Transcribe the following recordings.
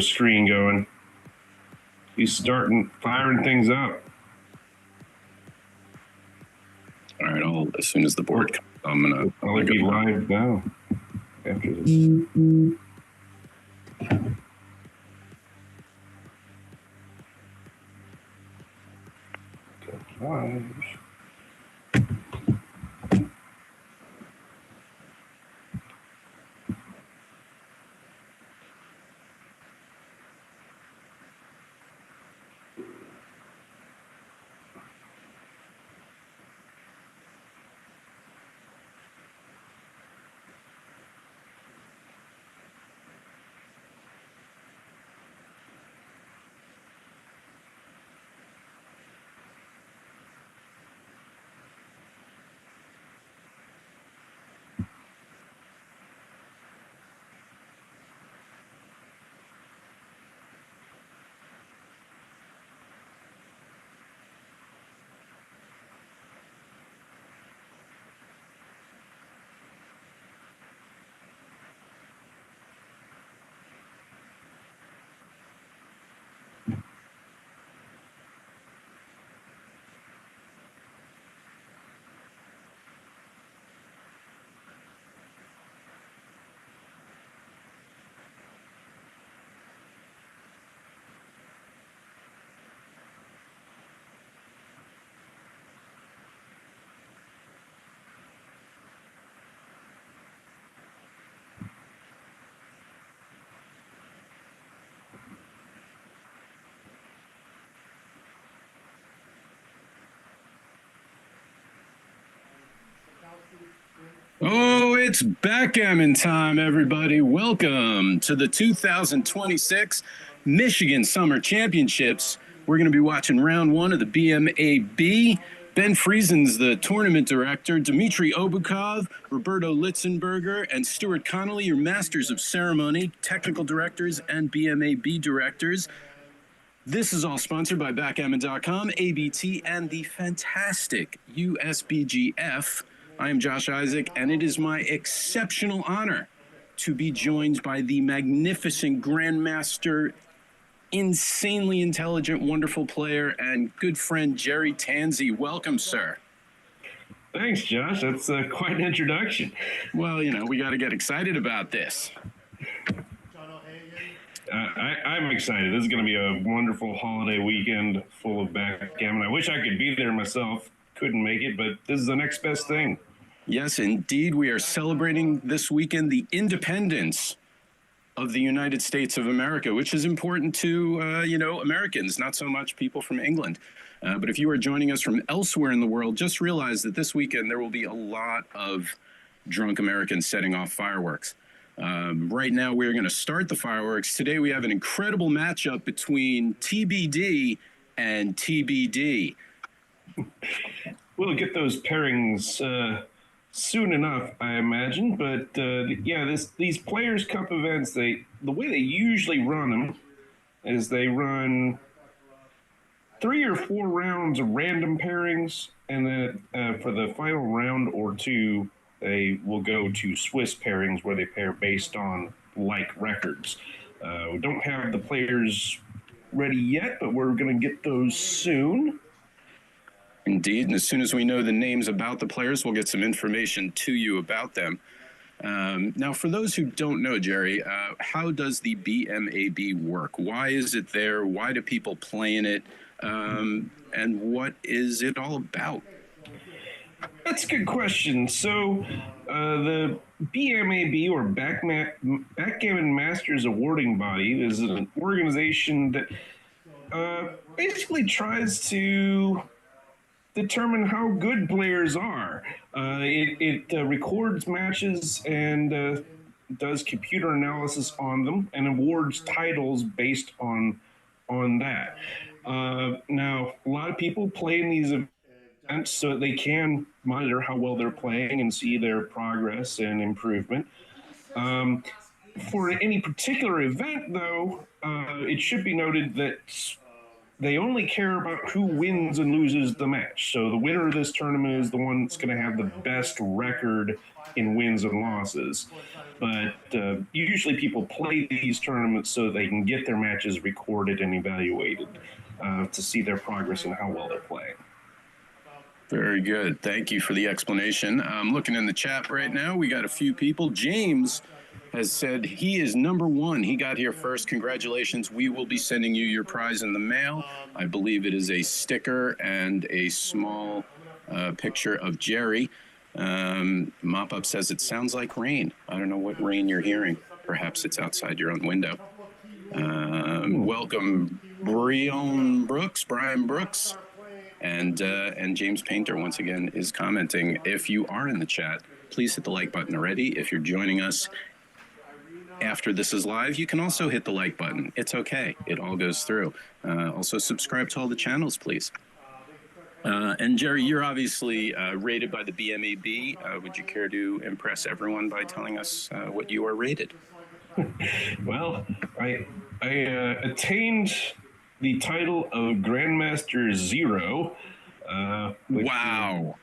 screen going. He's firing things up. All right, as soon as the board comes, I'll be live now after this. Live. Oh, it's backgammon time, everybody. Welcome to the 2026 Michigan Summer Championships. We're going to be watching round one of the BMAB. Ben Friesen's the tournament director. Dmitry Obukov, Roberto Litzenberger, and Stuart Connolly, your masters of ceremony, technical directors, and BMAB directors. This is all sponsored by Backgammon.com, ABT, and the fantastic USBGF. I am Josh Isaac, and it is my exceptional honor to be joined by the magnificent Grandmaster, insanely intelligent, wonderful player, and good friend Jerry Tanzi. Welcome, sir. Thanks, Josh. That's quite an introduction. Well, you know, we got to get excited about this. I'm excited. This is going to be a wonderful holiday weekend full of backgammon. I wish I could be there myself. Couldn't make it, but this is the next best thing. Yes, indeed. We are celebrating this weekend the independence of the United States of America, which is important to, Americans, not so much people from England. But if you are joining us from elsewhere in the world, just realize that this weekend there will be a lot of drunk Americans setting off fireworks. Right now, we're going to start the fireworks. Today, we have an incredible matchup between TBD and TBD. We'll get those pairings soon enough, I imagine. But these Players' Cup events, the way they usually run them is they run 3 or 4 rounds of random pairings, and then for the final round or two, they will go to Swiss pairings where they pair based on like records. We don't have the players ready yet, but we're going to get those soon. Indeed, and as soon as we know the names about the players, we'll get some information to you about them. Now, for those who don't know, Jerry, how does the BMAB work? Why is it there? Why do people play in it? And what is it all about? That's a good question. So the BMAB, or Backgammon Masters Awarding Body, is an organization that basically tries to determine how good players are. It records matches and does computer analysis on them and awards titles based on that. Now, a lot of people play in these events so they can monitor how well they're playing and see their progress and improvement. For any particular event, though, it should be noted that they only care about who wins and loses the match. So the winner of this tournament is the one that's going to have the best record in wins and losses. But usually people play these tournaments so they can get their matches recorded and evaluated to see their progress and how well they're playing. Very good. Thank you for the explanation. I'm looking in the chat right now. We got a few people. James has said he is number one. He got here first. Congratulations. We will be sending you your prize in the mail. I believe it is a sticker and a small picture of Jerry. Mop-Up says it sounds like rain. I don't know what rain you're hearing. Perhaps it's outside your own window. Welcome, Brian Brooks. And James Painter, once again, is commenting. If you are in the chat, please hit the like button already. If you're joining us after this is live, you can also hit the like button. It's okay. It all goes through. Also, subscribe to all the channels, please. And Jerry, you're obviously rated by the BMAB. Would you care to impress everyone by telling us what you are rated? Well, I attained the title of Grandmaster Zero. Wow.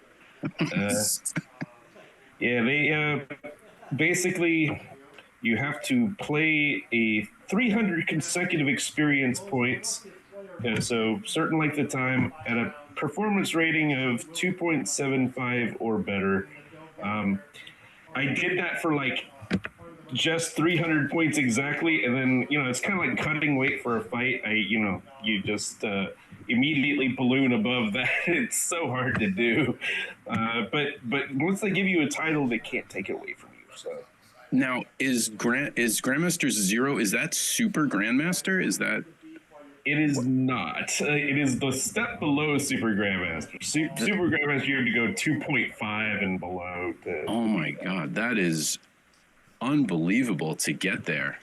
Yeah, they basically, you have to play a 300 consecutive experience points. So certain length of time at a performance rating of 2.75 or better. I did that for like just 300 points exactly, and then it's kind of like cutting weight for a fight. You just immediately balloon above that. It's so hard to do, but once they give you a title, they can't take it away from you. So now is Grandmaster Zero, is that Super Grandmaster? Is that? It is not. It is the step below Super Grandmaster. Super Grandmaster, you have to go 2.5 and below. Oh my God, that is unbelievable to get there.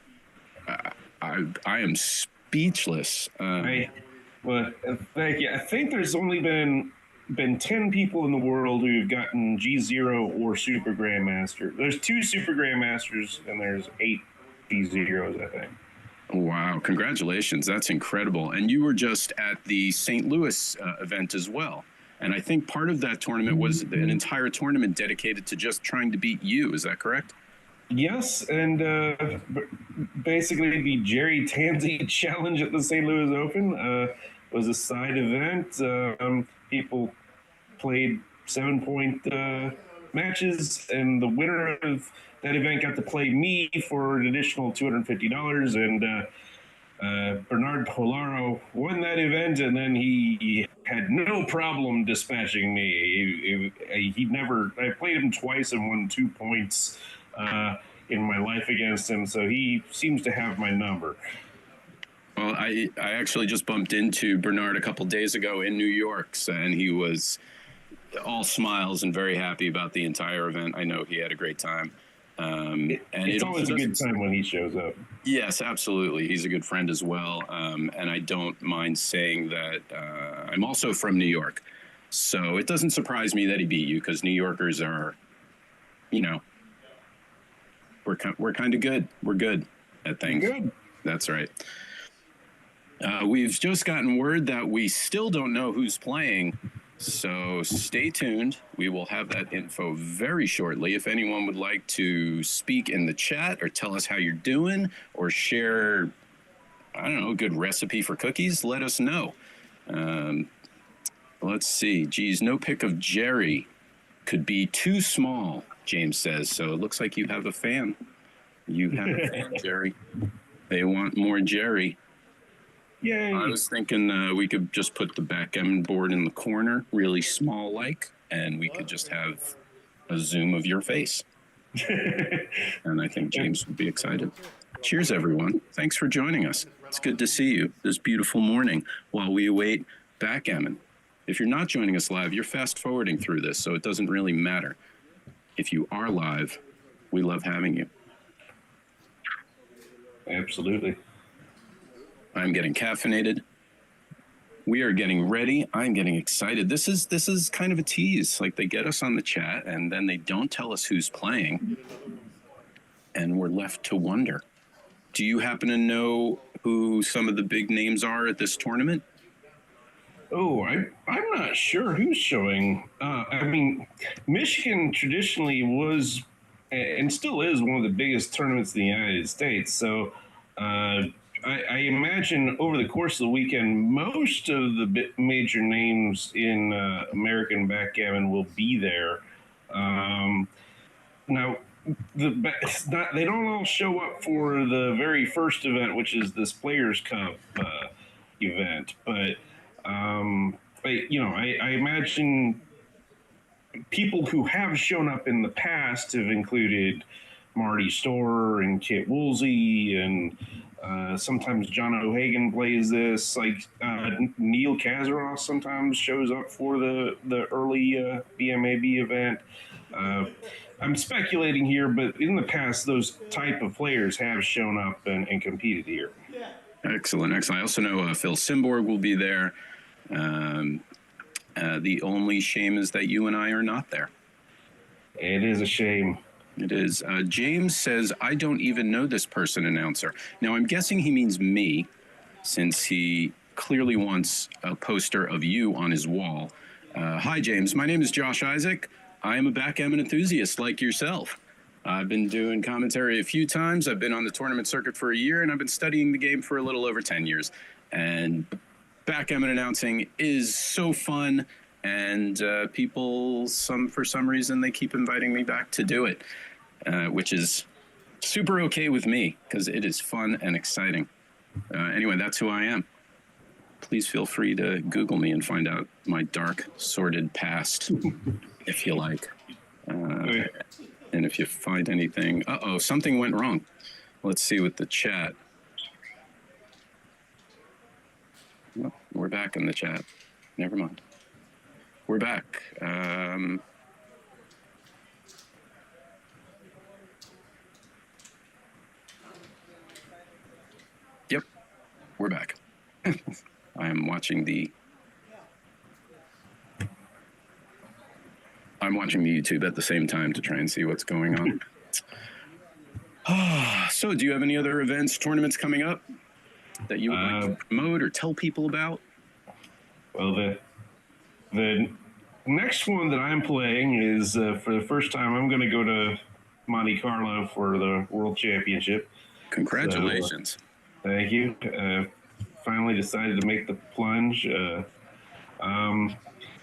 I am speechless. Thank you. I think there's only been 10 people in the world who've gotten G0 or Super Grandmaster. There's 2 Super Grandmasters and there's 8 G0s, I think. Wow, congratulations. That's incredible. And you were just at the St. Louis event as well. And I think part of that tournament was an entire tournament dedicated to just trying to beat you. Is that correct? Yes, and basically the Jerry Tansey Challenge at the St. Louis Open was a side event. People played 7-point matches, and the winner of that event got to play me for an additional $250. And Bernard Polaro won that event, and then he had no problem dispatching me. I played him twice and won 2 points in my life against him, so he seems to have my number. Well, I actually just bumped into Bernard a couple days ago in New York, and he was all smiles and very happy about the entire event. I know he had a great time. It's always a good time when he shows up. Yes, absolutely. He's a good friend as well. And I don't mind saying that I'm also from New York. So it doesn't surprise me that he beat you, because New Yorkers are, we're kind of good. We're good at things. Good. That's right. We've just gotten word that we still don't know who's playing. So stay tuned. We will have that info very shortly. If anyone would like to speak in the chat or tell us how you're doing or share, I don't know, a good recipe for cookies, let us know. Let's see. Geez, no pick of Jerry could be too small, James says. So it looks like you have a fan. You have a fan, Jerry. They want more Jerry. Yay. I was thinking we could just put the backgammon board in the corner, really small like, and we could just have a zoom of your face. And I think James would be excited. Cheers, everyone. Thanks for joining us. It's good to see you this beautiful morning while we await backgammon. If you're not joining us live, you're fast forwarding through this, so it doesn't really matter. If you are live, we love having you. Absolutely. I'm getting caffeinated. We are getting ready. I'm getting excited. This is kind of a tease. Like, they get us on the chat and then they don't tell us who's playing, and we're left to wonder. Do you happen to know who some of the big names are at this tournament? Oh, I'm not sure who's showing. I mean, Michigan traditionally was and still is one of the biggest tournaments in the United States. So I imagine over the course of the weekend, most of the major names in American backgammon will be there. Now, it's not, they don't all show up for the very first event, which is this Players Cup event, but I imagine people who have shown up in the past have included Marty Storer and Kit Woolsey, and sometimes John O'Hagan plays this. Like Neil Kazaroff sometimes shows up for the early BMAB event. I'm speculating here, but in the past, those type of players have shown up and competed here. Excellent, excellent. I also know Phil Simborg will be there. The only shame is that you and I are not there. It is a shame. It is. James says, I don't even know this person announcer. Now, I'm guessing he means me, since he clearly wants a poster of you on his wall. Hi, James. My name is Josh Isaac. I am a backgammon enthusiast like yourself. I've been doing commentary a few times. I've been on the tournament circuit for a year, and I've been studying the game for a little over 10 years. And backgammon announcing is so fun, and people, for some reason, they keep inviting me back to do it, which is super okay with me because it is fun and exciting. Anyway, that's who I am. Please feel free to Google me and find out my dark, sordid past, if you like. And if you find anything, something went wrong. Let's see with the chat. Oh, we're back in the chat. Never mind. We're back. Yep, we're back. I am watching the YouTube at the same time to try and see what's going on. So do you have any other events, tournaments coming up that you would like to promote or tell people about? Well, the next one that I'm playing is for the first time, I'm going to go to Monte Carlo for the World Championship. Congratulations. So, thank you. Finally decided to make the plunge. Then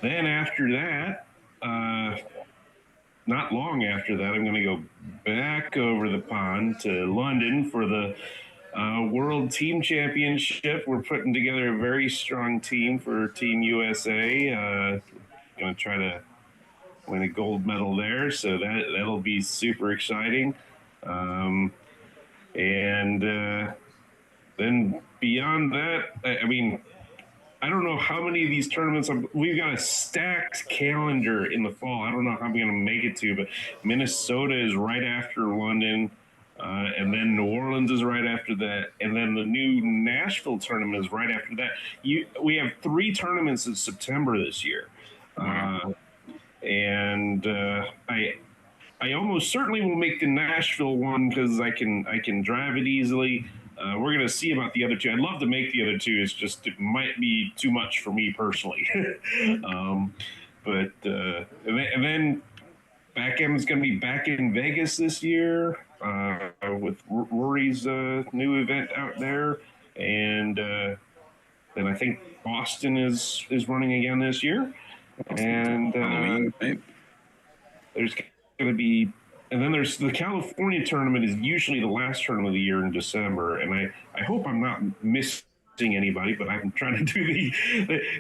after that, not long after that, I'm going to go back over the pond to London for the World Team Championship. We're putting together a very strong team for Team USA. Going to try to win a gold medal there, so that'll be super exciting. Then beyond that, I mean, I don't know how many of these tournaments. We've got a stacked calendar in the fall. I don't know how I'm going to make it to, but Minnesota is right after London, and then New Orleans is right after that, and then the new Nashville tournament is right after that. We have 3 tournaments in September this year, and I almost certainly will make the Nashville one because I can drive it easily. We're going to see about the other 2. I'd love to make the other 2. It's just it might be too much for me personally. And then Backgammon's going to be back in Vegas this year with Rory's new event out there, and then I think Boston is running again this year, and there's going to be. And then there's the California tournament is usually the last tournament of the year in December. And I hope I'm not missing anybody, but I'm trying to do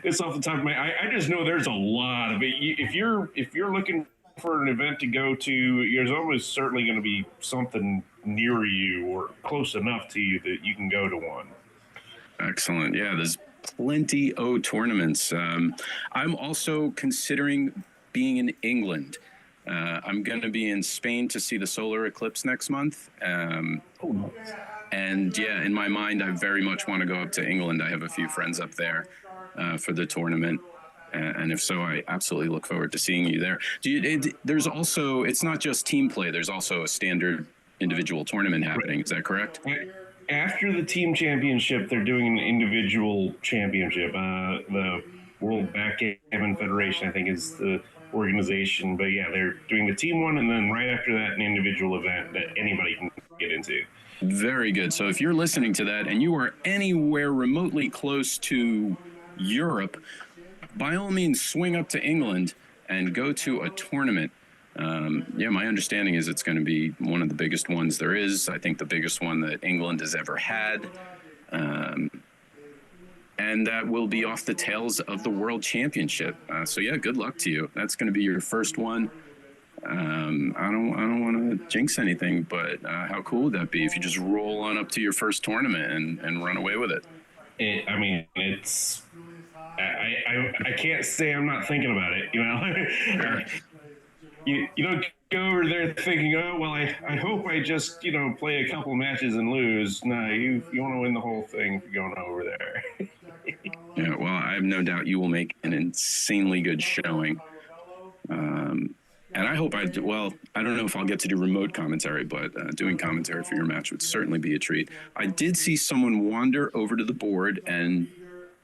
this off the top of my I just know there's a lot of it. If you're looking for an event to go to, there's almost certainly going to be something near you or close enough to you that you can go to one. Excellent. Yeah, there's plenty of tournaments. I'm also considering being in England. I'm going to be in Spain to see the solar eclipse next month. And yeah, in my mind, I very much want to go up to England. I have a few friends up there for the tournament. And if so, I absolutely look forward to seeing you there. There's also, it's not just team play. There's also a standard individual tournament happening. Right. Is that correct? After the team championship, they're doing an individual championship. World Backgammon Federation, I think, is the organization. But yeah, they're doing the team one, and then right after that, an individual event that anybody can get into. Very good. So if you're listening to that and you are anywhere remotely close to Europe, by all means, swing up to England and go to a tournament. My understanding is it's going to be one of the biggest ones there is. I think the biggest one that England has ever had. And that will be off the tails of the World Championship. So yeah, good luck to you. That's going to be your first one. I don't want to jinx anything, but how cool would that be if you just roll on up to your first tournament and run away with it? It's. I can't say I'm not thinking about it. You know, you don't go over there thinking, oh well, I hope I just play a couple matches and lose. No, you want to win the whole thing if you're going over there. Yeah, well, I have no doubt you will make an insanely good showing. And I hope I don't know if I'll get to do remote commentary, but doing commentary for your match would certainly be a treat. I did see someone wander over to the board and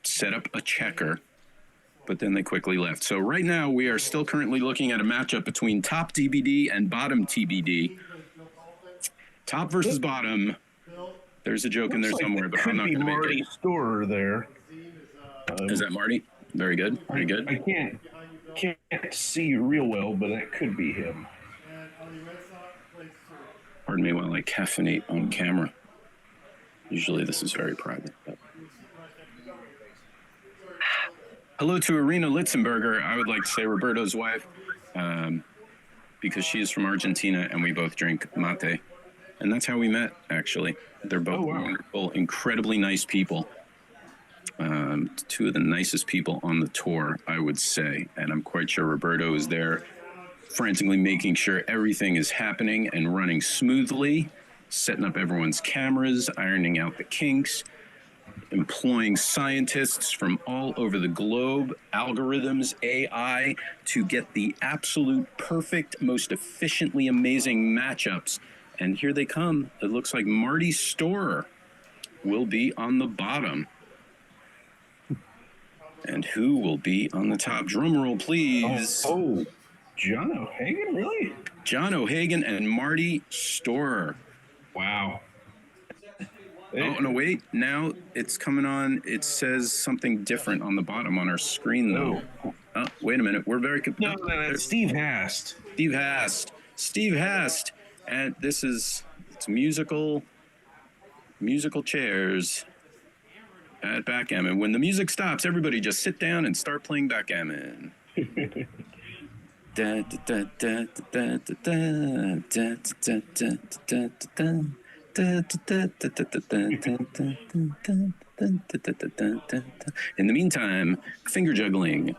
set up a checker, but then they quickly left. So right now we are still currently looking at a matchup between top DBD and bottom TBD. Top versus bottom. There's a joke in there somewhere, but I'm not going to make it. Marty Storer there. Is that Marty? Very good. Very good. I can't see you real well, but that could be him. Pardon me while I caffeinate on camera. Usually this is very private. But... Hello to Irina Litzenberger. I would like to say Roberto's wife, because she is from Argentina and we both drink mate. And that's how we met, actually. They're both wonderful, incredibly nice people. Two of the nicest people on the tour, I would say. And I'm quite sure Roberto is there frantically making sure everything is happening and running smoothly, setting up everyone's cameras, ironing out the kinks, employing scientists from all over the globe, algorithms, AI, to get the absolute perfect, most efficiently amazing matchups. And here they come. It looks like Marty Storer will be on the bottom. And who will be on the top? Drum roll, please. Oh, John O'Hagan, really? John O'Hagan and Marty Storer. Wow. Oh, no, wait. Now it's coming on. It says something different on the bottom on our screen, though. Oh, wait a minute. We're very... No, that's Steve Hast. Steve Hast. And this is... It's musical chairs at Backgammon. When the music stops, everybody just sit down and start playing Backgammon. In the meantime, finger juggling.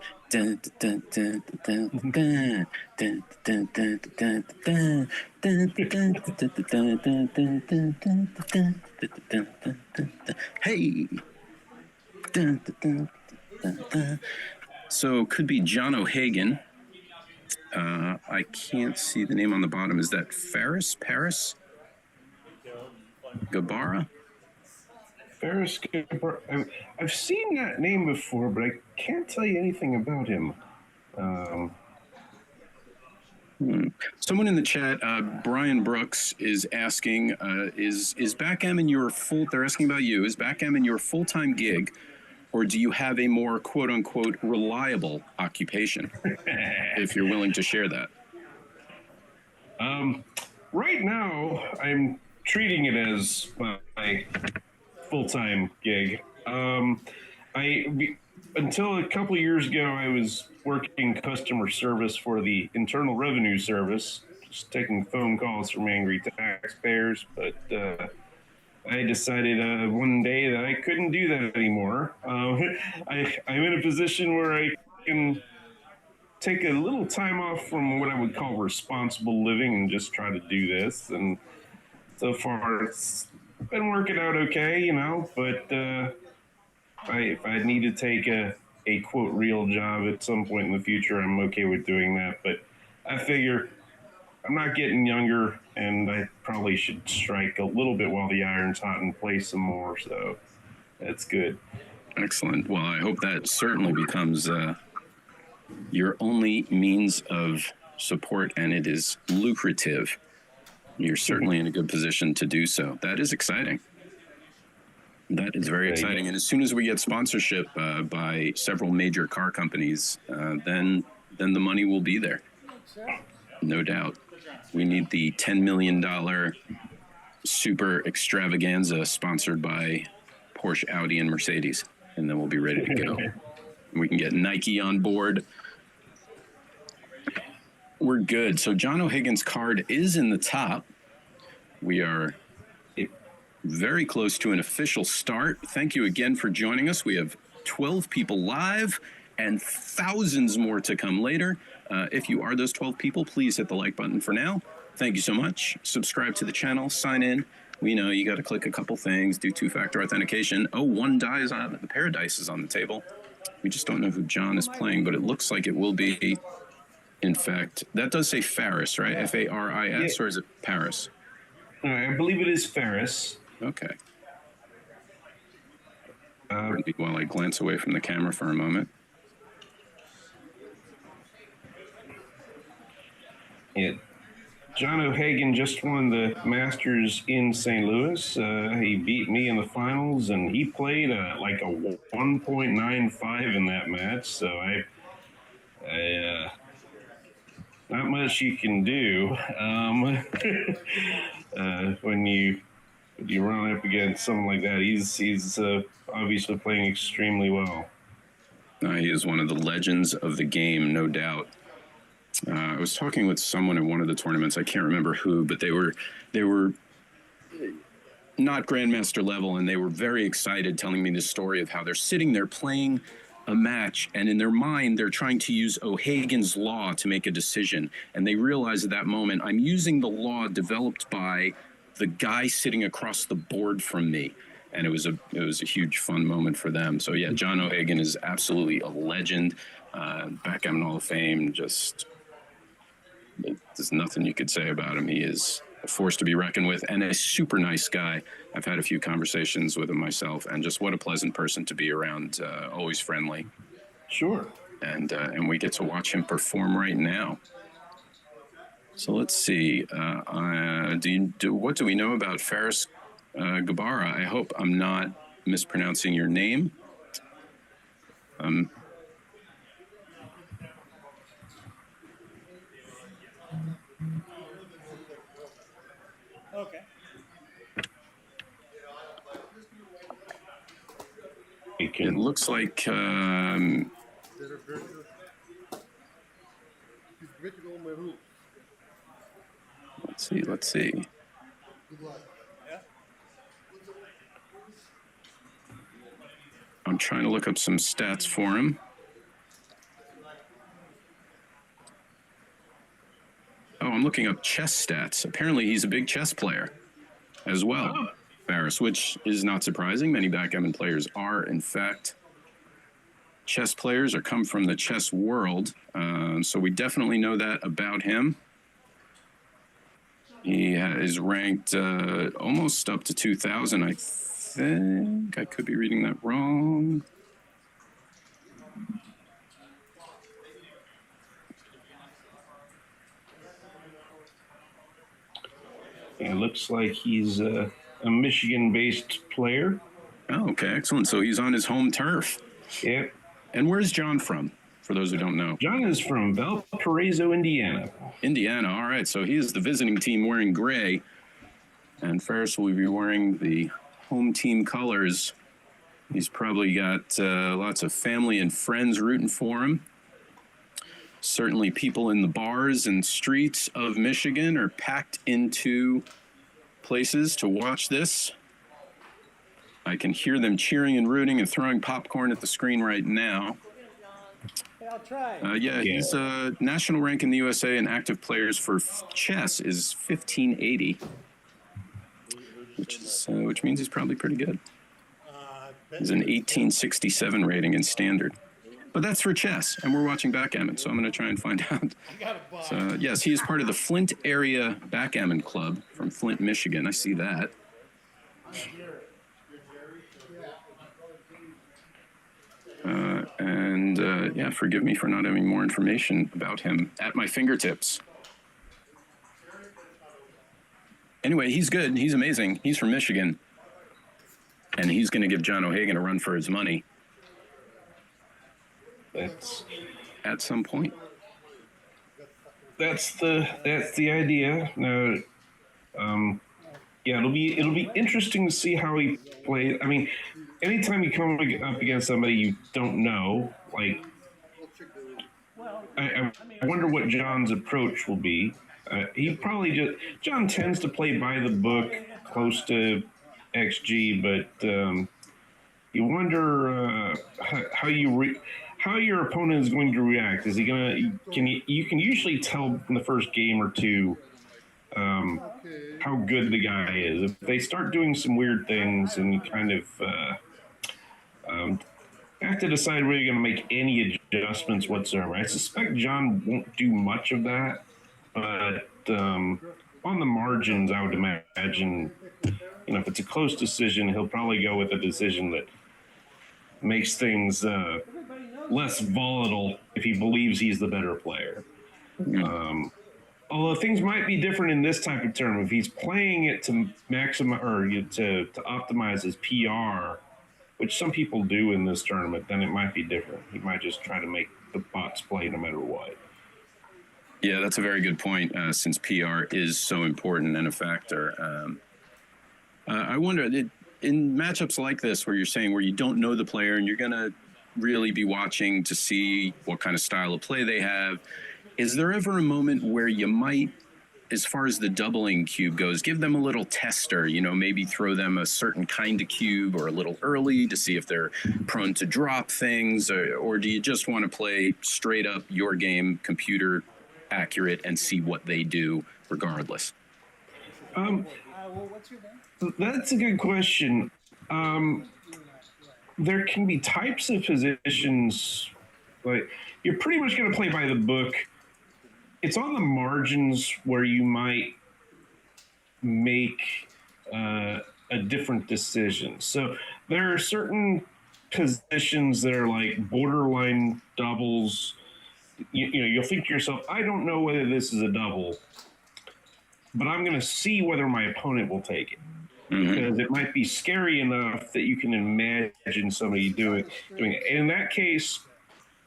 Hey. So could be John O'Hagan. I can't see the name on the bottom. Is that Paris Gabara? Faris Gabara. I've seen that name before, but I can't tell you anything about him. Someone in the chat, Brian Brooks, is asking, is Backgammon your they're asking about you, is Backgammon your full-time gig, or do you have a more quote-unquote reliable occupation, if you're willing to share that? Right now, I'm treating it as my full-time gig. Until a couple of years ago, I was working customer service for the Internal Revenue Service, just taking phone calls from angry taxpayers. But I decided one day that I couldn't do that anymore. I'm in a position where I can take a little time off from what I would call responsible living and just try to do this. And so far, it's been working out okay, but if I need to take a quote real job at some point in the future, I'm okay with doing that. But I figure I'm not getting younger, and I probably should strike a little bit while the iron's hot and play some more. So that's good. Excellent. Well, I hope that certainly becomes your only means of support, and it is lucrative. You're certainly in a good position to do so. That is exciting. That is very exciting. And as soon as we get sponsorship by several major car companies, then the money will be there. No doubt. We need the $10 million super extravaganza sponsored by Porsche, Audi, and Mercedes. And then we'll be ready to go. We can get Nike on board. We're good. So John O'Hagan's card is in the top. We are very close to an official start. Thank you again for joining us. We have 12 people live and thousands more to come later. If you are those 12 people, please hit the like button for now. Thank you so much. Subscribe to the channel, sign in. We know you got to click a couple things, do two-factor authentication. Oh, one die is on, the paradise is on the table. We just don't know who John is playing, but it looks like it will be, in fact, that does say Faris, right? F-A-R-I-S, or is it Paris? I believe it is Ferris. Okay. While I glance away from the camera for a moment. Yeah. John O'Hagan just won the Masters in St. Louis. He beat me in the finals, and he played like a 1.95 in that match. So I not much you can do when you run up against someone like that. He's obviously playing extremely well. He is one of the legends of the game, no doubt. I was talking with someone in one of the tournaments. I can't remember who, but they were not Grandmaster level, and they were very excited, telling me this story of how they're sitting there playing a match, and in their mind, they're trying to use O'Hagan's law to make a decision. And they realize at that moment, I'm using the law developed by the guy sitting across the board from me. And it was a huge fun moment for them. So yeah, John O'Hagan is absolutely a legend. Backgammon Hall of Fame, there's nothing you could say about him. He is a force to be reckoned with and a super nice guy. I've had a few conversations with him myself, and just what a pleasant person to be around. Always friendly. Sure. And we get to watch him perform right now. So let's see. What do we know about Faris Gabara? I hope I'm not mispronouncing your name. Okay. It looks like let's see. I'm trying to look up some stats for him. Oh, I'm looking up chess stats. Apparently he's a big chess player as well, Faris, which is not surprising. Many backgammon players are, in fact, chess players or come from the chess world. So we definitely know that about him. He is ranked almost up to 2,000, I think. I could be reading that wrong. It looks like he's a Michigan-based player. Oh, okay, excellent. So he's on his home turf. Yep. And where's John from, for those who don't know? John is from Valparaiso, Indiana. Indiana, all right. So he is the visiting team wearing gray. And Faris will be wearing the home team colors. He's probably got lots of family and friends rooting for him. Certainly people in the bars and streets of Michigan are packed into places to watch this. I can hear them cheering and rooting and throwing popcorn at the screen right now. I'll try. He's national rank in the USA and active players for chess is 1580, which means he's probably pretty good. He's an 1867 rating in standard. But that's for chess, and we're watching backgammon, so I'm going to try and find out. So, yes, he is part of the Flint area backgammon club from Flint, Michigan. I see that. yeah, forgive me for not having more information about him at my fingertips. Anyway, he's good. He's amazing. He's from Michigan. And he's going to give John O'Hagan a run for his money. That's at some point. That's the idea. Now, yeah, it'll be interesting to see how he plays. I mean, anytime you come up against somebody you don't know, like, I wonder what John's approach will be. John tends to play by the book, close to XG, but you wonder how your opponent is going to react. Is he you can usually tell in the first game or two how good the guy is. If they start doing some weird things and you kind of have to decide whether you're going to make any adjustments whatsoever. I suspect John won't do much of that, but on the margins, I would imagine, if it's a close decision, he'll probably go with a decision that makes things less volatile if he believes he's the better player. Although things might be different in this type of tournament. If he's playing it to maximize or to optimize his PR, which some people do in this tournament, then it might be different. He might just try to make the bots play no matter what. Yeah, that's a very good point, since PR is so important and a factor. I wonder, in matchups like this where you're saying where you don't know the player and you're going to really be watching to see what kind of style of play they have, is there ever a moment where you might, as far as the doubling cube goes, give them a little tester, maybe throw them a certain kind of cube or a little early to see if they're prone to drop things, or do you just want to play straight up your game, computer accurate, and see what they do regardless? What's your name? That's a good question. There can be types of positions, like you're pretty much going to play by the book. It's on the margins where you might make a different decision. So there are certain positions that are like borderline doubles. You'll think to yourself, I don't know whether this is a double, but I'm going to see whether my opponent will take it. Because it might be scary enough that you can imagine somebody doing it. In that case,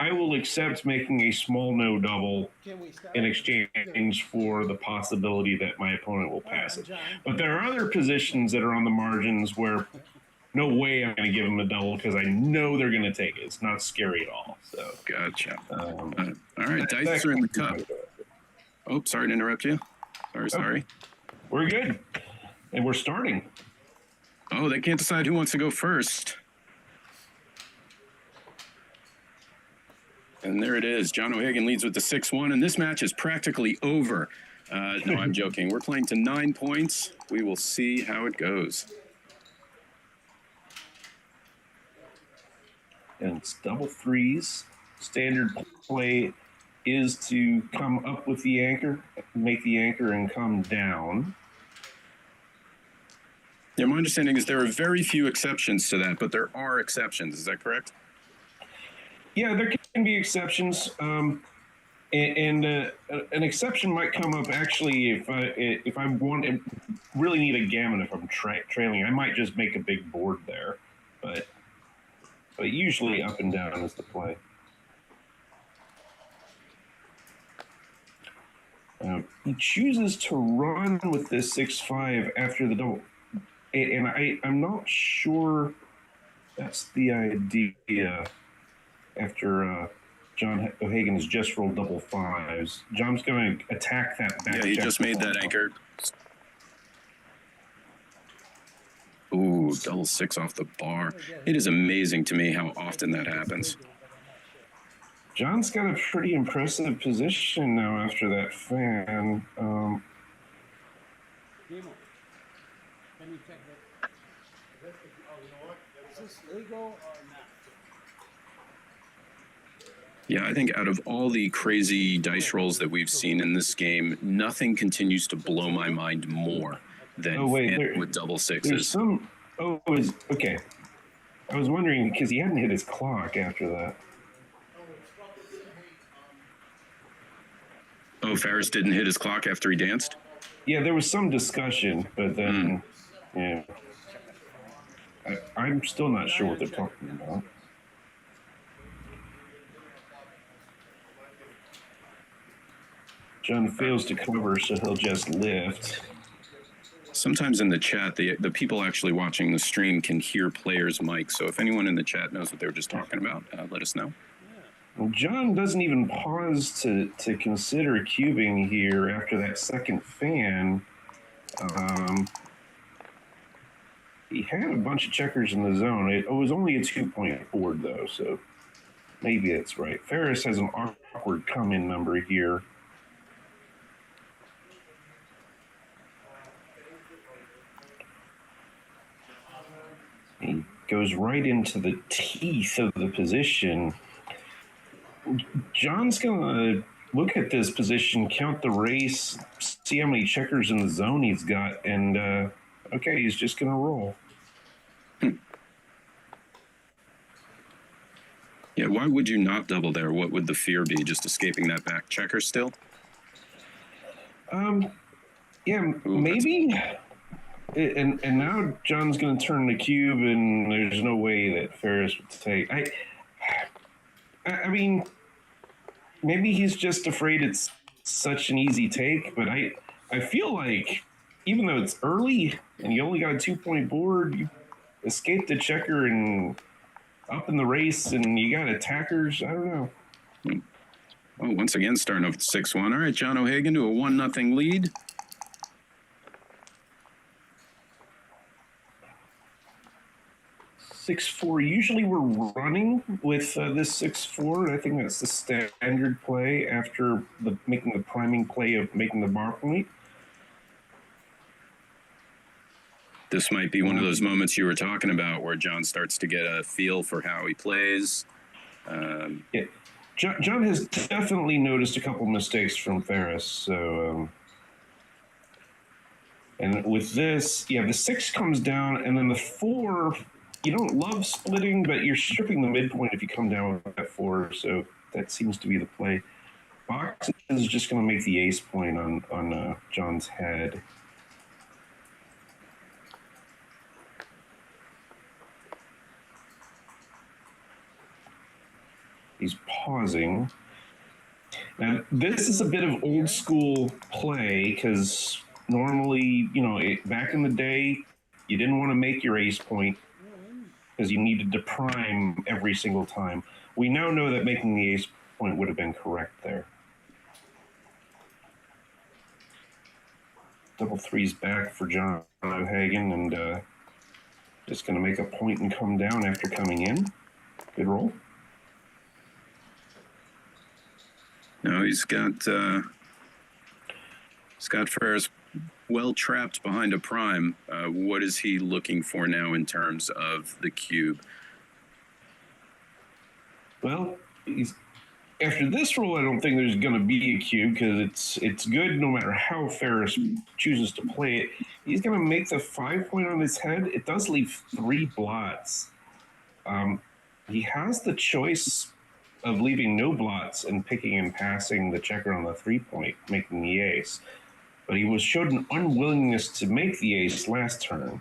I will accept making a small no double in exchange for the possibility that my opponent will pass it. But there are other positions that are on the margins where no way I'm going to give them a double because I know they're going to take it. It's not scary at all. So gotcha. All right, dice are in the cup. Oh, sorry to interrupt you. Sorry. We're good. And we're starting. Oh, they can't decide who wants to go first. And there it is. John O'Hagan leads with the 6-1, and this match is practically over. No, I'm joking. We're playing to 9 points. We will see how it goes. And it's double threes. Standard play is to come up with the anchor, make the anchor, and come down. Yeah, my understanding is there are very few exceptions to that, but there are exceptions. Is that correct? Yeah, there can be exceptions, and an exception might come up actually if I really need a gammon if I'm trailing. I might just make a big board there, but usually up and down is the play. He chooses to run with this 6-5 after the double, and I'm not sure that's the idea. After John O'Hagan has just rolled double fives, John's going to attack that back. Yeah, he just made that anchor. Ooh, double six off the bar. It is amazing to me how often that happens. John's got a pretty impressive position now after that fan. Can you check that? Is this legal or not? Yeah, I think out of all the crazy dice rolls that we've seen in this game, nothing continues to blow my mind more than with double sixes. Okay. I was wondering because he hadn't hit his clock after that. Oh, Ferris didn't hit his clock after he danced? Yeah, there was some discussion, but then, yeah. I'm still not sure what they're talking about. John fails to cover, so he'll just lift. Sometimes in the chat, the people actually watching the stream can hear players' mics. So if anyone in the chat knows what they were just talking about, let us know. Well, John doesn't even pause to consider cubing here after that second fan. He had a bunch of checkers in the zone. It was only a 2-point board, though, so maybe that's right. Ferris has an awkward come-in number here. He goes right into the teeth of the position. John's going to look at this position, count the race, see how many checkers in the zone he's got, and okay, he's just going to roll. Yeah, why would you not double there? What would the fear be? Just escaping that back checker still? Yeah, Ooh, maybe. And now John's going to turn the cube, and there's no way that Ferris would take. I mean, maybe he's just afraid it's such an easy take, but I feel like even though it's early and you only got a 2-point board, you escape the checker and up in the race, and you got attackers. I don't know. Oh, once again, starting off with 6-1. All right, John O'Hagan to a 1-0 lead. Six-four. Usually we're running with this 6-4. I think that's the standard play after making the priming play of making the bar point. This might be one of those moments you were talking about where John starts to get a feel for how he plays. Yeah, John has definitely noticed a couple mistakes from Ferris. So, and with this, yeah, the 6 comes down, and then the 4. You don't love splitting, but you're stripping the midpoint if you come down with that 4. So that seems to be the play. Box is just going to make the ace point on John's head. He's pausing. Now, this is a bit of old school play because normally, back in the day, you didn't want to make your ace point because you needed to prime every single time. We now know that making the ace point would have been correct there. Double threes back for John O'Hagan, and just going to make a point and come down after coming in. Good roll. No, he's got Ferris well trapped behind a prime. What is he looking for now in terms of the cube? Well, after this roll, I don't think there's going to be a cube because it's good no matter how Ferris chooses to play it. He's going to make the 5-point on his head. It does leave 3 blots. He has the choice of leaving no blots and picking and passing the checker on the 3-point, making the ace. But he was showed an unwillingness to make the ace last turn.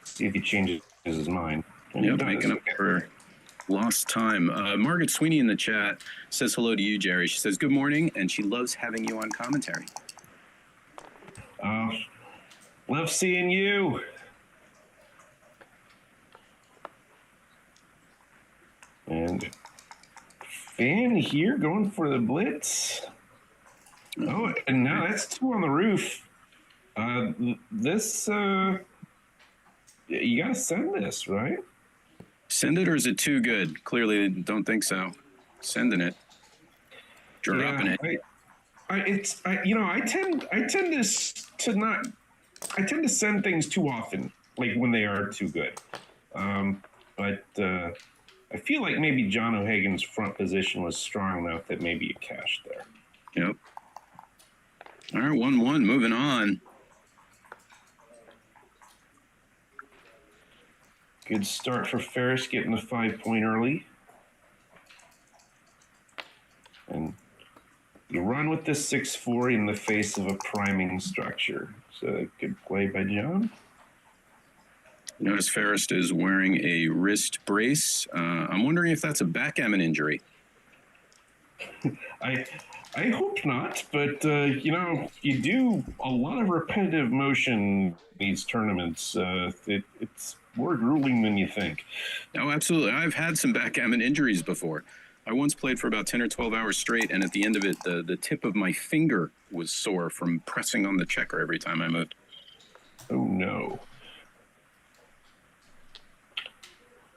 See if he changes his mind. Yep, making up for lost time. Margaret Sweeney in the chat says hello to you, Jerry. She says good morning, and she loves having you on commentary. Love seeing you. And Fan here going for the blitz. Oh, and now that's 2 on the roof. This, you got to send this, right? Send it, or is it too good? Clearly don't think so. Sending it. Dropping it. I tend to send things too often, like when they are too good. But I feel like maybe John O'Hagan's front position was strong enough that maybe you cashed there. Yep. All right, 1-1, moving on. Good start for Ferris, getting the 5-point early. run with this 6-4 in the face of a priming structure. So good play by John. Notice Ferris is wearing a wrist brace. I'm wondering if that's a backgammon injury. I hope not, but you know, you do a lot of repetitive motion in these tournaments. It's more grueling than you think. Oh, absolutely. I've had some backgammon injuries before. I once played for about 10 or 12 hours straight, and at the end of it, the tip of my finger was sore from pressing on the checker every time I moved. Oh, no.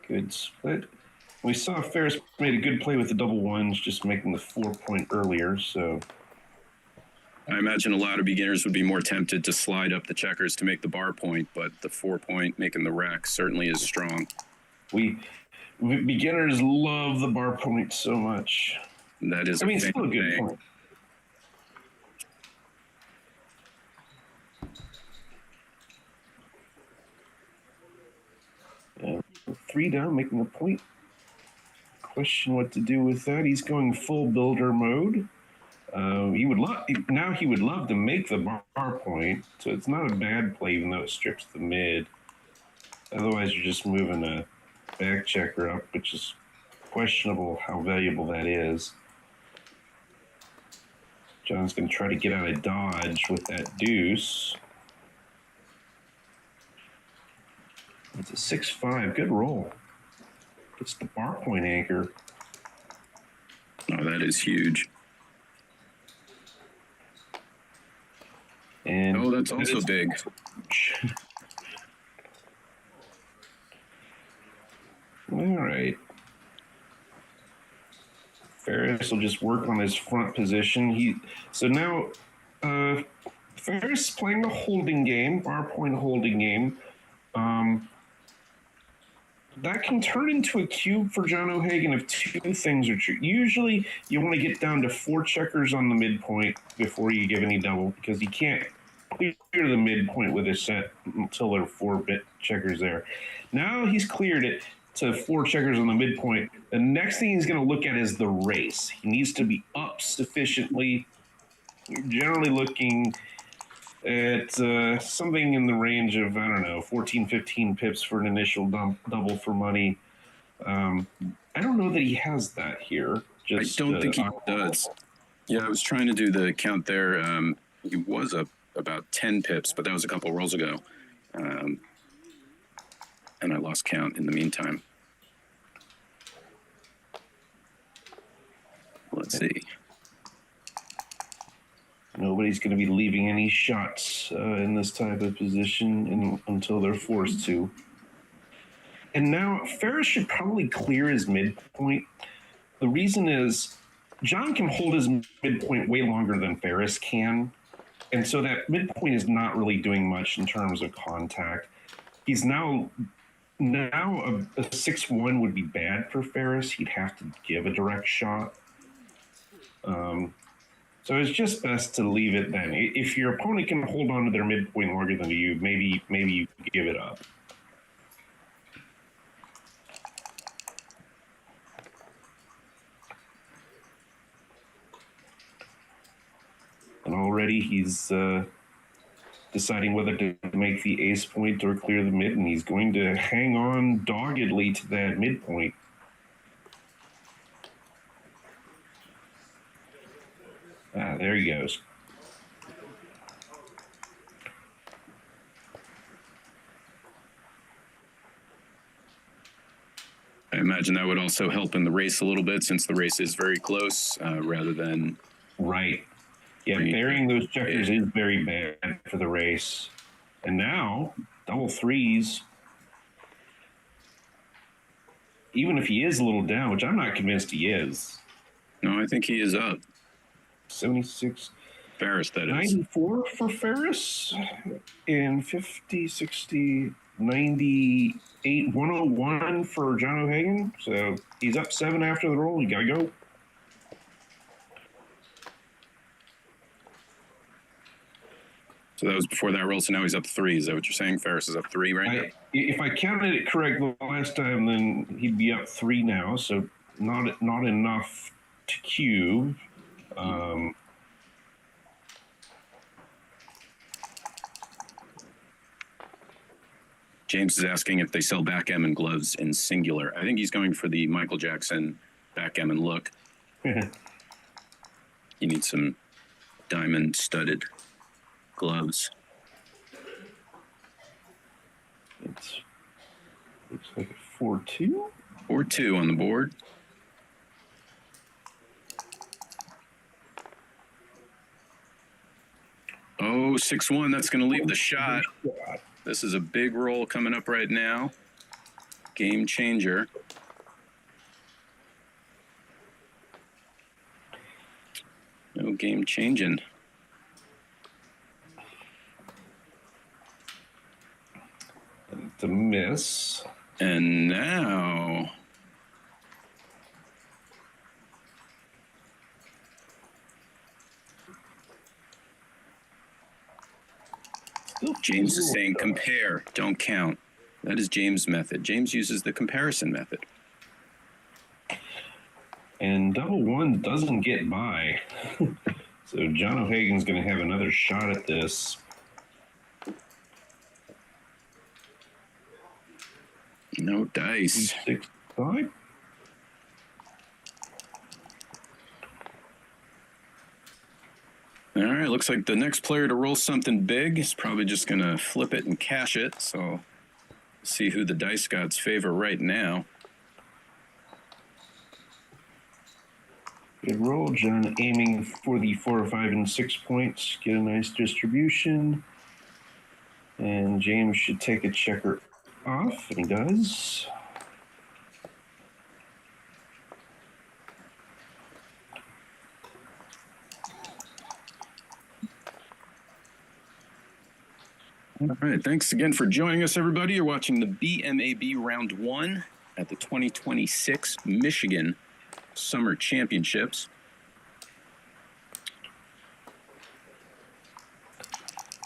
Good split. We saw Ferris made a good play with the double ones, just making the 4-point earlier, so... I imagine a lot of beginners would be more tempted to slide up the checkers to make the bar point, but the 4-point making the rack certainly is strong. Beginners love the bar point so much. That is, it's still a good point. Yeah, 3 down, making a point. Question what to do with that. He's going full builder mode. He would love to make the bar point, so it's not a bad play, even though it strips the mid. Otherwise, you're just moving a back checker up, which is questionable how valuable that is. John's going to try to get out of dodge with that deuce. It's a 6-5. Good roll. It's the bar point anchor. Oh, that is huge. And that's also big. All right. Ferris will just work on his front position. So now Ferris playing a holding game, bar point holding game. That can turn into a cube for John O'Hagan if 2 things are true. Usually, you want to get down to 4 checkers on the midpoint before you give any double, because you can't clear the midpoint with a set until there are 4-bit checkers there. Now he's cleared it to 4 checkers on the midpoint. The next thing he's going to look at is the race. He needs to be up sufficiently. You're generally looking at something in the range of, 14, 15 pips for an initial double for money. I don't know that he has that here. I don't think he does. Yeah, I was trying to do the count there. He was up about 10 pips, but that was a couple rolls ago. And I lost count in the meantime. Let's see. Nobody's going to be leaving any shots in this type of position until they're forced to. And now Ferris should probably clear his midpoint. The reason is John can hold his midpoint way longer than Ferris can. And so that midpoint is not really doing much in terms of contact. He's now a 6-1 would be bad for Ferris. He'd have to give a direct shot. So it's just best to leave it then. If your opponent can hold on to their midpoint longer than you, maybe you give it up. And already he's deciding whether to make the ace point or clear the mid, and he's going to hang on doggedly to that midpoint. There he goes. I imagine that would also help in the race a little bit, since the race is very close, rather than... Right. Yeah, burying those checkers is very bad for the race. And now, double 3s. Even if he is a little down, which I'm not convinced he is. No, I think he is up. 76. Ferris, that is. 94 for Ferris. And 50, 60, 98, 101 for John O'Hagan. So he's up 7 after the roll. You got to go. So that was before that roll, so now he's up 3. Is that what you're saying? Ferris is up 3 right now? If I counted it correct the last time, then he'd be up 3 now. So not enough to cube. James is asking if they sell backgammon gloves in singular. I think he's going for the Michael Jackson backgammon look. You need some diamond-studded gloves. It looks like a 4-2. 4-2 on the board. Oh, 6-1. That's going to leave the shot. This is a big roll coming up right now. Game changer. No game changing. It's a miss. And now... James is saying compare, don't count. That is James' method. James uses the comparison method. And double one doesn't get by. So John O'Hagan's going to have another shot at this. No dice. 6-5. All right, looks like the next player to roll something big is probably just going to flip it and cash it. So see who the dice gods favor right now. Good roll. John aiming for the 4, 5, and 6 points. Get a nice distribution. And James should take a checker off, and he does. All right, thanks again for joining us, everybody. You're watching the BMAB Round 1 at the 2026 Michigan Summer Championships.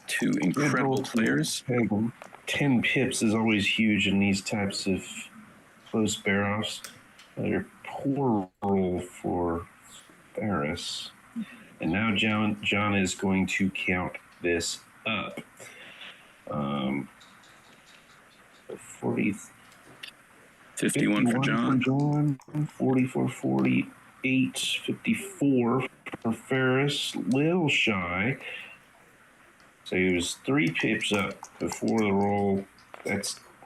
Two incredible players. 10 pips is always huge in these types of close bear-offs. Another poor roll for Ferris. And now John is going to count this up. 51 for John. 44, 48, 54 for Ferris. Little shy. So he was 3 pips up before the roll.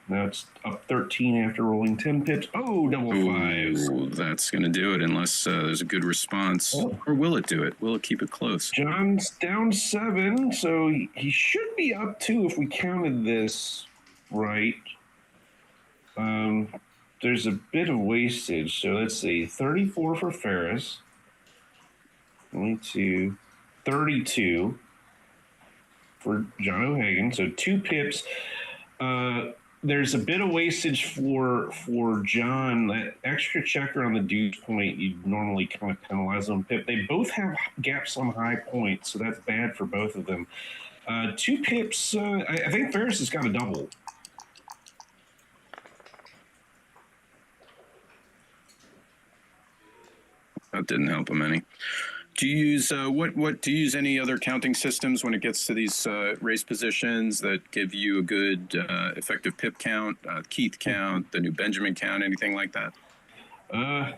Now it's up 13 after rolling 10 pips. Oh, double fives. Ooh, that's going to do it unless there's a good response. Oh. Or will it do it? Will it keep it close? John's down 7, so he should be up 2 if we counted this right. There's a bit of wastage, so let's see. 34 for Ferris. 22, 32 for John O'Hagan, so 2 pips. There's a bit of wastage for John. That extra checker on the deuce point, you'd normally kind of penalize them pip. They both have gaps on high points, so that's bad for both of them. 2 pips, I think Ferris has got a double. That didn't help him any. Do you use what do you use any other counting systems when it gets to these race positions that give you a good effective pip count, Keith count, the new Benjamin count, anything like that? I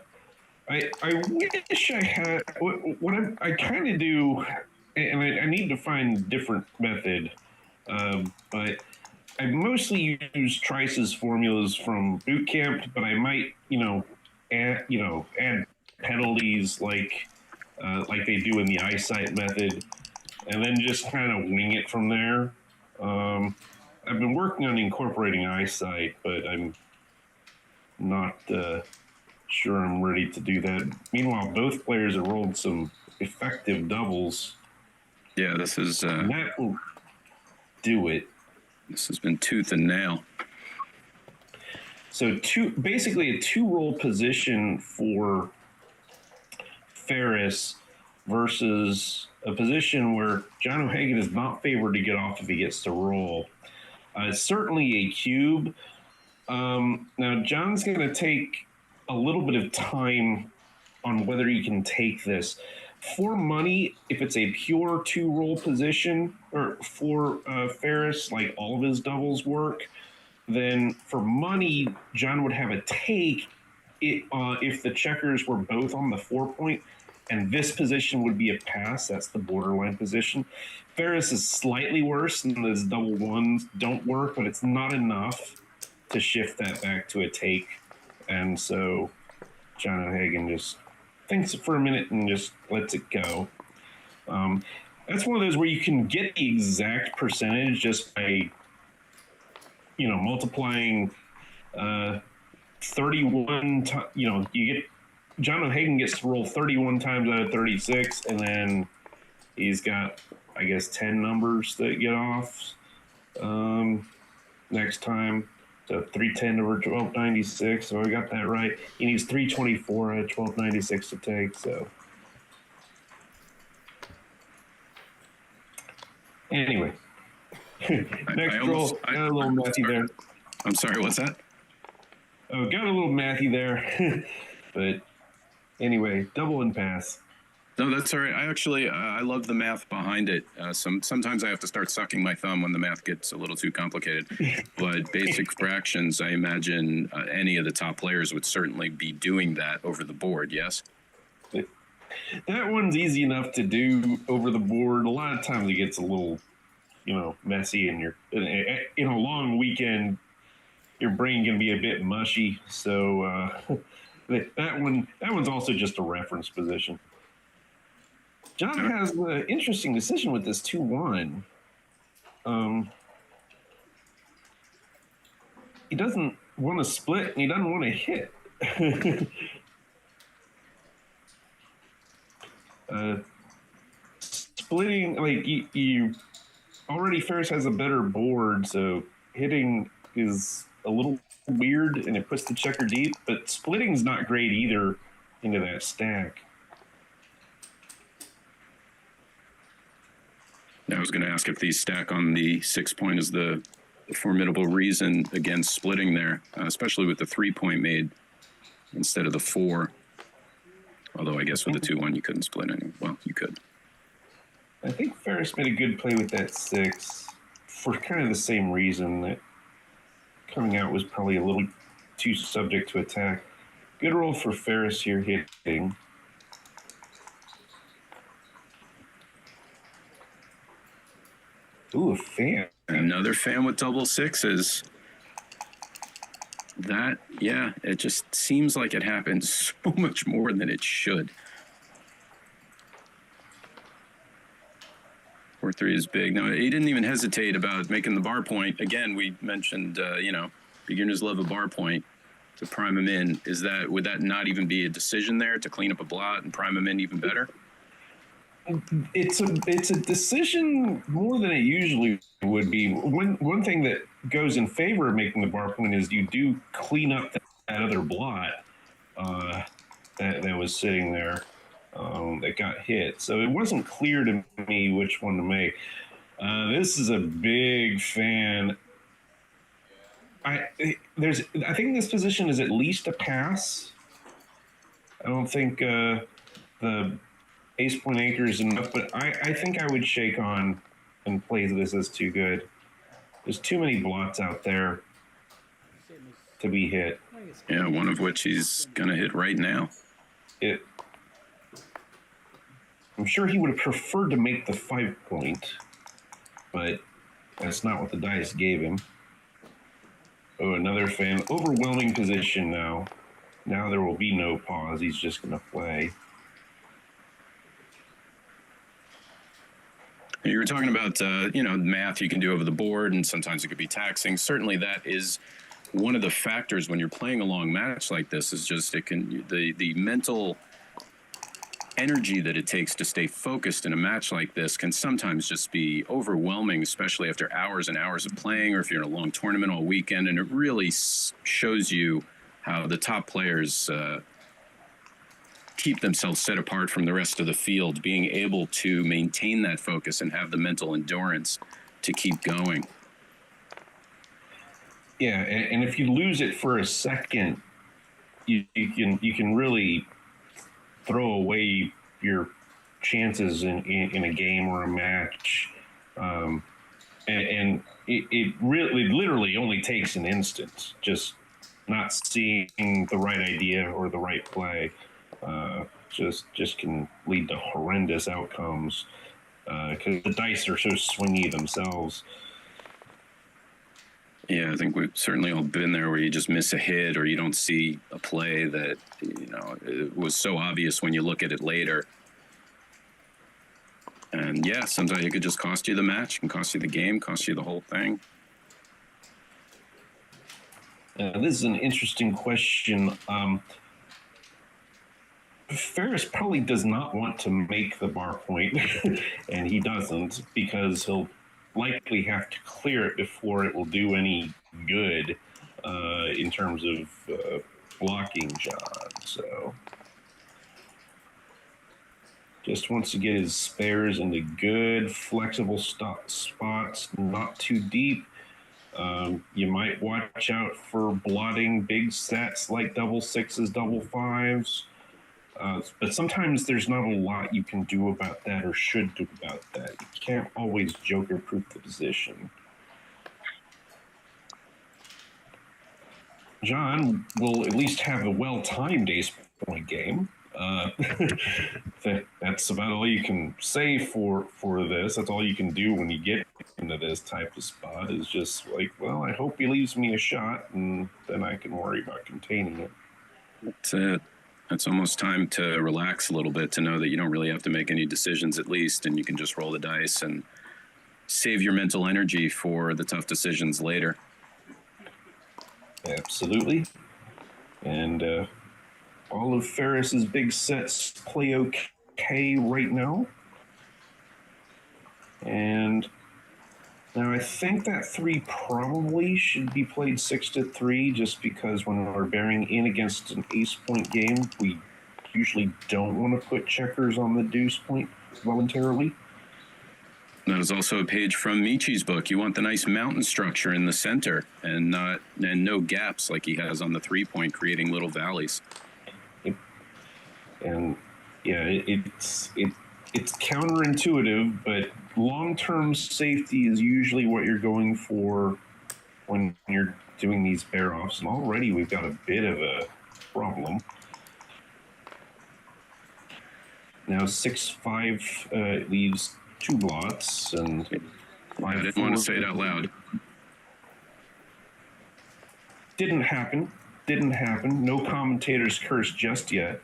wish I had what I kind of do, and I need to find a different method, but I mostly use Trice's formulas from boot camp, but I might add penalties like they do in the eyesight method, and then just kind of wing it from there. I've been working on incorporating eyesight, but I'm not sure I'm ready to do that. Meanwhile, both players have rolled some effective doubles. Yeah, this is And that will do it. this has been tooth and nail. So basically a 2-roll position for Ferris versus a position where John O'Hagan is not favored to get off if he gets to roll. It's certainly a cube. Now, John's going to take a little bit of time on whether he can take this. For money, if it's a pure 2-roll position, or for Ferris, like all of his doubles work, then for money, John would have a take if the checkers were both on the 4 point, and this position would be a pass. That's the borderline position. Ferris is slightly worse, and those double ones don't work, but it's not enough to shift that back to a take. And so John O'Hagan just thinks for a minute and just lets it go. That's one of those where you can get the exact percentage just by, multiplying 31. You get John O'Hagan gets to roll 31 times out of 36, and then he's got, I guess, 10 numbers that get off next time. So 310 over 1296. So I got that right. He needs 324 out of 1296 to take. So anyway, next roll. Got a little mathy there. I'm sorry, what's that? Oh, got a little mathy there. But anyway, double and pass. No, that's all right. I love the math behind it. Sometimes I have to start sucking my thumb when the math gets a little too complicated. But basic fractions, I imagine any of the top players would certainly be doing that over the board, yes? That one's easy enough to do over the board. A lot of times it gets a little, messy, and you're in a long weekend, your brain can be a bit mushy. So that one's also just a reference position. John has an interesting decision with this 2-1. He doesn't want to split, and he doesn't want to hit. Splitting, like you already, Ferris has a better board, so hitting is a little weird, and it puts the checker deep. But splitting's not great either into that stack. I was going to ask if these stack on the 6-point is the formidable reason against splitting there, especially with the 3-point made instead of the 4. Although I guess with the 2-1 you couldn't split any. Well, you could. I think Ferris made a good play with that 6 for kind of the same reason, that coming out was probably a little too subject to attack. Good roll for Ferris here hitting. Ooh, a fan. Another fan with double 6s. That, yeah, it just seems like it happens so much more than it should. 4-3 is big. No, he didn't even hesitate about making the bar point. Again, we mentioned, beginners love a bar point to prime him in. Would that not even be a decision there to clean up a blot and prime him in even better? It's a decision more than it usually would be. One thing that goes in favor of making the bar point is you do clean up that other blot that was sitting there that got hit. So it wasn't clear to me which one to make. This is a big fan. I think this position is at least a pass. I don't think the ace point anchor is enough, but I think I would shake on and play this as too good. There's too many blots out there to be hit. Yeah, one of which he's going to hit right now. I'm sure he would have preferred to make the 5-point, but that's not what the dice gave him. Oh, another fan. Overwhelming position now. Now there will be no pause. He's just going to play. You were talking about, math you can do over the board, and sometimes it could be taxing. Certainly that is one of the factors when you're playing a long match like this, is just the mental energy that it takes to stay focused in a match like this can sometimes just be overwhelming, especially after hours and hours of playing, or if you're in a long tournament all weekend. And it really shows you how the top players keep themselves set apart from the rest of the field, being able to maintain that focus and have the mental endurance to keep going. Yeah, and if you lose it for a second, you can really throw away your chances in a game or a match. and it literally only takes an instant, just not seeing the right idea or the right play, just can lead to horrendous outcomes because the dice are so swingy themselves. Yeah, I think we've certainly all been there where you just miss a hit or you don't see a play that, you know, it was so obvious when you look at it later. And yeah, sometimes it could just cost you the match, can cost you the game, cost you the whole thing. This is an interesting question. Ferris probably does not want to make the bar point, and he doesn't because he'll likely have to clear it before it will do any good in terms of blocking John. So just wants to get his spares into good, flexible spots, not too deep. You might watch out for blotting big sets like double sixes, double fives. But sometimes there's not a lot you can do about that or should do about that. You can't always joker-proof the position. John will at least have a well-timed ace-point game. That's about all you can say for this. That's all you can do when you get into this type of spot is just like, well, I hope he leaves me a shot, and then I can worry about containing it. That's it. It's almost time to relax a little bit, to know that you don't really have to make any decisions at least, and you can just roll the dice and save your mental energy for the tough decisions later. Absolutely. And all of Ferris's big sets play okay right now. And now I think that 3 probably should be played 6-3, just because when we're bearing in against an ace point game, we usually don't want to put checkers on the deuce point voluntarily. That is also a page from Michi's book. You want the nice mountain structure in the center and no gaps like he has on the 3 point, creating little valleys. And yeah, it's counterintuitive, but long-term safety is usually what you're going for when you're doing these bear-offs. And already we've got a bit of a problem. Now 6-5 leaves 2 blots, and I didn't want to say it out loud. Didn't happen. No commentators cursed just yet.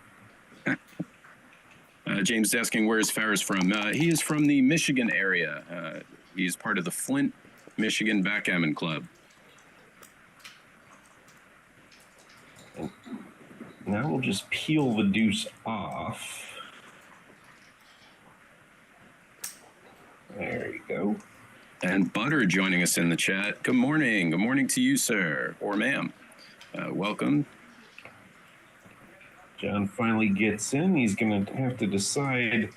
James is asking, where is Ferris from? He is from the Michigan area. He's part of the Flint, Michigan Backgammon Club. And now we'll just peel the deuce off. There you go. And Butter joining us in the chat. Good morning. Good morning to you, sir, or ma'am. Welcome. John finally gets in. He's going to have to decide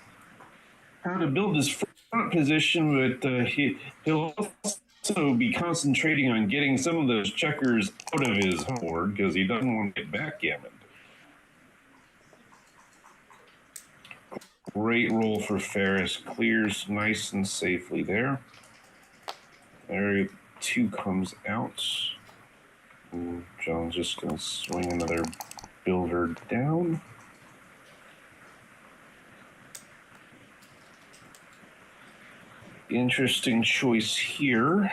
how to build his front position, but he'll also be concentrating on getting some of those checkers out of his board because he doesn't want to get backgammoned. Great roll for Ferris. Clears nice and safely there. There, 2 comes out. And John's just going to swing another builder down. Interesting choice here.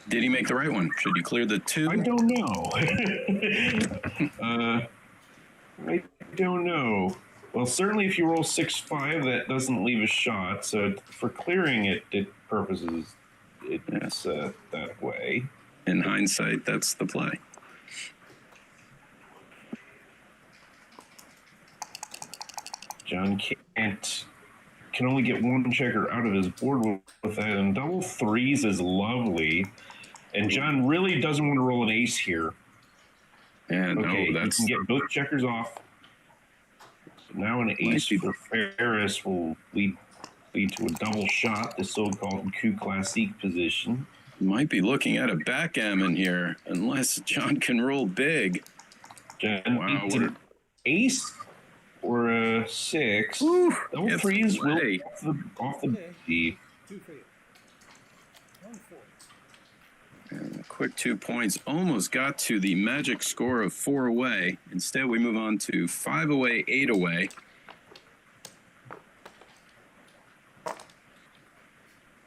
Did he make the right one? Should you clear the 2? I don't know. I don't know. Well, certainly if you roll 6-5, that doesn't leave a shot. So for clearing it purposes, it's that way. In hindsight, that's the play. John can only get 1 checker out of his board with that, and double 3s is lovely. And John really doesn't want to roll an ace here. Yeah, okay, no, that's... you can get both checkers off. So now an ace for Ferris will lead to a double shot, the so-called coup classique position. might be looking at a backgammon here, unless John can roll big. John Wow, needs what an ace or a 6. Whew, Double gets threes will away. off the Okay. B. 2 for you. 1 4. And a quick 2 points. Almost got to the magic score of 4 away. Instead, we move on to 5 away, 8 away.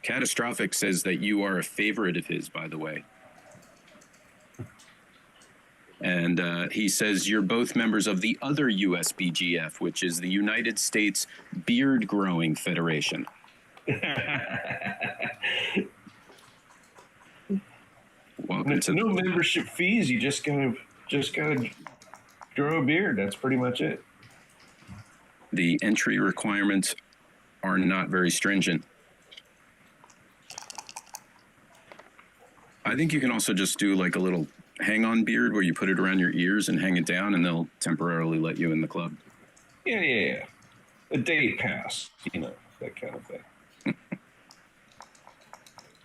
Catastrophic says that you are a favorite of his, by the way. And he says you're both members of the other USBGF, which is the United States Beard Growing Federation. Welcome to No membership fees. You just gotta grow a beard. That's pretty much it. the entry requirements are not very stringent. I think you can also just do like a little hang-on beard where you put it around your ears and hang it down, and they'll temporarily let you in the club. Yeah. A day pass, that kind of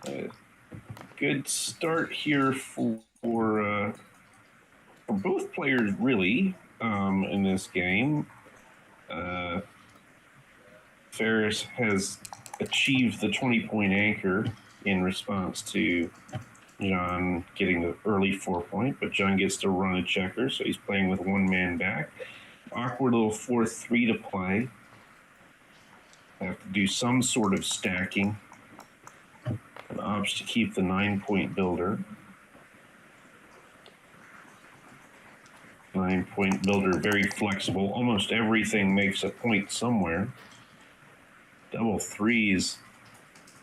thing. Good start here for both players, really, in this game. Ferris has achieved the 20-point anchor in response to John getting the early 4-point, but John gets to run a checker, so he's playing with one man back. Awkward little 4-3 to play. Have to do some sort of stacking. And opts to keep the 9-point builder. 9-point builder, very flexible. Almost everything makes a point somewhere. Double threes.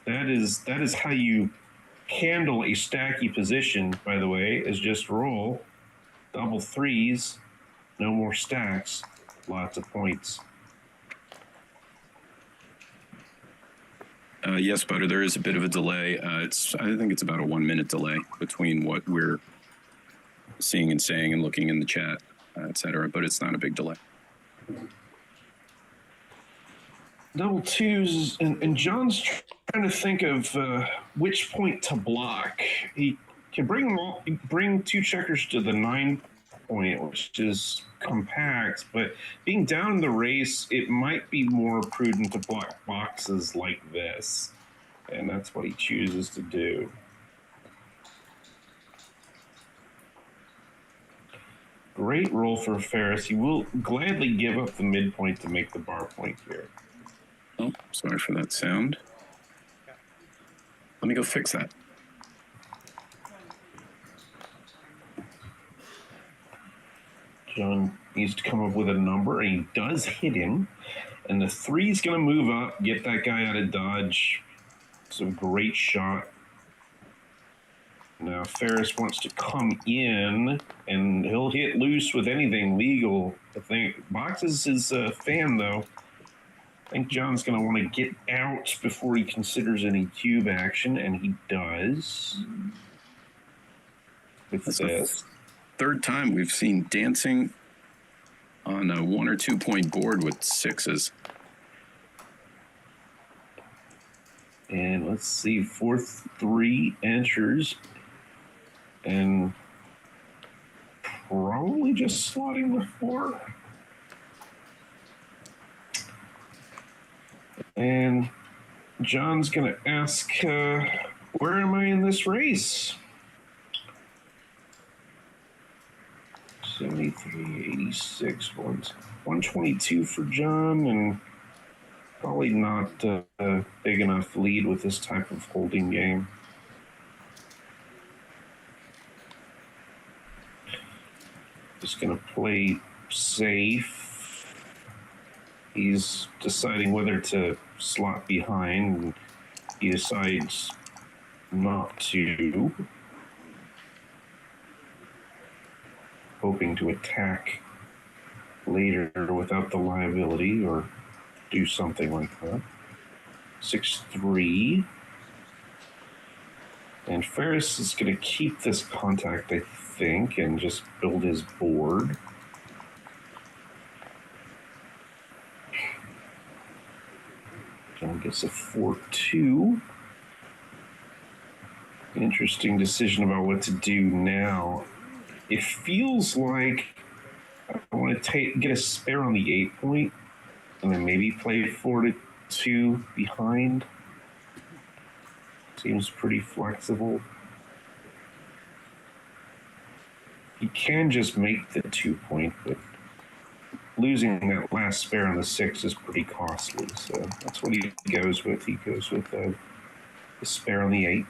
That is how you handle a stacky position, by the way, is just roll double threes, no more stacks, lots of points. Yes, Butter, there is a bit of a delay. I think it's about a 1 minute delay between what we're seeing and saying and looking in the chat, etc. But it's not a big delay. Double twos, and John's trying to think of which point to block. He can bring two checkers to the 9-point, which is compact, but being down in the race, it might be more prudent to block boxes like this, and that's what he chooses to do. Great roll for Ferris. He will gladly give up the midpoint to make the bar point here. Oh, sorry for that sound. Let me go fix that. John needs to come up with a number, and he does hit him. And the 3's going to move up, get that guy out of dodge. It's a great shot. Now Ferris wants to come in, and he'll hit loose with anything legal. I think boxes is a fan, though. I think John's going to want to get out before he considers any cube action, and he does. With That's this. Third time we've seen dancing on a 1 or 2 point board with sixes. And let's see, 4-3 enters, and probably just slotting the 4. And John's going to ask, where am I in this race? 73, 86, 122 for John, and probably not a big enough lead with this type of holding game. Just going to play safe. He's deciding whether to slot behind, and he decides not to. Hoping to attack later without the liability or do something like that. 6-3. And Ferris is going to keep this contact, I think, and just build his board. John gets a 4-2. interesting decision about what to do now. It feels like I want to get a spare on the 8 point and then maybe play 4-2 behind. Seems pretty flexible. You can just make the 2 point, but losing that last spare on the 6 is pretty costly. So that's what he goes with. He goes with the spare on the 8.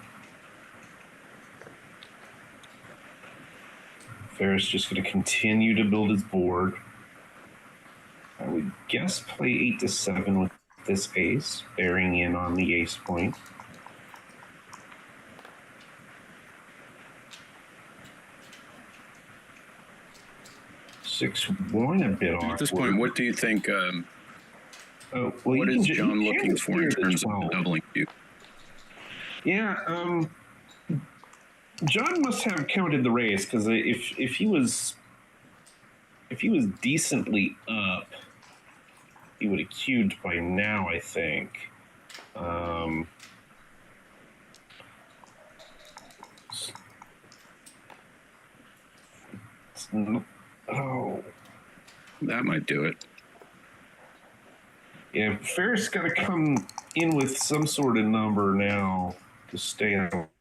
Ferris just going to continue to build his board. I would guess play 8-7 with this ace, bearing in on the ace point. Six one a bit awkward. At this point, what do you think? What is John looking for in terms of doubling you? Yeah, John must have counted the raise because if he was decently up, he would have queued by now, I think. Oh, that might do it. Yeah, Ferris got to come in with some sort of number now to stay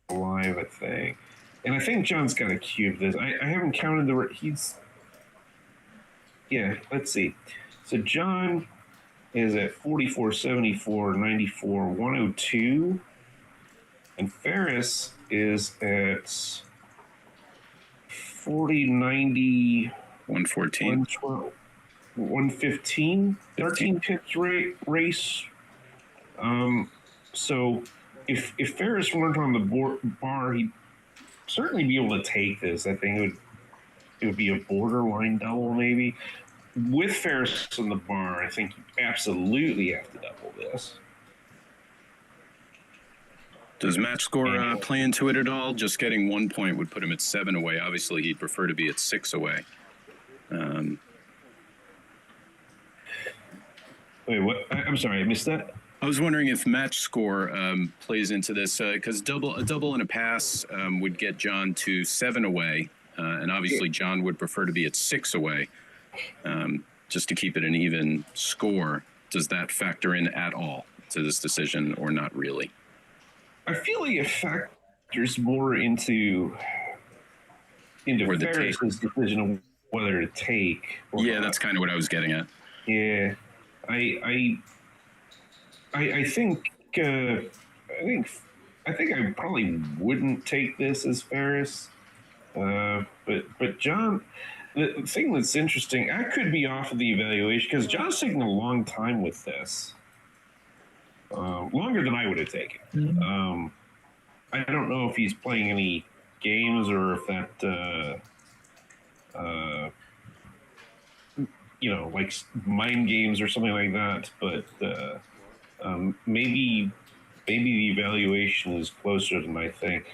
alive, I think. And I think John's got to cube this. I haven't counted yeah, let's see. So John is at 44, 74, 94, 102. And Ferris is at 40, 90, 114. 112, 115, 13 pitch race. So if Ferris weren't on the bar, he'd certainly be able to take this. I think it would be a borderline double, maybe. With Ferris on the bar, I think you absolutely have to double this. Does match score play into it at all? Just getting 1 point would put him at 7 away. Obviously, he'd prefer to be at 6 away. Wait, what? I'm sorry, I missed that. I was wondering if match score plays into this, because a double and a pass would get John to 7 away, and obviously John would prefer to be at 6 away, just to keep it an even score. Does that factor in at all to this decision, or not really? I feel like it factors more into Ferris's decision of whether to take. Yeah, not. That's kind of what I was getting at. Yeah, I think I probably wouldn't take this as Ferris, but John. The thing that's interesting, I could be off of the evaluation because John's taking a long time with this. Longer than I would have taken. Mm-hmm. I don't know if he's playing any games or if that, like mind games or something like that. But maybe the evaluation is closer than I think.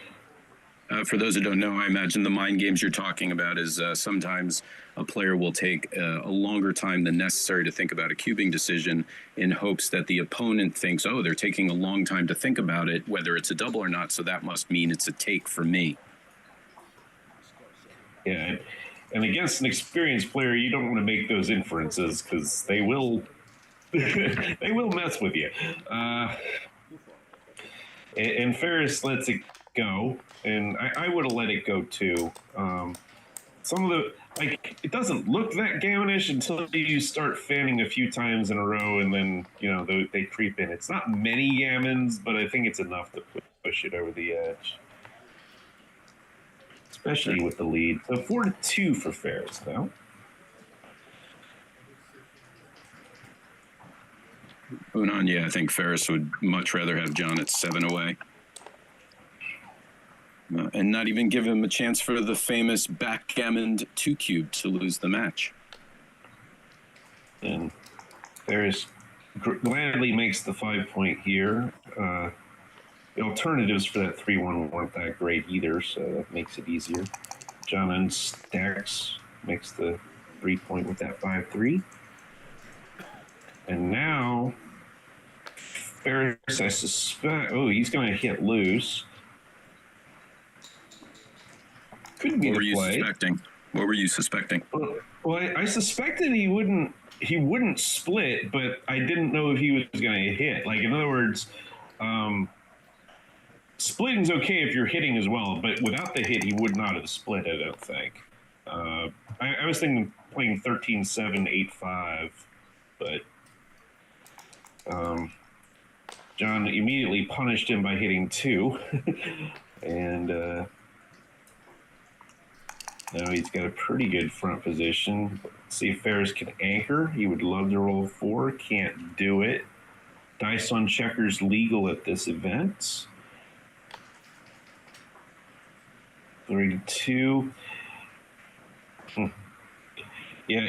For those who don't know, I imagine the mind games you're talking about is sometimes a player will take a longer time than necessary to think about a cubing decision in hopes that the opponent thinks, oh, they're taking a long time to think about it, whether it's a double or not, so that must mean it's a take for me. Yeah, and against an experienced player, you don't want to make those inferences because they will they will mess with you. And Ferris lets it go, and I would have let it go too. Some of the it doesn't look that gammonish until you start fanning a few times in a row, and then they creep in. It's not many gammons, but I think it's enough to push it over the edge, especially with the lead. So 4-2 for Ferris now. Moving on, I think Ferris would much rather have John at 7 away. And not even give him a chance for the famous backgammon 2 cube to lose the match. And Ferris gladly makes the 5 point here. The alternatives for that 3-1 weren't that great either, so that makes it easier. John unstacks, makes the 3 point with that 5-3. And now Ferris, I suspect, he's going to hit loose. could be What the were you play. suspecting? What were you suspecting? Well, I suspected he wouldn't split, but I didn't know if he was going to hit. Like, in other words, splitting's okay if you're hitting as well, but without the hit, he would not have split, I don't think. I was thinking playing 13-7, 8-5, but John immediately punished him by hitting 2. And now he's got a pretty good front position. Let's see if Ferris can anchor. He would love to roll 4. Can't do it. Dice on checkers legal at this event. 32. Yeah,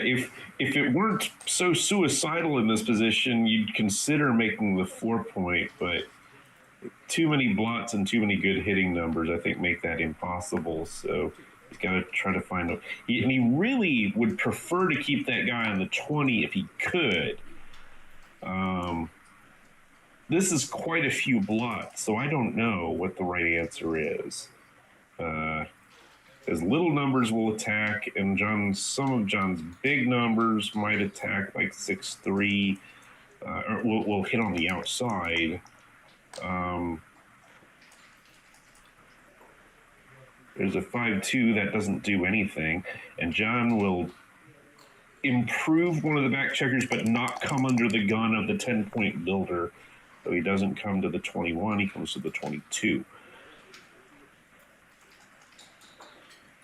if it weren't so suicidal in this position, you'd consider making the 4-point, but too many blots and too many good hitting numbers, I think, make that impossible. So he's got to try to find and he really would prefer to keep that guy on the 20 if he could. This is quite a few blots, so I don't know what the right answer is. As little numbers will attack, and some of John's big numbers might attack, like 6-3, or will hit on the outside. There's a 5-2 that doesn't do anything, and John will improve one of the back checkers, but not come under the gun of the 10-point builder. So he doesn't come to the 21, he comes to the 22.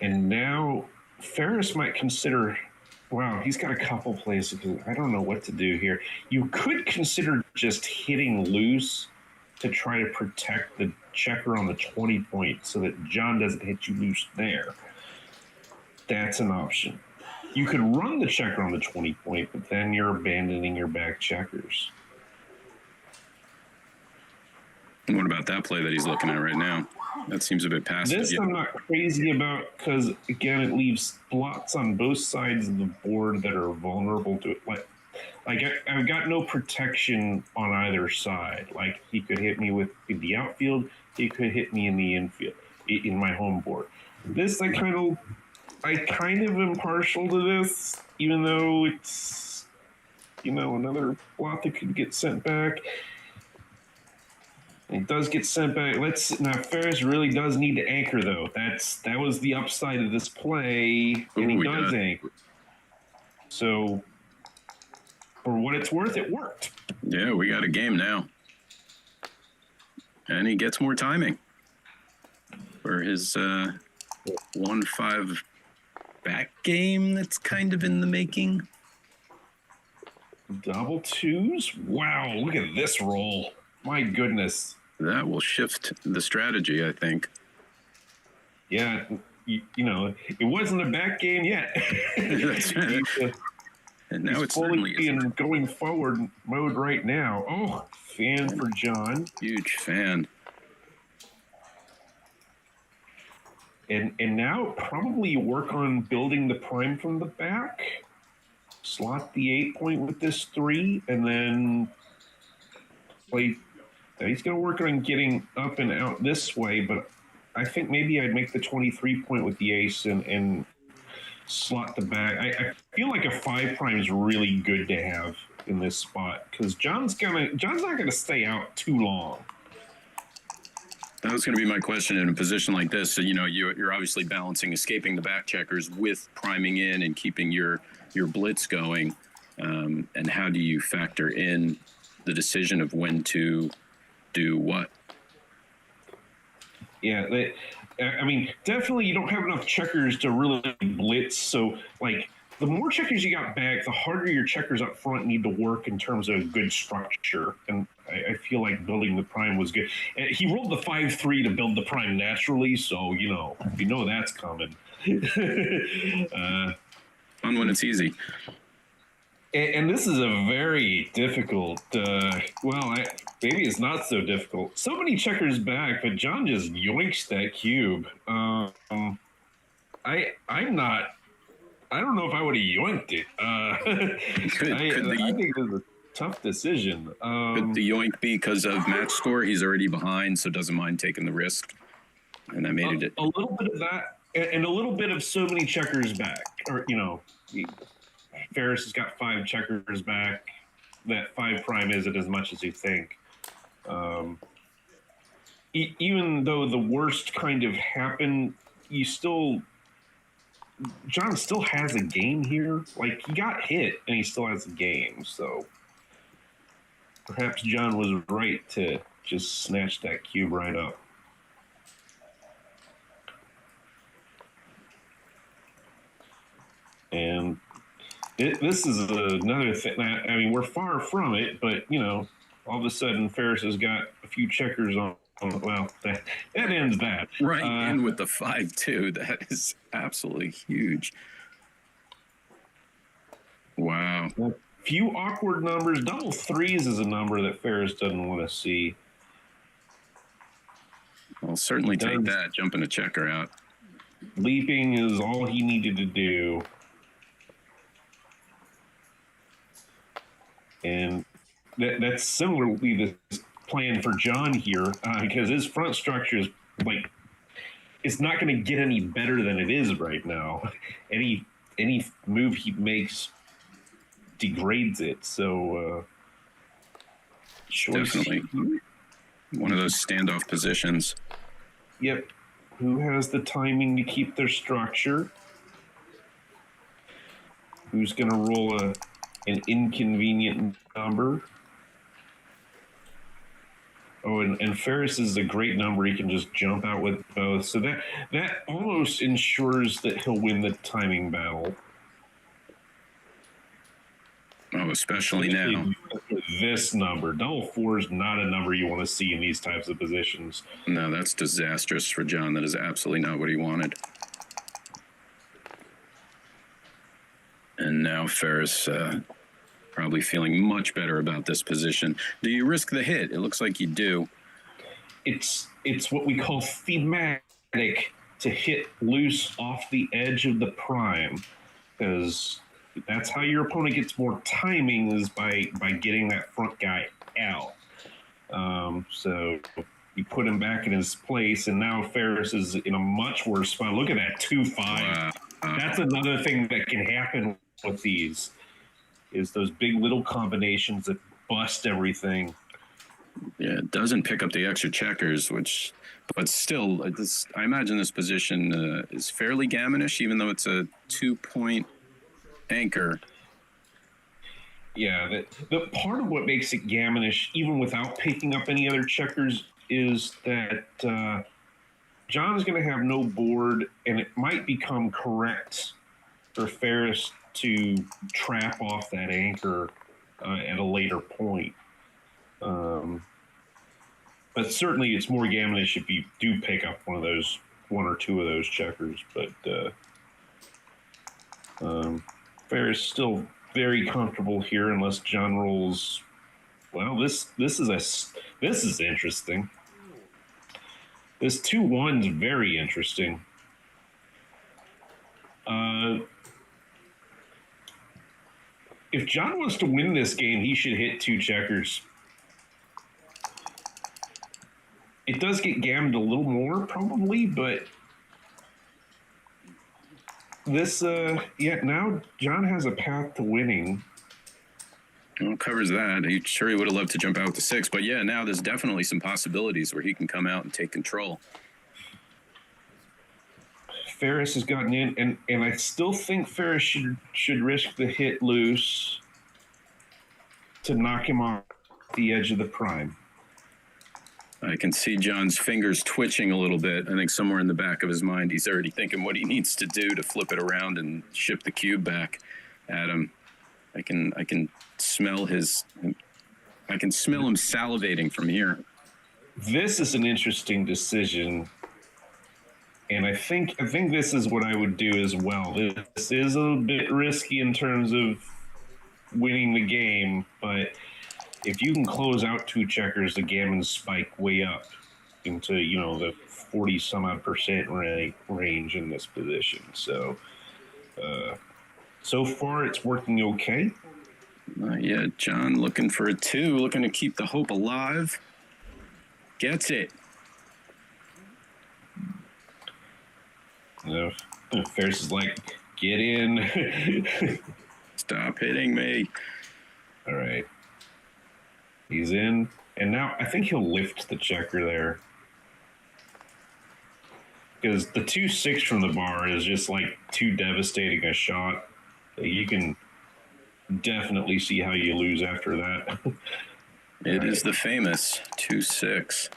And now Ferris might consider, wow, he's got a couple plays. I don't know what to do here. You could consider just hitting loose to try to protect the checker on the 20 point so that John doesn't hit you loose there. That's an option. You could run the checker on the 20 point, but then you're abandoning your back checkers. And what about that play that he's looking at right now? That seems a bit passive. This I'm not crazy about because, again, it leaves blots on both sides of the board that are vulnerable to it. Like I've got no protection on either side. Like, he could hit me in the outfield. He could hit me in the infield, in my home board. This, I kind of am partial to this, even though it's, another blot that could get sent back. It does get sent back. Now Ferris really does need to anchor, though. That was the upside of this play, and he does anchor. So, for what it's worth, it worked. Yeah, we got a game now, and he gets more timing for his 1-5 back game. That's kind of in the making. Double 2s. Wow! Look at this roll. My goodness. That will shift the strategy, I think. Yeah, it wasn't a back game yet. That's right. And now it's fully in going forward mode right now. Oh, fan for John. Huge fan. And now probably work on building the prime from the back. Slot the 8-point with this 3, and then play. He's going to work on getting up and out this way, but I think maybe I'd make the 23-point with the ace and slot the back. I feel like a 5 prime is really good to have in this spot because John's not going to stay out too long. That was going to be my question in a position like this. So, you're obviously balancing escaping the back checkers with priming in and keeping your blitz going. And how do you factor in the decision of when to do what? Yeah, definitely you don't have enough checkers to really blitz. So, the more checkers you got back, the harder your checkers up front need to work in terms of good structure. And I feel like building the prime was good. And he rolled the 5-3 to build the prime naturally, so that's coming. Fun when it's easy. And this is a very difficult, maybe it's not so difficult. So many checkers back, but John just yoinks that cube. I don't know if I would have yoinked it. I think it was a tough decision. Could the yoink be because of match score? He's already behind, so doesn't mind taking the risk. And that made it. A little bit of that. and a little bit of so many checkers back, or Ferris has got 5 checkers back. That 5 prime isn't as much as you think. Even though the worst kind of happened, John still has a game here. Like, he got hit and he still has a game. So perhaps John was right to just snatch that cube right up. And this is another thing. I mean, we're far from it, but all of a sudden Ferris has got a few checkers on. Well, that ends that. Right, and with the 5-2, that is absolutely huge. Wow. A few awkward numbers. Double threes is a number that Ferris doesn't want to see. I'll certainly take that, jumping a checker out. Leaping is all he needed to do. And that's similarly the plan for John here, because his front structure is like, it's not going to get any better than it is right now. Any move he makes degrades it. So definitely one of those standoff positions. Yep. Who has the timing to keep their structure? Who's going to roll an inconvenient number? Oh, and Ferris is a great number. He can just jump out with both. So that almost ensures that he'll win the timing battle. Oh, especially now. This number. Double 4 is not a number you want to see in these types of positions. No, that's disastrous for John. That is absolutely not what he wanted. And now Ferris probably feeling much better about this position. Do you risk the hit? It looks like you do. It's what we call thematic to hit loose off the edge of the prime, because that's how your opponent gets more timing, is by getting that front guy out. So you put him back in his place, and now Ferris is in a much worse spot. Look at that 2-5. Wow. That's another thing that can happen with these, is those big little combinations that bust everything. Yeah, it doesn't pick up the extra checkers, but still, I imagine this position is fairly gammonish, even though it's a 2-point anchor. Yeah, the part of what makes it gammonish, even without picking up any other checkers, is that John's going to have no board, and it might become correct for Ferris to trap off that anchor at a later point. But certainly it's more gammonish if you do pick up one or two of those checkers. But Ferris still very comfortable here, unless John rolls. Well, this is interesting. This 2-1's very interesting. If John wants to win this game, he should hit 2 checkers. It does get gammoned a little more, probably, but this, now John has a path to winning. Well, covers that. He would have loved to jump out with the 6, but yeah, now there's definitely some possibilities where he can come out and take control. Ferris has gotten in, and I still think Ferris should risk the hit loose to knock him off the edge of the prime. I can see John's fingers twitching a little bit. I think somewhere in the back of his mind, he's already thinking what he needs to do to flip it around and ship the cube back at him. I can smell him salivating from here. This is an interesting decision, and I think this is what I would do as well. This is a bit risky in terms of winning the game, but if you can close out 2 checkers, the gammons spike way up into the 40-some-odd% range in this position. So so far it's working okay. Yeah, John looking for a 2, looking to keep the hope alive. Gets it. No, Ferris is like, get in. Stop hitting me. All right. He's in. And now I think he'll lift the checker there. Because the 2-6 from the bar is just like too devastating a shot. You can definitely see how you lose after that. It is the famous 2-6.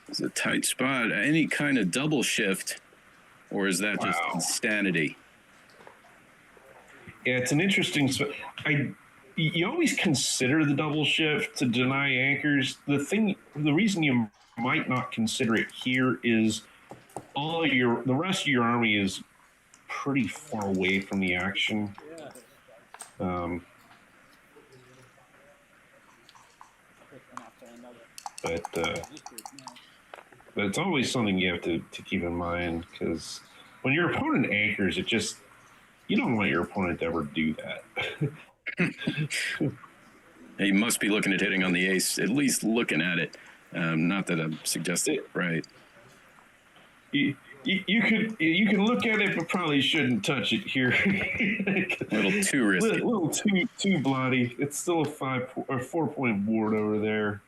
It's a tight spot. Any kind of double shift, or is that just insanity? Yeah, it's an interesting. You always consider the double shift to deny anchors. The reason you might not consider it here is the rest of your army is pretty far away from the action. But it's always something you have to keep in mind, because when your opponent anchors, you don't want your opponent to ever do that. He must be looking at hitting on the ace, at least looking at it. Not that I'm suggesting right. You can look at it, but probably shouldn't touch it here. A little too risky. A little too bloody. It's still a 4-point board over there.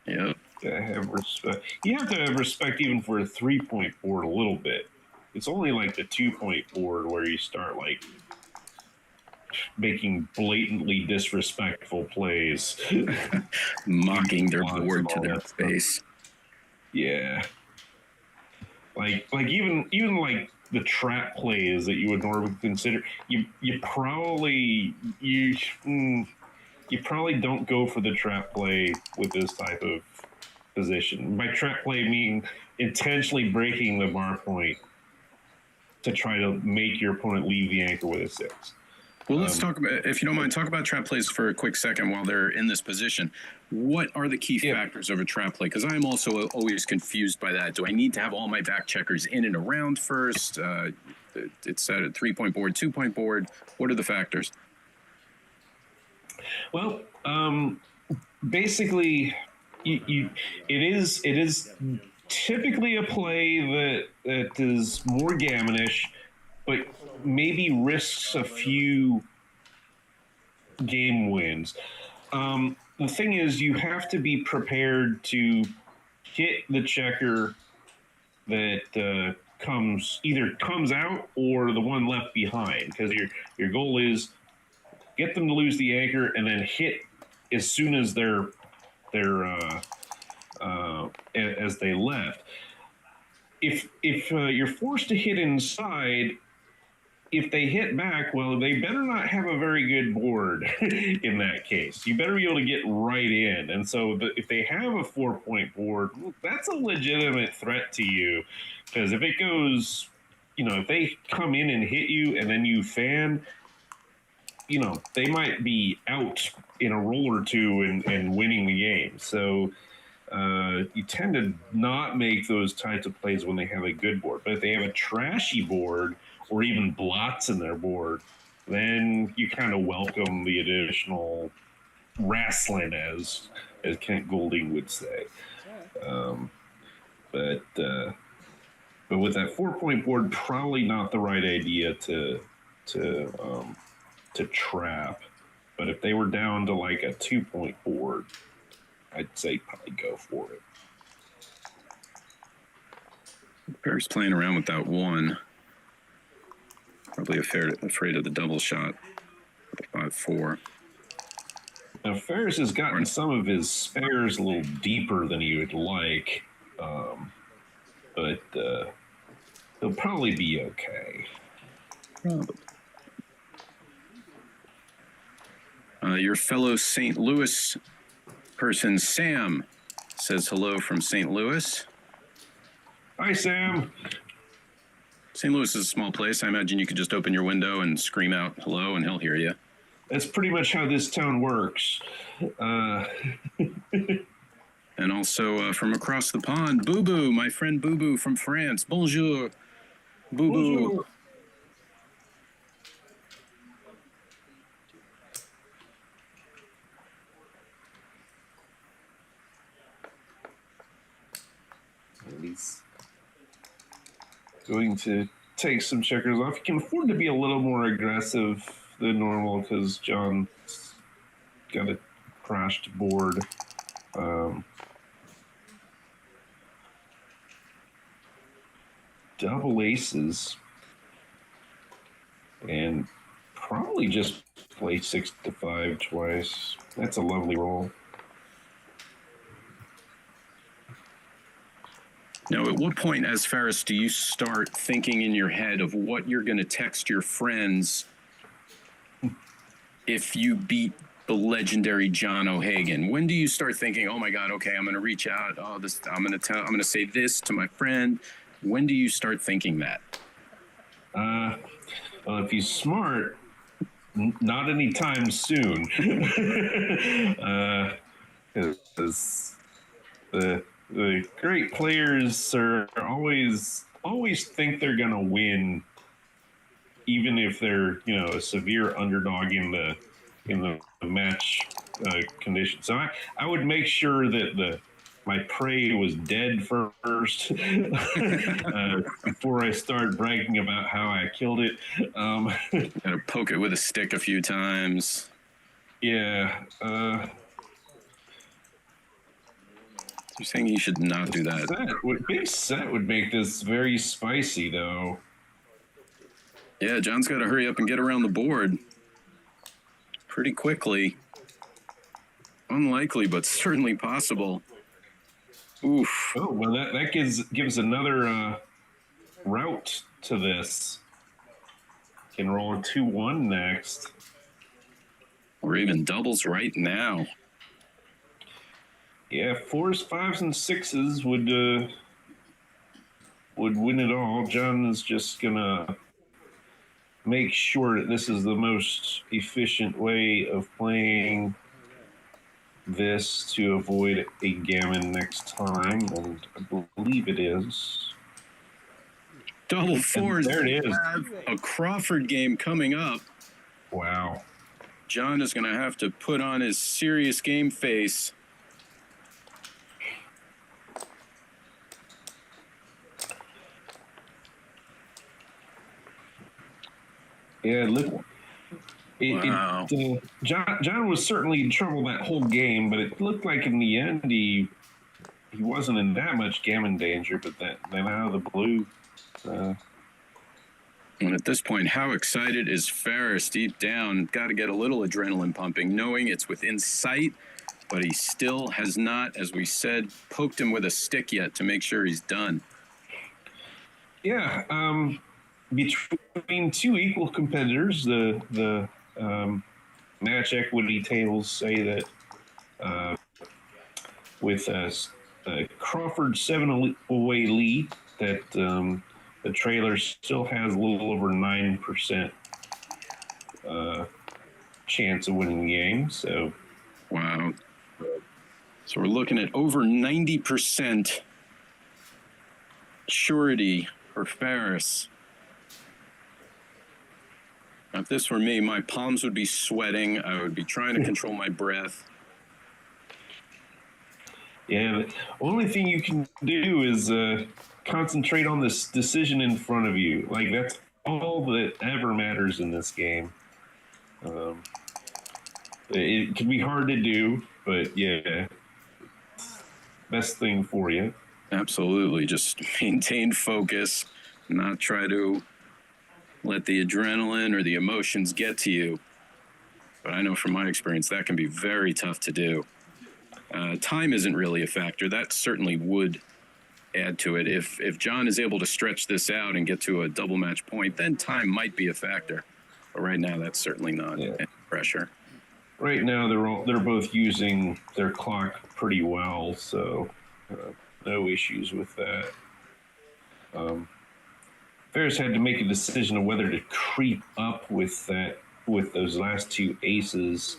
Yep. Gotta have respect. You have to have respect even for a 3-point board a little bit. It's only like the 2-point board where you start like making blatantly disrespectful plays, mocking their board to their face. Yeah. Like even like the trap plays that you would normally consider, you probably don't go for the trap play with this type of position. By trap play, meaning intentionally breaking the bar point to try to make your opponent leave the anchor with a 6. Well, let's talk about, if you don't mind, talk about trap plays for a quick second while they're in this position. What are the key factors of a trap play? Because I'm also always confused by that. Do I need to have all my back checkers in and around first? It's at a 3-point board, 2-point board. What are the factors? Well, basically, it is typically a play that is more gammonish, but maybe risks a few game wins. The thing is, you have to be prepared to hit the checker that comes out or the one left behind, because your goal is get them to lose the anchor and then hit as soon as as they left. If you're forced to hit inside, if they hit back, well, they better not have a very good board in that case. You better be able to get right in. And so if they have a 4-point board, that's a legitimate threat to you. Because if it goes, if they come in and hit you and then you fan, they might be out in a roll or two and winning the game. So you tend to not make those types of plays when they have a good board. But if they have a trashy board or even blots in their board, then you kind of welcome the additional wrestling, as Kent Golding would say. But with that 4-point board, probably not the right idea to trap. But if they were down to like a 2-point board, I'd say probably go for it. Bear's playing around with that 1. Probably afraid of the double shot. 5-4. Now, Ferris has gotten some of his spares a little deeper than he would like, but he'll probably be okay. Your fellow St. Louis person, Sam, says hello from St. Louis. Hi, Sam. St. Louis is a small place. I imagine you could just open your window and scream out hello, and he'll hear you. That's pretty much how this town works. And also from across the pond, Boo Boo, my friend Boo Boo from France. Bonjour, Boo Boo. Bonjour. is going to take some checkers off. He can afford to be a little more aggressive than normal because John's got a crashed board. Double aces. And probably just play 6 to 5 twice. That's a lovely roll. Now, at what point, as Ferris, do you start thinking in your head of what you're going to text your friends if you beat the legendary John O'Hagan? When do you start thinking, "Oh my God, okay, I'm going to reach out. Oh, this, I'm going to say this to my friend." When do you start thinking that? Well, if he's smart, not anytime soon. Because the great players are always think they're gonna win, even if they're a severe underdog in the match condition. So I would make sure that my prey was dead first before I start bragging about how I killed it. Gotta poke it with a stick a few times. Yeah. You're saying he should not do that. Big set would make this very spicy, though. Yeah, John's got to hurry up and get around the board pretty quickly. Unlikely, but certainly possible. Oof. Oh, well, that gives another route to this. Can roll a 2-1 next. Or even doubles right now. Yeah, 4s, 5s, and 6s would win it all. John is just gonna make sure that this is the most efficient way of playing this to avoid a gammon next time, and I believe it is. Double fours. And there it is. A Crawford game coming up. Wow. John is going to have to put on his serious game face. Yeah, look. Wow. John was certainly in trouble that whole game, but it looked like in the end he wasn't in that much gammon danger. But then out of the blue. And at this point, how excited is Ferris deep down? Got to get a little adrenaline pumping, knowing it's within sight, but he still has not, as we said, poked him with a stick yet to make sure he's done. Yeah, between two equal competitors, the match equity tables say that with a Crawford 7-away lead, that the trailer still has a little over 9% chance of winning the game. So, wow. So we're looking at over 90% surety for Ferris. Now, if this were me, my palms would be sweating. I would be trying to control my breath. Yeah, the only thing you can do is concentrate on this decision in front of you. Like, that's all that ever matters in this game. It can be hard to do, but yeah, best thing for you. Absolutely. Just maintain focus, not try to let the adrenaline or the emotions get to you. But I know from my experience that can be very tough to do. Time isn't really a factor. That certainly would add to it. If John is able to stretch this out and get to a double match point, then time might be a factor. But right now, that's certainly not pressure. Right now, they're both using their clock pretty well, so no issues with that. Ferris had to make a decision of whether to creep up with those last two aces.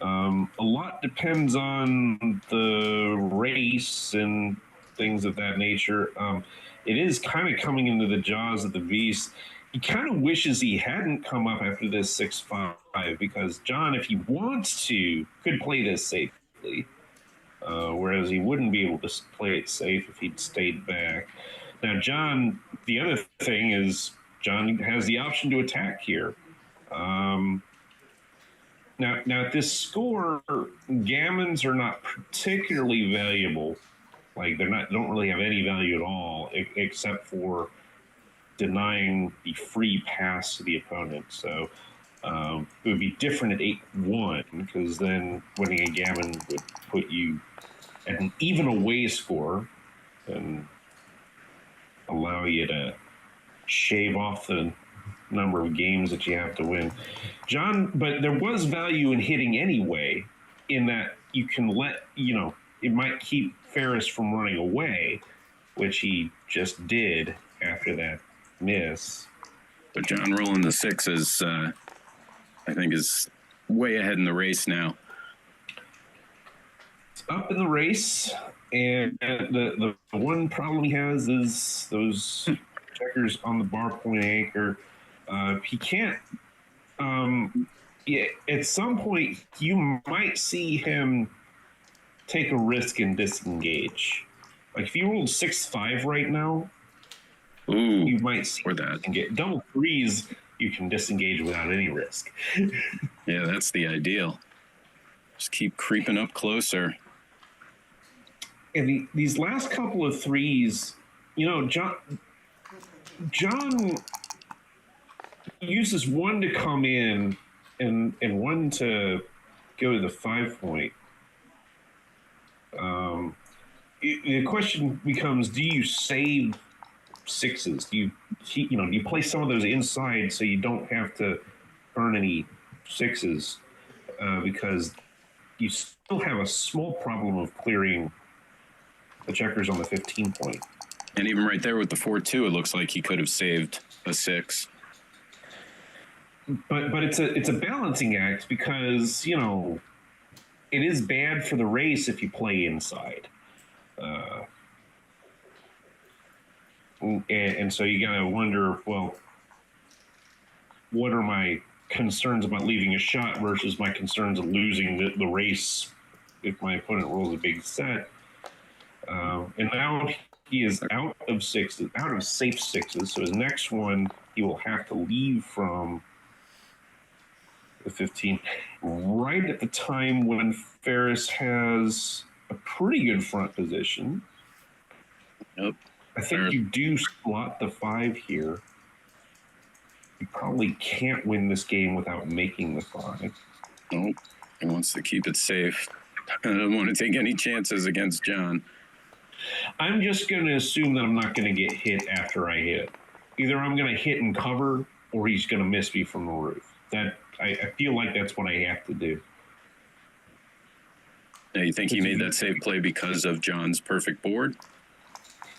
A lot depends on the race and things of that nature. It is kind of coming into the jaws of the beast. He kind of wishes he hadn't come up after this 6-5, because John, if he wants to, could play this safely. whereas he wouldn't be able to play it safe if he'd stayed back. Now, John, the other thing is John has the option to attack here. Now at this score, gammons are not particularly valuable. Like don't really have any value at all, except for denying the free pass to the opponent. So it would be different at 8-1 because then winning a gammon would put you at an even away score and allow you to shave off the number of games that you have to win. John, but there was value in hitting anyway, in that you can it might keep Ferris from running away, which he just did after that miss. But John rolling the sixes, I think, is way ahead in the race now. It's up in the race, and the one problem he has is those checkers on the bar point anchor. He can't. At some point, you might see him take a risk and disengage. Like if you rolled 6-5 right now, you might see that. And get double threes. You can disengage without any risk. Yeah, that's the ideal. Just keep creeping up closer. And these last couple of threes, John uses one to come in and one to go to the 5 point. The question becomes: do you save sixes? Do you play some of those inside so you don't have to earn any sixes? Because you still have a small problem of clearing the checkers on the 15 point. And even right there with the 4-2, it looks like he could have saved a 6. But it's a balancing act because it is bad for the race if you play inside, and so you gotta wonder, well, what are my concerns about leaving a shot versus my concerns of losing the race if my opponent rolls a big set. And now he is out of safe sixes. So his next one, he will have to leave from the 15 right at the time when Ferris has a pretty good front position. Yep. I think you do slot the 5 here. You probably can't win this game without making the 5. Nope. He wants to keep it safe. I don't want to take any chances against John. I'm just going to assume that I'm not going to get hit after I hit. Either I'm going to hit and cover, or he's going to miss me from the roof. I feel like that's what I have to do. Now, you think he made that safe play because of John's perfect board?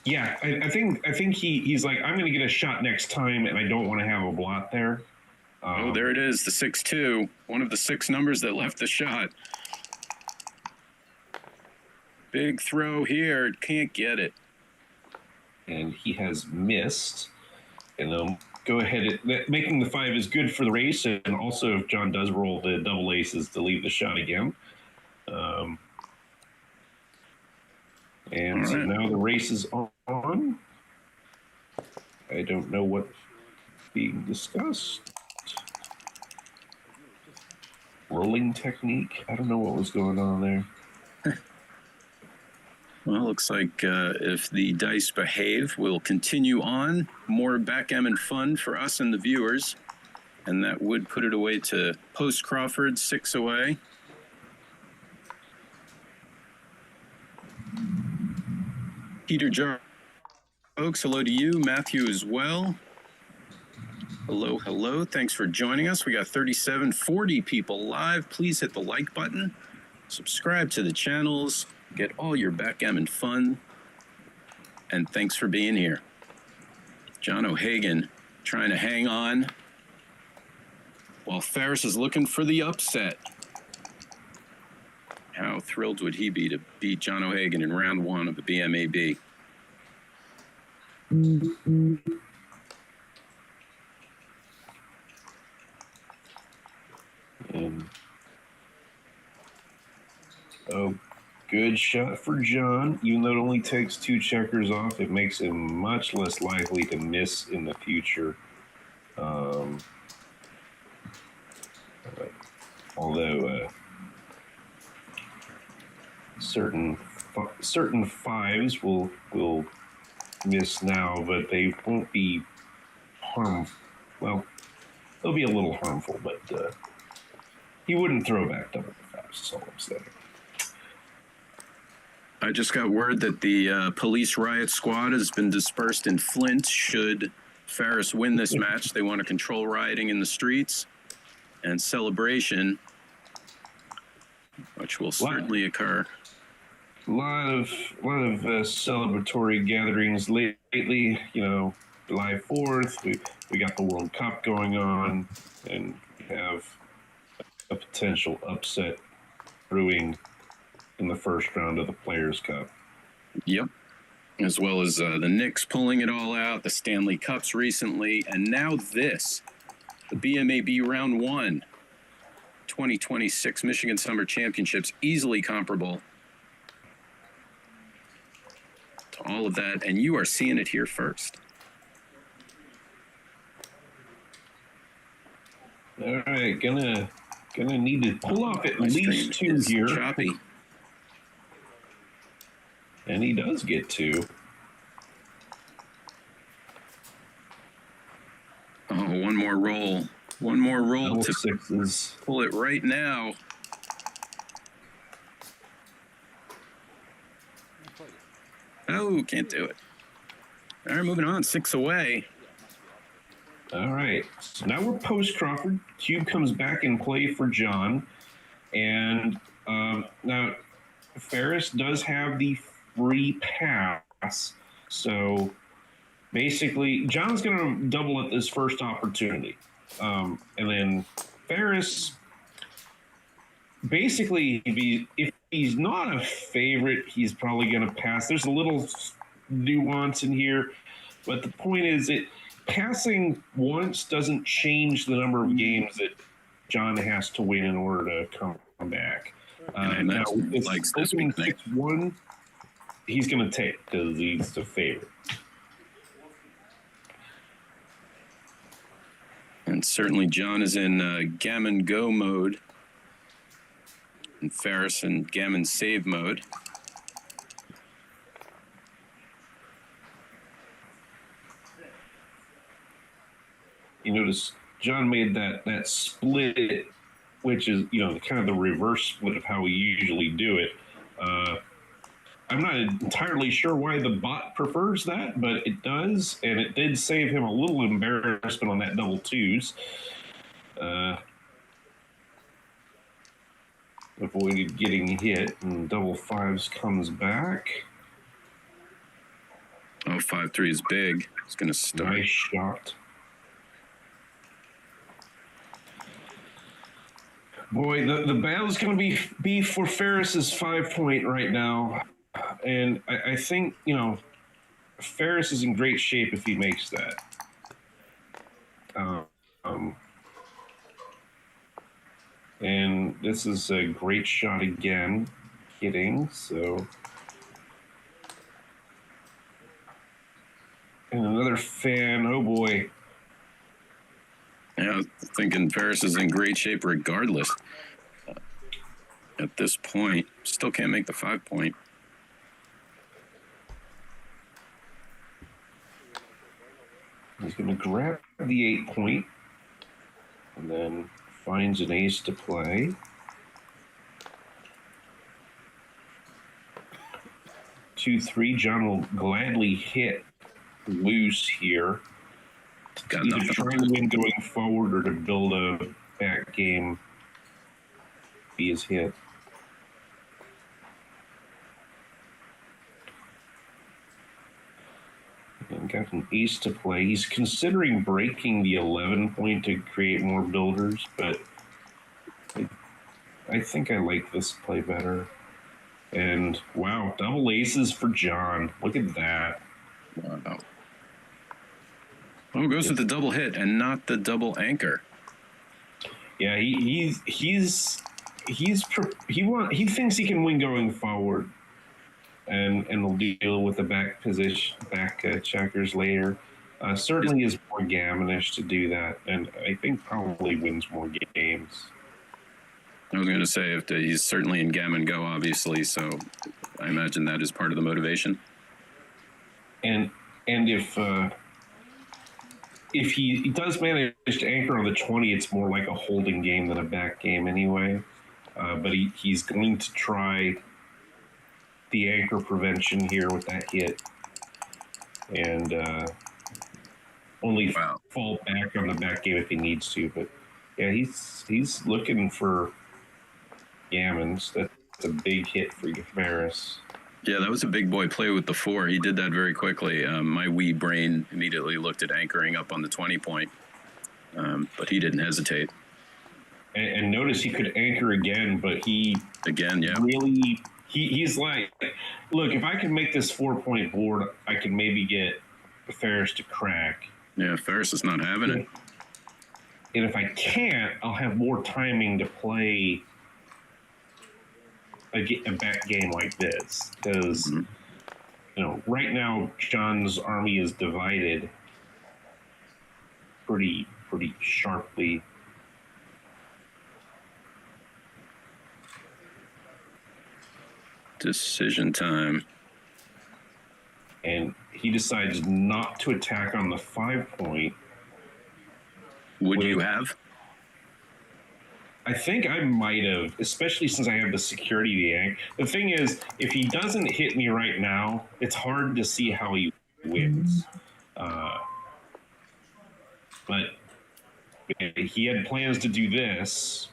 Yeah, I think he's like, I'm going to get a shot next time, and I don't want to have a blot there. There it is, the 6-2, one of the 6 numbers that left the shot. Big throw here, can't get it. And he has missed. And go ahead. Making the 5 is good for the race, and also if John does roll the double aces to leave the shot again. And so now the race is on. I don't know what's being discussed. Rolling technique. I don't know what was going on there. Well, looks like if the dice behave, we'll continue on. More backgammon fun for us and the viewers. And that would put it away to Post Crawford, 6 away. Peter Jar, folks, hello to you. Matthew as well. Hello, hello. Thanks for joining us. We got 40 people live. Please hit the like button. Subscribe to the channels. Get all your backgammon fun. And thanks for being here. John O'Hagan trying to hang on while Ferris is looking for the upset. How thrilled would he be to beat John O'Hagan in round 1 of the BMAB? Good shot for John. Even though it only takes 2 checkers off, it makes him much less likely to miss in the future. Although certain fives will miss now, but they won't be harmful. Well, they'll be a little harmful, but he wouldn't throw back double fives. That's all I'm saying. I just got word that the police riot squad has been dispersed in Flint should Ferris win this match. They want to control rioting in the streets and celebration, which will certainly occur. A lot of celebratory gatherings lately. You know, July 4th, we got the World Cup going on, and have a potential upset brewing in the first round of the Players' Cup. Yep. As well as the Knicks pulling it all out, the Stanley Cups recently, and now this, the BMAB Round 1, 2026 Michigan Summer Championships, easily comparable to all of that, and you are seeing it here first. All right, gonna need to pull off at least 2 here. Choppy. And he does get 2. Oh, one more roll. One more roll Double to sixes. pull it right now. Oh, can't do it. All right, moving on. 6 away. All right. So now we're post Crawford. Cube comes back in play for John. And now Ferris does have the free pass. So basically, John's going to double at this first opportunity. And then Ferris, basically, if he's not a favorite, he's probably going to pass. There's a little nuance in here. But the point is that passing once doesn't change the number of games that John has to win in order to come back. Now, it's likes this opening thing. 6-1, he's going to take because he's the favorite. And certainly John is in Gammon Go mode. And Ferris in Gammon Save mode. You notice John made that split, which is, you know, kind of the reverse split of how we usually do it. I'm not entirely sure why the bot prefers that, but it does, and it did save him a little embarrassment on that double 2s. Avoided getting hit, and double 5s comes back. Oh, 5-3 is big. It's going to start. Nice shot. Boy, the battle's going to be for Ferris's 5-point right now. And I think, you know, Ferris is in great shape if he makes that. And this is a great shot again, hitting, so. And another fan, oh boy. Yeah, I was thinking Ferris is in great shape regardless. At this point, still can't make the 5-point. He's going to grab the 8-point and then finds an ace to play. 2-3. John will gladly hit loose here. Got Either nothing. try to win going forward or to build a back game. He is hit. And got an ace to play. He's considering breaking the 11-point to create more builders, but I think I like this play better. And wow, double aces for John. Look at that. Wow. Oh, goes with the double hit and not the double anchor. Yeah, he's he thinks he can win going forward, and will deal with the back checkers later. Certainly is more gammonish to do that, and I think probably wins more games. I was going to say he's certainly in gammon go, obviously, so I imagine that is part of the motivation. And if he does manage to anchor on the 20, it's more like a holding game than a back game anyway. But he's going to try the anchor prevention here with that hit, and only fall back on the back game if he needs to. But yeah, he's looking for gammons. That's a big hit for Ferris. Yeah, that was a big boy play with the 4. He did that very quickly. My wee brain immediately looked at anchoring up on the 20 point, but he didn't hesitate. And notice he could anchor again, but he really he's like, look, if I can make this 4-point board, I can maybe get Ferris to crack. Yeah, Ferris is not having it. And if I can't, I'll have more timing to play a back game like this, because right now John's army is divided pretty sharply. Decision time. And he decides not to attack on the 5-point. Would you have? I think I might have, especially since I have the security yank. The thing is, if he doesn't hit me right now, it's hard to see how he wins. But he had plans to do this.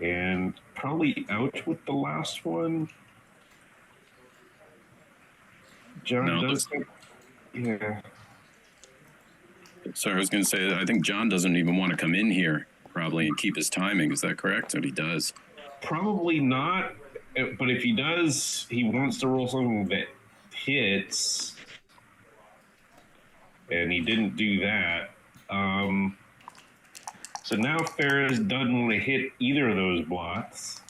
And probably out with the last one. John doesn't. Yeah. So I was going to say, I think John doesn't even want to come in here, probably, and keep his timing. Is that correct? But he does. Probably not. But if he does, he wants to roll something that hits. And he didn't do that. So now Ferris doesn't want to hit either of those blots.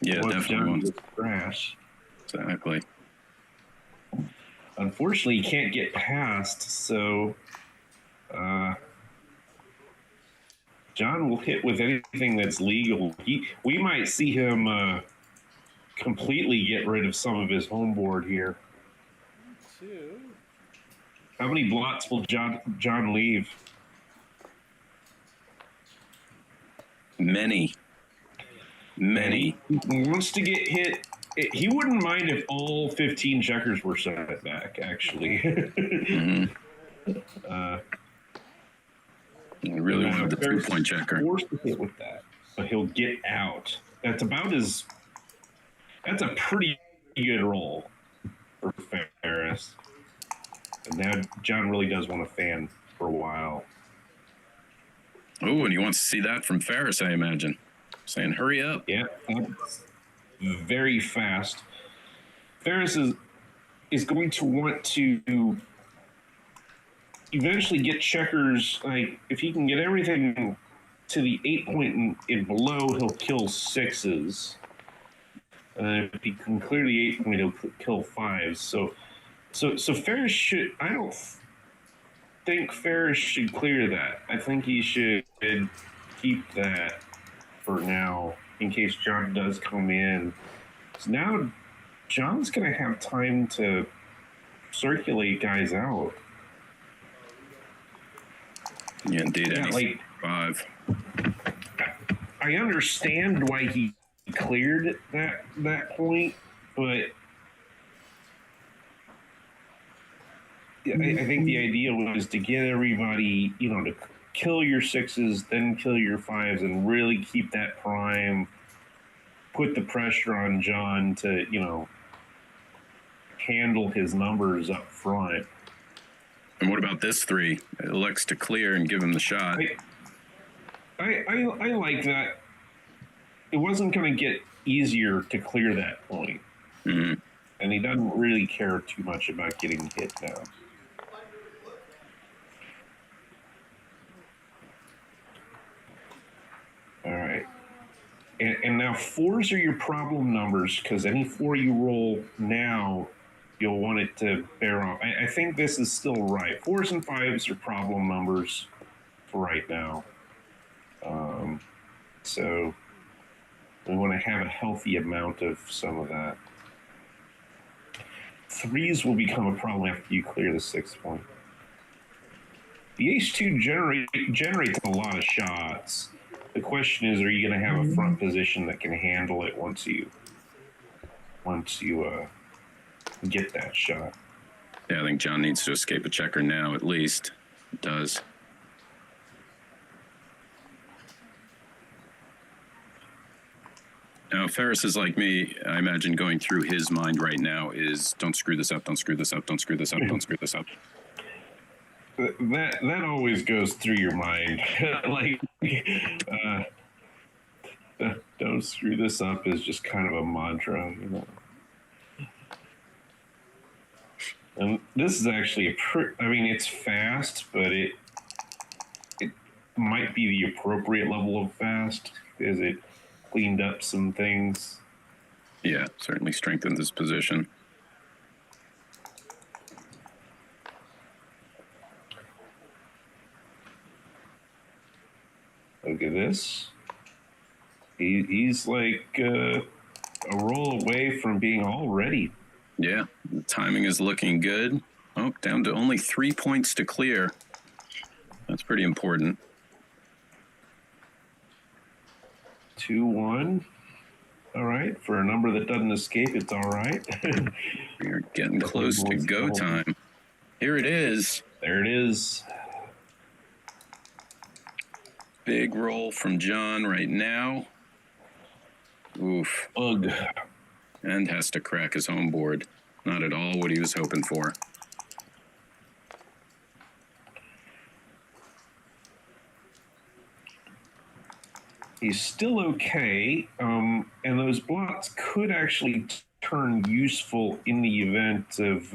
Yeah, definitely wants to crash. Exactly. Unfortunately, he can't get past, so John will hit with anything that's legal. We might see him completely get rid of some of his home board here. How many blots will John leave? Many. He wants to get hit. He wouldn't mind if all 15 checkers were set back, actually. I really wanted the 2-point checker. Forced to hit with that, but he'll get out. That's a pretty good roll for Ferris. And now John really does want to fan for a while. Oh, and he wants to see that from Ferris, I imagine. Saying, hurry up. Yeah, that's very fast. Ferris is going to want to eventually get checkers. Like, if he can get everything to the 8-point and below, he'll kill 6s. If he can clear the 8-point, he'll kill 5s. So Ferris should. I don't think Ferris should clear that. I think he should keep that for now, in case John does come in. So now John's going to have time to circulate guys out. Yeah, indeed. Yeah, like 5. I understand why he cleared that point, but I think the idea was to get everybody, to kill your 6s, then kill your 5s, and really keep that prime, put the pressure on John to, handle his numbers up front. And what about this 3? It elects to clear and give him the shot. I like that. It wasn't going to get easier to clear that point. Mm-hmm. And he doesn't really care too much about getting hit now. and now fours are your problem numbers because any four you roll now, you'll want it to bear off. I think this is still right. Fours and fives are problem numbers for right now. So we want to have a healthy amount of some of that. Threes will become a problem after you clear the 6 point. The ace-2 generates a lot of shots. The question is, are you going to have a front position that can handle it once you get that shot? Yeah, I think John needs to escape a checker now, at least. It does. Now, if Ferris is like me, I imagine going through his mind right now is, don't screw this up, don't screw this up, don't screw this up, don't screw this up. That always goes through your mind. Like, don't screw this up is just kind of a mantra, you know. And this is actually I mean, it's fast, but it might be the appropriate level of fast because it cleaned up some things. Yeah, certainly strengthened his position. Look at this. He's like a roll away from being all ready. Yeah, the timing is looking good. Oh, down to only 3 points to clear. That's pretty important. 2-1. All right. For a number that doesn't escape, it's all right. We're getting close to go time. Here it is. There it is. Big roll from John right now. Oof. Ugh. And has to crack his home board. Not at all what he was hoping for. He's still okay, and those blots could actually turn useful in the event of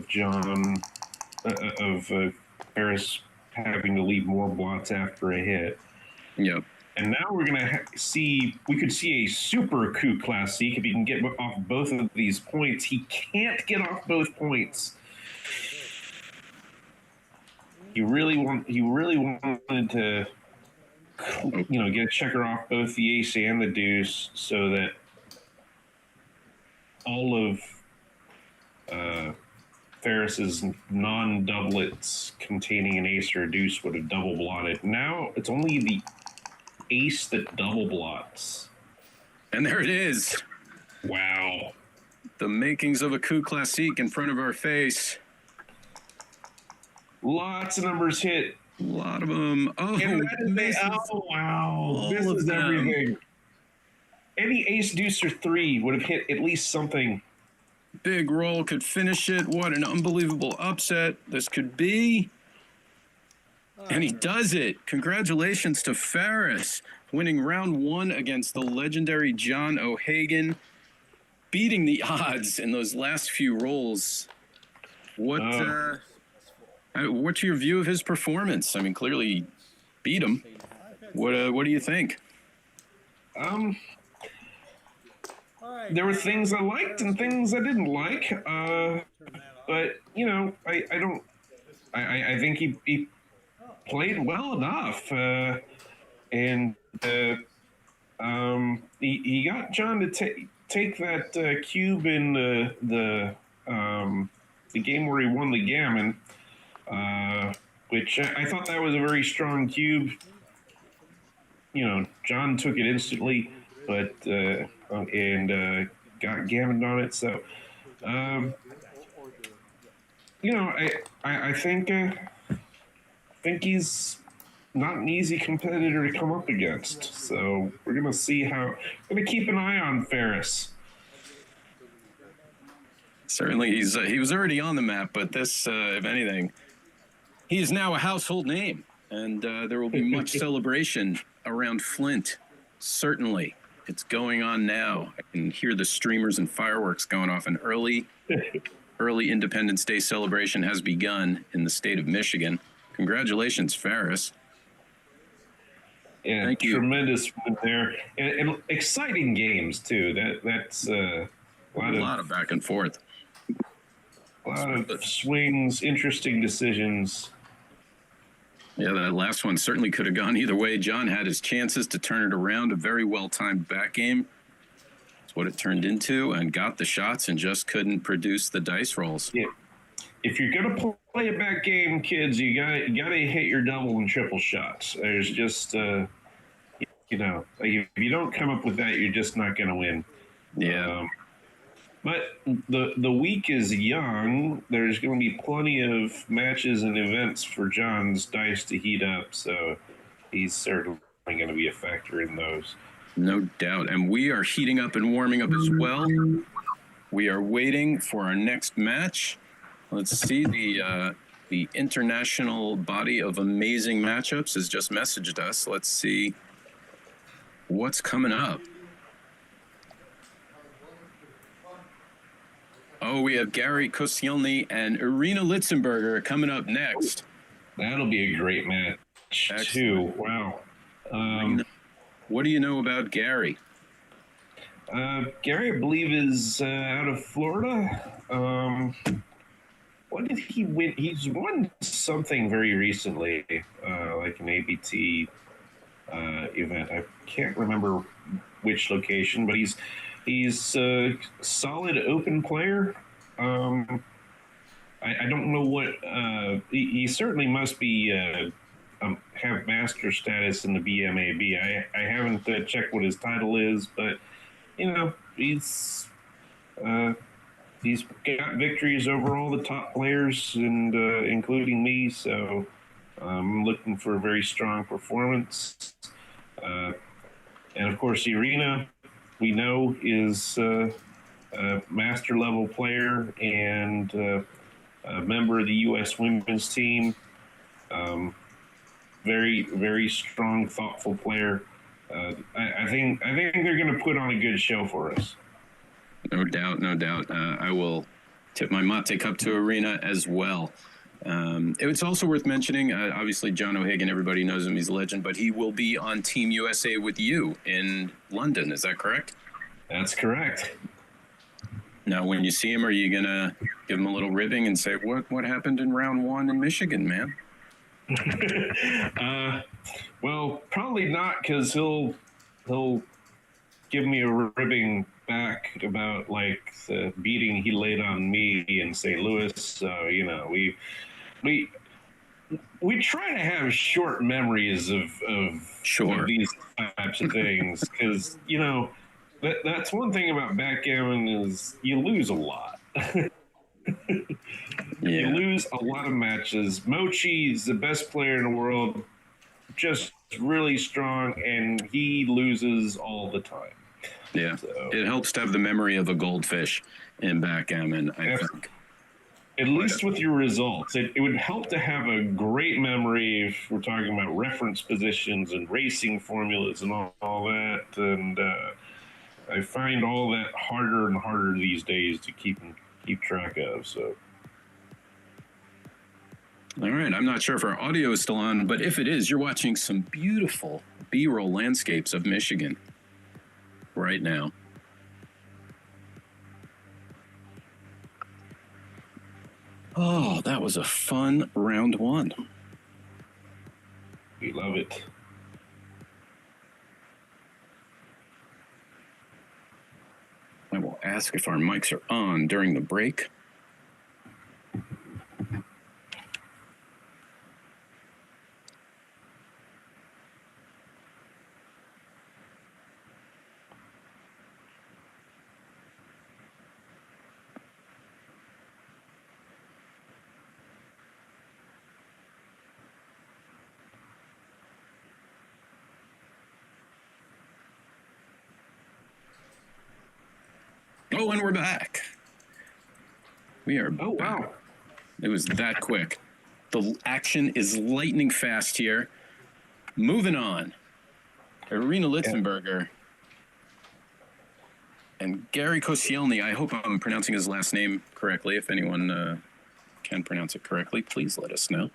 John of Ferris having to leave more blots after a hit. Yep. And now we're gonna we could see a super coup classique if he can get off both of these points. He can't get off both points. He really wanted to, you know, get a checker off both the ace and the deuce so that all of Ferris's non-doublets containing an ace or a deuce would have double blotted. Now it's only the ace that double blots. And there it is. Wow. The makings of a coup classique in front of our face. Lots of numbers hit. A lot of them. Oh, wow. This is everything. Any ace, deuce, or three would have hit at least something. Big roll could finish it. What an unbelievable upset this could be. And he does it. Congratulations to Ferris, winning round one against the legendary John O'Hagan, beating the odds in those last few rolls. What's your view of his performance? I mean, clearly beat him. What do you think? There were things I liked and things I didn't like. But you know, I think he played well enough, and he got John to take that cube in the game where he won the gammon, which I thought that was a very strong cube. You know, John took it instantly, but and got gammoned on it. So, you know, I think he's not an easy competitor to come up against. So we're gonna gonna keep an eye on Ferris. Certainly, he was already on the map, but this, if anything, he is now a household name, and there will be much celebration around Flint. Certainly, it's going on now. I can hear the streamers and fireworks going off. An early Independence Day celebration has begun in the state of Michigan. Congratulations, Ferris. Yeah, Thank you. tremendous win there, and exciting games too. That's a A lot of back and forth. lot of swings, interesting decisions. Yeah, that last one certainly could have gone either way. John had his chances to turn it around. A very well-timed back game. That's what it turned into, and got the shots and just couldn't produce the dice rolls. Yeah. If you're gonna play a back game, kids, you gotta hit your double and triple shots. There's just like if you don't come up with that, you're just not gonna win. Yeah. But the week is young. There's going to be plenty of matches and events for John's dice to heat up, so he's certainly going to be a factor in those. No doubt. And we are heating up and warming up as well. We are waiting for our next match. Let's see, the international body of amazing matchups has just messaged us. Let's see what's coming up. Oh, we have Gary Koscielny and Irina Litzenberger coming up next. That'll be a great match, too. Wow. What do you know about Gary? Gary, I believe, is out of Florida. What did he win? He's won something very recently, like an ABT event. I can't remember which location, but he's a solid open player. I don't know what he certainly must be have master status in the BMAB. I haven't checked what his title is, but he's got victories over all the top players and including me. So I'm looking for a very strong performance. And of course, Irina, we know, is a master level player and a member of the U.S. women's team. Very, very strong, thoughtful player. I think they're going to put on a good show for us. No doubt, no doubt. I will tip my mate cup to Irina as well. It's also worth mentioning, obviously, John O'Hagan, everybody knows him, he's a legend, but he will be on Team USA with you in London. Is that correct? That's correct. Now, when you see him, are you going to give him a little ribbing and say, what happened in round one in Michigan, man? Well, probably not, because he'll give me a ribbing back about like the beating he laid on me in St. Louis. So we try to have short memories of these types of things, because that's one thing about backgammon is you lose a lot. Yeah. You lose a lot of matches. Mochi's the best player in the world, just really strong, and he loses all the time. Yeah, so, it helps to have the memory of a goldfish in backgammon, I think. At least with your results. It would help to have a great memory if we're talking about reference positions and racing formulas and all that. And I find all that harder and harder these days to keep track of. So. All right, I'm not sure if our audio is still on, but if it is, you're watching some beautiful B-roll landscapes of Michigan right now. Oh, that was a fun round one. We love it. I will ask if our mics are on during the break. Oh, and we're back. We are. Oh, wow. Back. It was that quick. The action is lightning fast here. Moving on. Irina Litzenberger and Gary Koscielny. I hope I'm pronouncing his last name correctly. If anyone can pronounce it correctly, please let us know.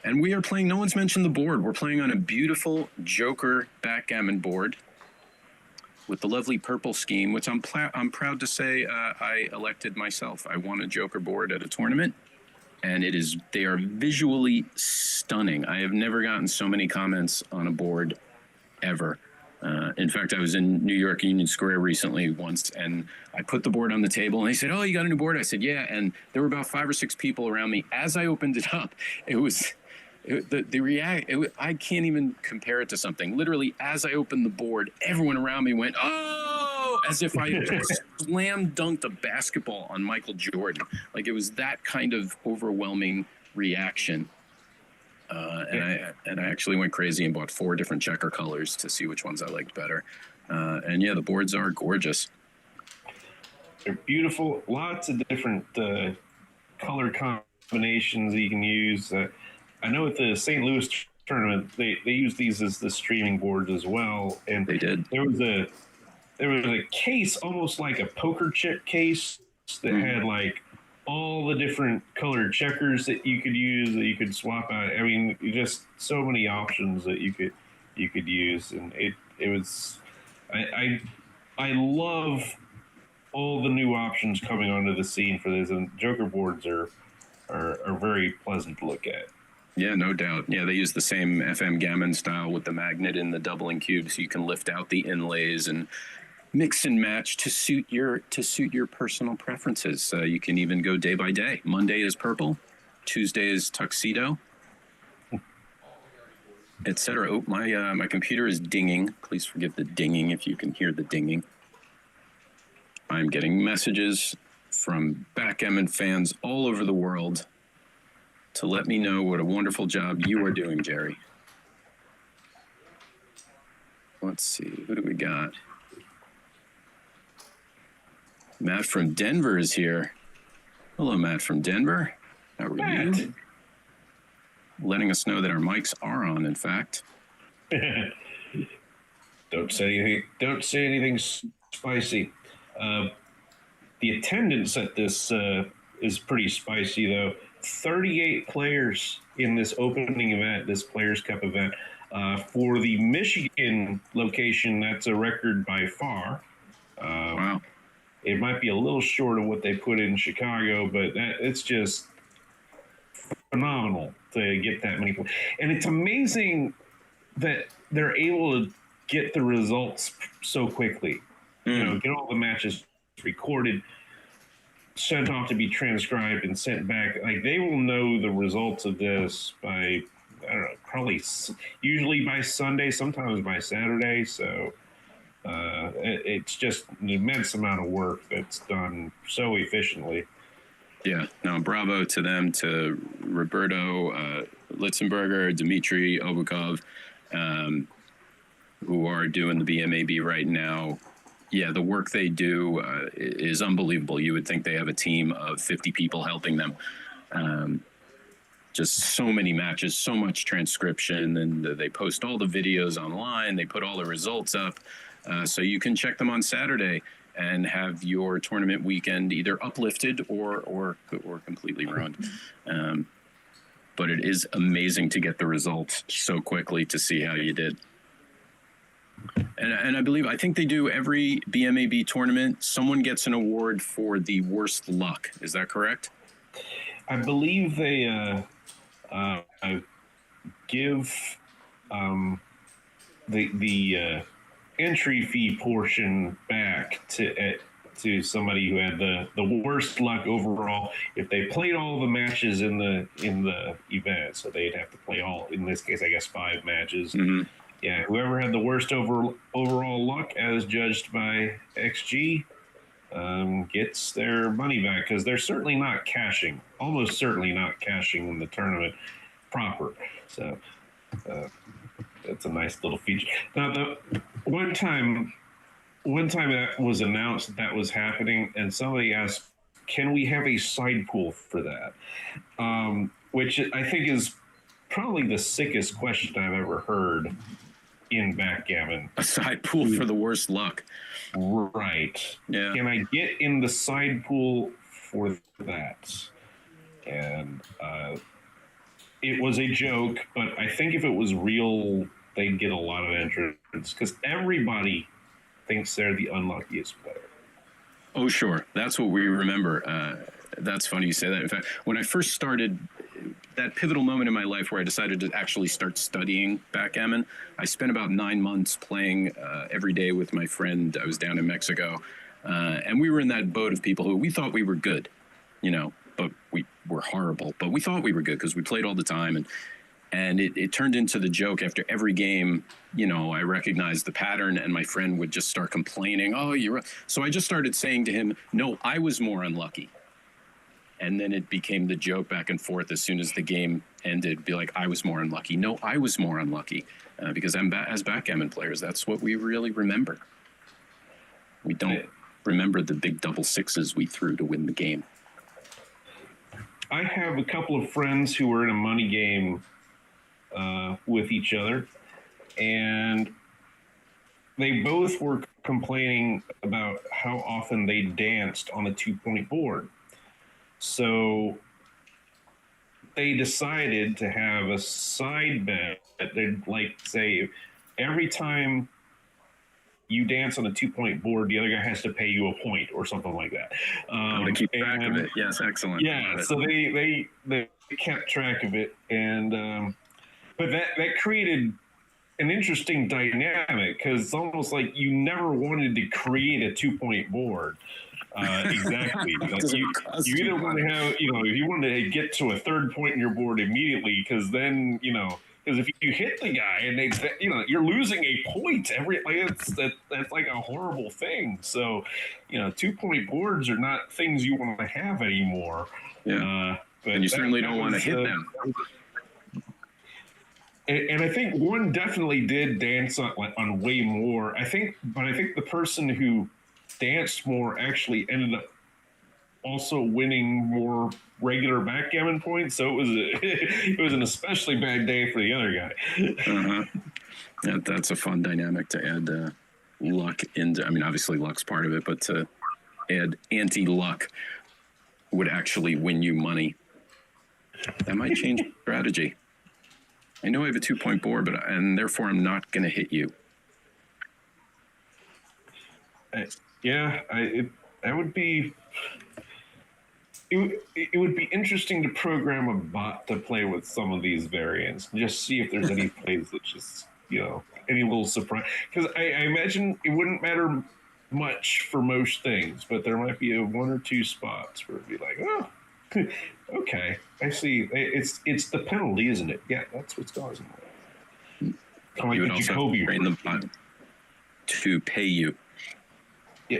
And we are playing, no one's mentioned the board. We're playing on a beautiful Joker backgammon board with the lovely purple scheme, which I'm proud to say I elected myself. I won a Joker board at a tournament, and they are visually stunning. I have never gotten so many comments on a board ever. In fact, I was in New York Union Square recently once, and I put the board on the table, and they said, "Oh, you got a new board?" I said, "Yeah." And there were about 5 or 6 people around me. As I opened it up, I can't even compare it to something. Literally, as I opened the board, everyone around me went, "Oh!" as if I slam dunked a basketball on Michael Jordan. Like, it was that kind of overwhelming reaction. And I actually went crazy and bought 4 different checker colors to see which ones I liked better. And yeah, the boards are gorgeous. They're beautiful. Lots of different color combinations that you can use. I know at the St. Louis tournament, they use these as the streaming boards as well. And they did. There was a case, almost like a poker chip case, that had like all the different colored checkers that you could use, that you could swap out. I mean, just so many options that you could use, and it was. I love all the new options coming onto the scene for this, and Joker boards are very pleasant to look at. Yeah, no doubt. Yeah, they use the same FM gammon style with the magnet and the doubling cube, so you can lift out the inlays and mix and match to suit your personal preferences. You can even go day by day. Monday is purple, Tuesday is tuxedo, etc. Oh, my computer is dinging. Please forgive the dinging if you can hear the dinging. I'm getting messages from backgammon fans all over the world to let me know what a wonderful job you are doing, Jerry. Let's see, who do we got? Matt from Denver is here. Hello, Matt from Denver. How are you? Letting us know that our mics are on, in fact. Don't say anything spicy. The attendance at this is pretty spicy, though. 38 players in this opening event, this Players' Cup event. For the Michigan location, that's a record by far. Wow. It might be a little short of what they put in Chicago, but it's just phenomenal to get that many. And it's amazing that they're able to get the results so quickly. You know, get all the matches recorded, sent off to be transcribed and sent back. Like, they will know the results of this by, I don't know, probably usually by Sunday, sometimes by Saturday. So it's just an immense amount of work that's done so efficiently. Yeah, no, bravo to them, to Roberto Litzenberger, Dmitry Obukov, who are doing the BMAB right now. Yeah, the work they do is unbelievable. You would think they have a team of 50 people helping them. Just so many matches, so much transcription, and they post all the videos online. They put all the results up, so you can check them on Saturday and have your tournament weekend either uplifted or completely ruined. But it is amazing to get the results so quickly to see how you did. And I think they do every BMAB tournament. Someone gets an award for the worst luck. Is that correct? I believe they give the entry fee portion back to somebody who had the worst luck overall. If they played all the matches in the event, so they'd have to play all, in this case, I guess 5 matches. Mm-hmm. Yeah, whoever had the worst overall luck, as judged by XG, gets their money back, because they're certainly not cashing, almost certainly not cashing in the tournament proper. So that's a nice little feature. Now, the one time that was announced that was happening, and somebody asked, "Can we have a side pool for that?" Which I think is probably the sickest question I've ever heard in backgammon. A side pool for the worst luck. Right. Yeah. Can I get in the side pool for that? And it was a joke, but I think if it was real, they'd get a lot of entrants because everybody thinks they're the unluckiest player. Oh, sure. That's what we remember. That's funny you say that. In fact, when I first started, that pivotal moment in my life where I decided to actually start studying backgammon, I spent about 9 months playing every day with my friend. I was down in Mexico, and we were in that boat of people who we thought we were good, but we were horrible. But we thought we were good because we played all the time, and it turned into the joke after every game. I recognized the pattern, and my friend would just start complaining, oh, you're... So I just started saying to him, no, I was more unlucky. And then it became the joke back and forth as soon as the game ended, be like, I was more unlucky. No, I was more unlucky. Because as backgammon players, that's what we really remember. We don't remember the big double sixes we threw to win the game. I have a couple of friends who were in a money game with each other, and they both were complaining about how often they danced on a 2-point board. So they decided to have a side bet. They'd like say every time you dance on a 2-point board, the other guy has to pay you a point or something like that. To keep track of it. Yes, excellent. Yeah, so they kept track of it, and but that created an interesting dynamic because it's almost like you never wanted to create a 2-point board. Exactly. Like you either want to have, if you want to get to a third point in your board immediately, because then, because if you hit the guy and you're losing a point that's like a horrible thing. So, 2-point boards are not things you want to have anymore. Yeah. And you certainly don't want to hit them. And I think one definitely did dance on way more. But I think the person who danced more actually ended up also winning more regular backgammon points. So it was an especially bad day for the other guy. Yeah, that's a fun dynamic to add luck into. I mean, obviously luck's part of it, but to add anti-luck would actually win you money. That might change strategy. I know I have a 2-point board, and therefore I'm not going to hit you. That would be. It would be interesting to program a bot to play with some of these variants and just see if there's any plays that just any little surprise. Because I imagine it wouldn't matter much for most things, but there might be one or two spots where it'd be like, oh. Okay, I see. It's the penalty, isn't it? Yeah, that's what's causing it. Kind of you like would the also Jacoby train the bot to pay you. Yeah.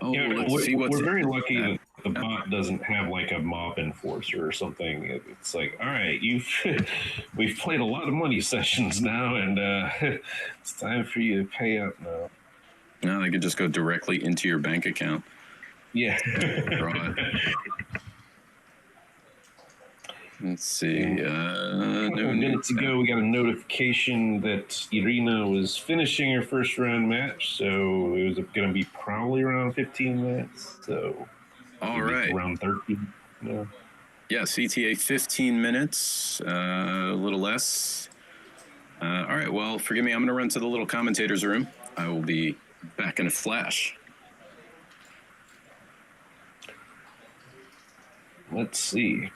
Oh, let's see what's... We're very lucky that the bot doesn't have like a mob enforcer or something. It's like, all right, we've played a lot of money sessions now, and it's time for you to pay up now. No, they could just go directly into your bank account. Yeah. Let's see. A couple minutes ago, we got a notification that Irina was finishing her first round match, so it was going to be probably around 15 minutes. So, all right, around 13. Yeah, CTA 15 minutes, a little less. All right. Well, forgive me. I'm going to run to the little commentators room. I will be back in a flash. Let's see.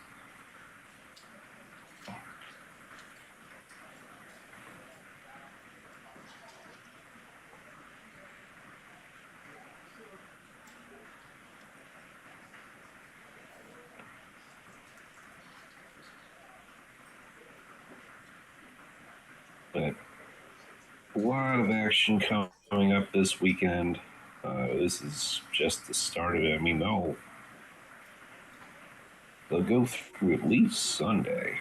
But a lot of action coming up this weekend. This is just the start of it. I mean, they'll go through at least Sunday.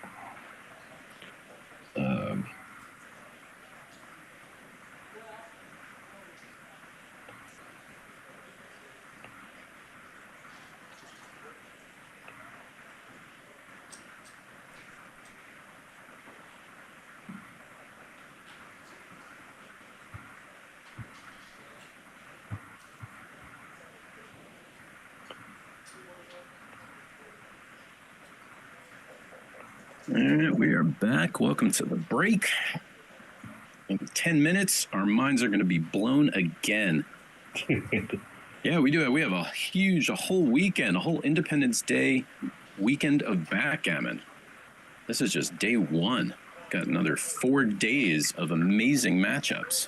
All right, we are back. Welcome to the break. In 10 minutes, our minds are going to be blown again. Yeah, we do. We have a whole weekend, a whole Independence Day weekend of backgammon. This is just day one. Got another 4 days of amazing matchups.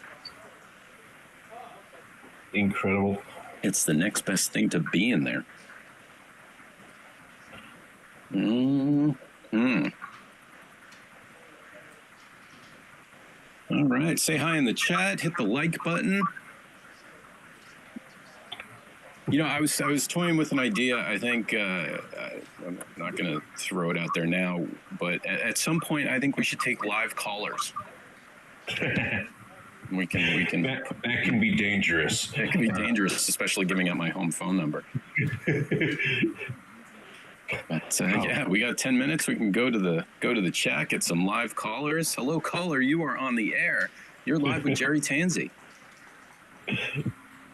Incredible. It's the next best thing to be in there. All right, say hi in the chat, hit the like button. You know, I was toying with an idea. I think I'm not going to throw it out there now, but at some point, I think we should take live callers. We can. That can be dangerous. It can be dangerous, especially giving out my home phone number. But yeah, we got 10 minutes. We can go to the chat, get some live callers. Hello, caller. You are on the air. You're live with Jerry Tanzi.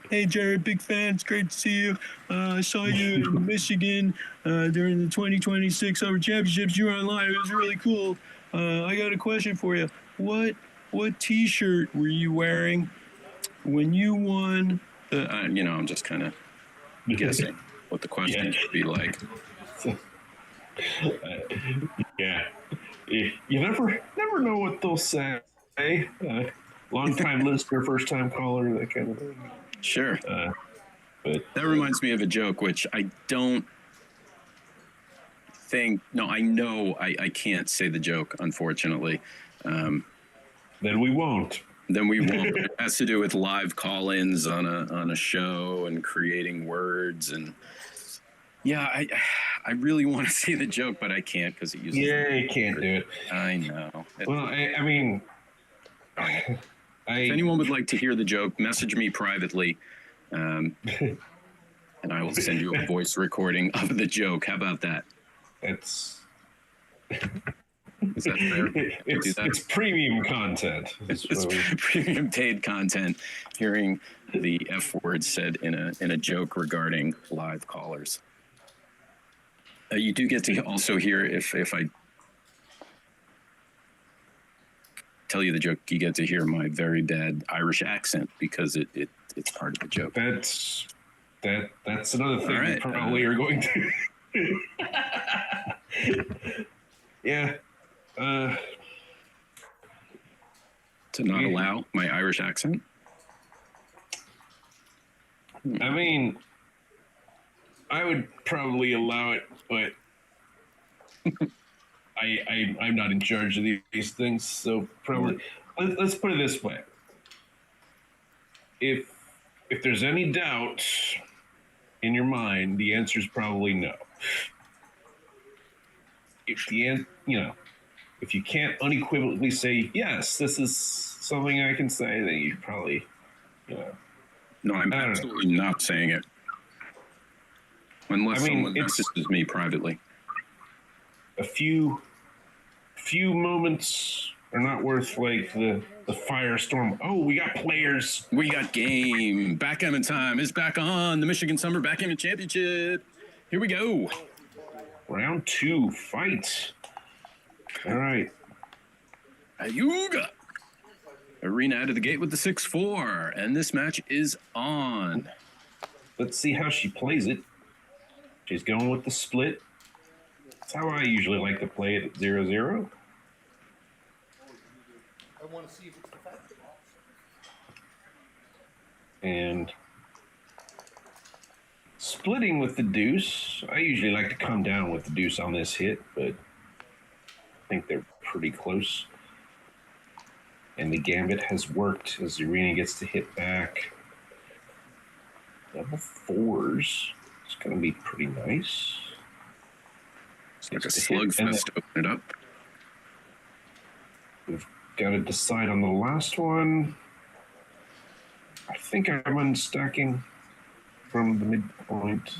Hey, Jerry, big fan. It's great to see you. I saw you in Michigan during the 2026 Summer Championships. You were online. It was really cool. I got a question for you. What T-shirt were you wearing when you won? I'm just kind of guessing what the question should be like. Yeah, you never know what they'll say. Long time listener, first time caller, that kind of thing. Sure. But that reminds me of a joke, which I don't think. No, I know I can't say the joke, unfortunately. Then we won't. It has to do with live call-ins on a show and creating words, and yeah, I really want to say the joke, but I can't because it uses. Yeah, you can't do it. I know. Well, I mean, if anyone would like to hear the joke, message me privately, and I will send you a voice recording of the joke. How about that? That's. Is that fair? It's premium content. It's premium paid content. Hearing the F word said in a joke regarding live callers. You do get to also hear if I tell you the joke, you get to hear my very bad Irish accent because it's part of the joke. That's another thing right. you probably are going to. Yeah. To not allow my Irish accent? I mean, I would probably allow it, but I'm not in charge of these things, so probably let's put it this way. If there's any doubt in your mind, the answer is probably no. If you can't unequivocally say yes, this is something I can say, then you probably, No, I'm absolutely not saying it. Unless someone messages me privately. A few moments are not worth like the firestorm. Oh, we got players. We got game. Backgammon time is back on. The Michigan Summer Backgammon Championship. Here we go. Round 2, fight. All right. Ayuga. Arena out of the gate with the 6-4. And this match is on. Let's see how she plays it. She's going with the split. That's how I usually like to play it at 0-0. I want to see if it's effective. And splitting with the deuce. I usually like to come down with the deuce on this hit, but I think they're pretty close. And the gambit has worked as the arena gets to hit back. Double 4s. It's going to be pretty nice. It's like a slugfest to open it up. We've got to decide on the last one. I think I'm unstacking from the midpoint.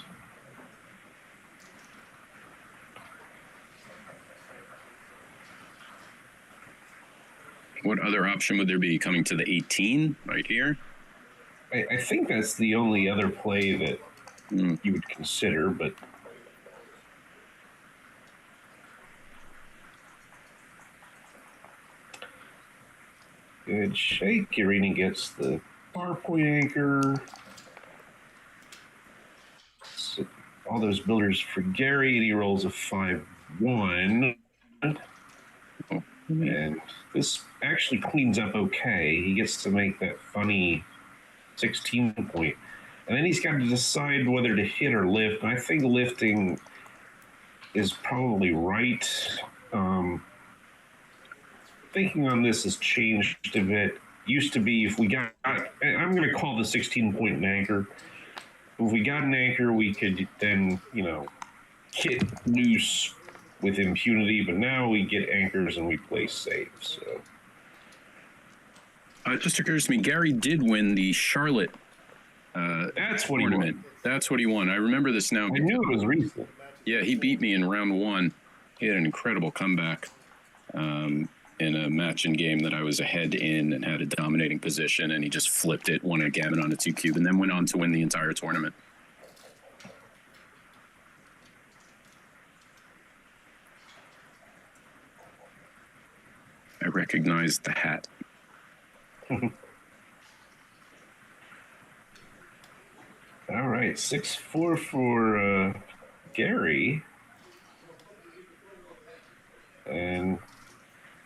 What other option would there be? Coming to the 18 right here? I think that's the only other play that you would consider, but Good shake. Irina gets the bar point anchor. So all those builders for Gary, and he rolls a 5-1. And this actually cleans up okay. He gets to make that funny 16 point. And then he's got to decide whether to hit or lift. And I think lifting is probably right. Thinking on this has changed a bit. Used to be if we got, I'm going to call the 16 point an anchor. If we got an anchor, we could then, hit loose with impunity. But now we get anchors and we play safe. So it just occurs to me, Gary did win the Charlotte that's what tournament. He won. That's what he won. I remember this now. I knew it was recent. Yeah, he beat me in round 1. He had an incredible comeback in a match in game that I was ahead in and had a dominating position, and he just flipped it, won a gammon on a 2-cube, and then went on to win the entire tournament. I recognized the hat. All right, 6-4 for Gary. And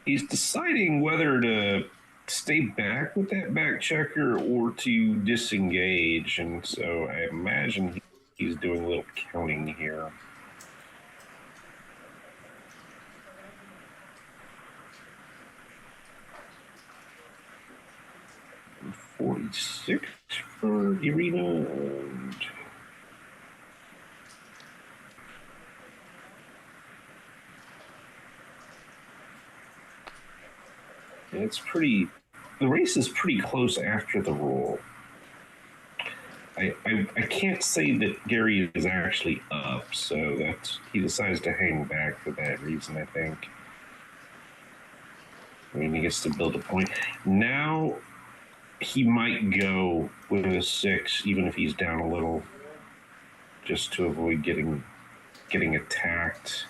he's deciding whether to stay back with that back checker or to disengage. And so I imagine he's doing a little counting here. $46 for Irina. It's pretty. The race is pretty close after the roll. I can't say that Gary is actually up, so that's he decides to hang back for that reason. I think. I mean, he gets to build a point now. He might go with a 6, even if he's down a little, just to avoid getting attacked.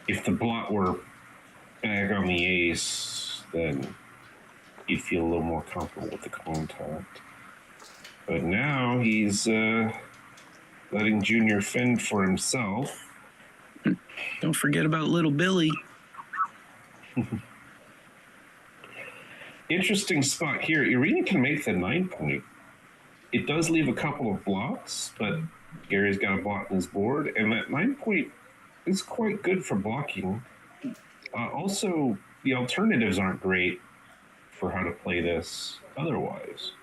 If the blot were back on the ace, then he'd feel a little more comfortable with the contact. But now he's letting Junior fend for himself. Don't forget about little Billy. Interesting spot here. Irina can make the 9 point. It does leave a couple of blocks, but Gary's got a block on his board, and that 9 point is quite good for blocking. Also, the alternatives aren't great for how to play this otherwise.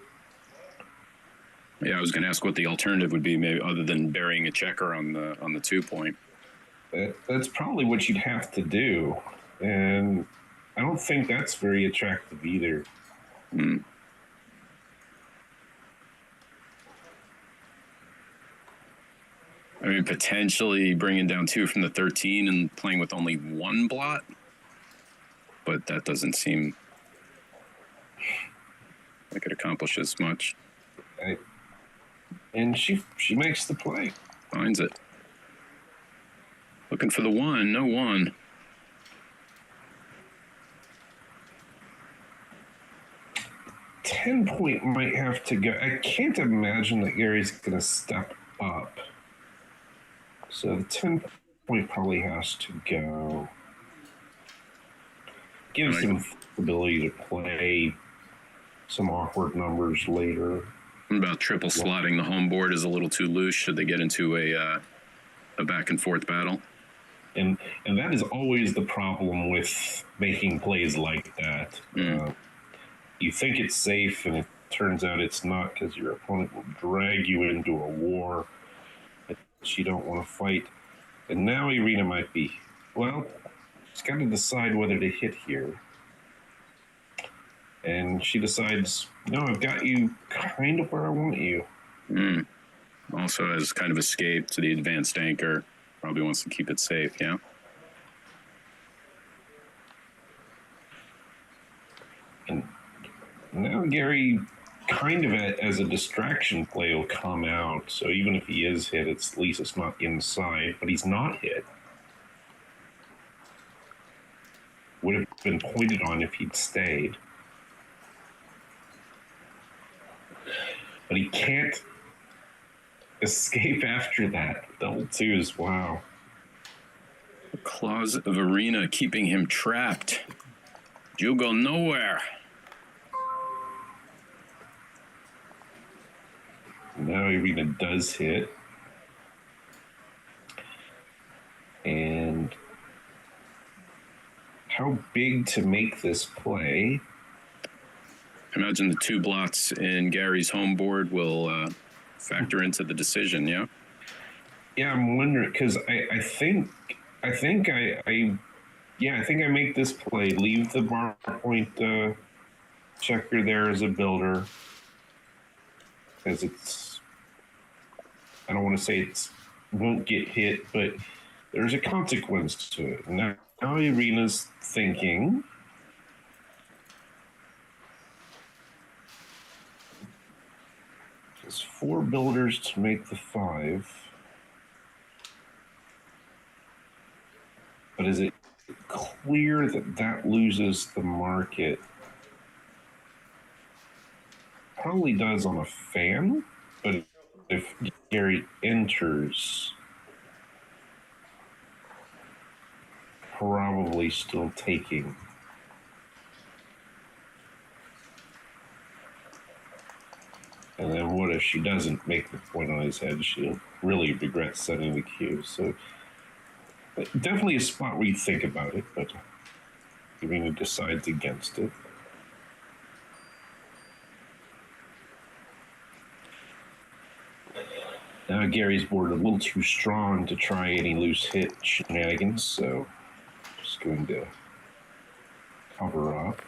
Yeah, I was going to ask what the alternative would be, maybe other than burying a checker on the 2 point. That's probably what you'd have to do, and I don't think that's very attractive either. Mm. I mean, potentially bringing down 2 from the 13 and playing with only 1 blot, but that doesn't seem like it accomplishes much. And she makes the play. Finds it. Looking for the 1, no 1. $10 point might have to go. I can't imagine that Gary's going to step up. So the 10 point probably has to go. Gives him the ability to play some awkward numbers later. What about triple slotting the home board is a little too loose? Should they get into a back and forth battle? And that is always the problem with making plays like that. You think it's safe, and it turns out it's not, because your opponent will drag you into a war that you don't want to fight. And now Irina might be, well, she's got to decide whether to hit here. And she decides, no, I've got you kind of where I want you. Also has kind of escaped to the advanced anchor. Probably wants to keep it safe, yeah? And now Gary, kind of as a distraction play, will come out. So even if he is hit, at least it's not inside, but he's not hit. would have been pointed on if he'd stayed. But he can't escape after that. Double twos, wow. The claws of Arena keeping him trapped. You'll go nowhere. Now Arena does hit. And how big to make this play? I imagine the 2 blots in Gary's home board will factor into the decision, yeah? Yeah, I'm wondering, because I think I make this play. Leave the bar point checker there as a builder, because I don't want to say it's won't get hit, but there's a consequence to it. Now Irina's thinking, there's 4 builders to make the 5. But is it clear that that loses the market? Probably does on a fan, but if Gary enters, probably still taking. And then what if she doesn't make the point on his head? She'll really regret setting the cue. So definitely a spot where you think about it, but Irina decides against it. Now Gary's board a little too strong to try any loose hit shenanigans, so just going to cover up.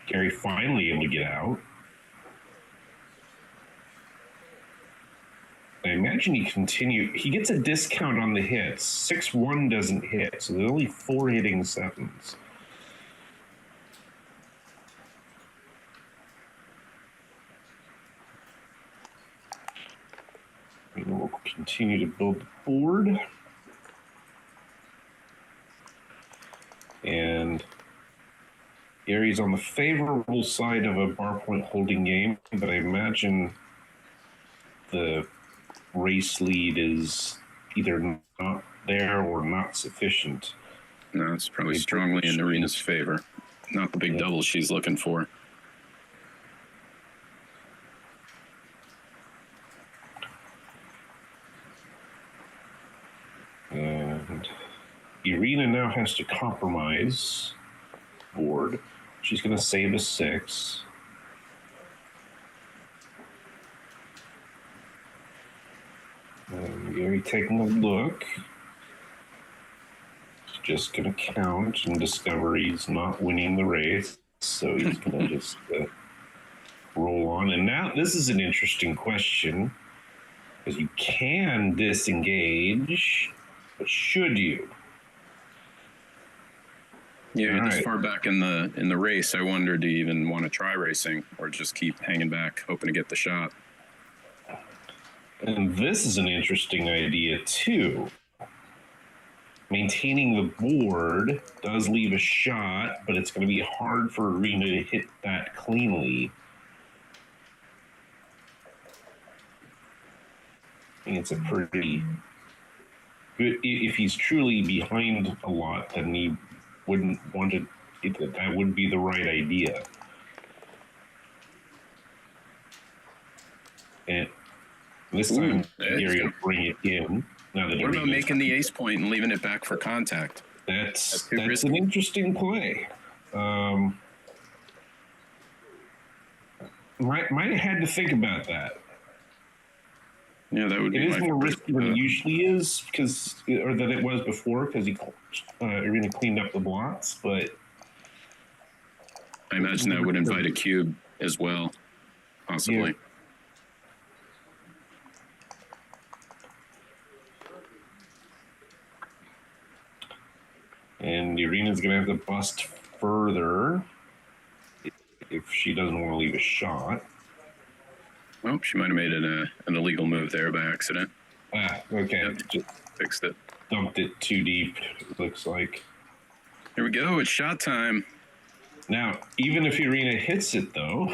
Gary finally able to get out. I imagine he gets a discount on the hits. 6-1 doesn't hit, so there's only 4 hitting 7s. And we'll continue to build the board. And Gary's on the favorable side of a bar point holding game, but I imagine the race lead is either not there or not sufficient. No, it's probably strongly in Arena's favor. Not the big double she's looking for. And Irina now has to compromise board. She's going to save a 6. And Gary taking a look. He's just going to count and discover he's not winning the race. So he's going to just roll on. And now this is an interesting question, because you can disengage, but should you? Yeah, this far back in the race, I wonder, do you even want to try racing or just keep hanging back, hoping to get the shot? And this is an interesting idea, too. Maintaining the board does leave a shot, but it's going to be hard for Arena to hit that cleanly. I think it's a pretty good... If he's truly behind a lot, then he wouldn't want to... That would be the right idea. And this time, Gary will bring it in. What about making the ace point and leaving it back for contact? That's an interesting play. Might have had to think about that. Yeah, that would be. It is more risky than it usually is, or than it was before, because Arena cleaned up the blocks. But I imagine that would invite a cube as well, possibly. Yeah. And Irina's going to have to bust further if she doesn't want to leave a shot. Well, she might have made an illegal move there by accident. Ah, okay. Yep, just fixed it. Dumped it too deep, it looks like. Here we go. It's shot time. Now, even if Irina hits it, though,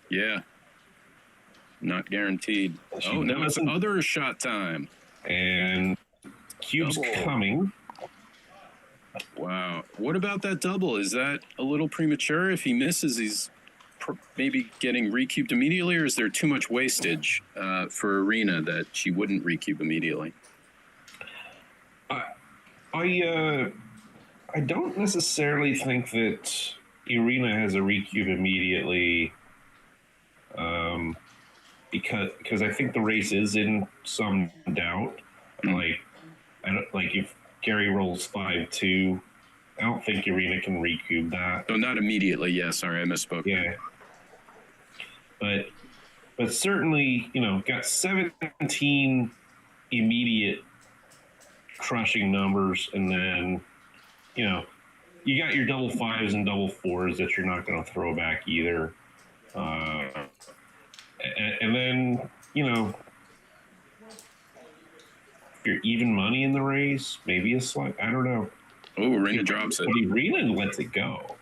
Yeah. Not guaranteed. She Oh, no, it's doesn't. other shot time. and cube's Double. coming. Wow. What about that double? Is that a little premature? If he misses, he's maybe getting recubed immediately, or is there too much wastage for Irina that she wouldn't recube immediately? I don't necessarily think that Irina has a recube immediately, because I think the race is in some doubt. Like, I don't like if Gary rolls 5-2. I don't think Irina can recube that. Oh, not immediately. Yeah, sorry, I misspoke. Yeah, but certainly, got 17 immediate crushing numbers, and then you got your double fives and double fours that you're not going to throw back either. And then, if you're even money in the race, maybe a slight, I don't know. Oh, Irina drops it. But Irina lets it go.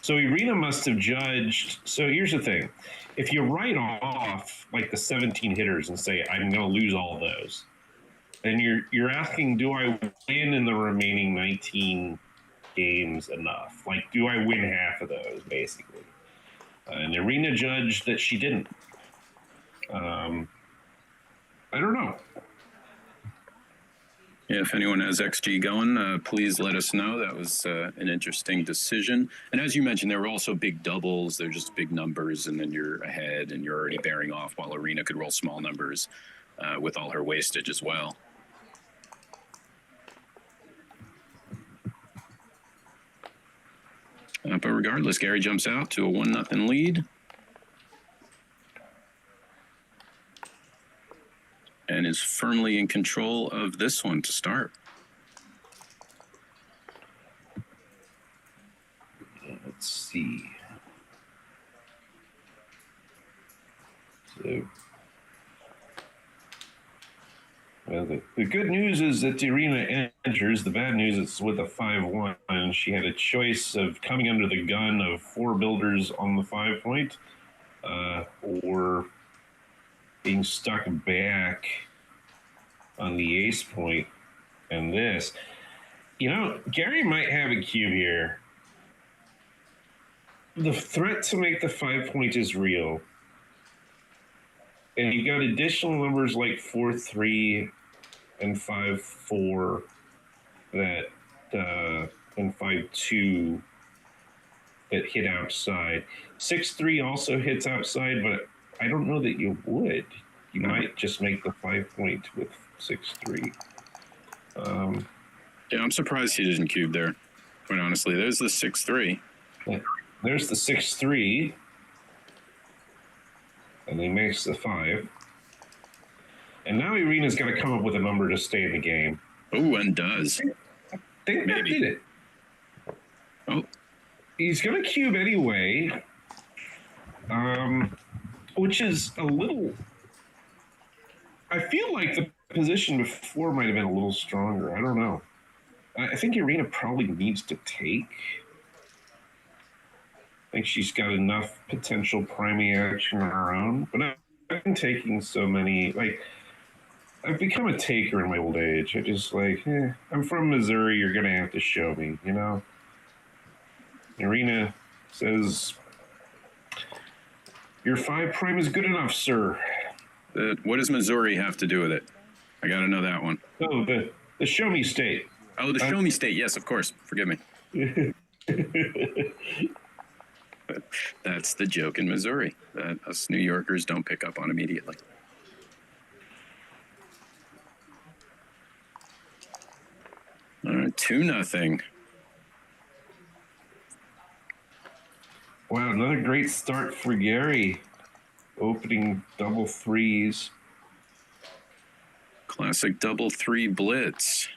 So Irina must have judged. So here's the thing. If you write off like the 17 hitters and say, I'm going to lose all those, then you're asking, do I win in the remaining 19 games enough? Like, do I win half of those, basically? And Irina judged that she didn't. I don't know. Yeah, if anyone has XG going, please let us know. That was an interesting decision. And as you mentioned, there were also big doubles. They're just big numbers, and then you're ahead, and you're already bearing off, while Irina could roll small numbers with all her wastage as well. But regardless, Gary jumps out to a 1-0 lead. And is firmly in control of this one to start. Let's see. So, well, the good news is that Irina enters. The bad news is with a 5-1, and she had a choice of coming under the gun of 4 builders on the 5 point, or being stuck back on the ace point. And this, Gary might have a cube here. The threat to make the 5 point is real. And you got additional numbers like 4-3 and 5-4 that and 5-2 that hit outside. 6-3 also hits outside, but I don't know that you would. You might just make the 5 point with 6-3. Yeah, I'm surprised he didn't cube there. Quite honestly, there's the 6-3. Yeah, there's the 6-3, and he makes the 5. And now Irina's got to come up with a number to stay in the game. Oh, and does. I think that did it. Oh, he's going to cube anyway, which is a little. I feel like the position before might have been a little stronger. I don't know. I think Irina probably needs to take. I think she's got enough potential priming action on her own. But I've been taking so many. Like, I've become a taker in my old age. I just I'm from Missouri. You're going to have to show me, Irina says, your 5 prime is good enough, sir. What does Missouri have to do with it? I got to know that one. Oh, the show me state. Oh, the show me state. Yes, of course. Forgive me. That's the joke in Missouri that us New Yorkers don't pick up on immediately. All right, 2-0. Wow, another great start for Gary. Opening double threes. Classic double 3 blitz.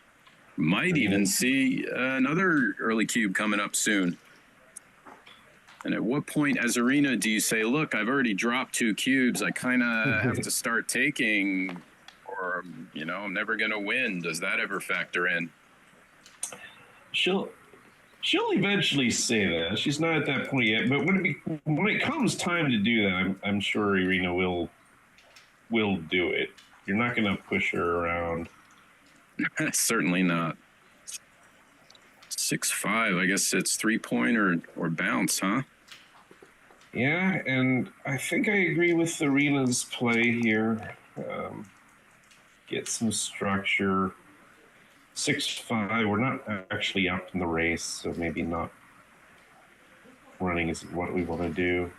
Might even see another early cube coming up soon. And at what point as Irina do you say, look, I've already dropped 2 cubes. I kind of have to start taking, or, I'm never going to win. Does that ever factor in? She'll eventually say that. She's not at that point yet, but when it comes time to do that, I'm sure Irina will do it. You're not going to push her around. Certainly not. 6-5. I guess it's 3-point or bounce, huh? Yeah, and I think I agree with Irina's play here. Get some structure. 6-5. We're not actually up in the race, so maybe not running is what we want to do.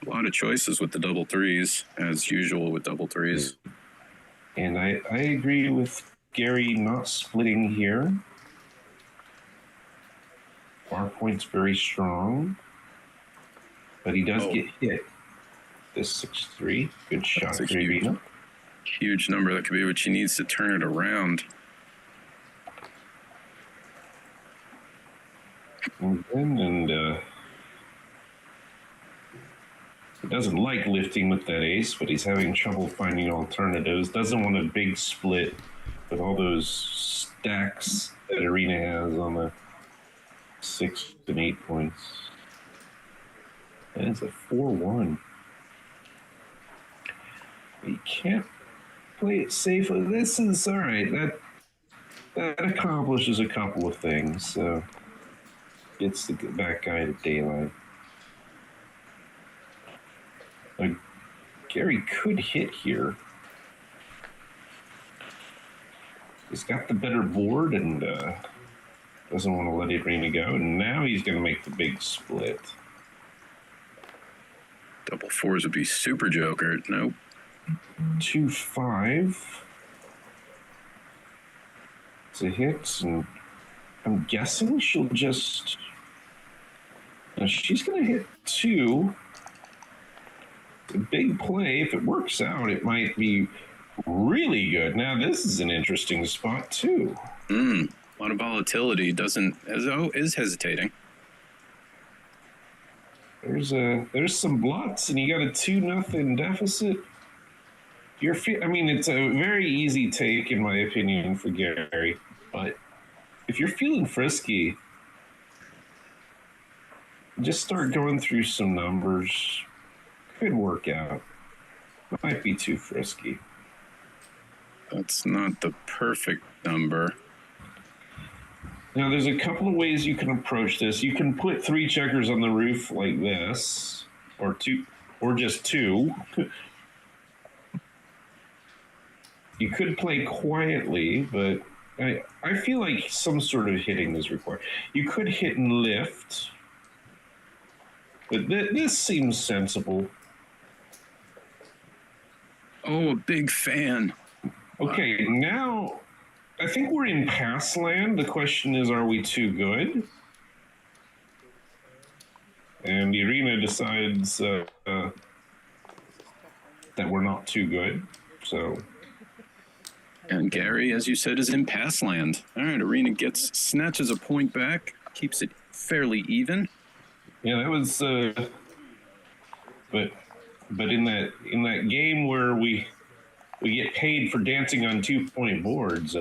A lot of choices with the double threes, as usual with double threes. And I agree with Gary not splitting here. Bar point's very strong, but he does get hit. This 6-3. Good shot for Irina. Huge number. That could be what she needs to turn it around. And he doesn't like lifting with that ace, but he's having trouble finding alternatives. Doesn't want a big split with all those stacks that Irina has on the 6 and 8 points. And it's a 4-1. You can't play it safely. This is all right. That accomplishes a couple of things. So gets the back guy to daylight. Gary could hit here. He's got the better board and doesn't want to let Irina go. And now he's going to make the big split. Double fours would be super joker. Nope. 2-5. It's a hit, and I'm guessing she'll just. Now she's going to hit 2. It's a big play. If it works out, it might be really good. Now this is an interesting spot too. A lot of volatility. Is hesitating. There's some blots, and you got a 2-0 deficit. It's a very easy take, in my opinion, for Gary. But if you're feeling frisky, just start going through some numbers. Could work out. Might be too frisky. That's not the perfect number. Now, there's a couple of ways you can approach this. You can put 3 checkers on the roof like this, or 2, or just 2. You could play quietly, but I feel like some sort of hitting is required. You could hit and lift, but this seems sensible. Oh, a big fan. Okay, now I think we're in pass land. The question is, are we too good? And Irina decides that we're not too good. So. And Gary, as you said, is in pass land. All right, Irina snatches a point back, keeps it fairly even. Yeah, that was. But in that game where we get paid for dancing on 2-point boards,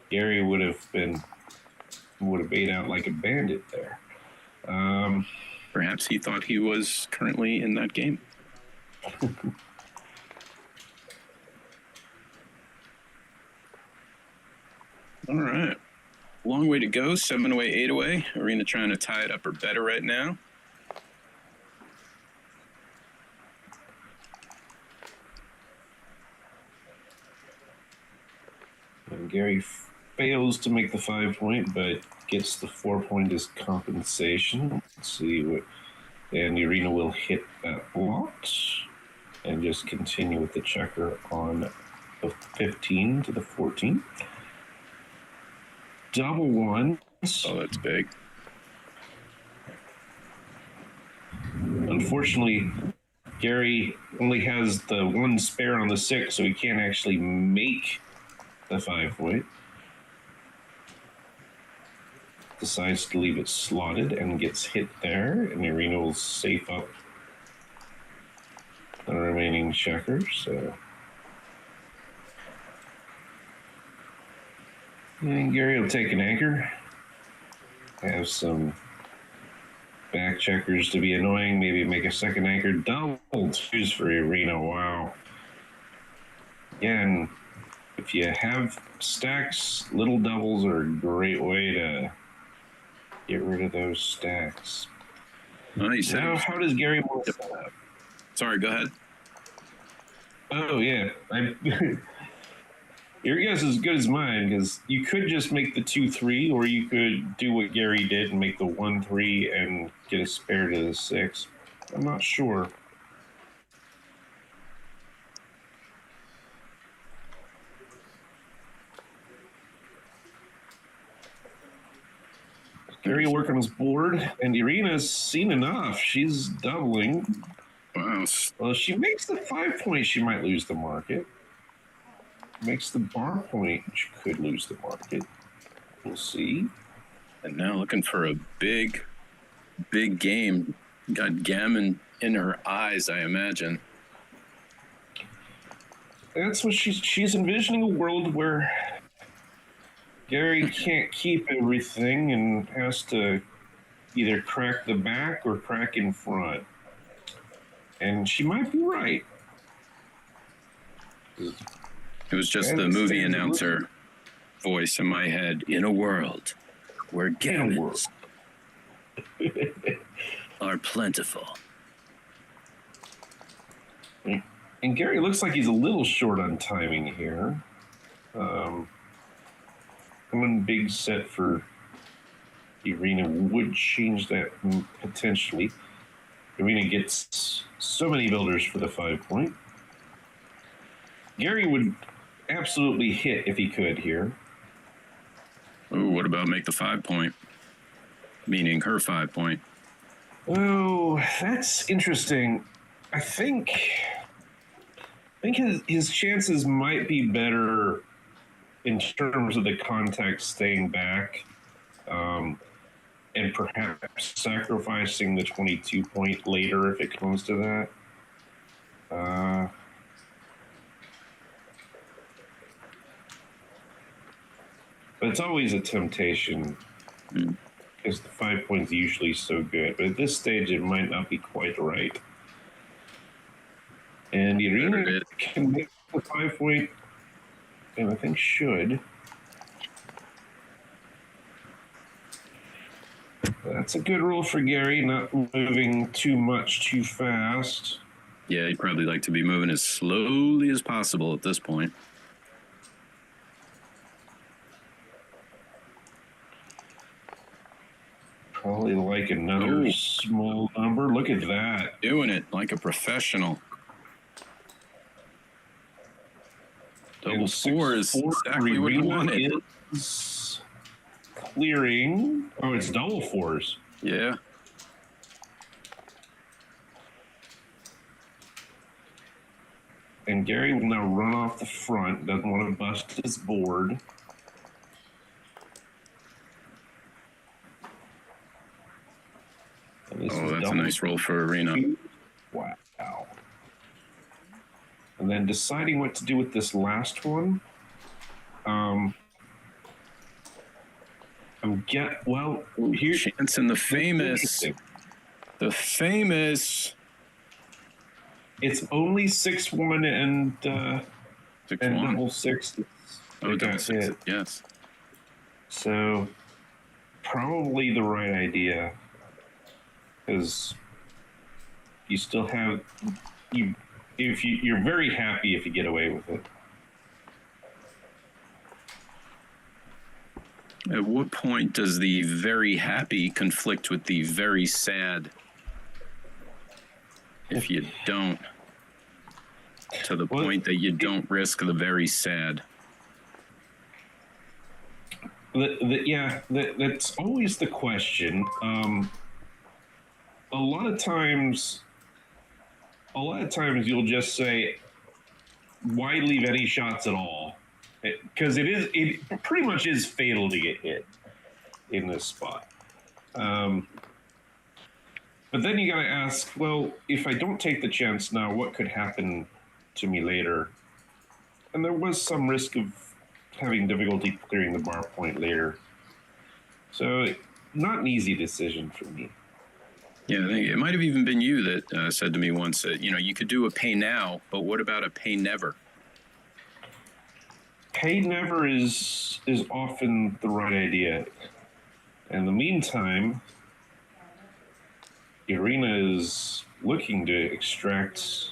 Gary would have made out like a bandit there. Perhaps he thought he was currently in that game. All right. Long way to go. 7 away, 8 away. Irina trying to tie it up or better right now. And Gary fails to make the 5-point, but gets the 4-point as compensation. Let's see what. And Irina will hit that block and just continue with the checker on the 15 to the 14. Double one. Oh, that's big. Unfortunately, Gary only has the 1 spare on the 6, so he can't actually make the 5-point. Decides to leave it slotted and gets hit there, and Irina will safe up the remaining checkers. So And Gary will take an anchor. Have some back checkers to be annoying. Maybe make a second anchor. Double twos for Irina. Wow. Again, if you have stacks, little doubles are a great way to get rid of those stacks. Nice. Now, how does Gary want to set up? Sorry, go ahead. Oh, yeah. Your guess is as good as mine, because you could just make the 2-3, or you could do what Gary did and make the 1-3 and get a spare to the 6. I'm not sure. Gary will work on his board, and Irina's seen enough. She's doubling. Wow. Well, if she makes the 5 point, she might lose the market. Makes the bar point, she could lose the market. We'll see. And now looking for a big game. Got gammon in her eyes, I imagine. That's what she's envisioning, a world where Gary can't keep everything and has to either crack the back or crack in front. And she might be right. It was just the movie announcer voice in my head. In a world where gammons are plentiful. And Gary looks like he's a little short on timing here. One big set for Irina would change that potentially. Irina gets so many builders for the 5 point. Gary would absolutely hit if he could here. Ooh, what about make the 5 point? Meaning her 5 point. Oh, that's interesting. I think his chances might be better in terms of the context staying back, and perhaps sacrificing the 22 point later if it comes to that. But it's always a temptation because the 5 point's usually so good. But at this stage, it might not be quite right. And Irina can make the 5 point, and I think should. That's a good rule for Gary, not moving too much too fast. Yeah, he'd probably like to be moving as slowly as possible at this point. Probably like another small number. Look at that. Doing it like a professional. Double 4 is exactly what you wanted. Is clearing. Oh, it's double 4s. Yeah. And Gary will now run off the front. Doesn't want to bust his board. Oh, that's a nice roll for Irina. Wow. And then deciding what to do with this last one. Here Chance and the famous. It's only 6-1 and 6-1. double 6. Oh, double 6. Yes. So probably the right idea, because you still have you're very happy if you get away with it. At what point does the very happy conflict with the very sad? If you don't, to the point that you don't risk the very sad. That's always the question. A lot of times you'll just say, why leave any shots at all? Because it pretty much is fatal to get hit in this spot. But then you got to ask, well, if I don't take the chance now, what could happen to me later? And there was some risk of having difficulty clearing the bar point later. So, not an easy decision for me. Yeah, I think it might have even been you that said to me once that, you could do a pay now, but what about a pay never? Pay never is often the right idea. In the meantime, Irina is looking to extract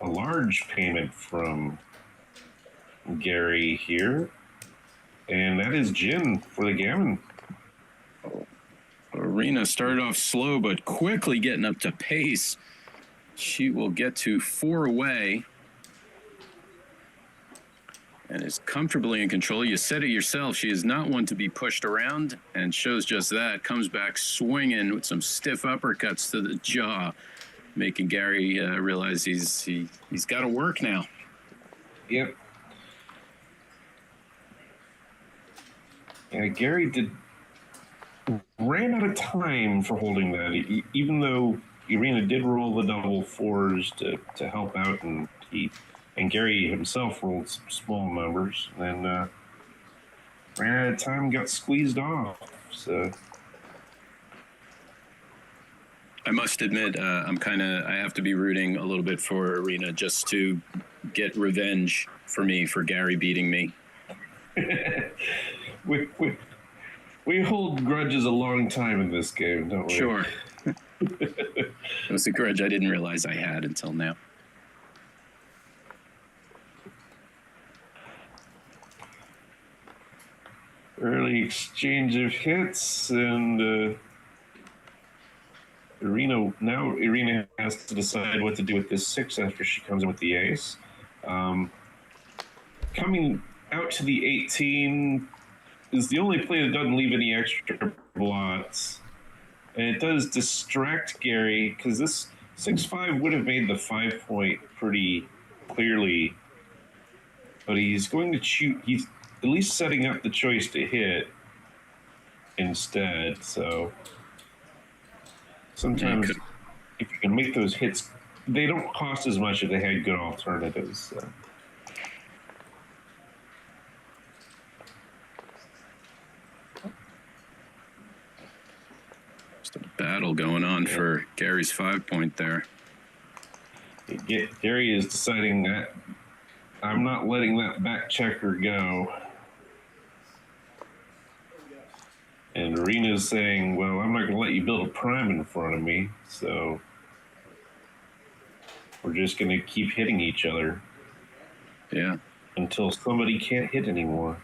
a large payment from Gary here, and that is Jin for the gammon. Irina started off slow, but quickly getting up to pace. She will get to 4 away and is comfortably in control. You said it yourself. She is not one to be pushed around and shows just that. Comes back swinging with some stiff uppercuts to the jaw, making Gary realize he's got to work now. Yep. Yeah, Gary ran out of time for holding that, even though Irina did roll the double fours to help out, and Gary himself rolled some small numbers, and then ran out of time and got squeezed off. So I must admit, I have to be rooting a little bit for Irina just to get revenge for Gary beating me. We hold grudges a long time in this game, don't we? Sure. It was a grudge I didn't realize I had until now. Early exchange of hits, and Irina has to decide what to do with this 6 after she comes in with the ace. Coming out to the 18 is the only play that doesn't leave any extra blots. And it does distract Gary, because this 6-5 would have made the 5-point pretty clearly. But he's going to he's at least setting up the choice to hit instead. So sometimes if you can make those hits, they don't cost as much if they had good alternatives. So. Just a battle going on for Gary's 5-point there. Gary is deciding that I'm not letting that back checker go. And Irina's saying, well, I'm not going to let you build a prime in front of me, so we're just going to keep hitting each other. Yeah. Until somebody can't hit anymore.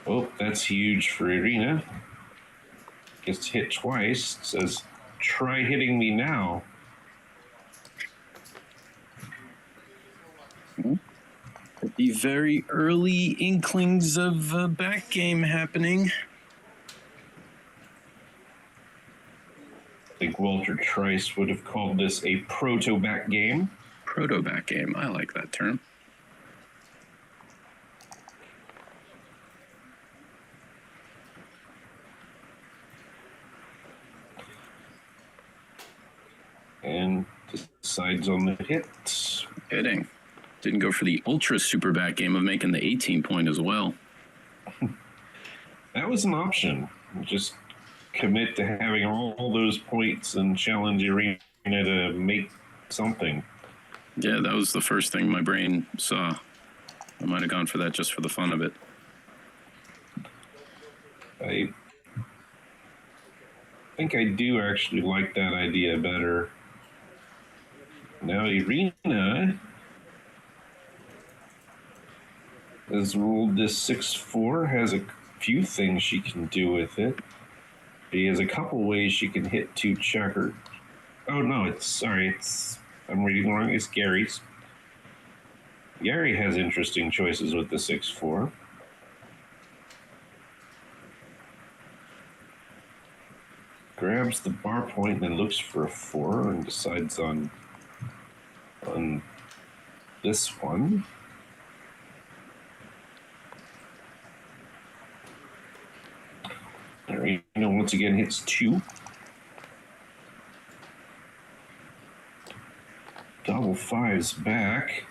Oh, that's huge for Irina. Gets hit twice. Says, try hitting me now. The very early inklings of back game happening. I think Walter Trice would have called this a proto-back game. Proto-back game. I like that term. And decides on the hit. Hitting. Didn't go for the ultra super back game of making the 18-point as well. That was an option. Just commit to having all those points and challenge Irina to make something. Yeah, that was the first thing my brain saw. I might have gone for that just for the fun of it. I think I do actually like that idea better. Now Irina has ruled this 6-4, has a few things she can do with it. She has a couple ways she can hit 2 checkers. Oh no, I'm reading wrong. It's Gary's. Gary has interesting choices with the 6-4. Grabs the bar point, then looks for a 4 and decides on this one. Irina once again hits 2. double fives back.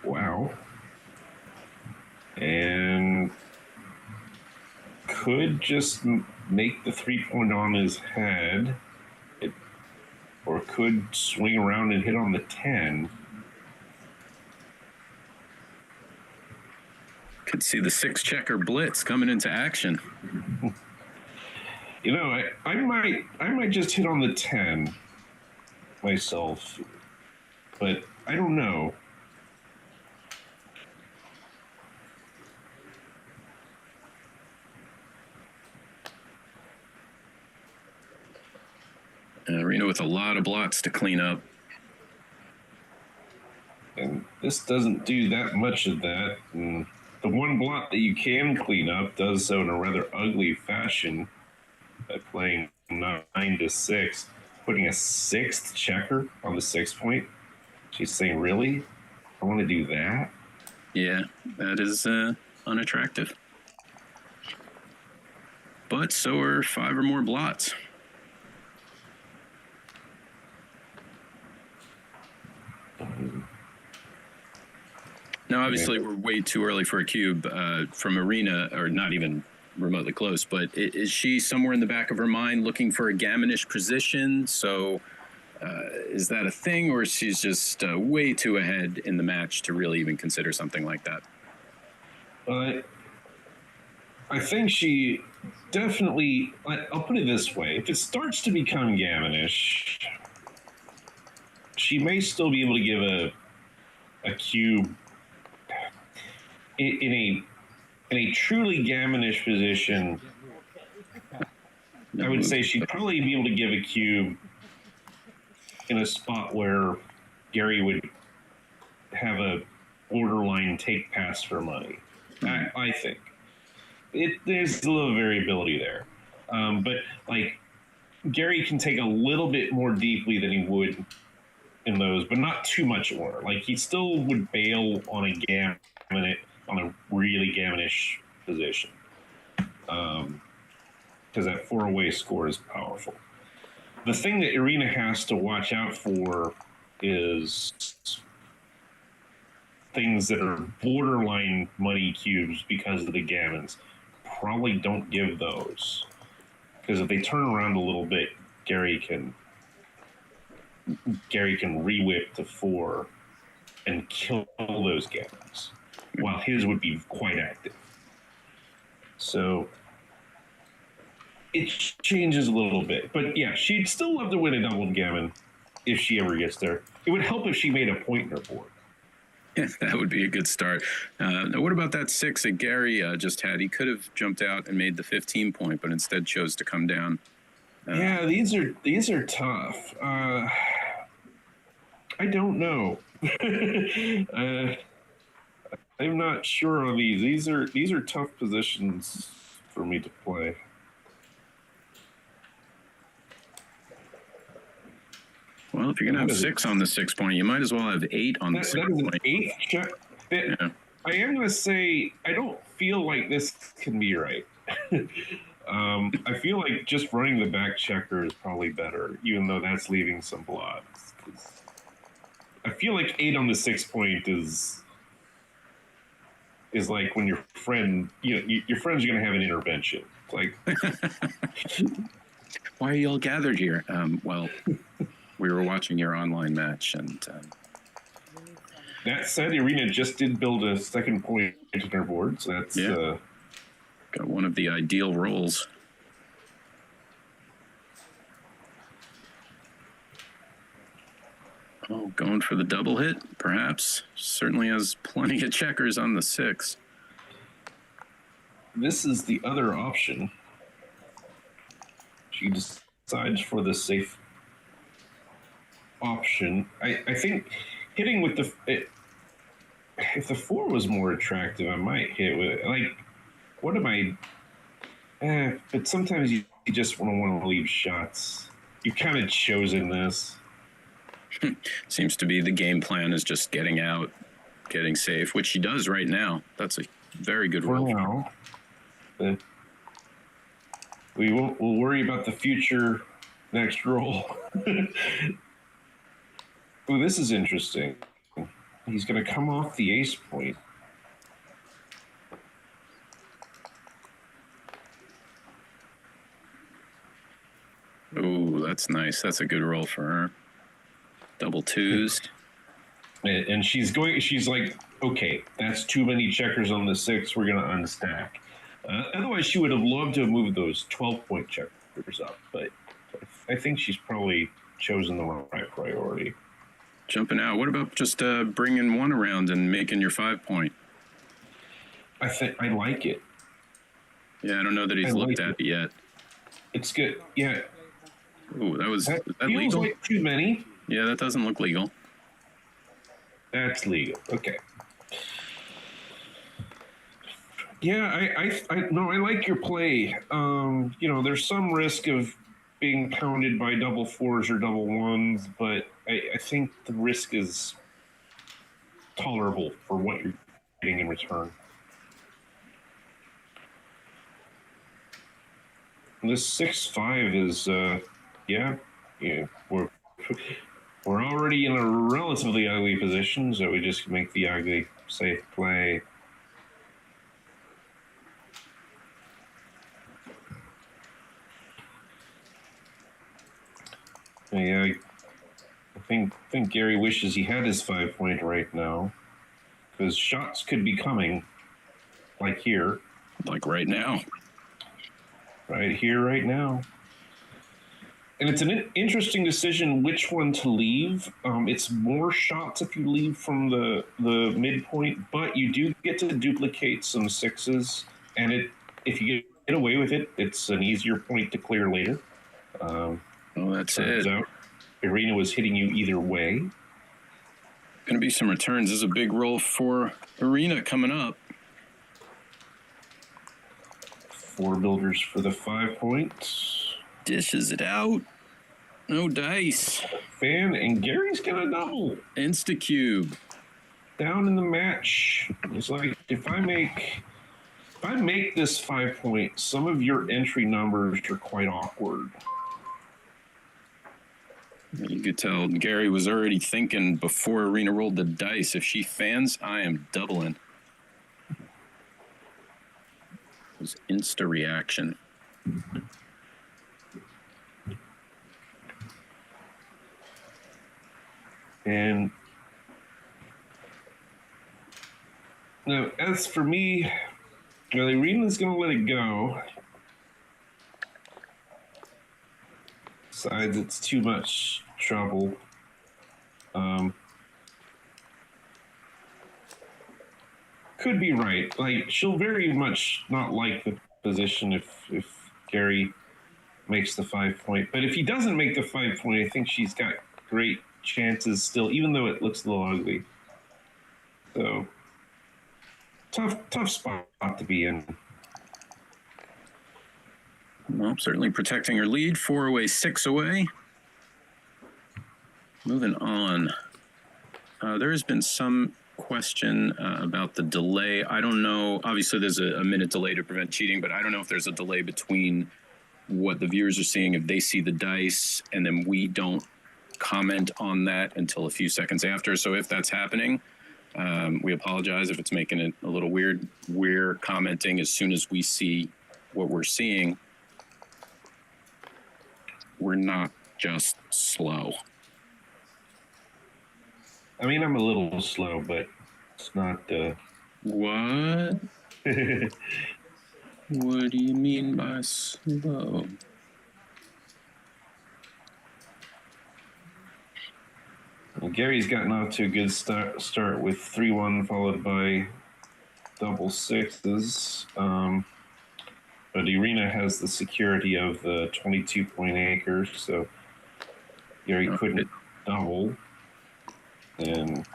Wow. And could just make the 3-point on his head, or could swing around and hit on the 10. Could see the 6-checker blitz coming into action. You know, I might just hit on the 10 myself, but I don't know. Arena with a lot of blots to clean up. And this doesn't do that much of that. And the one blot that you can clean up does so in a rather ugly fashion by playing 9 to 6, putting a 6th checker on the 6-point. She's saying, really? I want to do that? Yeah, that is unattractive. But so are 5 or more blots. Now, obviously, we're way too early for a cube from Arena, or not even remotely close, but is she somewhere in the back of her mind looking for a gammonish position? So is that a thing, or is she just way too ahead in the match to really even consider something like that? I think she definitely, I'll put it this way, if it starts to become gammonish, she may still be able to give a cube in a truly gammonish position. I would say she'd probably be able to give a cube in a spot where Gary would have a borderline take pass for money. I think there's a little variability there, but like Gary can take a little bit more deeply than he would in those, but not too much more. Like he still would bail on a gammon on a really gammonish position, because that 4-away score is powerful. The thing that Arena has to watch out for is things that are borderline money cubes because of the gammons. Probably don't give those, because if they turn around a little bit, Gary can re-whip to 4 and kill those gammons, while his would be quite active. So it changes a little bit. But yeah, she'd still love to win a doubled gammon if she ever gets there. It would help if she made a point in her board. Yeah, that would be a good start. Now, what about that 6 that Gary just had? He could have jumped out and made the 15-point, but instead chose to come down. Yeah, these are tough. I don't know. I'm not sure on these. These are tough positions for me to play. Well, if you're gonna have 6 on the 6-point, you might as well have 8 on the 6-point. That is an 8th check. Yeah. I am gonna say I don't feel like this can be right. I feel like just running the back checker is probably better, even though that's leaving some blots. I feel like 8 on the 6-point is like when your friend, your friend's going to have an intervention. It's like, why are you all gathered here? Well, we were watching your online match, and that said, Irina just did build a 2nd point in her board, so that's got one of the ideal roles. Oh, going for the double hit, perhaps. Certainly has plenty of checkers on the 6. This is the other option. She decides for the safe option. I think hitting with if the 4 was more attractive, I might hit with it. Like, what am I? But sometimes you just want to leave shots. You've kind of chosen this. Seems to be the game plan is just getting out, getting safe, which she does right now. That's a very good roll. Now, we'll worry about the future next roll. Oh, this is interesting. He's going to come off the ace point. Oh, that's nice. That's a good roll for her. Double twos. And she's like, okay, that's too many checkers on the 6. We're going to unstack. Otherwise, she would have loved to have moved those 12-point checkers up. But I think she's probably chosen the right priority. Jumping out. What about just bringing one around and making your 5-point? I like it. Yeah, I don't know that he's looked at it yet. It's good. Yeah. Ooh, is that feels legal? Like too many. Yeah, that doesn't look legal. That's legal. Okay. Yeah, I like your play. There's some risk of being pounded by double 4s or double 1s, but I think the risk is tolerable for what you're getting in return. This 6-5 is, we're already in a relatively ugly position, so we just make the ugly safe play. Yeah, I think Gary wishes he had his 5-point right now, because shots could be coming, like here. Like right now. Right here, right now. And it's an interesting decision which one to leave. It's more shots if you leave from the midpoint, but you do get to duplicate some 6s, and if you get away with it, it's an easier point to clear later. That's it. Out, Irina was hitting you either way. Going to be some returns. This is a big roll for Irina coming up. 4 builders for the 5 points. Dishes it out. No dice. Fan, and Gary's gonna double. Insta-cube. Down in the match. It's like, if I make this 5 point, some of your entry numbers are quite awkward. You could tell Gary was already thinking before Irina rolled the dice, if she fans, I am doubling. It was insta reaction. And now, as for me, Irina's going to let it go. Decides it's too much trouble. Could be right. Like, she'll very much not like the position if Gary makes the 5 point. But if he doesn't make the 5 point, I think she's got great chances still, even though it looks a little ugly. So tough spot to be in. Well, certainly protecting her lead. 4 away, 6 away. Moving on. There has been some question about the delay. I don't know. Obviously, there's a minute delay to prevent cheating, but I don't know if there's a delay between what the viewers are seeing, if they see the dice, and then we don't comment on that until a few seconds after. So if that's happening, we apologize if it's making it a little weird. We're commenting as soon as we see what we're seeing. We're not just slow. I mean, I'm a little slow, but it's not. What? What do you mean by slow? Well, Gary's gotten off to a good start with 3-1 followed by double 6s. But Irina has the security of the 22-point anchor, so Gary couldn't double. And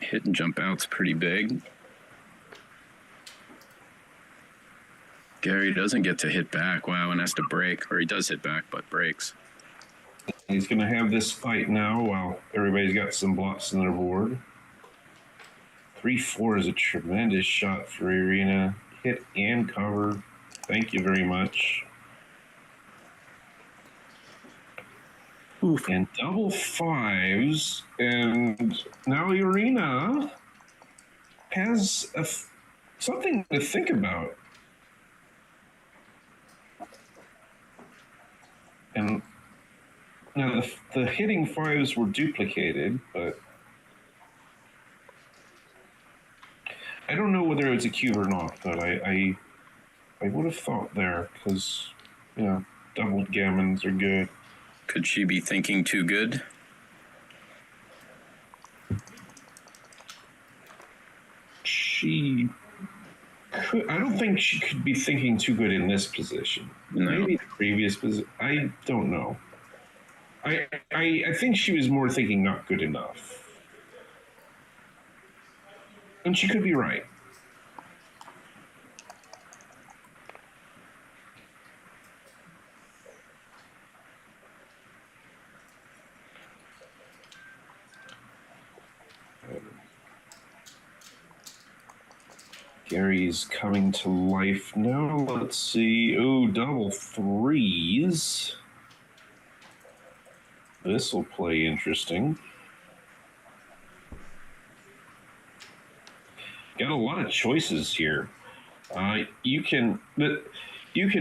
hit and jump out's pretty big. Gary doesn't get to hit back. Wow, and has to break. Or he does hit back, but breaks. He's going to have this fight now while everybody's got some blocks on their board. 3-4 is a tremendous shot for Irina. Hit and cover. Thank you very much. Oof. and double fives, and now Irina has something to think about. And now the hitting fives were duplicated, but I don't know whether it's a cube or not. But I would have thought there because doubled gammons are good. Could she be thinking too good? She could. I don't think she could be thinking too good in this position. No. Maybe the previous position. I don't know. I think she was more thinking not good enough. And she could be right. Gary's coming to life now. Let's see. Oh, double threes. This will play interesting. Got a lot of choices here. You can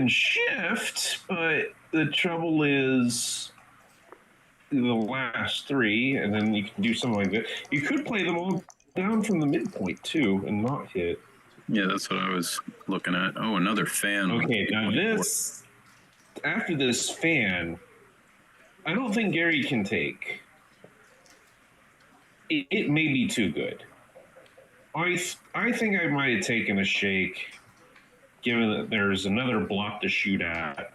shift, but the trouble is the last three, and then you can do something like that. You could play them all down from the midpoint too, and not hit. Yeah, that's what I was looking at. Oh, another fan. Okay, now this, after this fan, I don't think Gary can take. It may be too good. I think I might have taken a shake, given that there's another block to shoot at.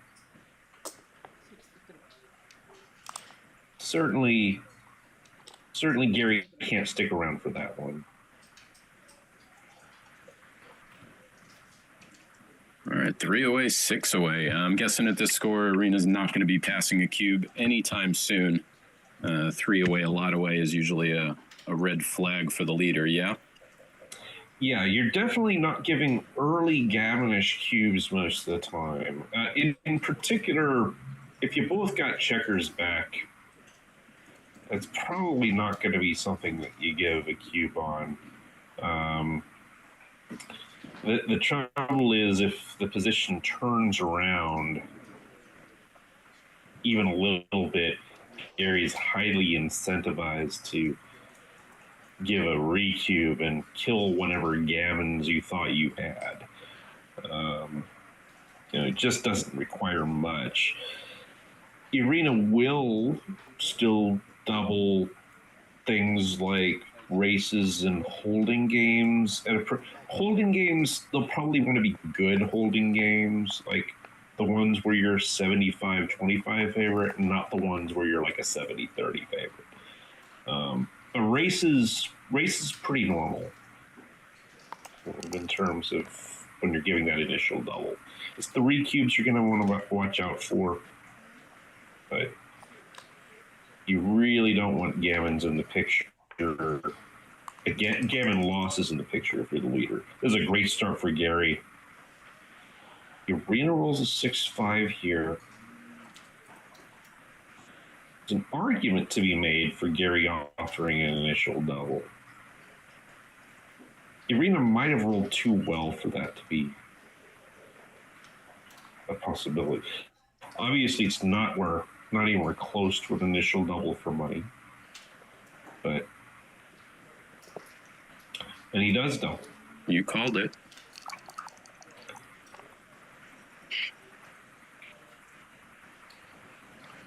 Certainly Gary can't stick around for that one. All right, 3 away, 6 away. I'm guessing at this score, Irina's not going to be passing a cube anytime soon. 3 away, a lot away is usually a red flag for the leader, yeah? Yeah, you're definitely not giving early gammonish cubes most of the time. In particular, if you both got checkers back, that's probably not going to be something that you give a cube on. The trouble is if the position turns around even a little bit, Gary's highly incentivized to give a recube and kill whatever gammons you thought you had. It just doesn't require much. Irina will still double things like races and holding games. Holding games, they'll probably want to be good holding games, like the ones where you're 75-25 favorite, and not the ones where you're like a 70-30 favorite. A race is pretty normal in terms of when you're giving that initial double. It's the recubes you're going to want to watch out for, but you really don't want gammons in the picture. Gammon losses in the picture if you're the leader. This is a great start for Gary. Irina rolls a 6-5 here. There's an argument to be made for Gary offering an initial double. Irina might have rolled too well for that to be a possibility. Obviously, it's not anywhere close to an initial double for money. And he does double. You called it.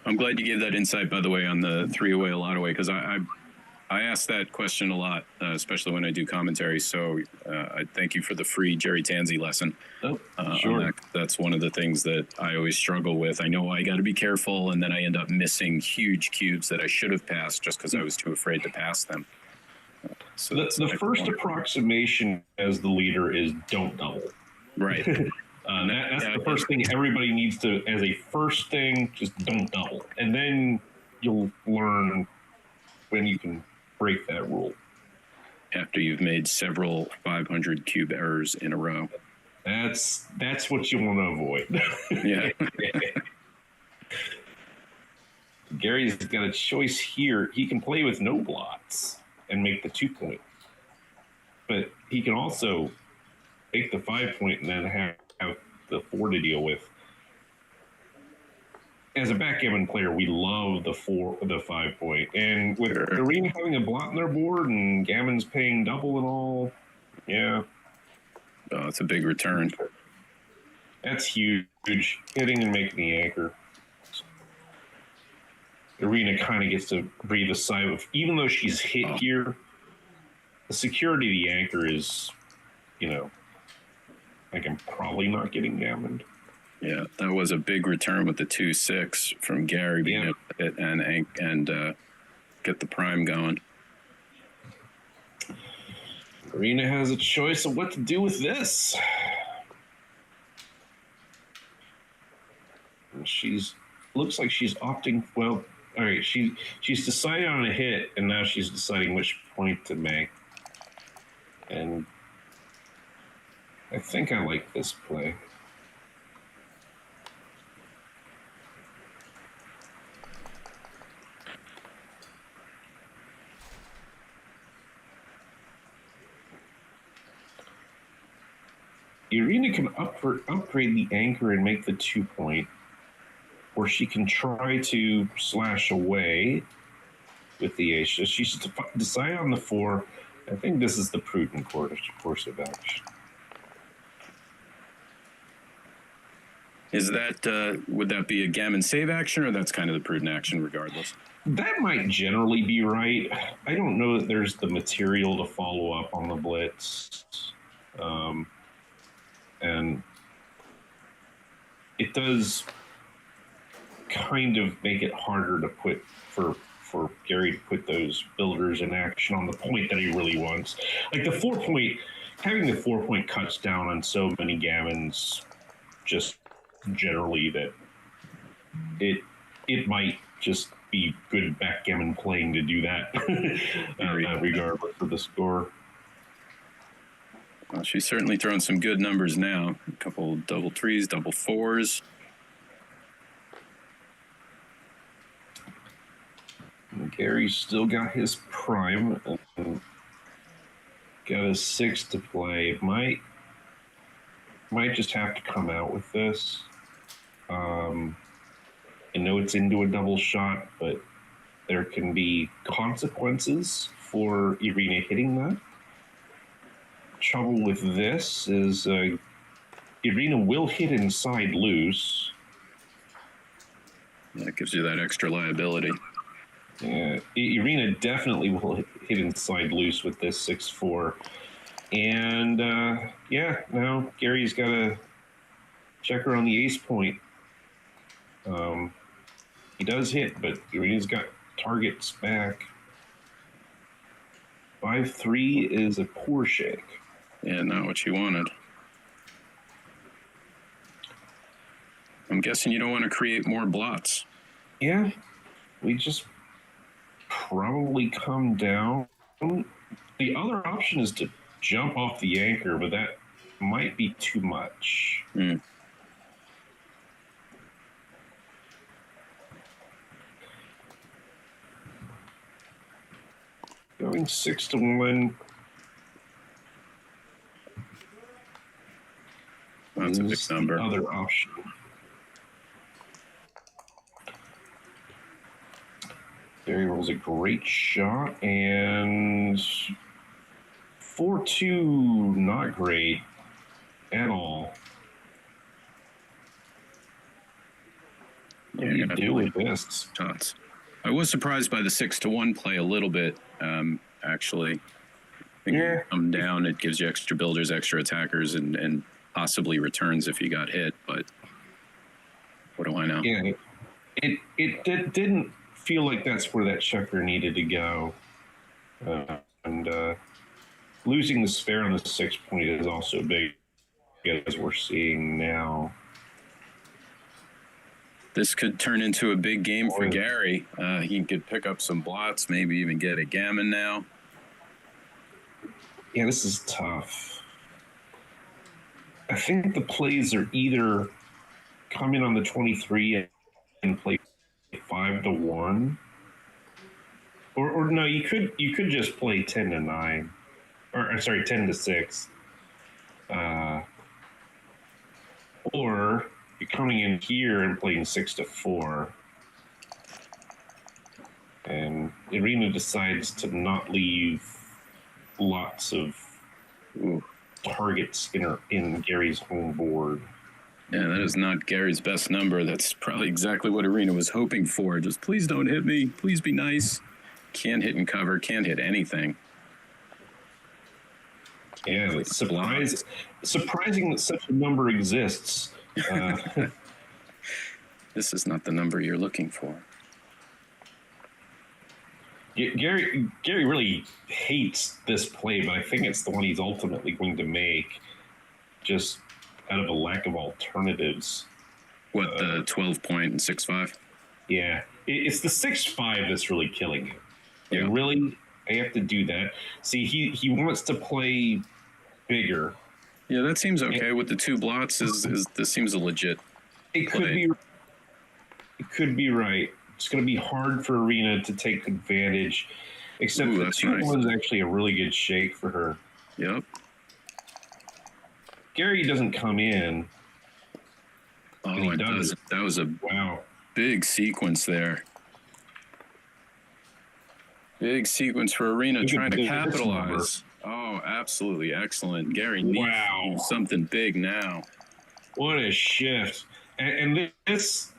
I'm glad you gave that insight, by the way, on the 3 away, a lot away, because I ask that question a lot, especially when I do commentary. So I thank you for the free Jerry Tanzi lesson. Oh, sure. That's one of the things that I always struggle with. I know I got to be careful, and then I end up missing huge cubes that I should have passed just because I was too afraid to pass them. So the first approximation as the leader is don't double. Right. That's the first thing everybody needs to, as a first thing, just don't double. And then you'll learn when you can break that rule. After you've made several 500 cube errors in a row. That's what you want to avoid. Yeah. Gary's got a choice here. He can play with no blots and make the 2 point, but he can also take the 5 point and then have the 4 to deal with. As a backgammon player, we love the 5 point, and with Arena having a blot on their board and Gammon's paying double and all, yeah. Oh, it's a big return. That's huge. Hitting and making the anchor. Arena kind of gets to breathe a sigh of, even though she's hit here, the security of the anchor is, like I'm probably not getting gammoned. Yeah, that was a big return with the 2-6 from Gary being able to hit and get the prime going. Arena has a choice of what to do with this. And looks like she's opting, well, all right, she's decided on a hit, and now she's deciding which point to make. And I think I like this play. Irina can upgrade the anchor and make the 2 point, or she can try to slash away with the ace. So she should decide on the 4. I think this is the prudent course of action. Is that would that be a gammon save action, or that's kind of the prudent action regardless? That might generally be right. I don't know that there's the material to follow up on the blitz. And it does kind of make it harder to put for Gary to put those builders in action on the point that he really wants. Like the 4 point, having the 4 point cuts down on so many gammons, just generally that it might just be good backgammon playing to do that, regardless of the score. Well, she's certainly throwing some good numbers now. A couple double 3s, double 4s. And Gary's still got his prime. And got a 6 to play. Might just have to come out with this. I know it's into a double shot, but there can be consequences for Irina hitting that. Trouble with this is Irina will hit inside loose. That gives you that extra liability. Yeah, Irina definitely will hit inside loose with this 6-4. And now Gary's got to check her on the ace point. He does hit, but Irina's got targets back. 5-3 is a poor shake. Yeah, not what you wanted. I'm guessing you don't want to create more blots. Yeah, we just probably come down. The other option is to jump off the anchor, but that might be too much. Going 6-1. That's a big number. Other option. Barry rolls a great shot, and 4-2, not great at all. What do you do with this? Shots. I was surprised by the 6-1 play a little bit, actually. I think you come down, it gives you extra builders, extra attackers, and possibly returns if you got hit, but what do I know? Yeah, it didn't feel like that's where that checker needed to go. And losing the spare on the 6 point is also big, as we're seeing now. This could turn into a big game for Gary. He could pick up some blots, maybe even get a gammon now. Yeah, this is tough. I think the plays are either come in on the 23 and play 5-1. Or no, you could just play 10-9, or sorry, 10-6. Or you're coming in here and playing 6-4. And Irina decides to not leave lots of targets in Gary's home board. Yeah, that is not Gary's best number. That's probably exactly what Irina was hoping for. Just please don't hit me. Please be nice. Can't hit and cover. Can't hit anything. Yeah, it's surprising that such a number exists. This is not the number you're looking for. Gary really hates this play, but I think it's the one he's ultimately going to make, just out of a lack of alternatives. What, the 12 point and 6-5? Yeah, it's the 6-5 that's really killing him. Yeah. Really, I have to do that. See, he wants to play bigger. Yeah, that seems okay. With the 2 blots, this seems a legit It could play. be right. It's going to be hard for Irina to take advantage, except Ooh, the that's 2-1 nice. is actually a really good shake for her. Yep. Gary doesn't come in. Oh, And he it does. does. That was a Wow. big sequence there. Big sequence for Irina Look at trying to this capitalize. Oh, absolutely excellent. Gary needs to do something big now. What a shift. And this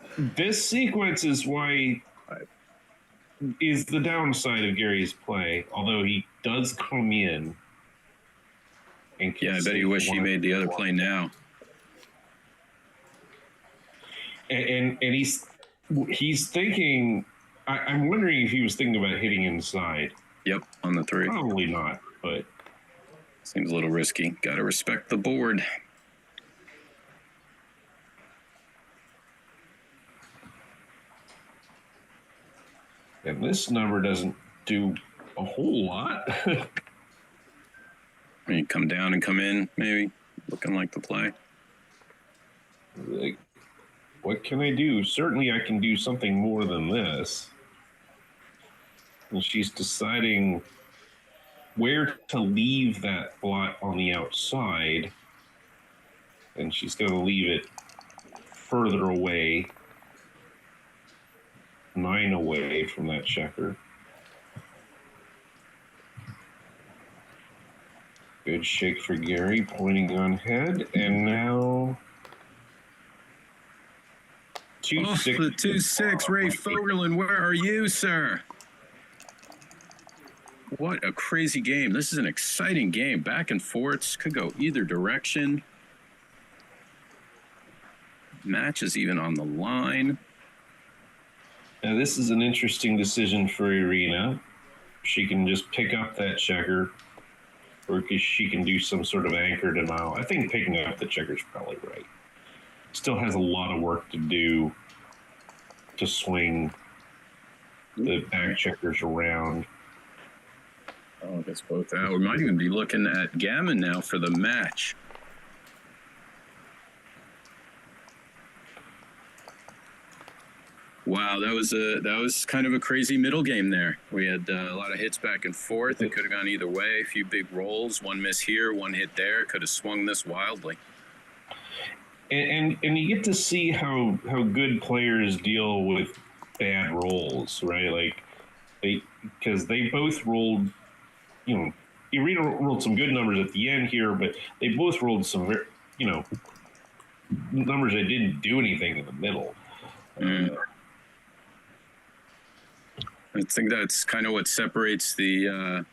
sequence is the downside of Gary's play, although he does come in. And Yeah, I bet he wished he made the other play now. And he's thinking, I'm wondering if he was thinking about hitting inside. Yep, on the 3. Probably not, but Seems a little risky. Got to respect the board. and this number doesn't do a whole lot. You come down and come in, maybe. Looking like the play. Like, what can I do? Certainly I can do something more than this. And she's deciding where to leave that blot on the outside. And she's going to leave it further away, 9 away from that checker. Good shake for Gary, pointing on head, and now 2-6. The 2-6, Ray Fogerlin, where are you, sir? What a crazy game. This is an exciting game. Back and forths, could go either direction. Match is even on the line. Now this is an interesting decision for Irina. She can just pick up that checker, or she can do some sort of anchor denial. I think picking up the checker is probably right. Still has a lot of work to do to swing the back checkers around. Oh, I guess both out. We might even be looking at Gammon now for the match. Wow, that was kind of a crazy middle game there. We had a lot of hits back and forth. It could have gone either way. A few big rolls, one miss here, one hit there. Could have swung this wildly. And you get to see how good players deal with bad rolls, right? Like because they both rolled, Irina rolled some good numbers at the end here, but they both rolled some, numbers that didn't do anything in the middle. I think that's kind of what separates the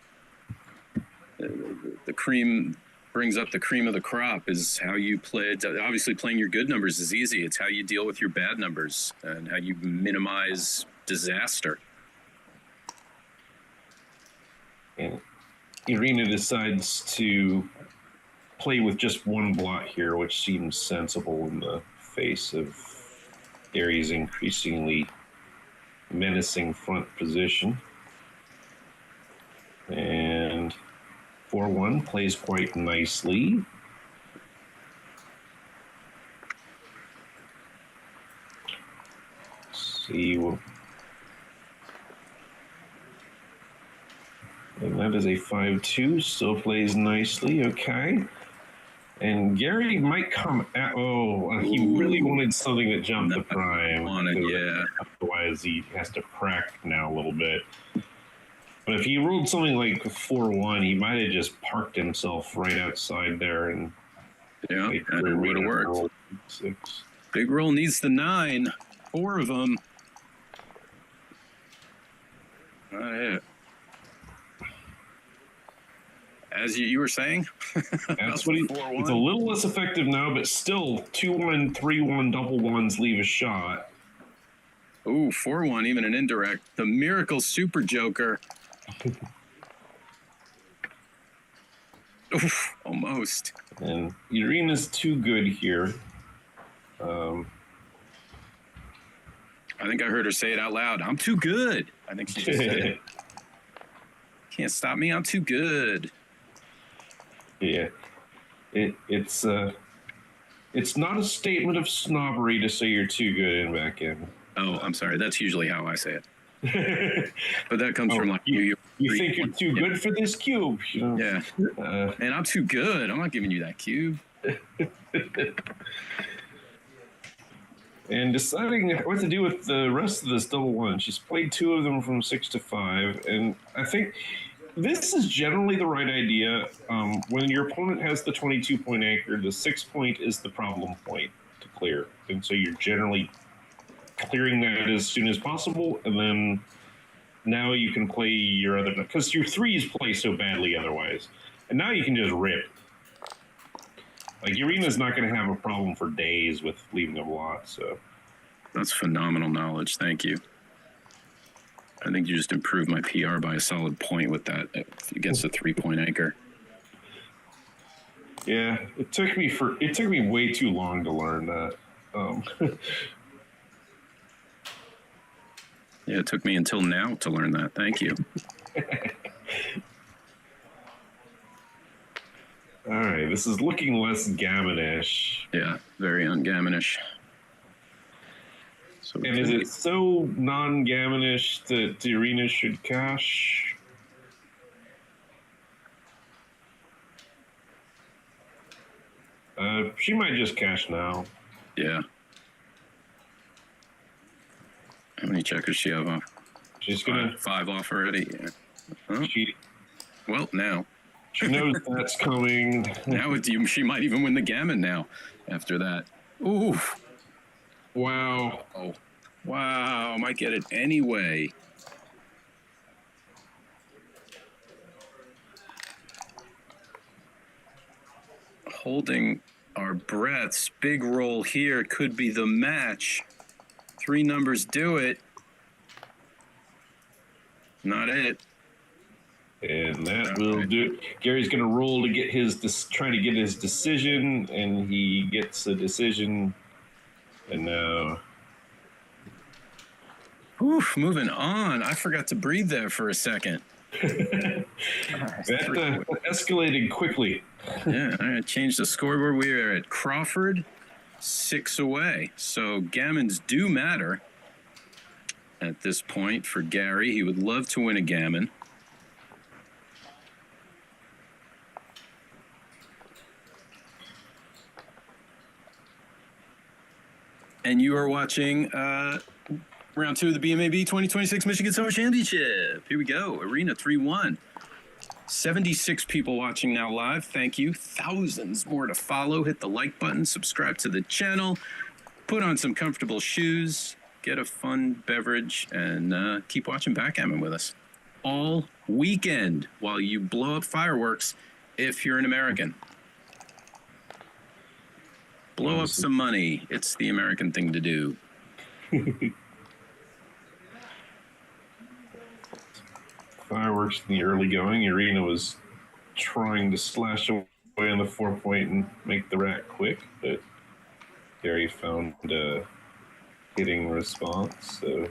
cream, brings up the cream of the crop, is how you play. Obviously, playing your good numbers is easy. It's how you deal with your bad numbers and how you minimize disaster. And Irina decides to play with just one blot here, which seems sensible in the face of Gary's increasingly menacing front position. And 4-1 plays quite nicely. See, That is a 5-2. Still plays nicely. Okay. And Gary might come at. He really wanted something that jumped the prime. Yeah. Otherwise, he has to crack now a little bit. But if he ruled something like 4-1, he might have just parked himself right outside there. And yeah, and it would have worked. 6. Big roll needs the 9. 4 of them. Not it. As you were saying, that's what it's a little less effective now, but still 2-1, 3-1 double ones leave a shot. Ooh, 4-1, even an indirect. The Miracle Super Joker. Oof, almost. And Irina's too good here. I think I heard her say it out loud. I'm too good. I think she just said it. Can't stop me. I'm too good. Yeah, it's not a statement of snobbery to say you're too good in backgammon. Oh, I'm sorry. That's usually how I say it. But that comes from like you think you're too good for this cube? You know? Yeah. And I'm too good. I'm not giving you that cube. And deciding what to do with the rest of this double one. She's played 2 of them from 6 to 5, and I think this is generally the right idea. When your opponent has the 22-point anchor, the 6-point is the problem point to clear. And so you're generally clearing that as soon as possible, and then now you can play your other... Because your 3s play so badly otherwise. And now you can just rip. Like, Irina's not going to have a problem for days with leaving a lot, so... That's phenomenal knowledge. Thank you. I think you just improved my PR by a solid point with that against a 3-point anchor. Yeah, it took me way too long to learn that. Yeah, it took me until now to learn that. Thank you. All right, this is looking less gammonish. Yeah, very ungammonish. So and is it so non-gammonish that Irina should cash? She might just cash now. Yeah. How many checkers she have off? She's gonna 5 off already. Yeah. Huh? Well, now she knows that's coming. Now she might even win the gammon now. After that, ooh, wow, oh, wow, might get it anyway. Holding our breaths. Big roll here could be the match. 3 numbers do it. Not it. And that will do it. Gary's going to roll to get trying to get his decision, and he gets a decision. And now, oof, moving on. I forgot to breathe there for a second. that escalated quickly. Yeah, I changed the scoreboard. We are at Crawford, 6 away. So gammons do matter at this point for Gary. He would love to win a gammon. And you are watching round 2 of the BMAB 2026 Michigan Summer Championship. Here we go. Arena 3-1. 76 people watching now live. Thank you. Thousands more to follow. Hit the like button. Subscribe to the channel. Put on some comfortable shoes. Get a fun beverage. And keep watching Backgammon with us all weekend while you blow up fireworks if you're an American. Blow up some money. It's the American thing to do. Fireworks in the early going. Irina was trying to slash away on the 4-point and make the rack quick, but Gary found a hitting response. So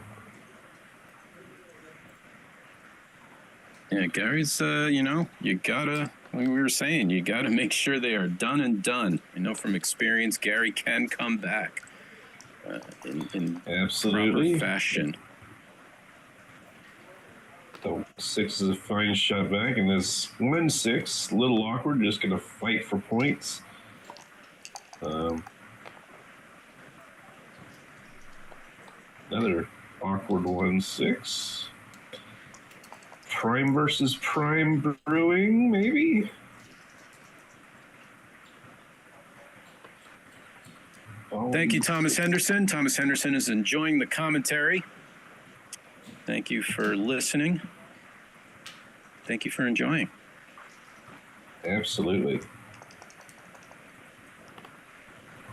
yeah, Gary's, you gotta, like we were saying, you gotta make sure they are done and done. I know from experience, Gary can come back in absolutely proper fashion. The 6 is a fine shot back, and this 1-6, a little awkward, just going to fight for points. Another awkward 1-6. Prime versus Prime brewing, maybe? Thank you, Thomas Henderson. Thomas Henderson is enjoying the commentary. Thank you for listening. Thank you for enjoying. Absolutely.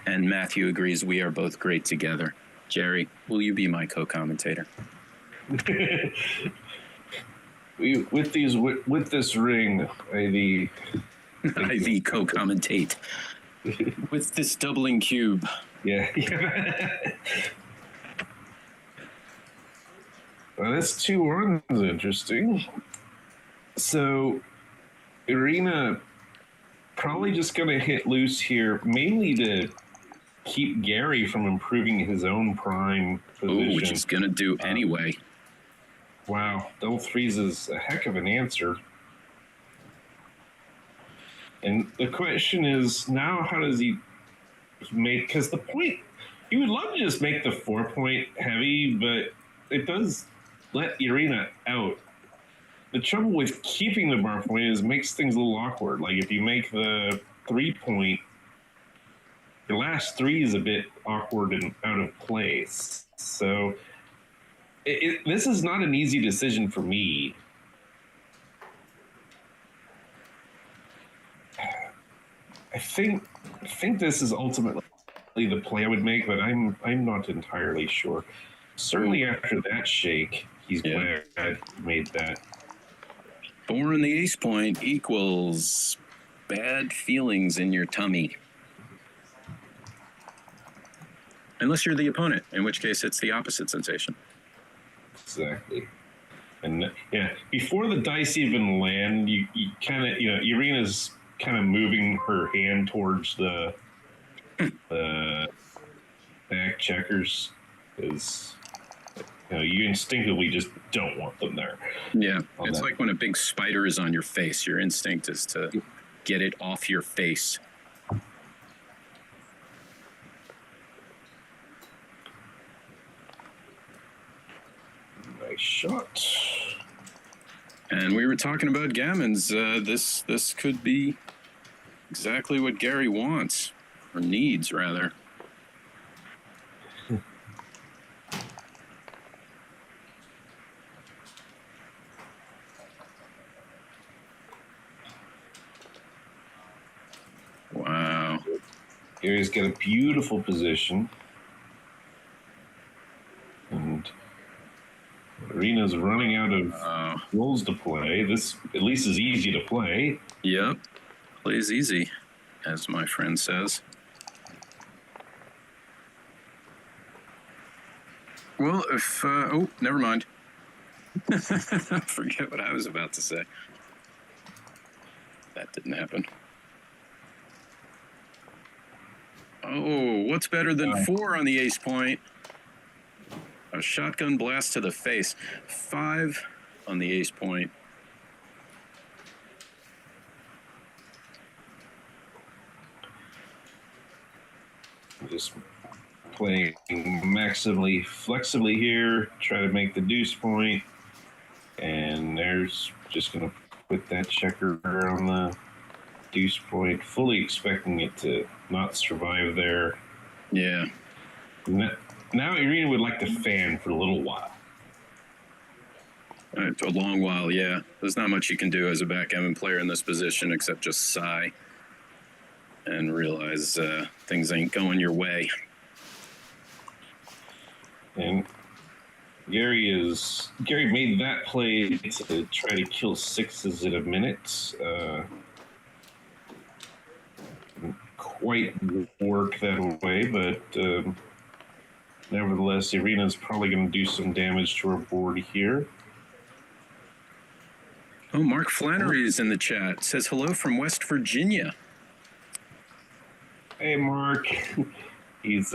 And Matthew agrees we are both great together. Jerry, will you be my co-commentator? with this ring, I co-commentate with this doubling cube. Yeah. Well, this 2-1 is interesting. So, Irina probably just going to hit loose here, mainly to keep Gary from improving his own prime position. Which he's going to do anyway. Wow, double threes is a heck of an answer. And the question is now, how does he make? Because the point, you would love to just make the 4-point heavy, but it does let Irina out. The trouble with keeping the bar point is it makes things a little awkward. Like if you make the 3-point, your last 3 is a bit awkward and out of place. So this is not an easy decision for me. I think this is ultimately the play I would make, but I'm not entirely sure. Certainly after that shake, he's glad I made that. 4 in the ace point equals bad feelings in your tummy. Unless you're the opponent, in which case it's the opposite sensation. Exactly. And before the dice even land, you kind of, Irina's kind of moving her hand towards the back checkers, because you instinctively just don't want them there. Yeah, it's like when a big spider is on your face. Your instinct is to get it off your face. Nice shot. And we were talking about gammons. This could be exactly what Gary wants, or needs, rather. Wow. Gary's got a beautiful position. And Irina's running out of rules to play. This at least is easy to play. Yep. Plays easy, as my friend says. Well, if... oh, never mind. Forget what I was about to say. That didn't happen. Oh, what's better than 4 on the ace point? A shotgun blast to the face. 5 on the ace point. Just playing maximally flexibly here, try to make the deuce point, and there's just going to put that checker on the deuce point, fully expecting it to not survive there. Yeah. Now Irina would like to fan for a little while. For a long while, yeah. There's not much you can do as a backgammon player in this position except just sigh and realize things ain't going your way. And Gary made that play to try to kill 6s in a minute. Didn't quite work that way, but nevertheless, Irina's probably going to do some damage to her board here. Oh, Mark Flannery is in the chat. Says hello from West Virginia. Hey, Mark. He's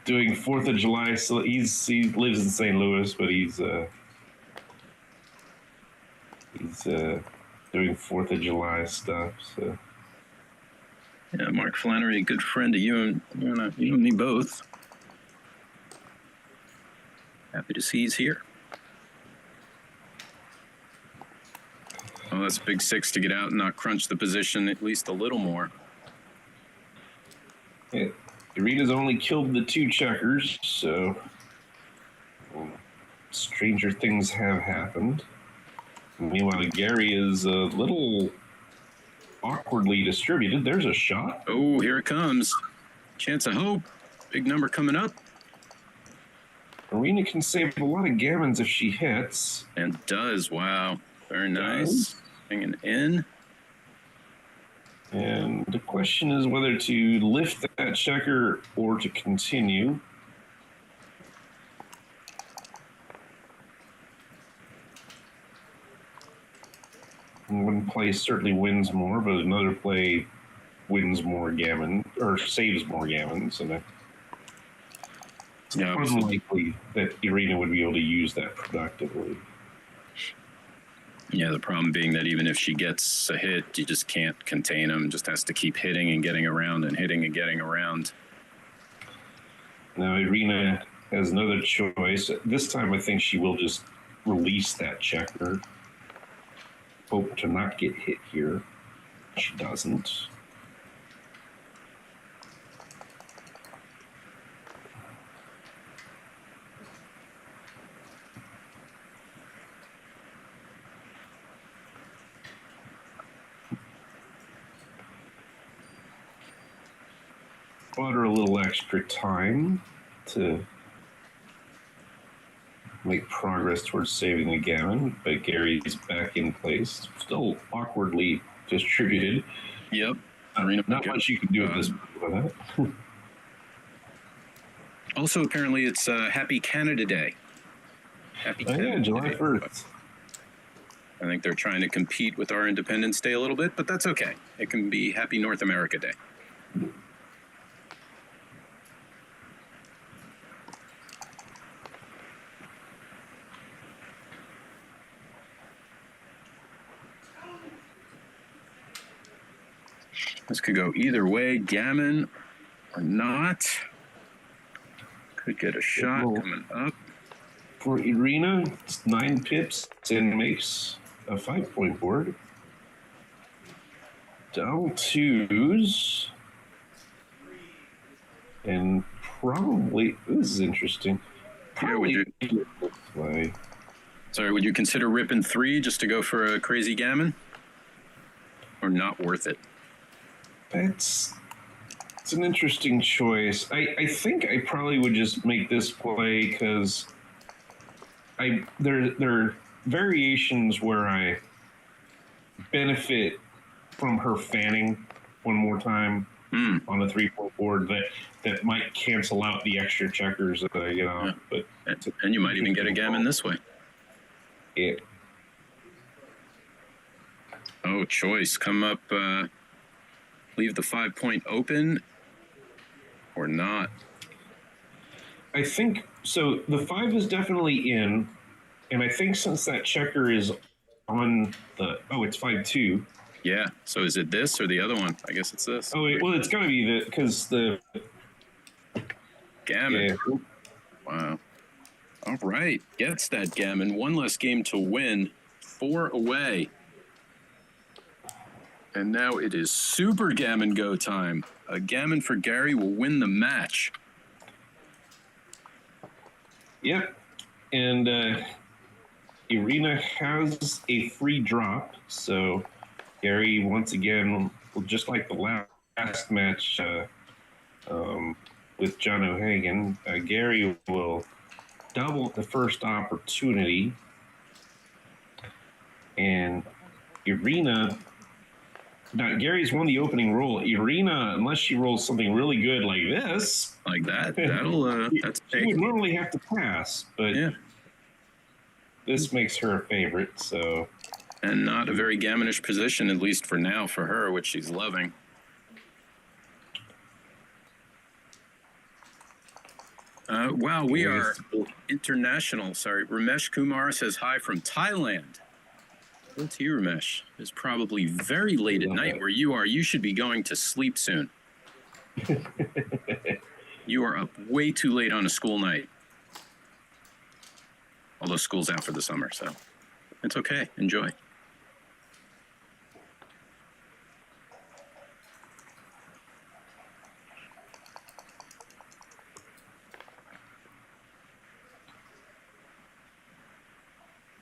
doing 4th of July. So he lives in St. Louis, but he's doing 4th of July stuff. So Yeah, Mark Flannery, a good friend of you and me both. Happy to see he's here. Well, that's a big 6 to get out and not crunch the position at least a little more. yeah, Irina's only killed the 2 checkers, so stranger things have happened. Meanwhile, Gary is a little awkwardly distributed. There's a shot. Oh, here it comes. Chance of hope. Big number coming up. Irina can save a lot of gammons if she hits. And does. Wow. Very nice. Hanging in. And the question is whether to lift that checker or to continue. One play certainly wins more, but another play wins more gammon or saves more gammons, and it's unlikely that Irina would be able to use that productively. Yeah, the problem being that even if she gets a hit, you just can't contain them. Just has to keep hitting and getting around and hitting and getting around. Now Irina has another choice. This time I think she will just release that checker. Hope to not get hit here. She doesn't. Bought her a little extra time to make progress towards saving the gammon, but Gary's back in place, still awkwardly distributed. Yep. Not much you can do with this. That. Also, apparently, it's Happy Canada Day. Happy Canada July Day. 1st. I think they're trying to compete with our Independence Day a little bit, but that's okay. It can be Happy North America Day. This could go either way, gammon or not. Could get a shot coming up. For Irina, it's 9 pips and makes a 5-point board. Double 2s. And probably, this is interesting. Probably, would you consider ripping 3 just to go for a crazy gammon? Or not worth it? It's an interesting choice. I think I probably would just make this play because there are variations where I benefit from her fanning one more time on the 3-point board that might cancel out the extra checkers that I get off. Yeah. But and you might even get a gammon this way. Yeah. Oh, choice. Come up. Leave the 5-point open or not? I think so. The 5 is definitely in, and I think since that checker is on the it's 5-2. Yeah. So is it this or the other one? I guess it's this. Oh, well, it's got to be because the gammon. Yeah. Wow. All right. Gets that gammon. One less game to win. 4 away. And now it is Super Gammon go time. A gammon for Gary will win the match. Yep. And Irina has a free drop. So Gary, once again, just like the last match with John O'Hagan, Gary will double the first opportunity. And Irina... Now, Gary's won the opening roll. Irina, unless she rolls something really good like this. Like that? That'll, that's she would normally have to pass, but yeah. This makes her a favorite, so. And not a very gammonish position, at least for now, for her, which she's loving. Wow, we are international. Sorry. Ramesh Kumar says hi from Thailand. Well, to you, Ramesh. It's probably very late at night where you are. You should be going to sleep soon. You are up way too late on a school night. Although school's out for the summer, so it's okay. Enjoy.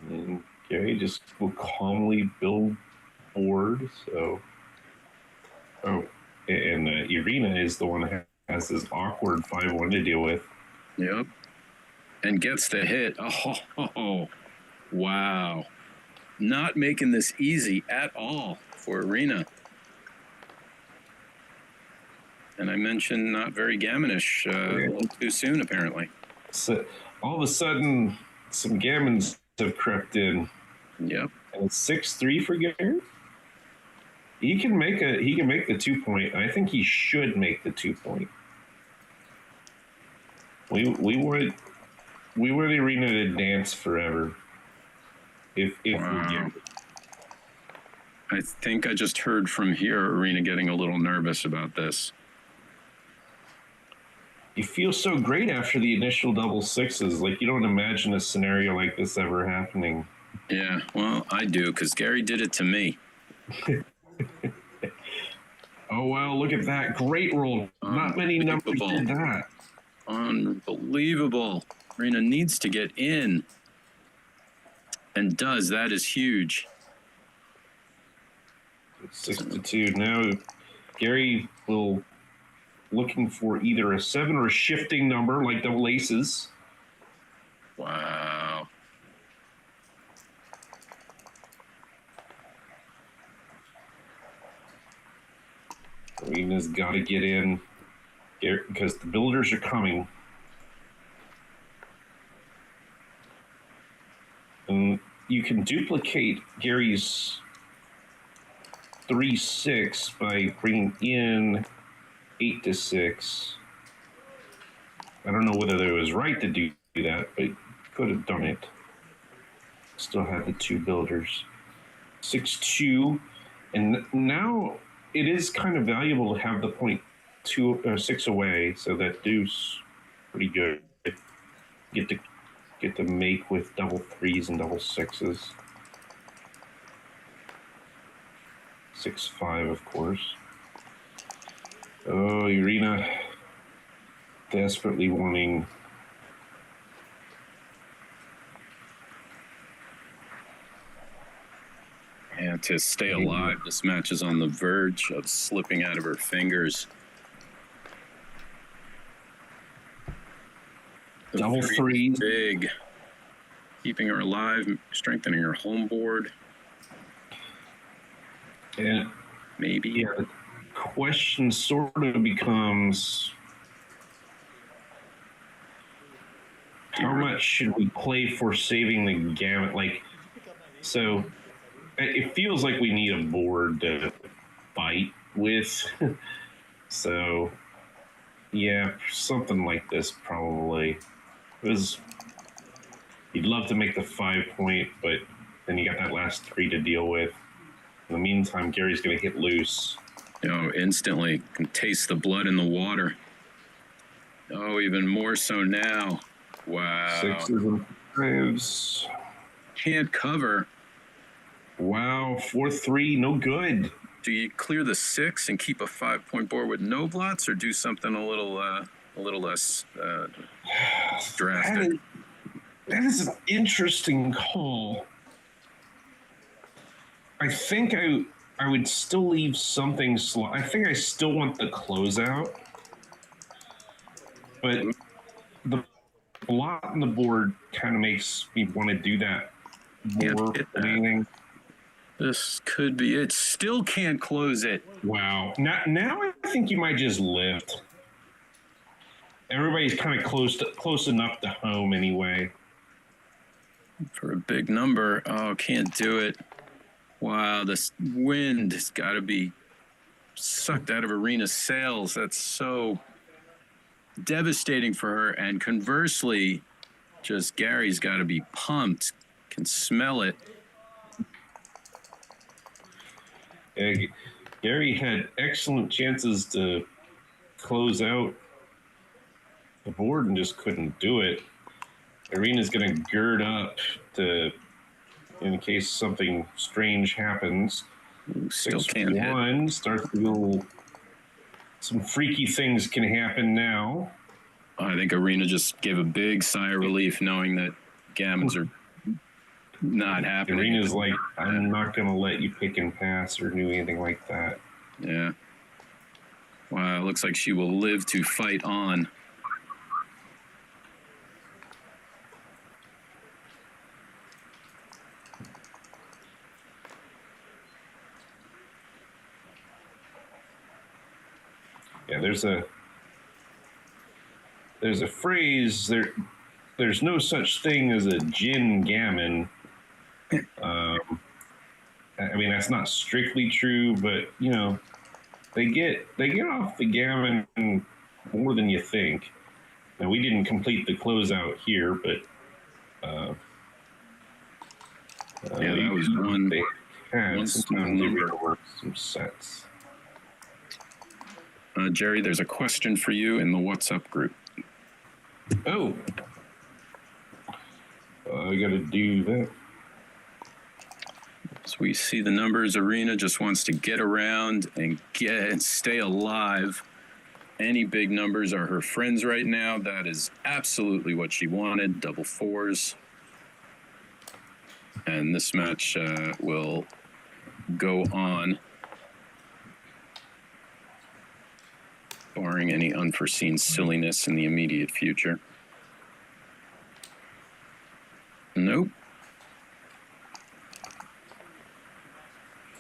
And Gary just will calmly build board. So, and Irina is the one that has this awkward 5-1 to deal with. Yep. And gets the hit. Oh, wow. Not making this easy at all for Irina. And I mentioned not very gammonish a little too soon, apparently. So all of a sudden, some gammons have crept in. Yep. And it's 6-3 for Gary. He can make the 2 point. I think he should make the 2 point. We want the Arena to dance forever. If Wow. we get it. I think I just heard from here Arena getting a little nervous about this. You feel so great after the initial double sixes. Like, you don't imagine a scenario like this ever happening. Yeah, well, I do, because Gary did it to me. Oh, wow, look at that. Great roll. Not many numbers did that. Unbelievable. Arena needs to get in. And does. That is huge. 6-2. Now, Gary will looking for either a 7 or a shifting number like double aces. Wow. Arena's got to get in because the builders are coming. And you can duplicate Gary's 3-6 by bringing in 8-6. I don't know whether it was right to do that, but could have done it. Still had the 2 builders. 6-2, and now it is kind of valuable to have the point 6 away, so that deuce pretty good. Get to make with double 3s and double 6s. 6-5, of course. Oh, Irina desperately wanting. And to stay alive, this match is on the verge of slipping out of her fingers. Double 3. Big. Keeping her alive, strengthening her home board. And maybe. Yeah, the question sort of becomes how much should we play for saving the gamut? Like, so it feels like we need a board to fight with. So, yeah, something like this probably. You'd love to make the 5 point, but then you got that last 3 to deal with. In the meantime, Gary's going to hit loose. Oh, instantly. Can taste the blood in the water. Oh, even more so now. Wow. 6s and 5s. Can't cover. Wow, 4-3, no good. Do you clear the 6 and keep a 5 point board with no blots, or do something a little less drastic? That is an interesting call. I think I would still leave something slow. I think I still want the closeout, but the blot on the board kind of makes me want to do that more than anything. This could be it. Still can't close it. Wow. Now I think you might just lift. Everybody's kind of close enough to home anyway. For a big number. Oh, can't do it. Wow, this wind has got to be sucked out of Arena's sails. That's so devastating for her. And conversely, just Gary's got to be pumped. Can smell it. Gary had excellent chances to close out the board and just couldn't do it. Irina's going to gird up in case something strange happens. Still can't hit. 6-1 starts to go. Some freaky things can happen now. I think Irina just gave a big sigh of relief knowing that gammons are not happening. Irina's like, I'm not going to let you pick and pass or do anything like that. Yeah. Wow, it looks like she will live to fight on. Yeah, there's a phrase there's no such thing as a gin gammon. I mean, that's not strictly true, but you know, they get off the gammon more than you think. Now, we didn't complete the closeout here, but yeah, that was one. They had one sometimes they rework some sets. Jerry, there's a question for you in the What's Up group. Oh, I got to do that. So we see the numbers. Irina just wants to get around and stay alive. Any big numbers are her friends right now. That is absolutely what she wanted. Double fours. And this match will go on, barring any unforeseen silliness in the immediate future. Nope.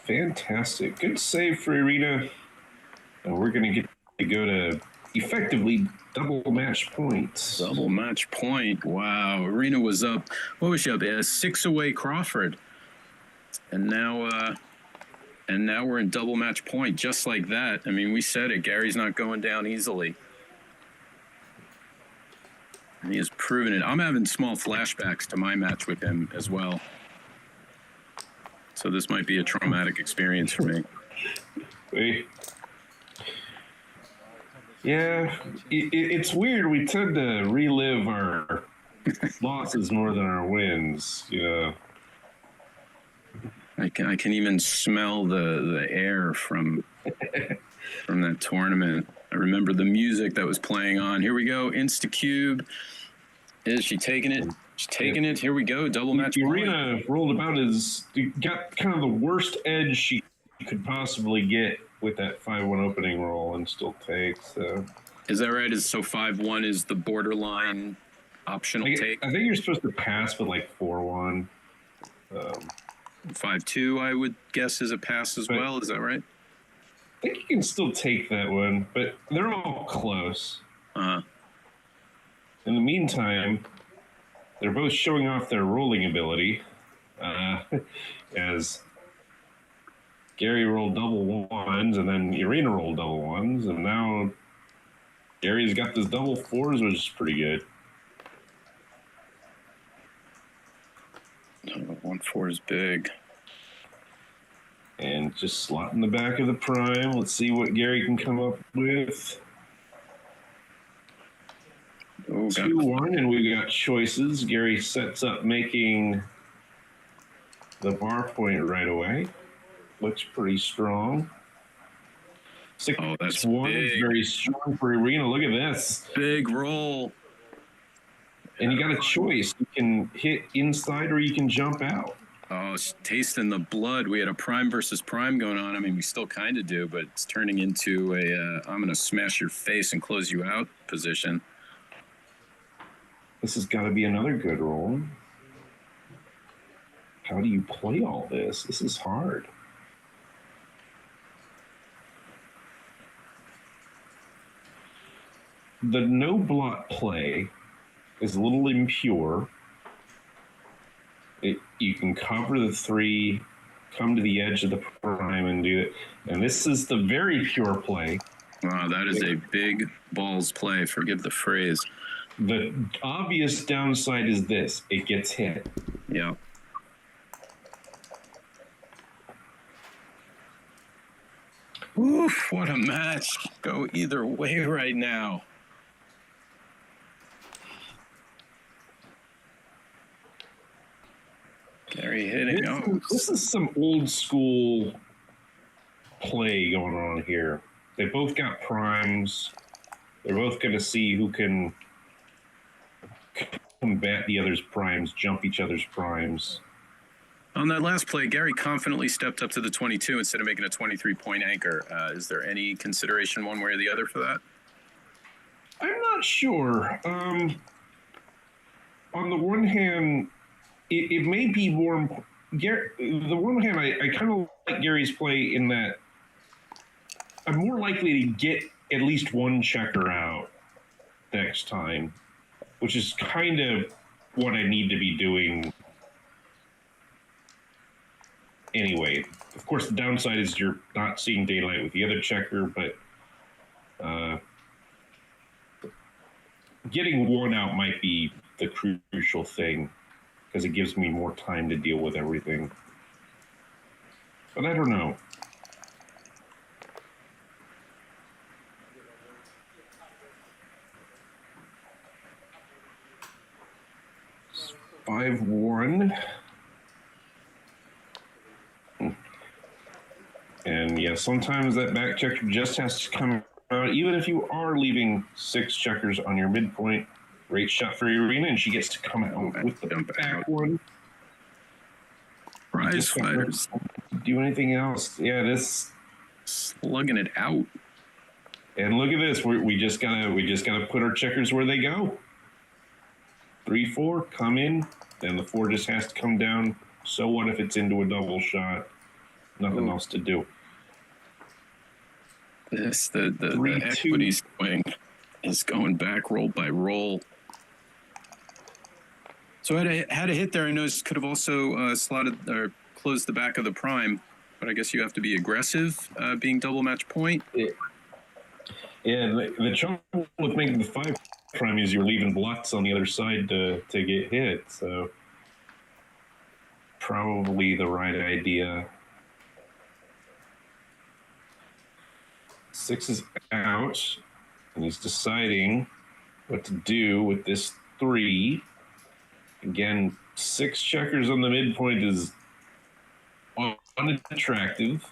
Fantastic. Good save for Irina. And we're going to get to go to effectively double match points. Double match point. Wow. Irina was up. What was she up? 6 away Crawford. And now we're in double match point just like that. I mean, we said it. Gary's not going down easily. And he has proven it. I'm having small flashbacks to my match with him as well. So this might be a traumatic experience for me. Wait. Yeah, it's weird. We tend to relive our losses more than our wins. You know. I can even smell the air from that tournament. I remember the music that was playing on. Here we go. Instacube. Is she taking it? She's taking it. Here we go. Double match point. Irina rolled about got kind of the worst edge she could possibly get with that 5-1 opening roll and still takes. So. Is that right? So 5-1 is the borderline optional take? I think you're supposed to pass with like 4-1. 5-2, I would guess, is a pass as well. Is that right? I think you can still take that one, but they're all close. Uh-huh. In the meantime, they're both showing off their rolling ability. As Gary rolled double ones, and then Irina rolled double ones, and now Gary's got this double fours, which is pretty good. 1-4 is big. And just slot in the back of the prime. Let's see what Gary can come up with. 2-1, and we got choices. Gary sets up making the bar point right away. Looks pretty strong. 6-1 is very strong for Irina. Look at this. Big roll. And you got a choice. You can hit inside or you can jump out. Oh, it's tasting the blood. We had a prime versus prime going on. I mean, we still kind of do, but it's turning into a I'm going to smash your face and close you out position. This has got to be another good roll. How do you play all this? This is hard. The no blot play is a little impure. You can cover the 3, come to the edge of the prime and do it. And this is the very pure play. Wow, that is a big balls play. Forgive the phrase. The obvious downside is this: it gets hit. Yeah. Oof, what a match. Go either way right now. Gary hitting. This is some old school play going on here. They both got primes. They're both going to see who can combat the other's primes, jump each other's primes. On that last play, Gary confidently stepped up to the 22 instead of making a 23-point anchor. Is there any consideration one way or the other for that? I'm not sure. On the one hand, it may be more. The one hand, I kind of like Gary's play in that I'm more likely to get at least one checker out next time, which is kind of what I need to be doing anyway. Of course, the downside is you're not seeing daylight with the other checker, but getting one out might be the crucial thing because it gives me more time to deal with everything. But I don't know. It's 5-1. And yeah, sometimes that back checker just has to come out, even if you are leaving 6 checkers on your midpoint. Great shot for Irina, and she gets to come out with the back one. Prize fighters. Do anything else? Yeah, this slugging it out. And look at this. We just gotta put our checkers where they go. 3-4, come in, then the 4 just has to come down. So what if it's into a double shot? Nothing else to do. This the equity swing is going back roll by roll. So had a hit there. I noticed could have also slotted or closed the back of the prime, but I guess you have to be aggressive, being double match point. Yeah, the trouble with making the 5 prime is you're leaving blocks on the other side to get hit. So probably the right idea. 6 is out, and he's deciding what to do with this 3. Again, 6 checkers on the midpoint is unattractive.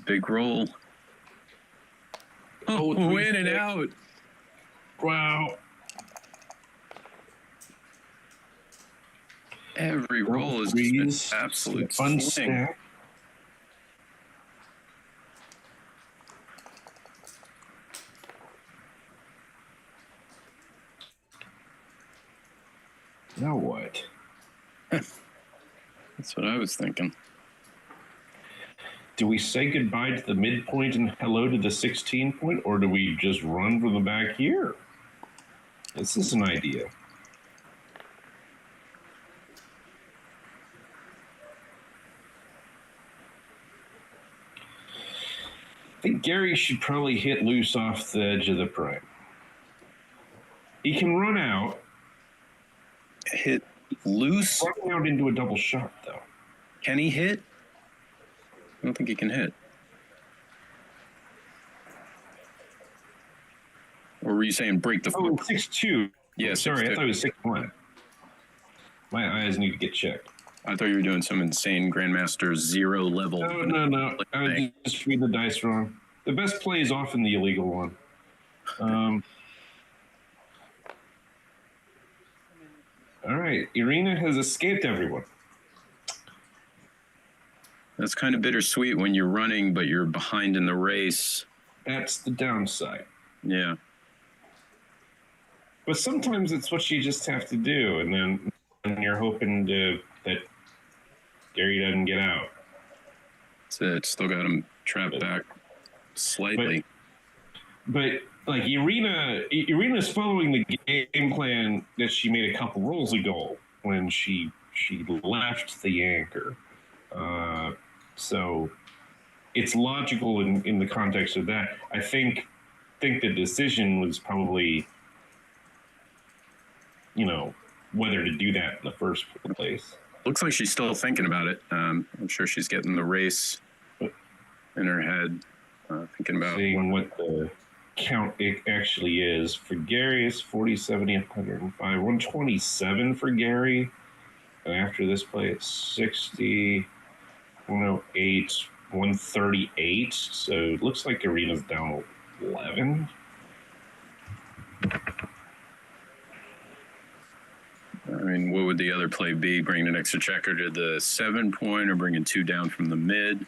Big roll. Oh, in and out. Wow. Every roll is just an absolute fun swing. stack. Now what? That's what I was thinking. Do we say goodbye to the midpoint and hello to the 16 point, or do we just run from the back here? This is an idea. I think Gary should probably hit loose off the edge of the prime. He can run out. Hit loose? Running out into a double shot, though. Can he hit? I don't think he can hit. Or were you saying break the... Oh, 6-2. Yeah, sorry, 6-2. I thought it was 6-1. My eyes need to get checked. I thought you were doing some insane Grandmaster 0 level. No. I was just reading the dice wrong. The best play is often the illegal one. All right, Irina has escaped everyone. That's kind of bittersweet when you're running, but you're behind in the race. That's the downside. Yeah. But sometimes it's what you just have to do, and then you're hoping that Gary doesn't get out. That's it. Still got him trapped back slightly. But like Irina's following the game plan that she made a couple rolls ago when she left the anchor. So it's logical in the context of that. I think the decision was probably, whether to do that in the first place. Looks like she's still thinking about it. I'm sure she's getting the race in her head, thinking about seeing what the count it actually is. For Gary, it's 40-70, 105, 127 for Gary. And after this play, it's 60, 108, 138. So it looks like Arena's down 11. I mean, what would the other play be? Bringing an extra checker to the 7-point or bringing 2 down from the mid?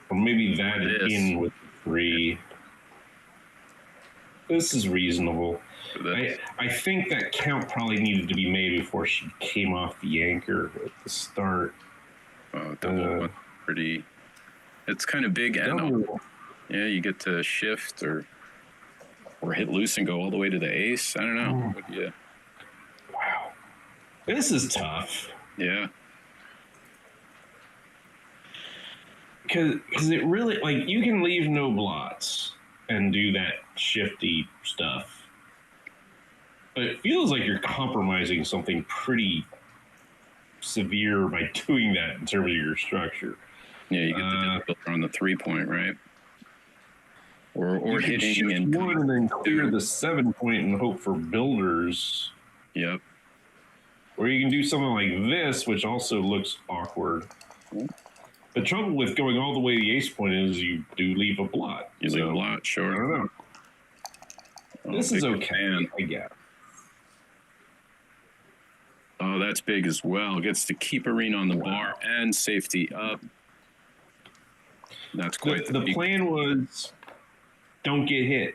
Or maybe that in with 3. This is reasonable. I think that count probably needed to be made before she came off the anchor at the start. Double pretty. It's kind of big. Double. Yeah, you get to shift or hit loose and go all the way to the ace. I don't know. Yeah. Wow. This is tough. Yeah. Because it really, you can leave no blots and do that shifty stuff. But it feels like you're compromising something pretty severe by doing that in terms of your structure. Yeah, you get the difficulty on the 3-point, right? Or hitting and one and then clear the 7-point and hope for builders. Yep. Or you can do something like this, which also looks awkward. The trouble with going all the way to the ace point is you do leave a blot. You leave a blot, sure. I don't know. This is okay, I guess. Oh, that's big as well. Gets to keep Arena on the bar and safety up. That's quite the plan was don't get hit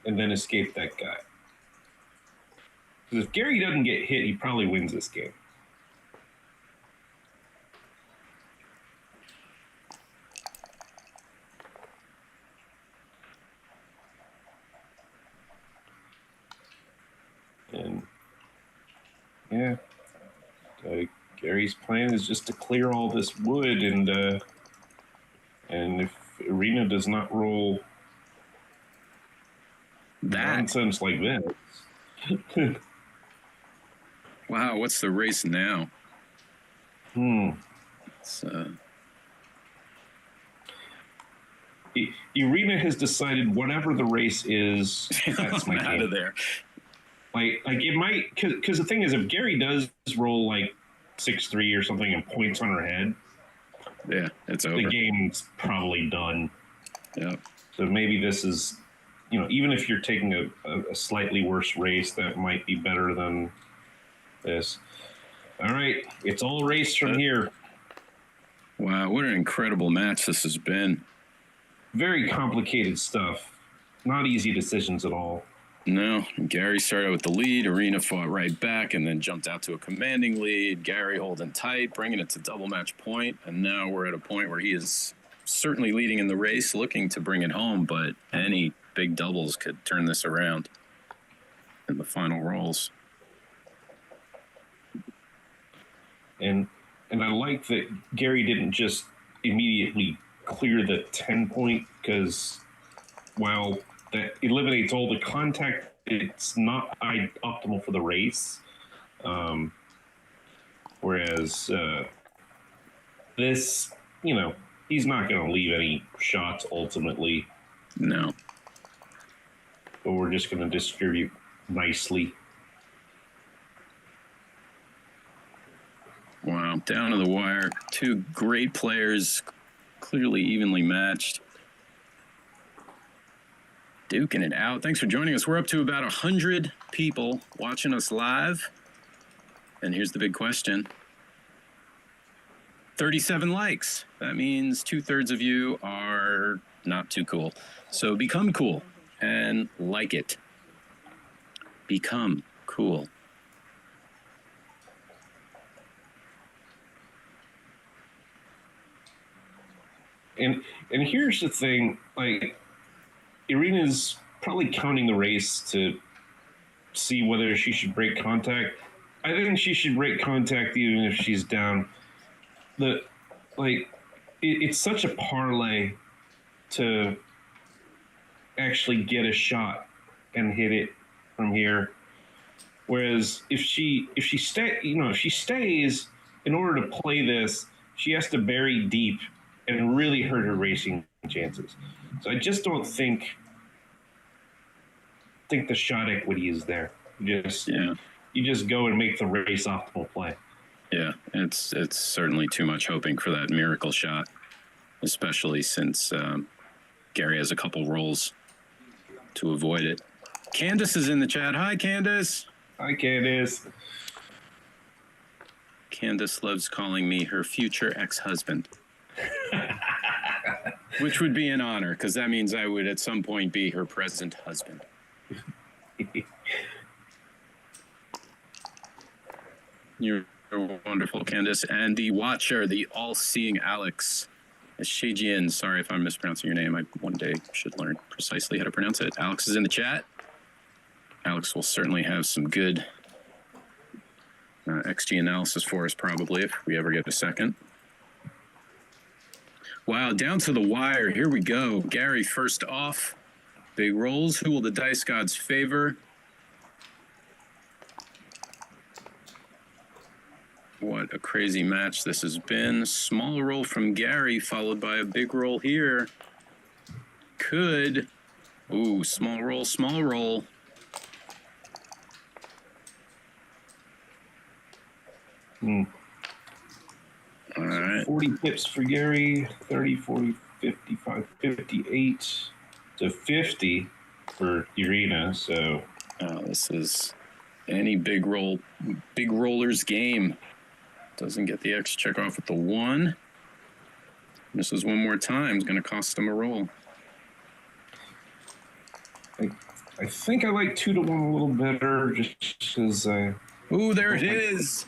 and then escape that guy. Because if Gary doesn't get hit, he probably wins this game. And yeah, Gary's plan is just to clear all this wood, and if Arena does not roll nonsense like this. Wow, what's the race now? It's, Arena has decided whatever the race is, that's my out of there. Like it might, because the thing is, if Gary does roll 6-3 or something and points on her head, yeah, it's over. The game's probably done. Yeah. So maybe this is, even if you're taking a slightly worse race, that might be better than this. All right, it's all race from here. Wow, what an incredible match this has been. Very complicated stuff. Not easy decisions at all. No, Gary started with the lead. Arena fought right back and then jumped out to a commanding lead. Gary holding tight, bringing it to double match point. And now we're at a point where he is certainly leading in the race, looking to bring it home. But any big doubles could turn this around in the final rolls. And I like that Gary didn't just immediately clear the 10-point, because while that eliminates all the contact, it's not optimal for the race. Whereas this, he's not going to leave any shots ultimately. No. But we're just going to distribute nicely. Wow, down to the wire. Two great players, clearly evenly matched. Duking it out. Thanks for joining us. We're up to about 100 people watching us live. And here's the big question. 37 likes. That means 2/3 of you are not too cool. So become cool and like it. Become cool. And here's the thing, Irena's probably counting the race to see whether she should break contact. I think she should break contact even if she's down. If it's such a parlay to actually get a shot and hit it from here. Whereas if she if she stays, in order to play this, she has to bury deep and really hurt her racing chances. So I just don't think the shot equity is there. You just go and make the race optimal play. Yeah, it's certainly too much hoping for that miracle shot, especially since Gary has a couple rolls to avoid it. Candace is in the chat. Hi, Candace. Hi, Candace. Candace loves calling me her future ex-husband. Which would be an honor, because that means I would at some point be her present husband. You're wonderful, Candace. And the watcher, the all-seeing Alex Shajian. Sorry if I'm mispronouncing your name. I one day should learn precisely how to pronounce it. Alex is in the chat. Alex will certainly have some good XG analysis for us, probably, if we ever get a second. Wow, down to the wire. Here we go. Gary first off. Big rolls. Who will the dice gods favor? What a crazy match this has been. Small roll from Gary, followed by a big roll here. Could. Ooh, small roll, small roll. All right. 40 pips for Gary, 30, 40, 55, 58 to 50 for Irina. So this is any big roller's game. Doesn't get the X check off with the 1. Misses one more time. It's going to cost him a roll. I think I like 2 to 1 a little better, just because. Ooh, there it is.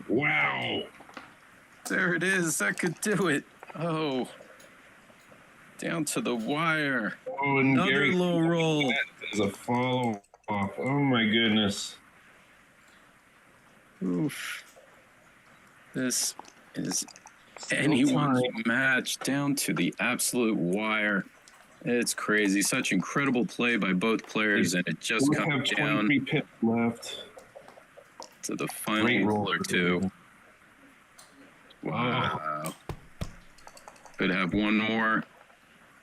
Wow. There it is. That could do it. Oh. Down to the wire. Oh, and another Gary, low roll. That is a follow off. Oh, my goodness. Oof. This is anyone's match down to the absolute wire. It's crazy. Such incredible play by both players, and it just comes down 23 pips left to the final roll or two. Wow. Could have one more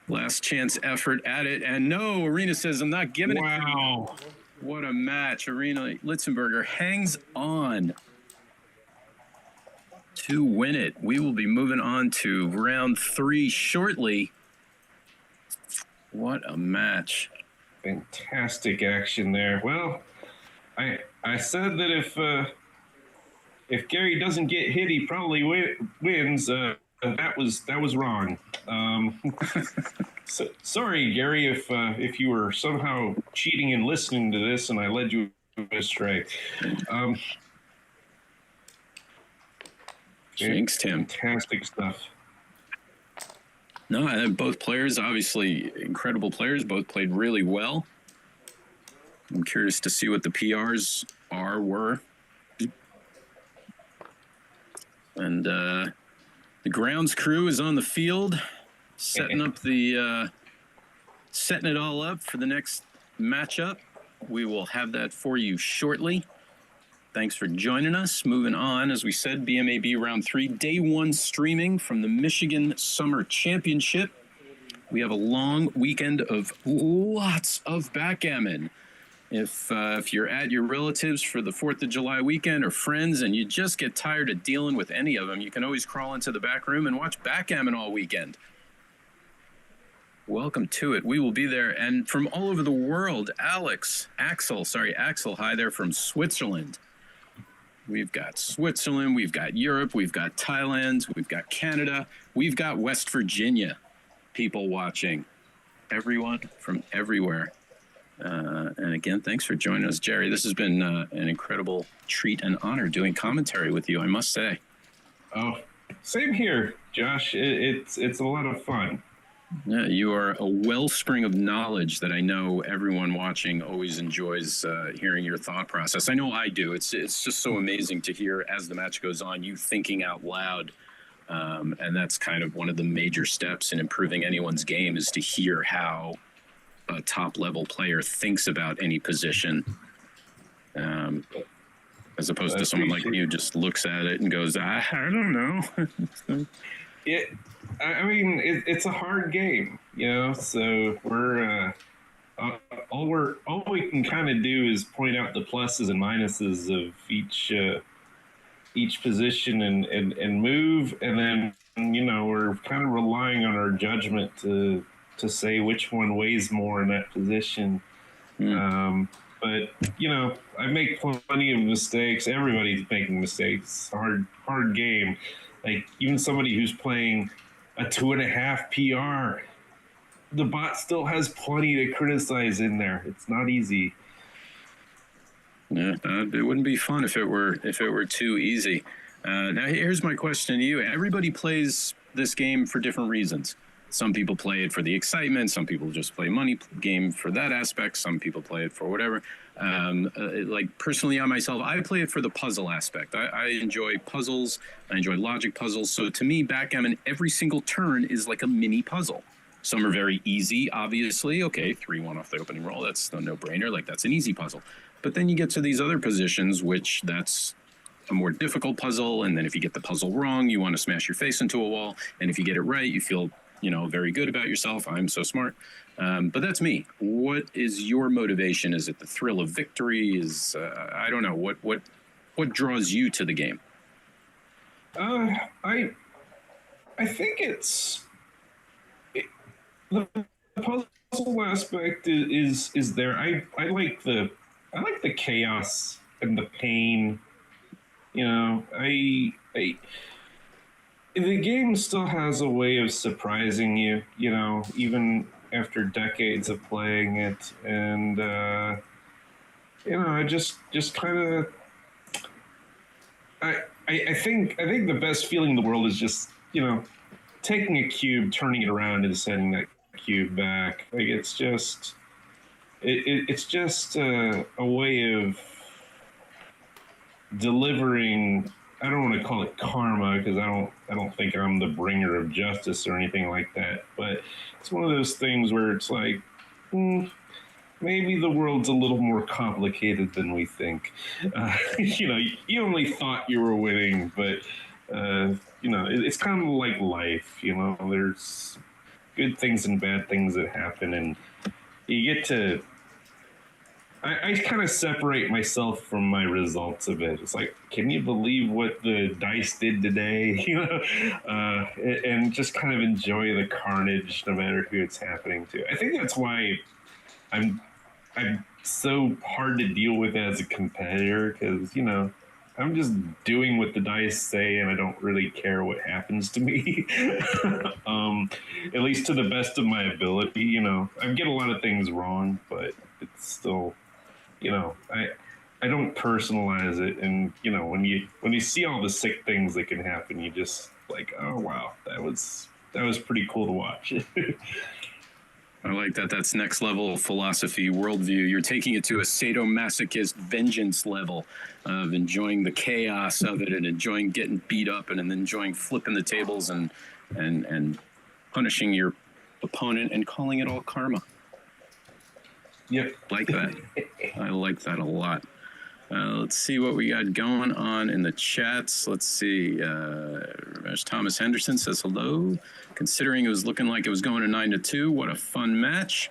last chance effort at it. And no, Arena says, I'm not giving it. Wow. What a match. Arena Litzenberger hangs on to win it. We will be moving on to round 3 shortly. What a match. Fantastic action there. Well, I said that if Gary doesn't get hit, he probably wins. That was wrong. So, sorry, Gary, if you were somehow cheating and listening to this, and I led you astray. Jinxed him. Fantastic stuff. No, and both players, obviously incredible players, both played really well. I'm curious to see what the PRs were. And the grounds crew is on the field, setting it all up for the next matchup. We will have that for you shortly. Thanks for joining us. Moving on, as we said, BMAB Round 3, Day 1 streaming from the Michigan Summer Championship. We have a long weekend of lots of backgammon. If you're at your relatives for the 4th of July weekend or friends and you just get tired of dealing with any of them, you can always crawl into the back room and watch backgammon all weekend. Welcome to it. We will be there. And from all over the world, Axel, hi there from Switzerland. We've got Switzerland, we've got Europe, we've got Thailand, we've got Canada, we've got West Virginia people watching. Everyone from everywhere. And again, thanks for joining us, Jerry. This has been an incredible treat and honor doing commentary with you, I must say. Oh, same here, Josh. It's a lot of fun. Yeah, you are a wellspring of knowledge that I know everyone watching always enjoys hearing your thought process. I know I do. It's just so amazing to hear as the match goes on, you thinking out loud And that's kind of one of the major steps in improving anyone's game, is to hear how a top-level player thinks about any position, as opposed to someone like you who just looks at it and goes, I don't know. I mean, it's a hard game, so we're all we can kind of do is point out the pluses and minuses of each position and move, and then we're kind of relying on our judgment to say which one weighs more in that position. But I make plenty of mistakes. Everybody's making mistakes. Hard game. Like, even somebody who's playing a 2.5 PR, the bot still has plenty to criticize in there. It's not easy. Yeah, it wouldn't be fun if it were too easy. Now, here's my question to you. Everybody plays this game for different reasons. Some people play it for the excitement. Some people just play money game for that aspect. Some people play it for whatever. Like, personally, I myself, I play it for the puzzle aspect. I enjoy puzzles. I enjoy logic puzzles. So to me, backgammon, every single turn is like a mini puzzle. Some are very easy, obviously. Okay, 3-1 off the opening roll. That's a no-brainer. Like, that's an easy puzzle. But then you get to these other positions, which that's a more difficult puzzle. And then if you get the puzzle wrong, you want to smash your face into a wall. And if you get it right, you feel very good about yourself. I'm so smart. But that's me. What is your motivation? Is it the thrill of victory? I don't know. What draws you to the game? I think the puzzle aspect is there. I like the chaos and the pain. The game still has a way of surprising you, even after decades of playing it. And, I just kind of, I think the best feeling in the world is just, taking a cube, turning it around and sending that cube back. Like, it's just, it's just a way of delivering. I don't want to call it karma, because I don't think I'm the bringer of justice or anything like that. But it's one of those things where it's like, maybe the world's a little more complicated than we think. You only thought you were winning, but it's kind of like life. There's good things and bad things that happen, and you get to. I kind of separate myself from my results a bit. It's like, can you believe what the dice did today? And just kind of enjoy the carnage, no matter who it's happening to. I think that's why I'm so hard to deal with as a competitor, because I'm just doing what the dice say, and I don't really care what happens to me. At least to the best of my ability. I get a lot of things wrong, but it's still. I don't personalize it, and when you see all the sick things that can happen, you just like, oh wow, that was pretty cool to watch. I like that. That's next level philosophy, worldview. You're taking it to a sadomasochist vengeance level of enjoying the chaos of it, and enjoying getting beat up, and then enjoying flipping the tables and punishing your opponent and calling it all karma. Yep. Like that. I like that a lot. Let's see what we got going on in the chats. Let's see. There's Thomas Henderson says hello. Considering it was looking like it was going to 9-2, what a fun match.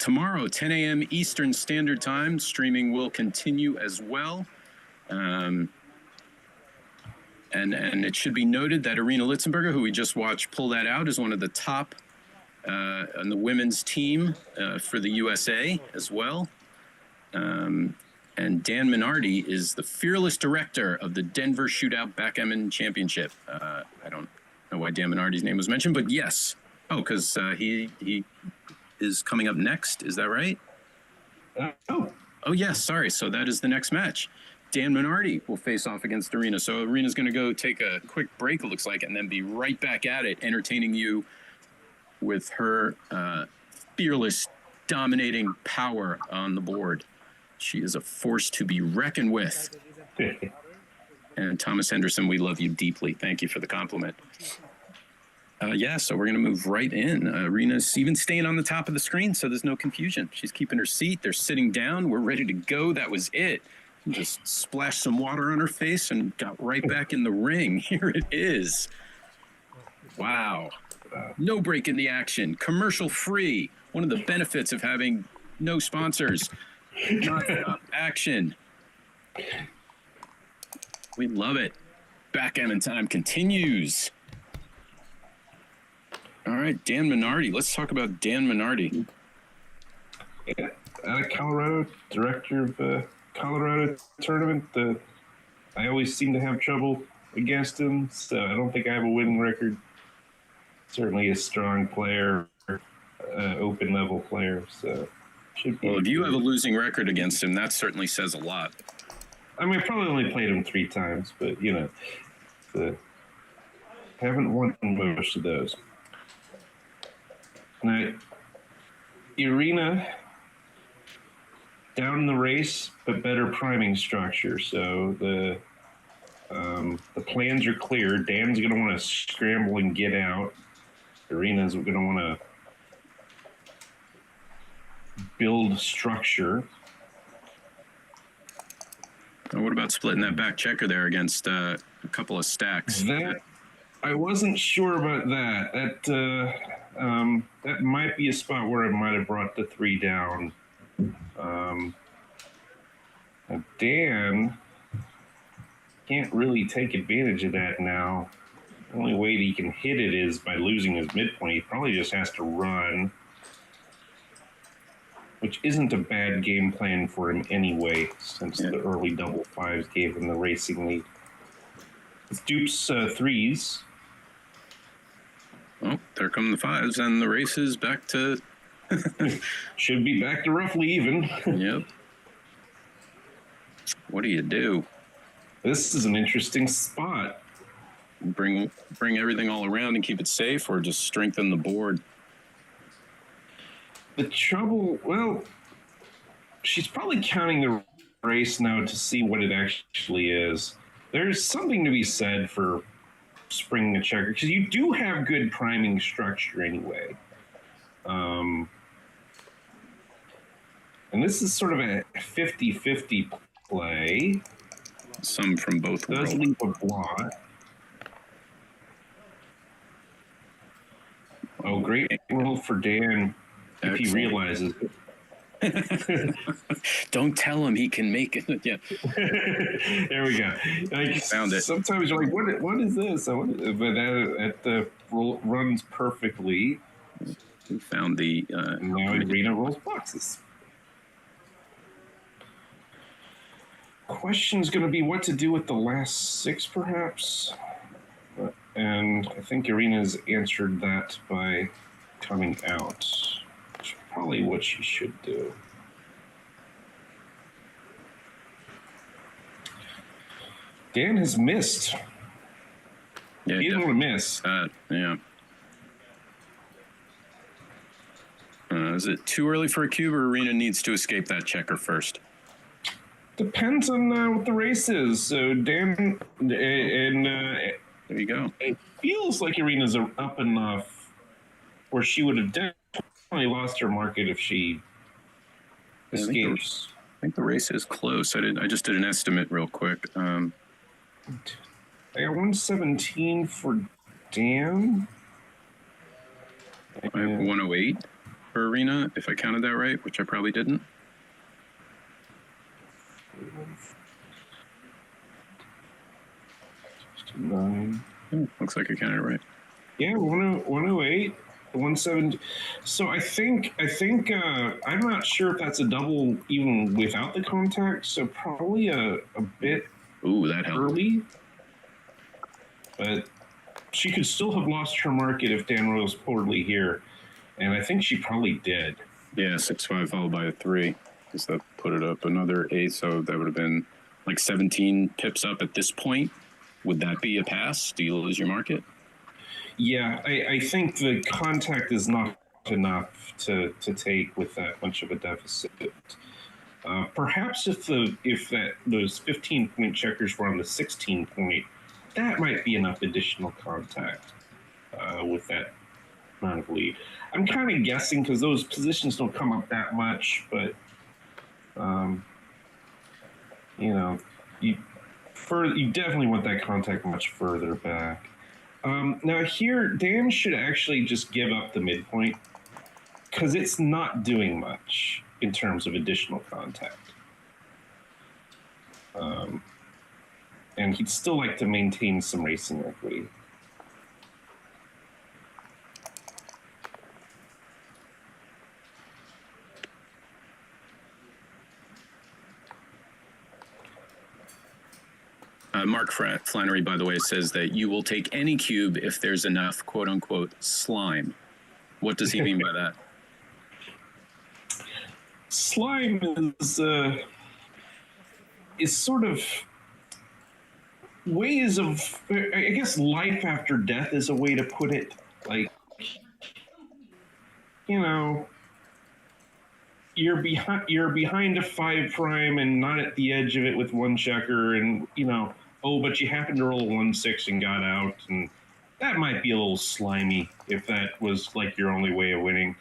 Tomorrow, 10 a.m. Eastern Standard Time, streaming will continue as well. And it should be noted that Irina Litzenberger, who we just watched pull that out, is one of the top on the women's team for the USA as well. And Dan Minardi is the fearless director of the Denver Shootout Backgammon Championship. I don't know why Dan Minardi's name was mentioned, but yes. Oh, because he is coming up next. Is that right? Oh, yes. Sorry. So that is the next match. Dan Minardi will face off against Irina. So Irina's going to go take a quick break, it looks like, and then be right back at it, entertaining you with her fearless, dominating power on the board. She is a force to be reckoned with. And Thomas Henderson, we love you deeply. Thank you for the compliment. So we're going to move right in. Rena's even staying on the top of the screen, so there's no confusion. She's keeping her seat. They're sitting down. We're ready to go. That was it. Just splashed some water on her face and got right back in the ring. Here it is. Wow. No break in the action. Commercial free. One of the benefits of having no sponsors. Non-stop action. We love it. Backgammon time continues. All right, Dan Minardi. Let's talk about Dan Minardi. Yeah, out of Colorado, director of Colorado tournament. I always seem to have trouble against him, so I don't think I have a winning record. Certainly a strong player, open level player. So, well, if you have a losing record against him, that certainly says a lot. I mean, I probably only played him 3 times, but haven't won most of those. Now, Irina down in the race, but better priming structure. So the plans are clear. Dan's going to want to scramble and get out. Irina's going to want to build structure. What about splitting that back checker there against a couple of stacks? That I wasn't sure about that. That might be a spot where I might have brought the 3 down. Dan can't really take advantage of that now. The only way that he can hit it is by losing his midpoint. He probably just has to run, which isn't a bad game plan for him anyway, since the early double 5s gave him the racing lead. It's dupes 3s. Well, there come the 5s, and the race is back to... Should be back to roughly even. Yep. What do you do? This is an interesting spot. Bring everything all around and keep it safe, or just strengthen the board? The trouble, well, she's probably counting the race now to see what it actually is. There's something to be said for springing a checker, because you do have good priming structure anyway. And this is sort of a 50-50 play. Some from both worlds. Does leave a blot. Oh, great roll for Dan. If he realizes it. Don't tell him he can make it. Yeah. There we go. Found it. Sometimes you're like, what is this? But that runs perfectly. We found the... now Irina rolls boxes. Question's going to be what to do with the last 6, perhaps. And I think Irina's answered that by coming out. Which is probably what she should do. Dan has missed. Yeah, he didn't want to miss. Yeah. Is it too early for a cube, or Irina needs to escape that checker first? Depends on what the race is. So Dan and there you go. It feels like Irina's up enough where she would have definitely lost her market if she escapes. I think the race is close. I just did an estimate real quick. I got 117 for Dan. I have 108 for Irina, if I counted that right, which I probably didn't. Looks like I counted it right. Yeah, 108, 170. So I think I'm not sure if that's a double even without the contact. So probably a bit that helped. Early. But she could still have lost her market if Dan rolls poorly here, and I think she probably did. Yeah, 6-5 followed by a 3. Because that put it up another 8, so that would have been like 17 pips up at this point. Would that be a pass? Do you lose your market? Yeah, I think the contact is not enough to take with that much of a deficit. Perhaps if those 15-point checkers were on the 16-point, that might be enough additional contact with that amount of lead. I'm kind of guessing because those positions don't come up that much, but you know, you definitely want that contact much further back. Now here, Dan should actually just give up the midpoint because it's not doing much in terms of additional contact. And he'd still like to maintain some racing equity. Mark Flannery, by the way, says that you will take any cube if there's enough quote-unquote slime. What does he mean by that? Slime is sort of ways of, I guess, life after death is a way to put it. Like, you know, you're behind a 5' and not at the edge of it with one checker, and but you happen to roll a 1-6 and got out, and that might be a little slimy if that was like your only way of winning.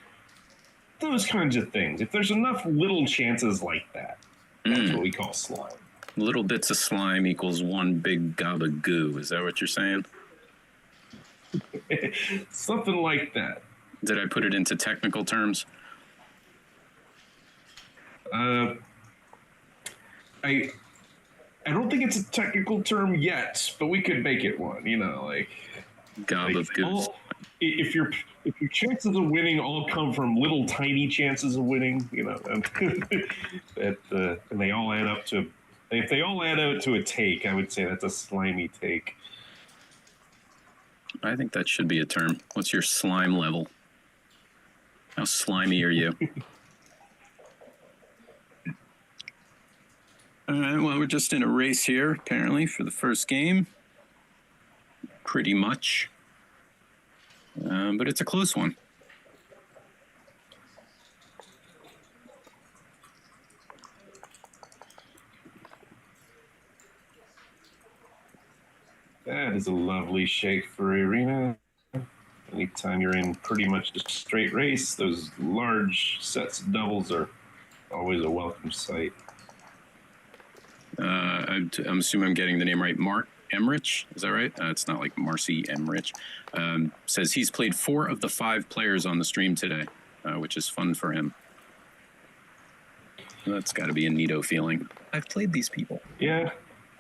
Those kinds of things. If there's enough little chances like that, that's what we call slime. Little bits of slime equals one big gob of goo. Is that what you're saying? Something like that. Did I put it into technical terms? I don't think it's a technical term yet, but we could make it one. Gob of goo. If your chances of winning all come from little tiny chances of winning, and they all add up to. If they all add up to a take, I would say that's a slimy take. I think that should be a term. What's your slime level? How slimy are you? All right, well, we're just in a race here, apparently, for the first game. Pretty much. But it's a close one. That is a lovely shake for Irina. Anytime you're in pretty much a straight race, those large sets of doubles are always a welcome sight. I'm assuming I'm getting the name right. Mark Emrich, is that right? It's not like Marcy Emrich. Says he's played 4 of the 5 players on the stream today, which is fun for him. That's got to be a neato feeling. I've played these people. Yeah.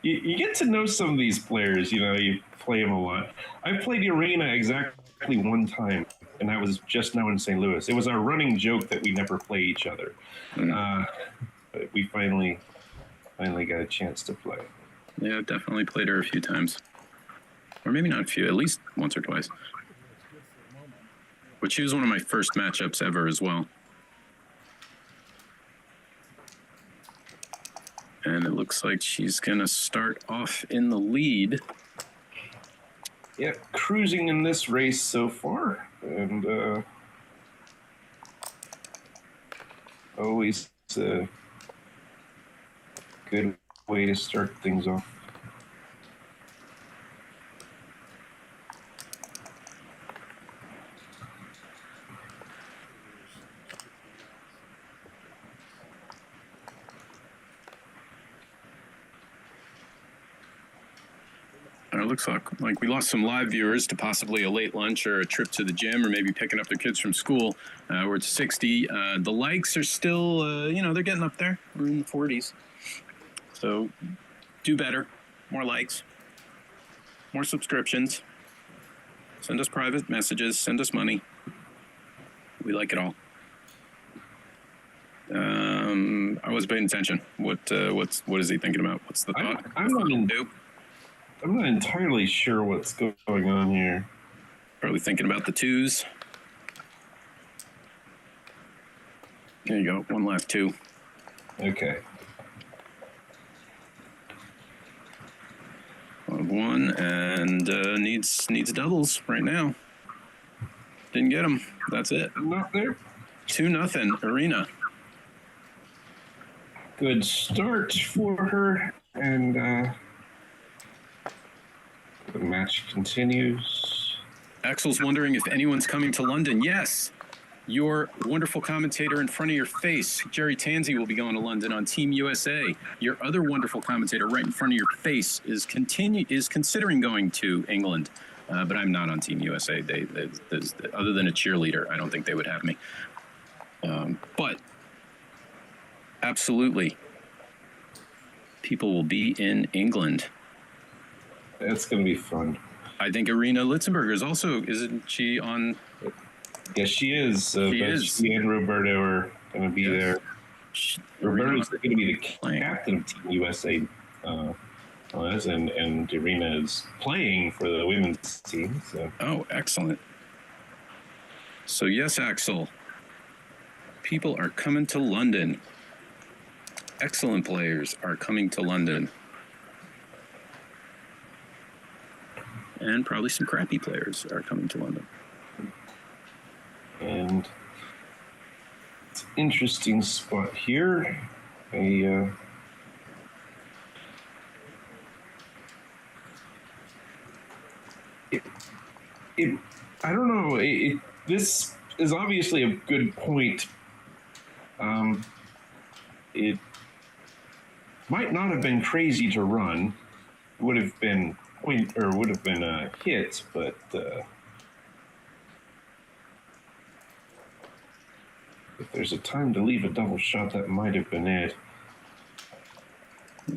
You get to know some of these players, you play them a lot. I've played Irina exactly one time, and that was just now in St. Louis. It was our running joke that we never play each other. But we finally got a chance to play. Yeah, I've definitely played her a few times. Or maybe not a few, at least once or twice. But she was one of my first matchups ever as well. And it looks like she's going to start off in the lead. Yeah, cruising in this race so far. And always a good way to start things off. It looks like we lost some live viewers to possibly a late lunch or a trip to the gym or maybe picking up their kids from school. We're at 60. The likes are still, they're getting up there. We're in the 40s. So do better. More likes. More subscriptions. Send us private messages. Send us money. We like it all. I was paying attention. What is he thinking about? What's the thought? I'm not entirely sure what's going on here. Probably thinking about the 2s. There you go. One last 2. Okay. 1 and needs doubles right now. Didn't get them. That's it. Not there. 2-0 Arena. good start for her, and the match continues. Axel's wondering if anyone's coming to London. Yes, your wonderful commentator in front of your face, Jerry Tanzi, will be going to London on Team USA. Your other wonderful commentator right in front of your face is considering going to England, but I'm not on Team USA. They other than a cheerleader, I don't think they would have me. But absolutely, people will be in England. That's going to be fun. I think Irina Litzenberger is also, isn't she on? Yes, she is. She and Roberto are going to be there. Roberto's going to be the captain of Team USA, and Irina is playing for the women's team. So. Oh, excellent. So yes, Axel, people are coming to London. Excellent players are coming to London. And probably some crappy players are coming to London. And it's an interesting spot here. I don't know. This is obviously a good point. It might not have been crazy to run. Would have been hit, but if there's a time to leave a double shot, that might have been it.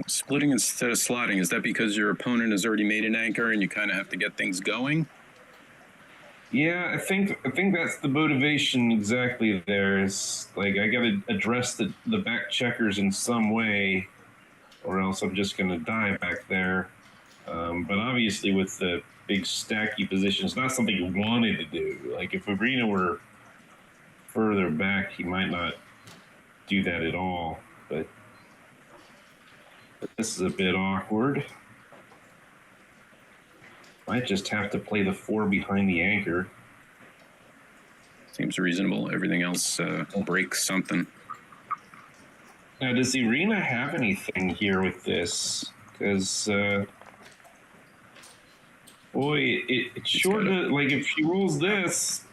Splitting instead of slotting, is that because your opponent has already made an anchor and you kind of have to get things going? Yeah, I think that's the motivation exactly there. Is like I got to address the back checkers in some way, or else I'm just going to die back there. But obviously with the big stacky position, it's not something you wanted to do. Like if Arena were further back, he might not do that at all. But this is a bit awkward. Might just have to play the 4 behind the anchor. Seems reasonable. Everything else breaks something. Now, does Irina have anything here with this? Because, boy, it's sure to, like, if she rolls this,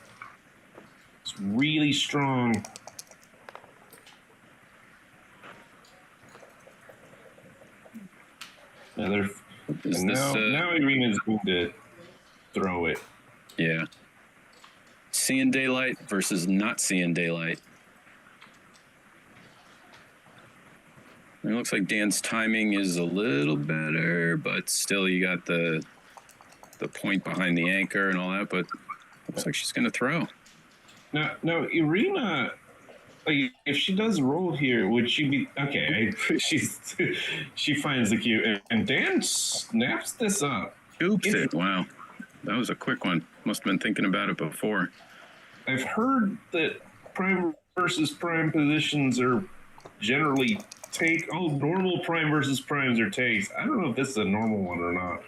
it's really strong. Now Irina's going to throw it. Yeah. Seeing daylight versus not seeing daylight. It looks like Dan's timing is a little better, but still you got the point behind the anchor and all that, but looks like she's going to throw. Now, Irina, like, if she does roll here, would she be okay? She finds the cue, and Dan snaps this up. Oops! Wow, that was a quick one. Must have been thinking about it before. I've heard that prime versus prime positions are generally normal prime versus primes are takes. I don't know if this is a normal one or not.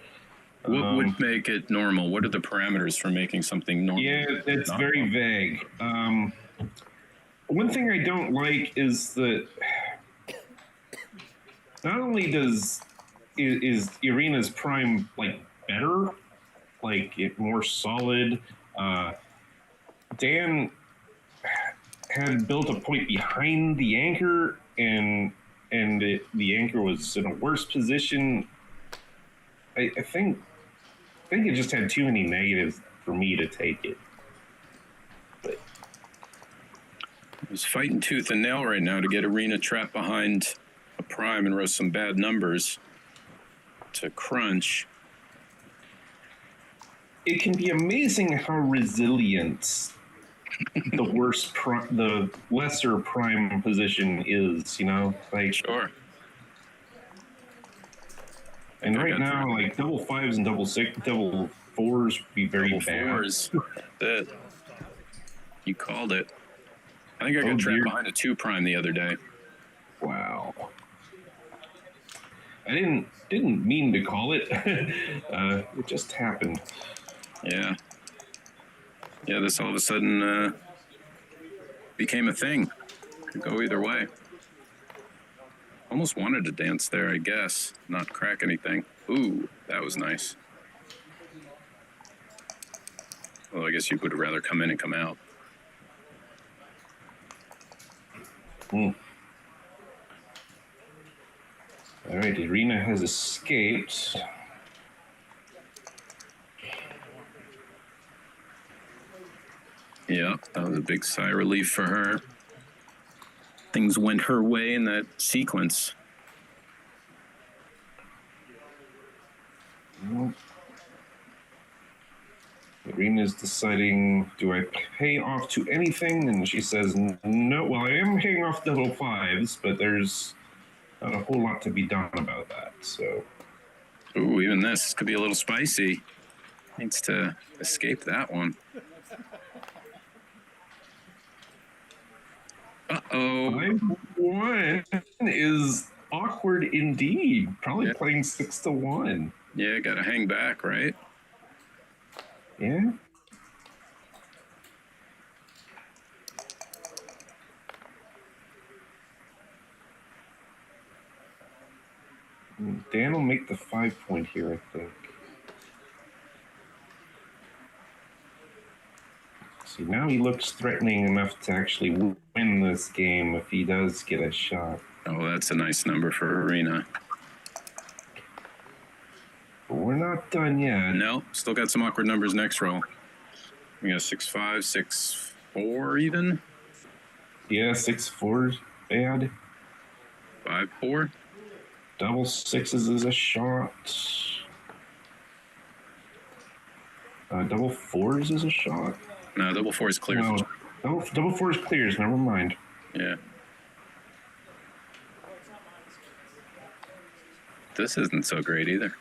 What would make it normal? What are the parameters for making something normal? Yeah, it's very vague. One thing I don't like is that not only is Irina's prime like better, like it more solid. Dan had built a point behind the anchor, and the anchor was in a worse position. I think it just had too many negatives for me to take it. But he's fighting tooth and nail right now to get Irina trapped behind a prime and roast some bad numbers to crunch. It can be amazing how resilient the lesser prime position is, you know? Like, sure. And right now, like double 5s and double 4s would be very bad. 4s. You called it. I think I got trapped behind a 2 prime the other day. Wow. I didn't mean to call it. It just happened. Yeah. Yeah, this all of a sudden became a thing. Could go either way. Almost wanted to dance there, I guess. Not crack anything. Ooh, that was nice. Well, I guess you would rather come in and come out. All right, Irina has escaped. Yeah, that was a big sigh of relief for her. Things went her way in that sequence. Irina's deciding, do I pay off to anything? And she says, no. Well, I am paying off double fives, but there's not a whole lot to be done about that. So, Ooh, even this could be a little spicy. Needs to escape that one. Uh-oh. 5-1 is awkward indeed. Probably playing 6-1. Yeah, gotta hang back, right? Yeah. Dan will make the 5-point here, I think. See, now he looks threatening enough to actually win this game if he does get a shot. Oh, that's a nice number for Irina. But we're not done yet. No, still got some awkward numbers next roll. We got 6-5, 6-4 even. Yeah, 6-4's bad. 5-4. Double sixes is a shot. Double fours is a shot. No, double four is clear. No, double fours clears. Never mind. Yeah. This isn't so great either.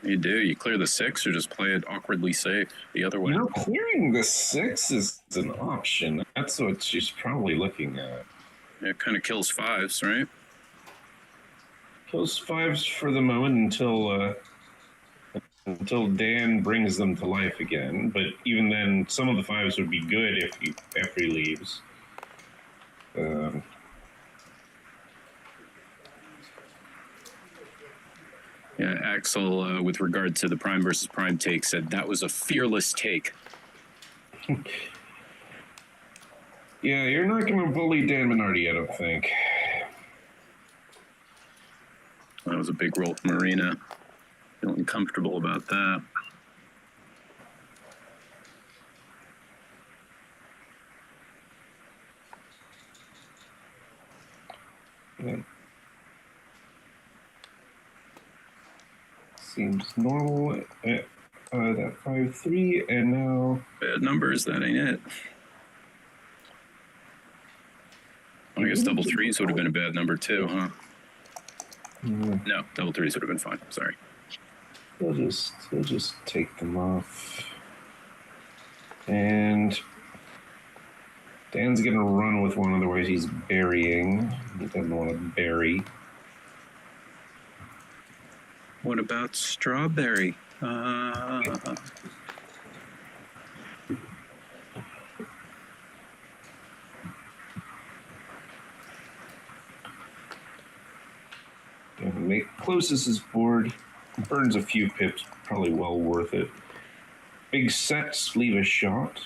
You do. You clear the 6 or just play it awkwardly safe the other way. You know, clearing the 6 is an option. That's what she's probably looking at. Yeah, it kind of kills 5s, right? Kills 5s for the moment until Dan brings them to life again. But even then, some of the 5s would be good after he leaves. Yeah, Axel, with regard to the prime versus prime take, said that was a fearless take. Yeah, you're not going to bully Dan Minardi, I don't think. That was a big roll from Marina. Feeling comfortable about that. Yeah. Seems normal at that 5-3, and now... Bad numbers, that ain't it. I guess double 3s would have been a bad number too, huh? No, double 3s would have been fine. Sorry. He'll just take them off. And Dan's gonna run with one, otherwise he's burying. He doesn't want to bury. What about strawberry? Make closest board. Burns a few pips, probably well worth it. Big sets leave a shot.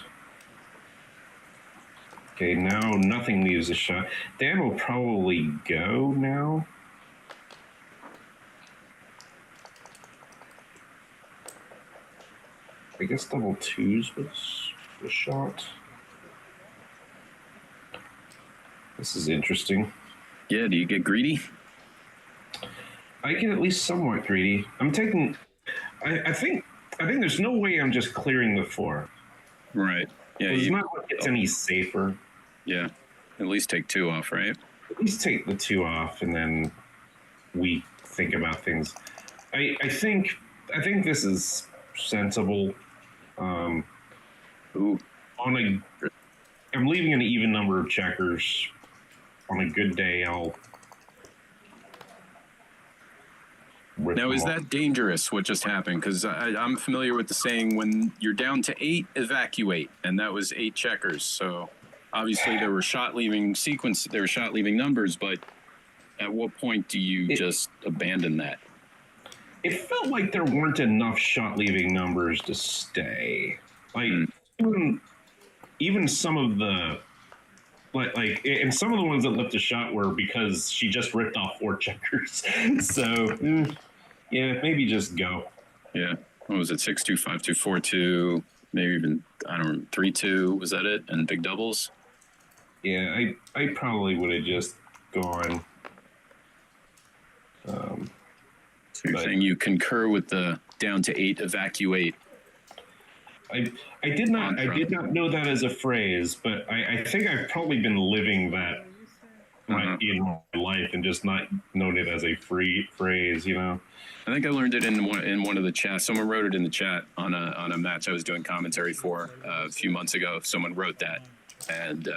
Okay, now nothing leaves a shot. Dan will probably go now. I guess double 2s was a shot. This is interesting. Yeah, do you get greedy? I get at least somewhat greedy. I'm taking. I think there's no way I'm just clearing the 4. Right. Yeah. It's not like it's any safer. Yeah. At least take 2 off, right? At least take the 2 off, and then we think about things. I think this is sensible. Ooh. I'm leaving an even number of checkers. On a good day, I'll rip Now, them is off. that dangerous, what just happened? Because I'm familiar with the saying, when you're down to 8, evacuate. And that was 8 checkers. So obviously there were shot-leaving numbers, but at what point do you just abandon that? It felt like there weren't enough shot-leaving numbers to stay. Like, even some of the... and some of the ones that left a shot were because she just ripped off 4 checkers. So, yeah, maybe just go. Yeah. What was it? 6-2, 5-2, 4-2, maybe even, I don't know, 3-2. Was that it? And big doubles? Yeah, I probably would have just gone. So you're saying you concur with the down to 8, evacuate? I did not know that as a phrase, but I think I've probably been living that in my life and just not known it as a free phrase, you know. I think I learned it in one of the chats. Someone wrote it in the chat on a match I was doing commentary for a few months ago. Someone wrote that, and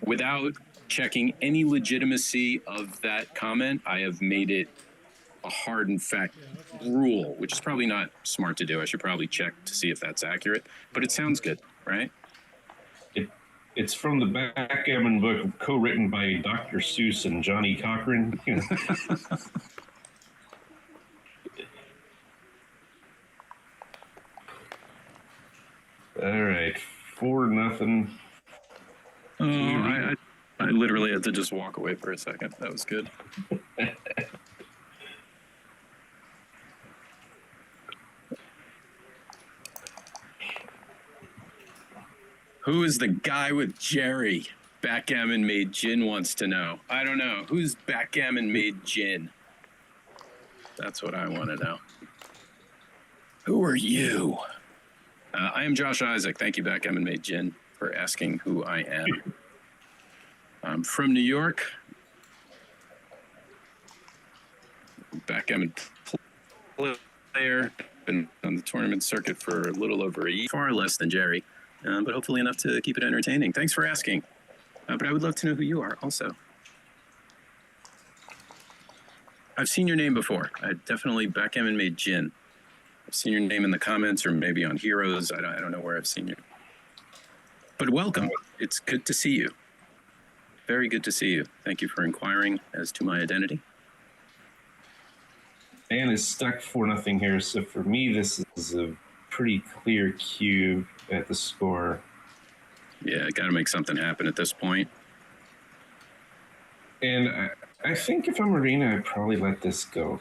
without checking any legitimacy of that comment, I have made it a hard and fact rule, which is probably not smart to do. I should probably check to see if that's accurate, but it sounds good, right? It's from the Backgammon book, co-written by Dr. Seuss and Johnny Cochran. All right, 4-0. Oh, I literally had to just walk away for a second. That was good. Who is the guy with Jerry? Backgammon made gin wants to know. I don't know. Who's Backgammon made gin? That's what I want to know. Who are you? I am Josh Isaac. Thank you, Backgammon made gin, for asking who I am. I'm from New York. Backgammon player. Been on the tournament circuit for a little over a year. Far less than Jerry. But hopefully enough to keep it entertaining. Thanks for asking. But I would love to know who you are also. I've seen your name before. I definitely Backgammon made gin. I've seen your name in the comments or maybe on Heroes. I don't know where I've seen you. But welcome. It's good to see you. Very good to see you. Thank you for inquiring as to my identity. Dan is stuck 4-0 here, so for me, this is a pretty clear cue at the score. Yeah, got to make something happen at this point. And I think if I'm Arena, I'd probably let this go.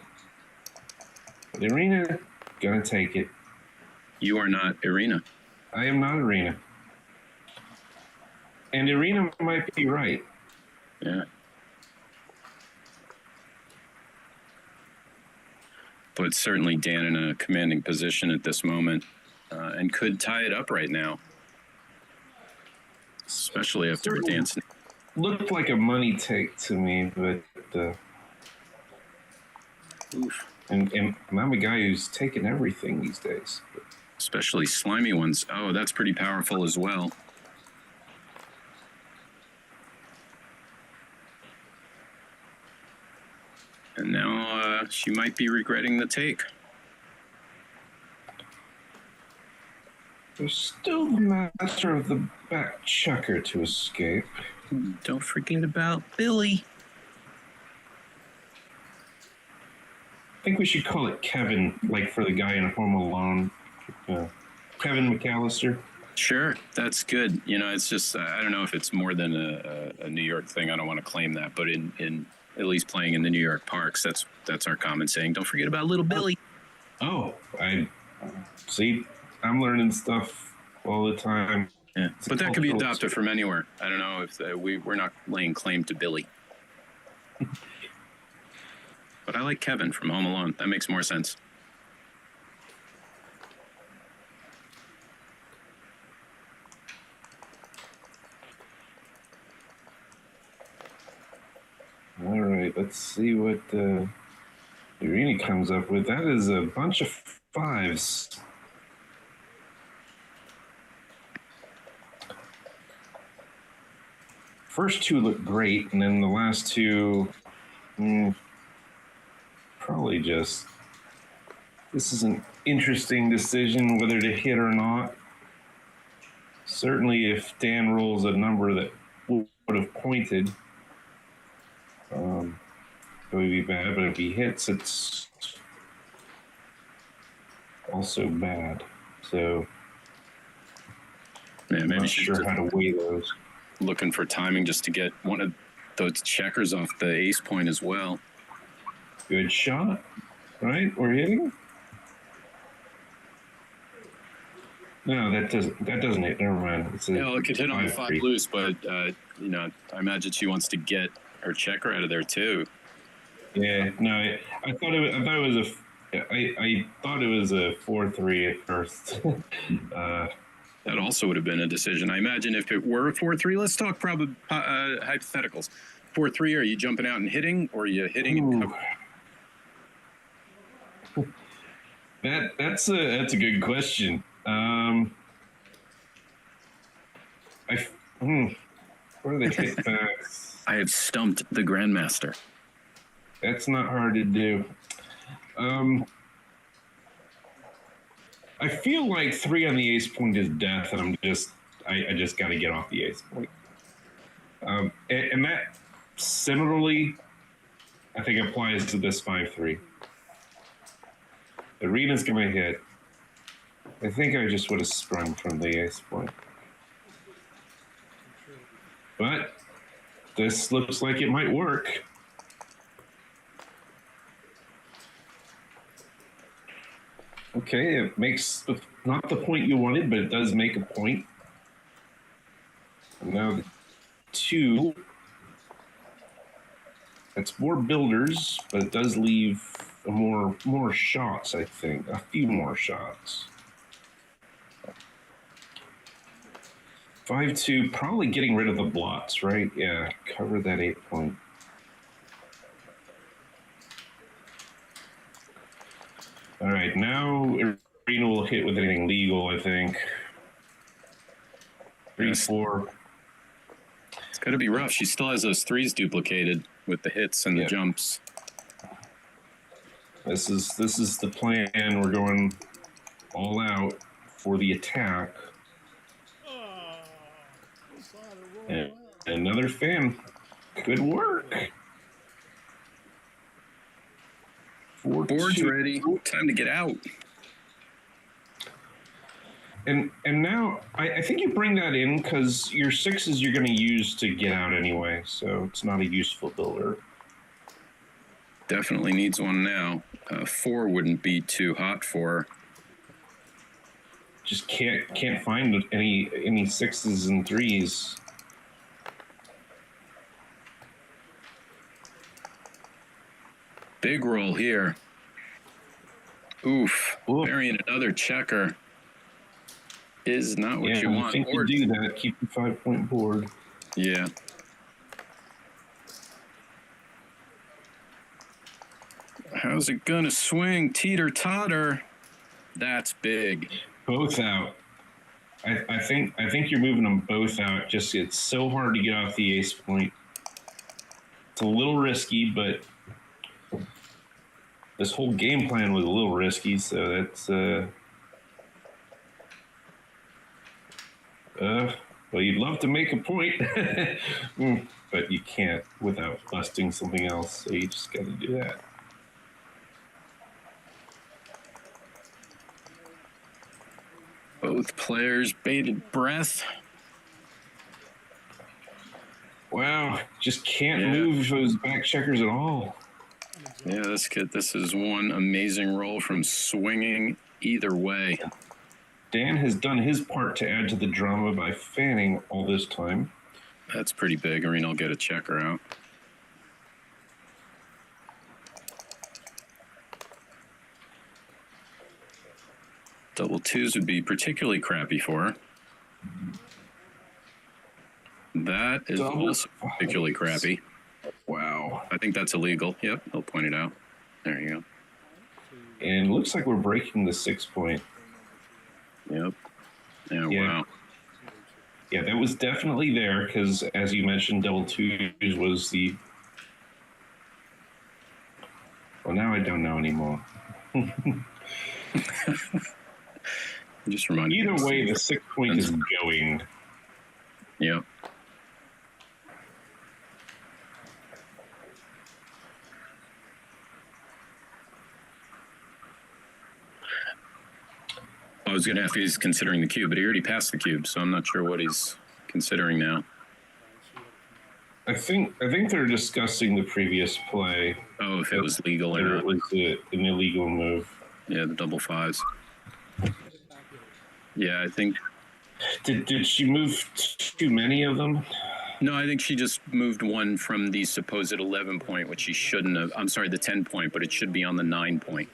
The Arena, gonna take it. You are not Arena. I am not Arena. And Arena might be right. Yeah. But certainly Dan in a commanding position at this moment and could tie it up right now. Especially after dancing. Looked like a money take to me, but and I'm a guy who's taken everything these days. Especially slimy ones. Oh, that's pretty powerful as well. And now she might be regretting the take. There's still the master of the back checker to escape. Don't forget about Billy. I think we should call it Kevin, like for the guy in Home Alone. Kevin McAllister. Sure, that's good. You know, it's just, I don't know if it's more than a New York thing. I don't want to claim that, but in at least playing in the New York parks, that's our common saying. Don't forget about little Billy. Oh, I see. I'm learning stuff all the time. Yeah, but that could be adopted from anywhere. I don't know if we're not laying claim to Billy. But I like Kevin from Home Alone. That makes more sense. All right, let's see what Irene comes up with. That is a bunch of 5s. First 2 look great, and then the last 2, probably just, this is an interesting decision whether to hit or not. Certainly if Dan rolls a number that would have pointed, it would be bad, but if he hits, it's also bad. So Yeah, maybe I'm not sure how to weigh those. Looking for timing just to get one of those checkers off the ace point as well. Good shot, right? We're hitting. No, that doesn't hit. Never mind. It's a It could hit on the 5 5-3. loose, but I imagine she wants to get her checker out of there too. Yeah, no, I thought it was a 4-3 at first. That also would have been a decision. I imagine if it were a 4-3, let's talk hypotheticals. 4-3, are you jumping out and hitting, or are you hitting? That's a good question. What are the hitbacks? I have stumped the Grandmaster. That's not hard to do. I feel like 3 on the ace point is death, and I just got to get off the ace point. And that similarly, I think applies to this 5-3. Arena's going to hit. I think I just would have sprung from the ace point. But this looks like it might work. Okay, it makes not the point you wanted, but it does make a point. And now the 2. That's more builders, but it does leave more shots, I think. A few more shots. 5-2, probably getting rid of the blots, right? Yeah, cover that 8 point. All right, now Arena will hit with anything legal, I think. 3-4. It's got to be rough. She still has those 3s duplicated with the hits and the jumps. This is the plan. We're going all out for the attack. And another fan. Good work. Board's ready. Time to get out. And now I think you bring that in because your 6s you're going to use to get out anyway, so it's not a useful builder. Definitely needs one now. 4 wouldn't be too hot for her. Just can't find any 6s and 3s. Big roll here. Oof. Burying another checker is not what you want. I think you do that. Keep the 5-point board. Yeah. How's it gonna swing? Teeter totter. That's big. Both out. I think you're moving them both out. Just it's so hard to get off the ace point. It's a little risky, but this whole game plan was a little risky, so that's well, you'd love to make a point, but you can't without busting something else, so you just got to do that. Both players bated breath. Wow, just can't move those back checkers at all. Yeah, this is one amazing roll from swinging either way. Dan has done his part to add to the drama by fanning all this time. That's pretty big. Arena will get a checker out. Double 2s would be particularly crappy for her. That is also particularly crappy. Wow. I think that's illegal. Yep, he'll point it out. There you go. And it looks like we're breaking the 6 point. Yep. Yeah, wow. Yeah, that was definitely there because, as you mentioned, double 2s was the Well, now I don't know anymore. Just remind me. Either way, the 6 point is going. Yep. I was going to ask if he's considering the cube, but he already passed the cube, so I'm not sure what he's considering now. I think they're discussing the previous play. Oh, if it was legal or Whether not. it was an illegal move. Yeah, the double fives. Yeah, I think. Did she move too many of them? No, I think she just moved one from the supposed 11 point, which she shouldn't have. I'm sorry, the 10 point, but it should be on the 9 point.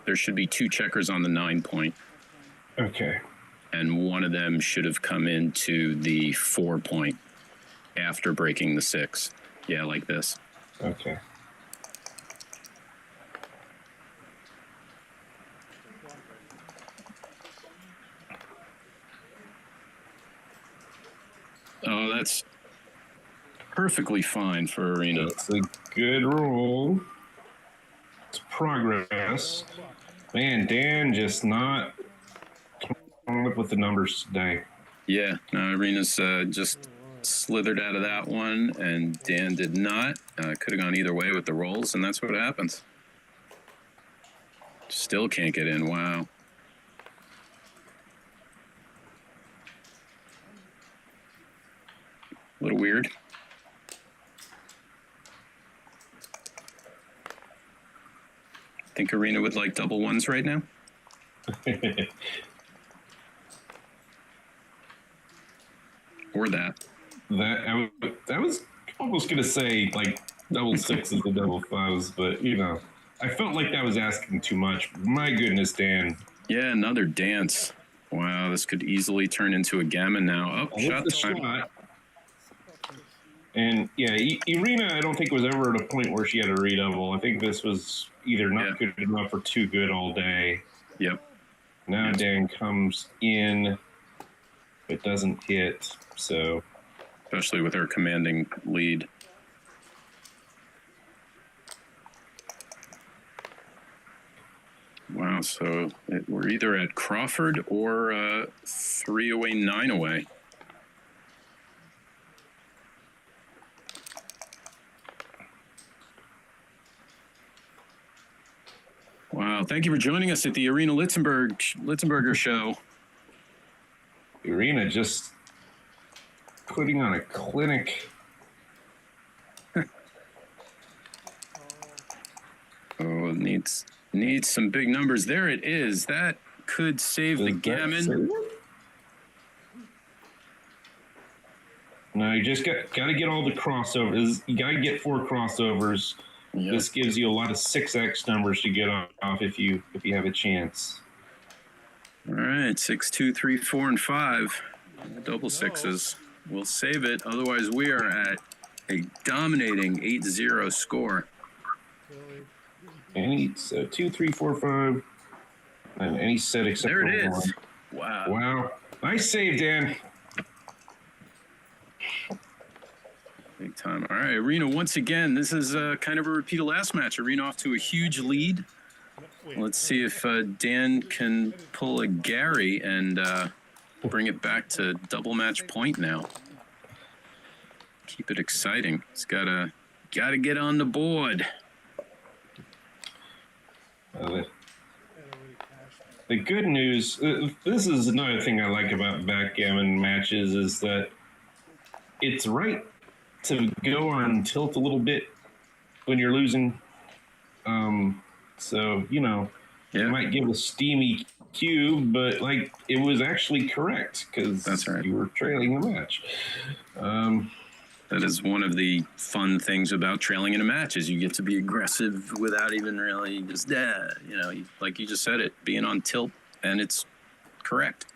There should be 2 checkers on the 9 point. Okay. And one of them should have come into the 4 point after breaking the 6. Yeah, like this. Okay. Oh, that's perfectly fine for Arena. That's a good roll. It's progress. Man, Dan just not coming up with the numbers today. Yeah, no, Arena's just slithered out of that one, and Dan did not. Could have gone either way with the rolls, and that's what happens. Still can't get in. Wow. A little weird. Think Arena would like double ones right now? Or that. I was almost going to say like double sixes and double fives, but you know, I felt like that was asking too much. My goodness, Dan. Yeah, another dance. Wow, this could easily turn into a gammon now. Oh, shot time. Shot. And yeah, Irina, I don't think was ever at a point where she had a redouble. I think this was either not good enough or too good all day. Yep. Now Dan comes in, it doesn't hit. So, especially with her commanding lead. Wow, so we're either at Crawford or 3 away, 9 away. Wow, thank you for joining us at the Arena Litzenberger show. Irina just putting on a clinic. Oh, needs some big numbers. There it is. That could save the gammon. No, you just got to get all the crossovers. You got to get 4 crossovers. Yep. This gives you a lot of 6x numbers to get off if you have a chance. All right, 6, 2, 3, 4, and 5. Double sixes. We'll save it. Otherwise, we are at a dominating 8-0 score. Any 2, 3, 4, 5, and any set except there it for is. 1. Wow. Wow. Nice save, Dan. Big time. All right, Arena, once again, this is kind of a repeat of last match. Arena off to a huge lead. Let's see if Dan can pull a Gary and bring it back to double match point now. Keep it exciting. It's gotta get on the board. The good news, this is another thing I like about backgammon matches, is that it's right to go on tilt a little bit when you're losing. So, you know, you might give a steamy cube, but like it was actually correct because that's right. You were trailing the match. That is one of the fun things about trailing in a match is you get to be aggressive without even really just, you know, like you just said it, being on tilt, and it's correct.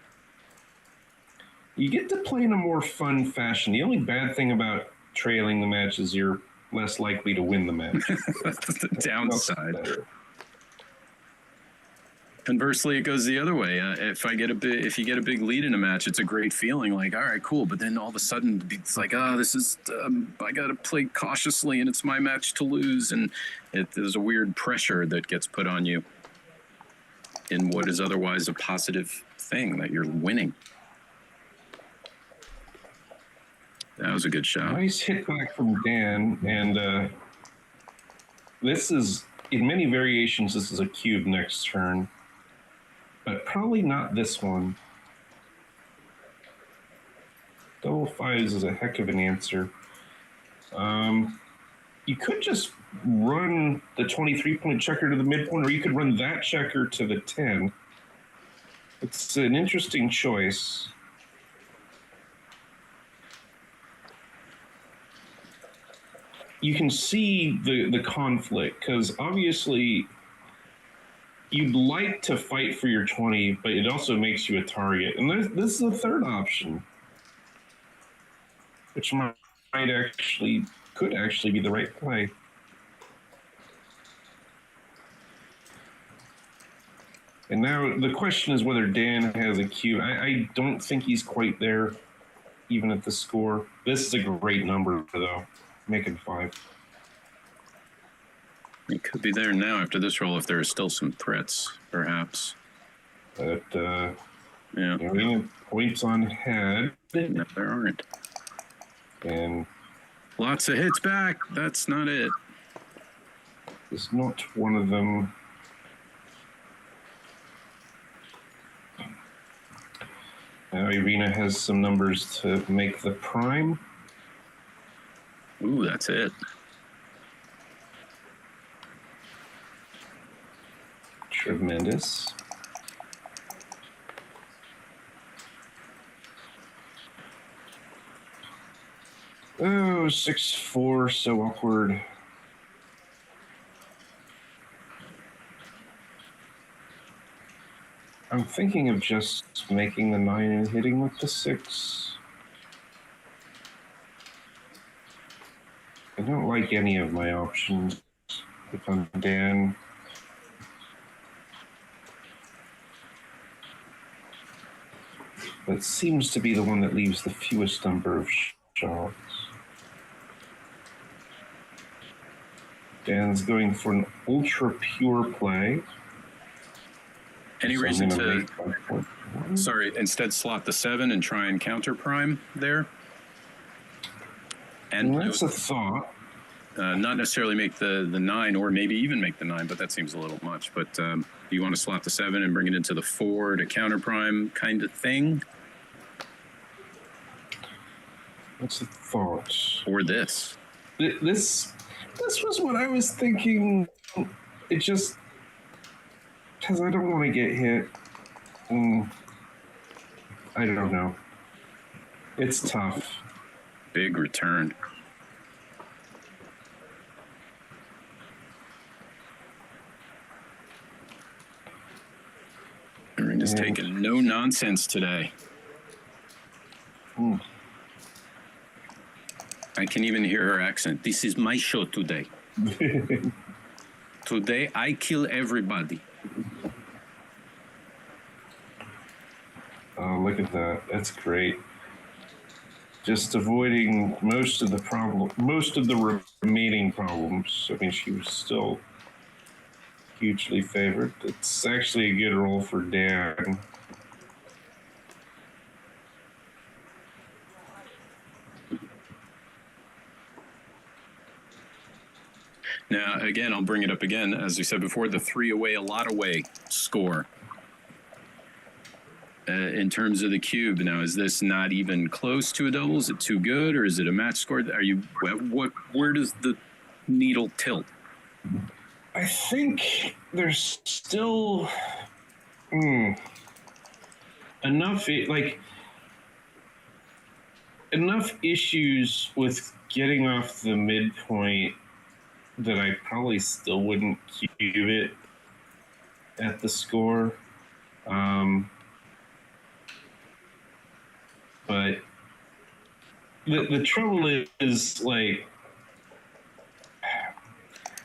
You get to play in a more fun fashion. The only bad thing about trailing the match is you're less likely to win the match. That's the downside. Conversely, it goes the other way. If you get a big lead in a match, it's a great feeling. Like, all right, cool. But then all of a sudden, it's like, this is I got to play cautiously, and it's my match to lose, and there's a weird pressure that gets put on you in what is otherwise a positive thing that you're winning. That was a good shot. Nice hit back from Dan, and this is, in many variations, this is a cube next turn, but probably not this one. Double fives is a heck of an answer. You could just run the 23-point checker to the midpoint, or you could run that checker to the 10. It's an interesting choice. You can see the conflict, because obviously you'd like to fight for your 20, but it also makes you a target. And this is a third option, which could actually be the right play. And now the question is whether Dan has a cube. I don't think he's quite there, even at the score. This is a great number, though. Making 5. He could be there now after this roll if there are still some threats, perhaps. But, yeah. Points on head. No, there aren't. And lots of hits back. That's not it. it's not one of them. Now Irina has some numbers to make the prime. Ooh, that's it. Tremendous. Oh, 6-4, so awkward. I'm thinking of just making the 9 and hitting with the 6. I don't like any of my options if I'm Dan. But seems to be the one that leaves the fewest number of shots. Dan's going for an ultra pure play. Any reason to, instead slot the 7 and try and counter prime there? And that's a thought. Not necessarily make the 9, or maybe even make the 9, but that seems a little much. But you want to slot the 7 and bring it into the 4 to counter prime kind of thing? What's a thought? Or this? This was what I was thinking. It just, because I don't want to get hit. I don't know. It's tough. Big return. Irina's taking no nonsense today. I can even hear her accent. This is my show today. Today, I kill everybody. Oh, look at that. That's great. Just avoiding most of the remaining problems. I mean, she was still hugely favored. It's actually a good roll for Dan. Now, again, I'll bring it up again. As we said before, the 3 away, a lot away score. In terms of the cube, now, is this not even close to a double? Is it too good, or is it a match score? Where does the needle tilt? I think there's still enough issues with getting off the midpoint that I probably still wouldn't cube it at the score. But the trouble is, like,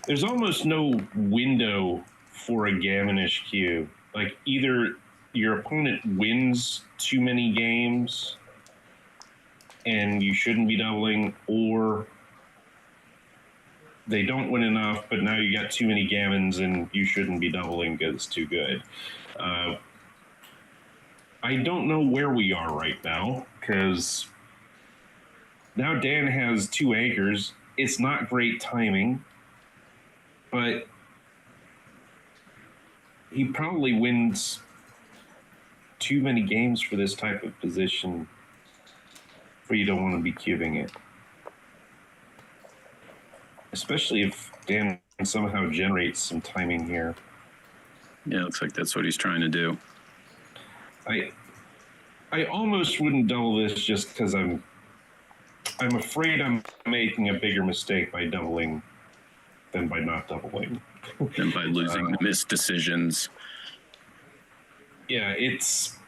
there's almost no window for a gammonish cube. like either your opponent wins too many games and you shouldn't be doubling, or they don't win enough, but now you got too many gammons and you shouldn't be doubling because it's too good. I don't know where we are right now because now Dan has 2 anchors. It's not great timing, but he probably wins too many games for this type of position where you don't want to be cubing it. Especially if Dan somehow generates some timing here. Yeah, looks like that's what he's trying to do. I almost wouldn't double this just because I'm afraid I'm making a bigger mistake by doubling than by not doubling. And by losing missed decisions. Yeah, it's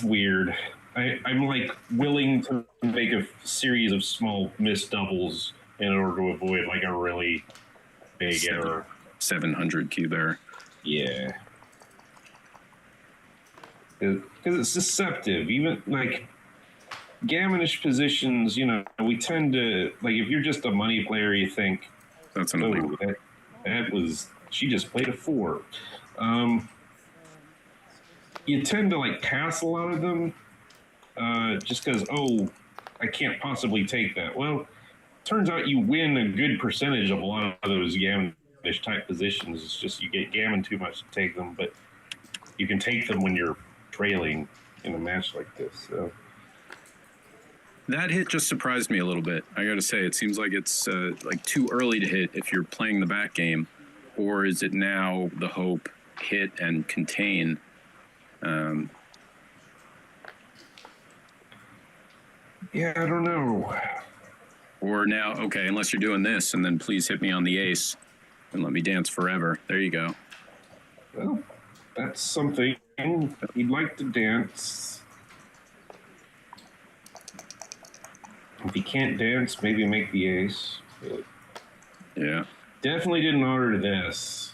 weird. I'm like willing to make a series of small missed doubles in order to avoid like a really big error. 700 cube error. Yeah. Because it's deceptive. Even like gammonish positions, you know, we tend to, like, if you're just a money player, you think, That's an illegal. that was, she just played a 4. You tend to like pass a lot of them just because, oh, I can't possibly take that. Well, turns out you win a good percentage of a lot of those gammonish type positions. It's just you get gammon too much to take them, but you can take them when you're trailing in a match like this. So that hit just surprised me a little bit. I got to say, it seems like it's like too early to hit if you're playing the back game, or is it now the hope hit and contain? Yeah, I don't know. Or now, okay, unless you're doing this, and then please hit me on the ace and let me dance forever. There you go. Well, that's something. He'd like to dance. If he can't dance, maybe make the ace. But Yeah. definitely didn't order this.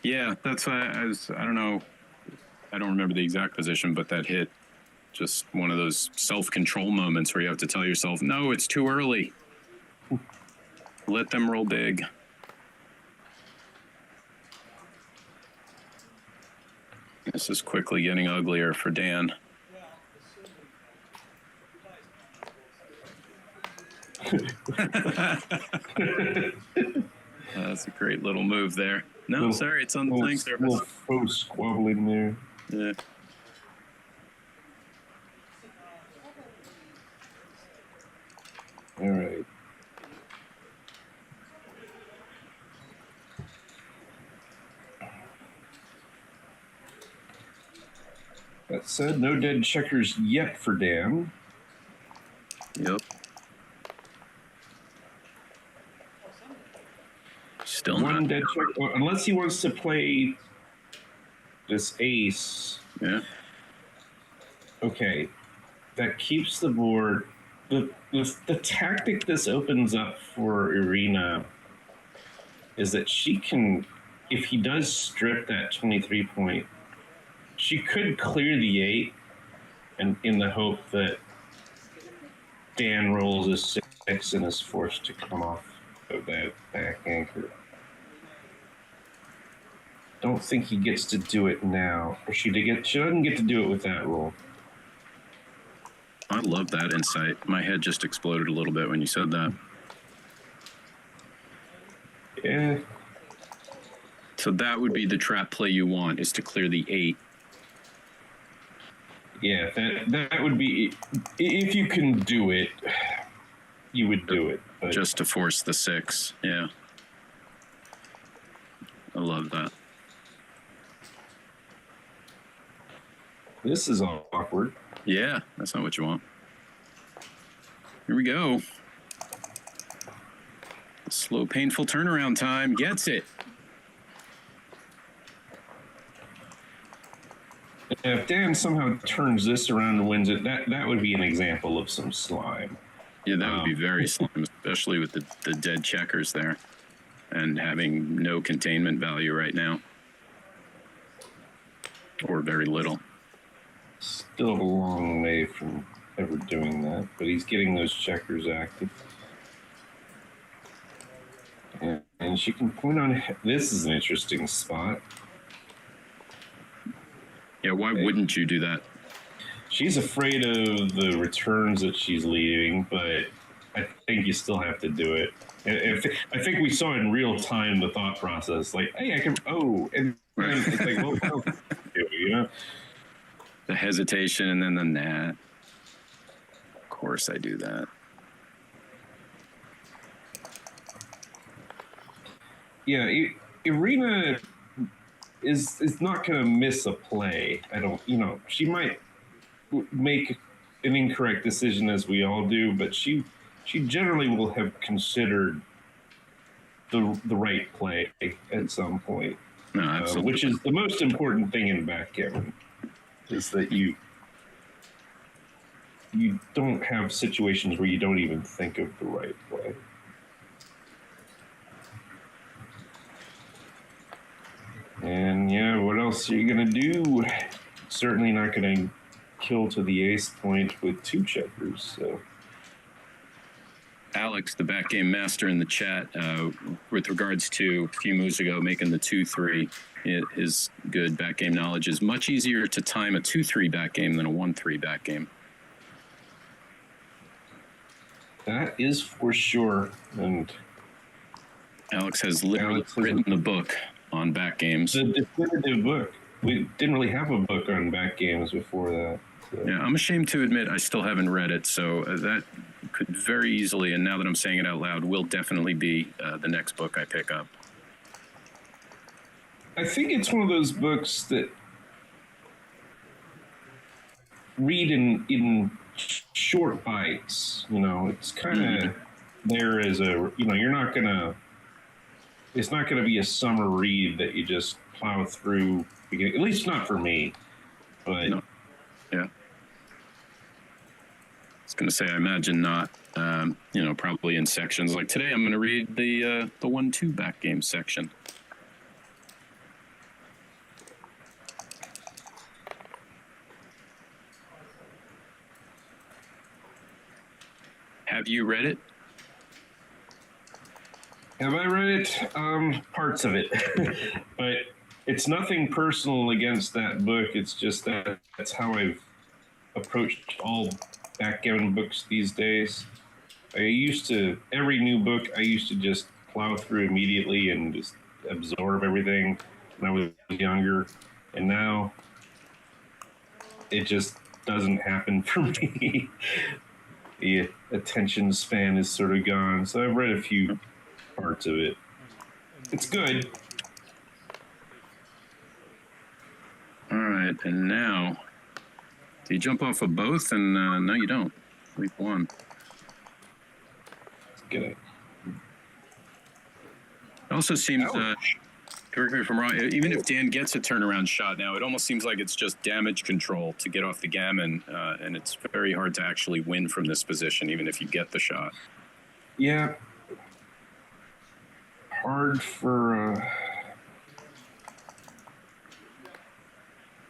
Yeah, that's why I don't know. I don't remember the exact position, but that hit, just one of those self-control moments where you have to tell yourself, no, it's too early. Let them roll big. This is quickly getting uglier for Dan. That's a great little move there. No, sorry, it's on the playing surface. Little faux squabbling there. Yeah. All right. That said, no dead checkers yet for Dan. Yep. Still One not. dead check, unless he wants to play this ace. Yeah. Okay, that keeps the board. The tactic this opens up for Irina is that she can, if he does strip that 23 point, she could clear the 8 and in the hope that Dan rolls a 6 and is forced to come off of that back anchor. Don't think he gets to do it now. Or she doesn't get to do it with that roll. I love that insight. My head just exploded a little bit when you said that. Yeah. So that would be the trap play you want, is to clear the 8. Yeah, that would be, if you can do it, you would do it. But Just to force the 6. Yeah. I love that. this is awkward. Yeah, that's not what you want. Here we go. Slow, painful turnaround time gets it. If Dan somehow turns this around and wins it, that would be an example of some slime. Yeah, that would be very slime, especially with the dead checkers there and having no containment value right now. or very little. Still a long way from ever doing that, but he's getting those checkers active. And she can point on, this is an interesting spot. Yeah, why wouldn't you do that? She's afraid of the returns that she's leaving, but I think you still have to do it. And I think we saw in real time the thought process, like, hey, I can, and it's like, well, what else do, you know? The hesitation and then the nah. Of course I do that. Yeah, Irina is not going to miss a play. I don't, she might make an incorrect decision as we all do, but she generally will have considered the right play at some point. No, absolutely. Which is the most important thing in backgammon, is that you don't have situations where you don't even think of the right play. And yeah, what else are you gonna do? Certainly not gonna kill to the ace point with 2 checkers. So, Alex, the backgame master in the chat, with regards to a few moves ago making the 2-3, his good backgame knowledge is much easier to time a 2-3 backgame than a 1-3 backgame. that is for sure. And Alex has literally written the book on backgames. The definitive book. We didn't really have a book on backgames before that. So. Yeah, I'm ashamed to admit I still haven't read it, so that could very easily, and now that I'm saying it out loud, will definitely be the next book I pick up. I think it's one of those books that read in short bites. It's kind of there as a, you're not gonna. It's not going to be a summer read that you just plow through. At least not for me. But no. Yeah. I was going to say, I imagine not. Probably in sections. Like today, I'm going to read the 1-2 backgame section. Have you read it? Have I read it? Parts of it. But it's nothing personal against that book. It's just that's how I've approached all backgammon books these days. Every new book, I used to just plow through immediately and just absorb everything when I was younger. And now it just doesn't happen for me. The attention span is sort of gone. So I've read a few parts of it. It's good. All right, and now, do you jump off of both? And no, you don't. Leave one. Let's get it. It also seems, correct me if I'm wrong, even if Dan gets a turnaround shot now, it almost seems like it's just damage control to get off the gammon, and it's very hard to actually win from this position, even if you get the shot. Yeah. Hard for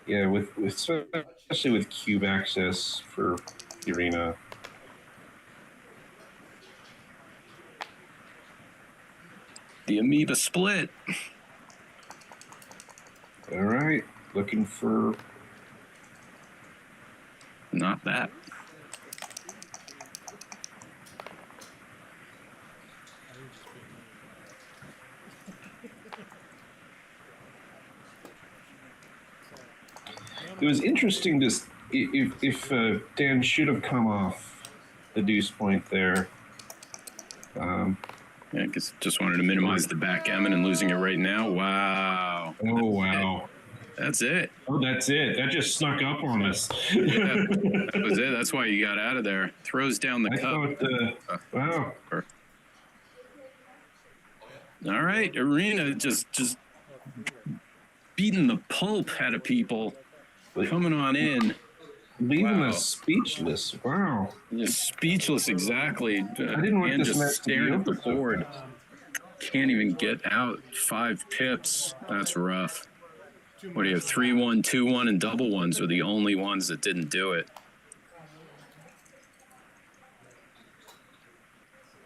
especially with cube access for Irina. The amoeba split. All right, looking for not that. It was interesting to if Dan should have come off the deuce point there. Yeah, I guess just wanted to minimize the backgammon and losing it right now. Wow. Oh, wow. That's it. Oh, that's it. That just snuck up on us. Yeah, that was it. That's why you got out of there. Throws down the cup. Wow. All right, Irina just beating the pulp out of people. Coming on in. Leaving us speechless. Wow. Just speechless, exactly. I didn't want this just match staring at the to be over board. Can't even get out 5 pips. That's rough. What do you have? 3-1, 2-1, and double ones were the only ones that didn't do it.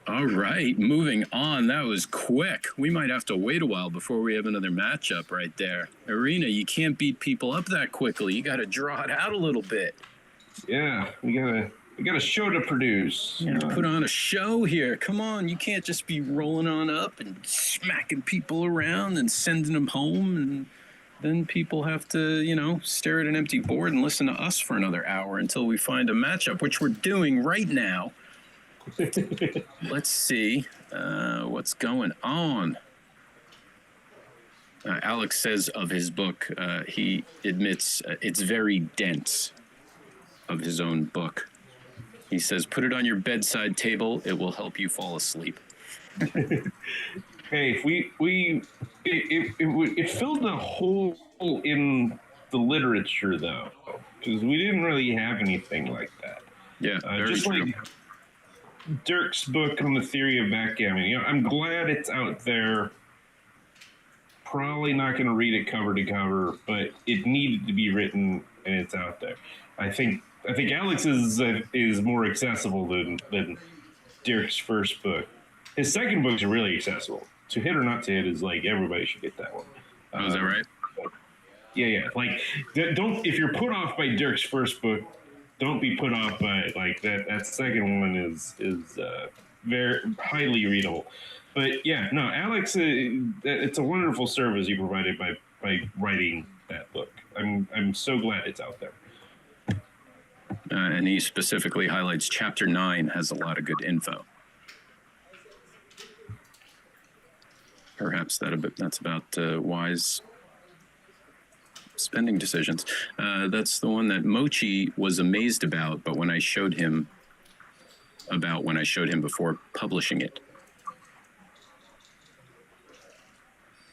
All right, moving on. That was quick. We might have to wait a while before we have another matchup right there. Arena, you can't beat people up that quickly. You got to draw it out a little bit. Yeah, we got a show to produce. You gotta put on a show here. Come on, you can't just be rolling on up and smacking people around and sending them home, and then people have to, stare at an empty board and listen to us for another hour until we find a matchup, which we're doing right now. Let's see what's going on. Alex says of his book, he admits it's very dense, of his own book. He says, put it on your bedside table. It will help you fall asleep. Hey, it filled a hole in the literature, though, because we didn't really have anything like that. Yeah, just true. like Dirk's book on the theory of backgammon. I'm glad it's out there. Probably not going to read it cover to cover, but it needed to be written, and it's out there. I think Alex is more accessible than Dirk's first book. His second book is really accessible. To hit or not to hit is like everybody should get that one. Oh, is that right? Yeah. Like, don't, if you're put off by Dirk's first book, don't be put off by like that. That second one is very highly readable. But yeah, no, Alex, it's a wonderful service you provided by writing that book. I'm so glad it's out there. And he specifically highlights chapter 9 has a lot of good info. Perhaps that's about wise spending decisions. That's the one that Mochi was amazed about, but when I showed him before publishing it.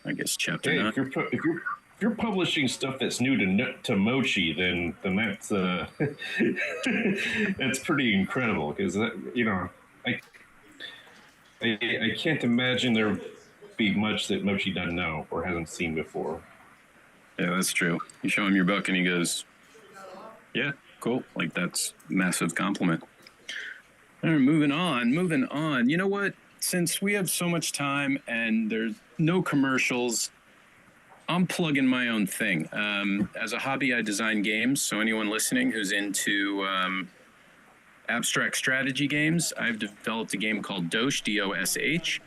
I guess chapter 9. If you're publishing stuff that's new to Mochi, then that's that's pretty incredible, because I can't imagine there be much that Mochi doesn't know or hasn't seen before. Yeah, that's true. You show him your book and he goes, yeah, cool. Like, that's a massive compliment. All right, moving on. You know what? Since we have so much time and there's no commercials, I'm plugging my own thing. As a hobby, I design games. So anyone listening who's into abstract strategy games, I've developed a game called Dosh, D-O-S-H.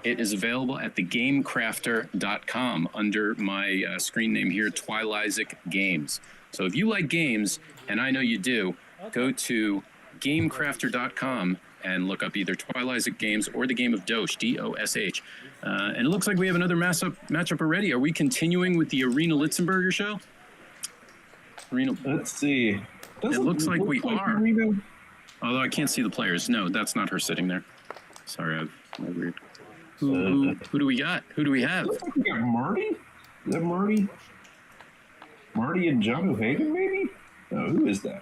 It is available at thegamecrafter.com under my screen name here, Twilysic Games. So if you like games, and I know you do, go to gamecrafter.com and look up either Twilysic Games or the game of Dosh, D-O-S-H. And it looks like we have another matchup already. Are we continuing with the Arena Litzenberger show? Let's see. It looks like we are. Although I can't see the players. No, that's not her sitting there. Sorry, I've weird. Who do we got? Who do we have? Looks like we got Marty. Is that Marty? Marty and John O'Hagan, maybe? No, who is that?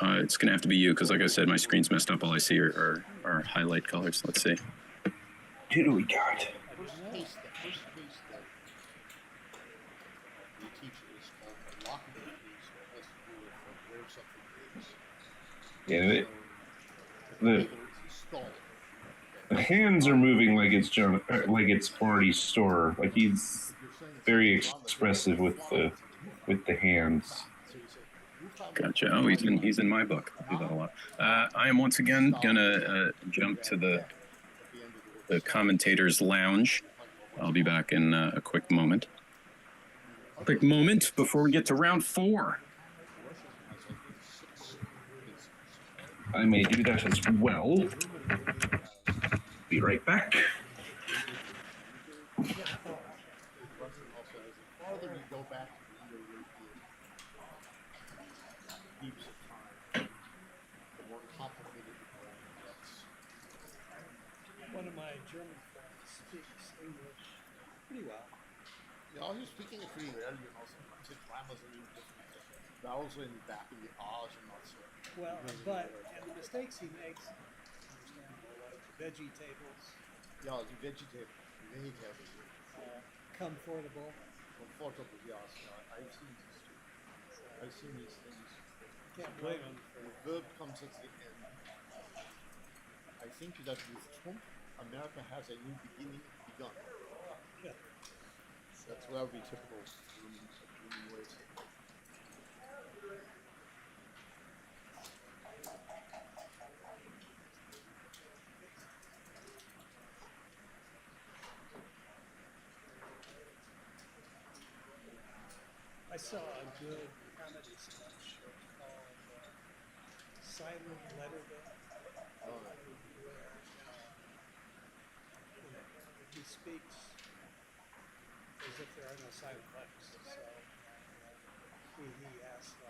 It's going to have to be you, because like I said, my screen's messed up. All I see are highlight colors. Let's see. Who do we got? The first case that we teach is called the locking case. It has to do with where something is. Yeah, the hands are moving like it's Marty's store. Like, he's very expressive with the hands. Gotcha. Oh, he's in my book. I do that a lot. I am once again gonna jump to the commentators' lounge. I'll be back in a quick moment. Quick moment before we get to round 4. I may do that as well. Be right back. The farther you go back to the Indo-European heaps of time, the more complicated the brain gets. One of my German friends speaks English pretty well. Yeah, you're speaking it pretty well. Sometimes the grammars are even different. Vowels are in the back of the R's are not so. Well, but and the mistakes he makes, understandable, like veggie tables, Yeah, the veggie table, mini tables. comfortable. Unfortunately, yes. I've seen these too. I've seen these things. Can't blame him for The verb comes at the end. I think that with Trump, America has a new beginning begun. yeah. That's what would be typical German way of saying it. I saw a good comedy sketch called Silent Letter Day, Oh, where he speaks as if there are no silent letters. So he asks,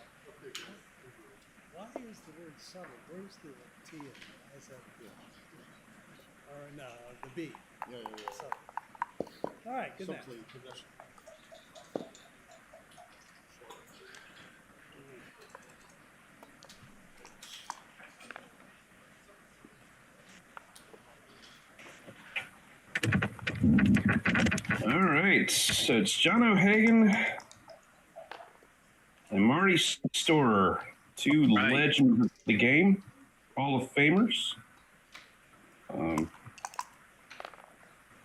why is the word summer? Where's the T in it? Why is that? Or no, the B. yeah. So, all right, good night. Simply condition. All right, so it's John O'Hagan and Marty Storer, two Right. legends of the game, Hall of Famers.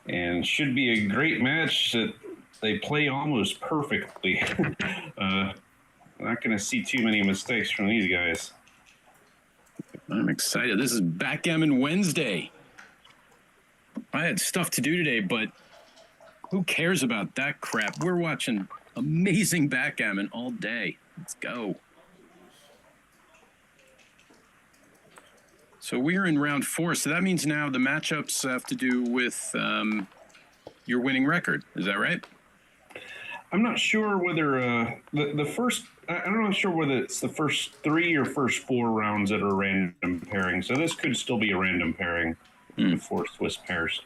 And should be a great match that they play almost perfectly. Not going to see too many mistakes from these guys. I'm excited. This is Backgammon Wednesday. I had stuff to do today, but who cares about that crap? We're watching amazing backgammon all day. Let's go. So we're in round 4. So that means now the matchups have to do with your winning record. Is that right? I'm not sure whether the first. I'm not sure whether it's the first 3 or first 4 rounds that are random pairing. So this could still be a random pairing before Swiss pairs.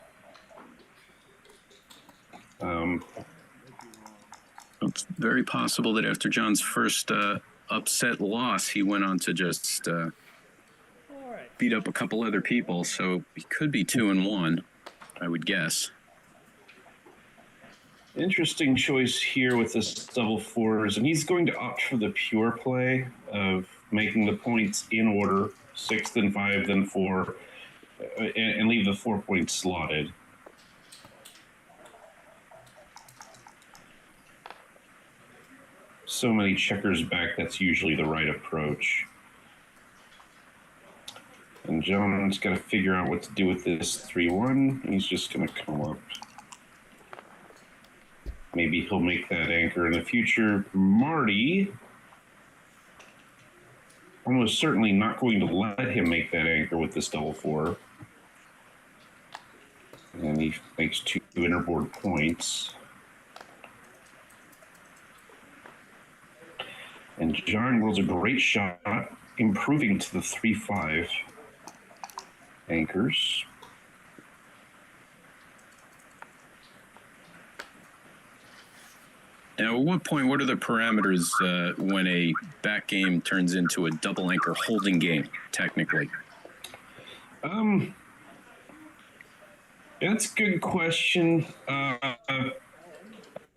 It's very possible that after John's first upset loss, he went on to just All right. beat up a couple other people. So he could be 2-1, I would guess. Interesting choice here with this double fours, and he's going to opt for the pure play of making the points in order, 6, then 5, then 4, and leave the 4 points slotted. So many checkers back, that's usually the right approach. And John's got to figure out what to do with this 3-1. He's just going to come up. Maybe he'll make that anchor in the future. Marty, almost certainly not going to let him make that anchor with this double 4. And he makes 2 interboard points. And John rolls a great shot, improving to the 3-5 anchors. Now, at what point, what are the parameters when a back game turns into a double anchor holding game, technically? That's a good question.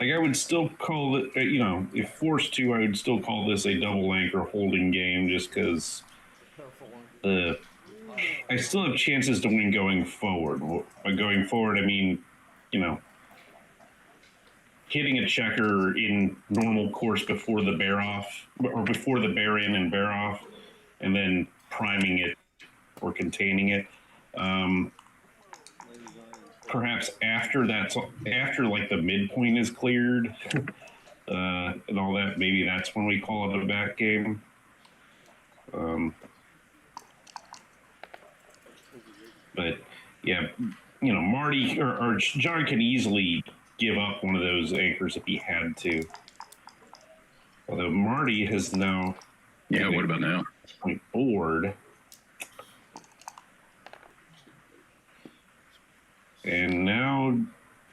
Like I would still call it, if forced to, I would still call this a double anchor holding game just because I still have chances to win going forward. By going forward, I mean, hitting a checker in normal course before the bear off, or before the bear in and bear off, and then priming it or containing it. Perhaps after like the midpoint is cleared and all that, maybe that's when we call it a back game. But yeah, Marty or John can easily give up one of those anchors if he had to. Although Marty has now. Yeah, what about now? Point board. And now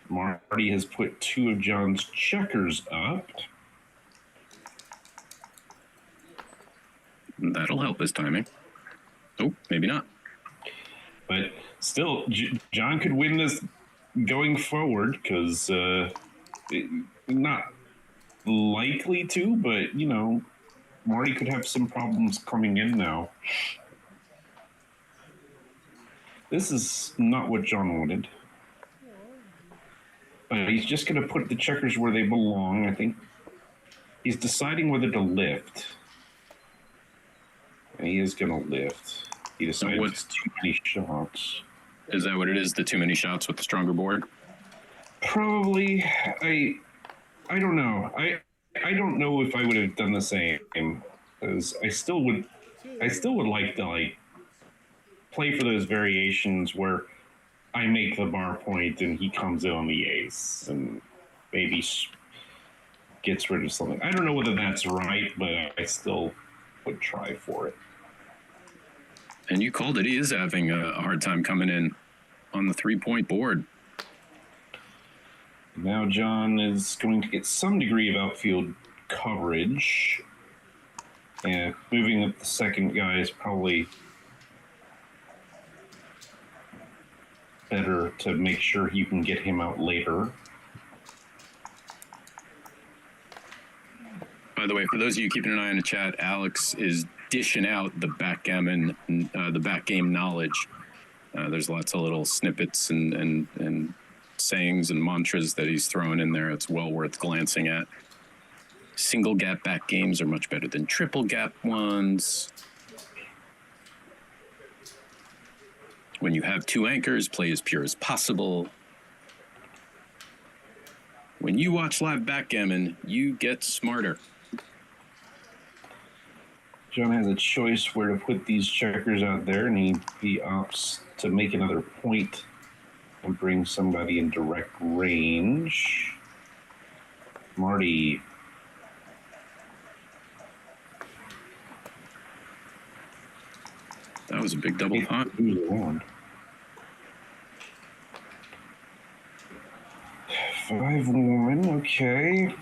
Marty has put 2 of John's checkers up. That'll help his timing. Oh, maybe not. But still, John could win this going forward because not likely to, but you know, Marty could have some problems coming in now. This is not what John wanted. He's just going to put the checkers where they belong. I think he's deciding whether to lift. And he is going to lift. He decided it's too many shots. Is that what it is? The too many shots with the stronger board? Probably. I don't know. I don't know if I would have done the same, because I still would like to play for those variations where I make the bar point and he comes in on the ace and maybe gets rid of something. I don't know whether that's right, but I still would try for it. And you called it. He is having a hard time coming in on the 3-point board. Now John is going to get some degree of outfield coverage. And moving up the second guy is probably better to make sure you can get him out later. By the way, for those of you keeping an eye on the chat, Alex is dishing out the backgammon, the back game knowledge. There's lots of little snippets and sayings and mantras that he's throwing in there. It's well worth glancing at. Single gap back games are much better than triple gap ones. When you have two anchors, play as pure as possible. When you watch live backgammon, you get smarter. John has a choice where to put these checkers out there, and he opts to make another point and bring somebody in direct range. Marty. That was a big double pot. 5-1, okay.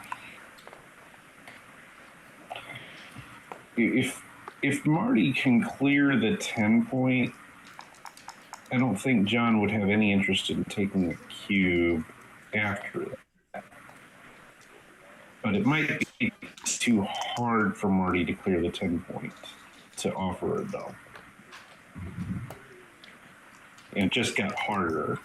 If Marty can clear the 10-point, I don't think John would have any interest in taking the cube after that. But it might be too hard for Marty to clear the 10-point to offer a double. And it just got harder.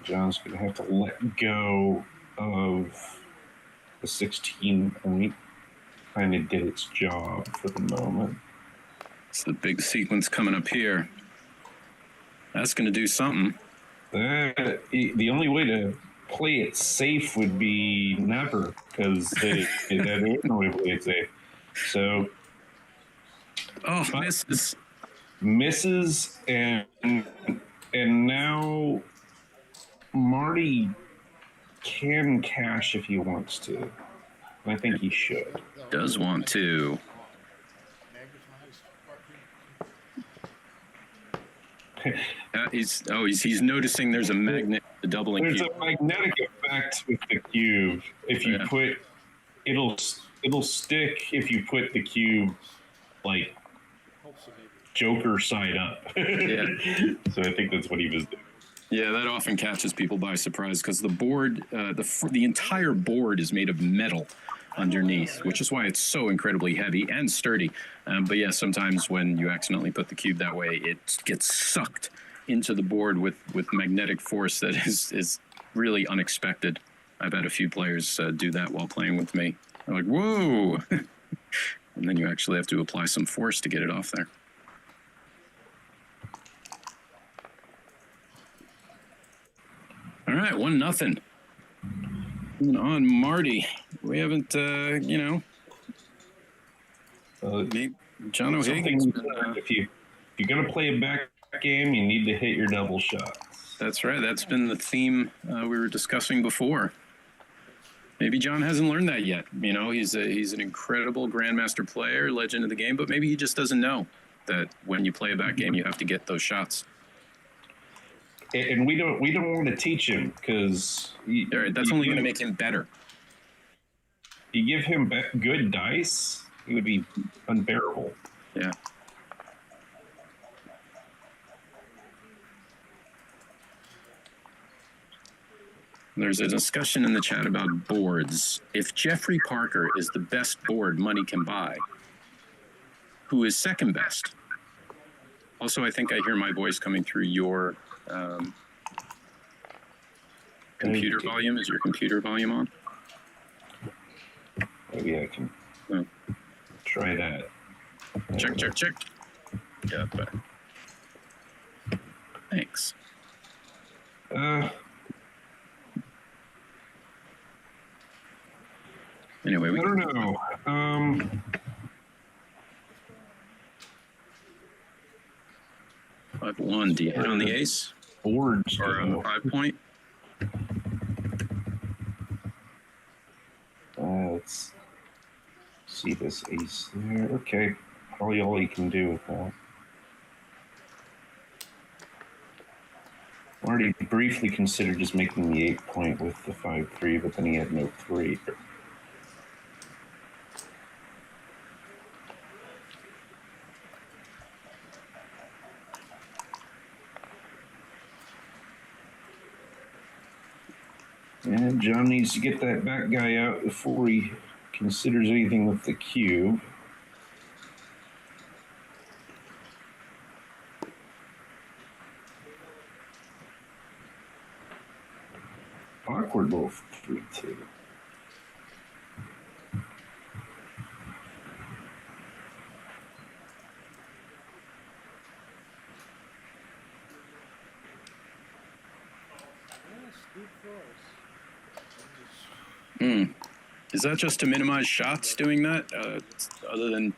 John's going to have to let go of the 16-point. Kind of did its job for the moment. It's the big sequence coming up here. That's going to do something. The only way to play it safe would be never, because that is the only way to play it safe. So, misses, and now Marty can cash if he wants to. I think he should. Does want to. He's noticing there's a magnet, the doubling There's cube. a magnetic effect with the cube. If you put, it'll stick if you put the cube like Joker side up. Yeah. So I think that's what he was doing. Yeah, that often catches people by surprise because the board, the entire board is made of metal underneath, which is why it's so incredibly heavy and sturdy. But yeah, sometimes when you accidentally put the cube that way, it gets sucked into the board with magnetic force that is really unexpected. I've had a few players do that while playing with me. They're like, whoa! And then you actually have to apply some force to get it off there. All right, 1-0. On Marty. We haven't, John O'Hagan's been, if you're going to play a back game, you need to hit your double shots. That's right. That's been the theme we were discussing before. Maybe John hasn't learned that yet. You know, he's an incredible grandmaster player, legend of the game, but maybe he just doesn't know that when you play a back game, you have to get those shots. And we don't want to teach him because that's only going to make him better. You give him good dice, he would be unbearable. Yeah. There's a discussion in the chat about boards. If Jeffrey Parker is the best board money can buy, who is second best? Also, I think I hear my voice coming through your computer volume. Is your computer volume on? Maybe I can try that. Check. Yeah, better. Thanks. Anyway, I don't know. 5-1. Do you hit on the ace Boards or a go. 5 point? Let's see this ace there. Okay, probably all he can do with that. Already briefly considered just making the 8 point with the 5-3, but then he had no 3. And John needs to get that back guy out before he considers anything with the cube. Awkward little 3-2. Is that just to minimize shots doing that? Other than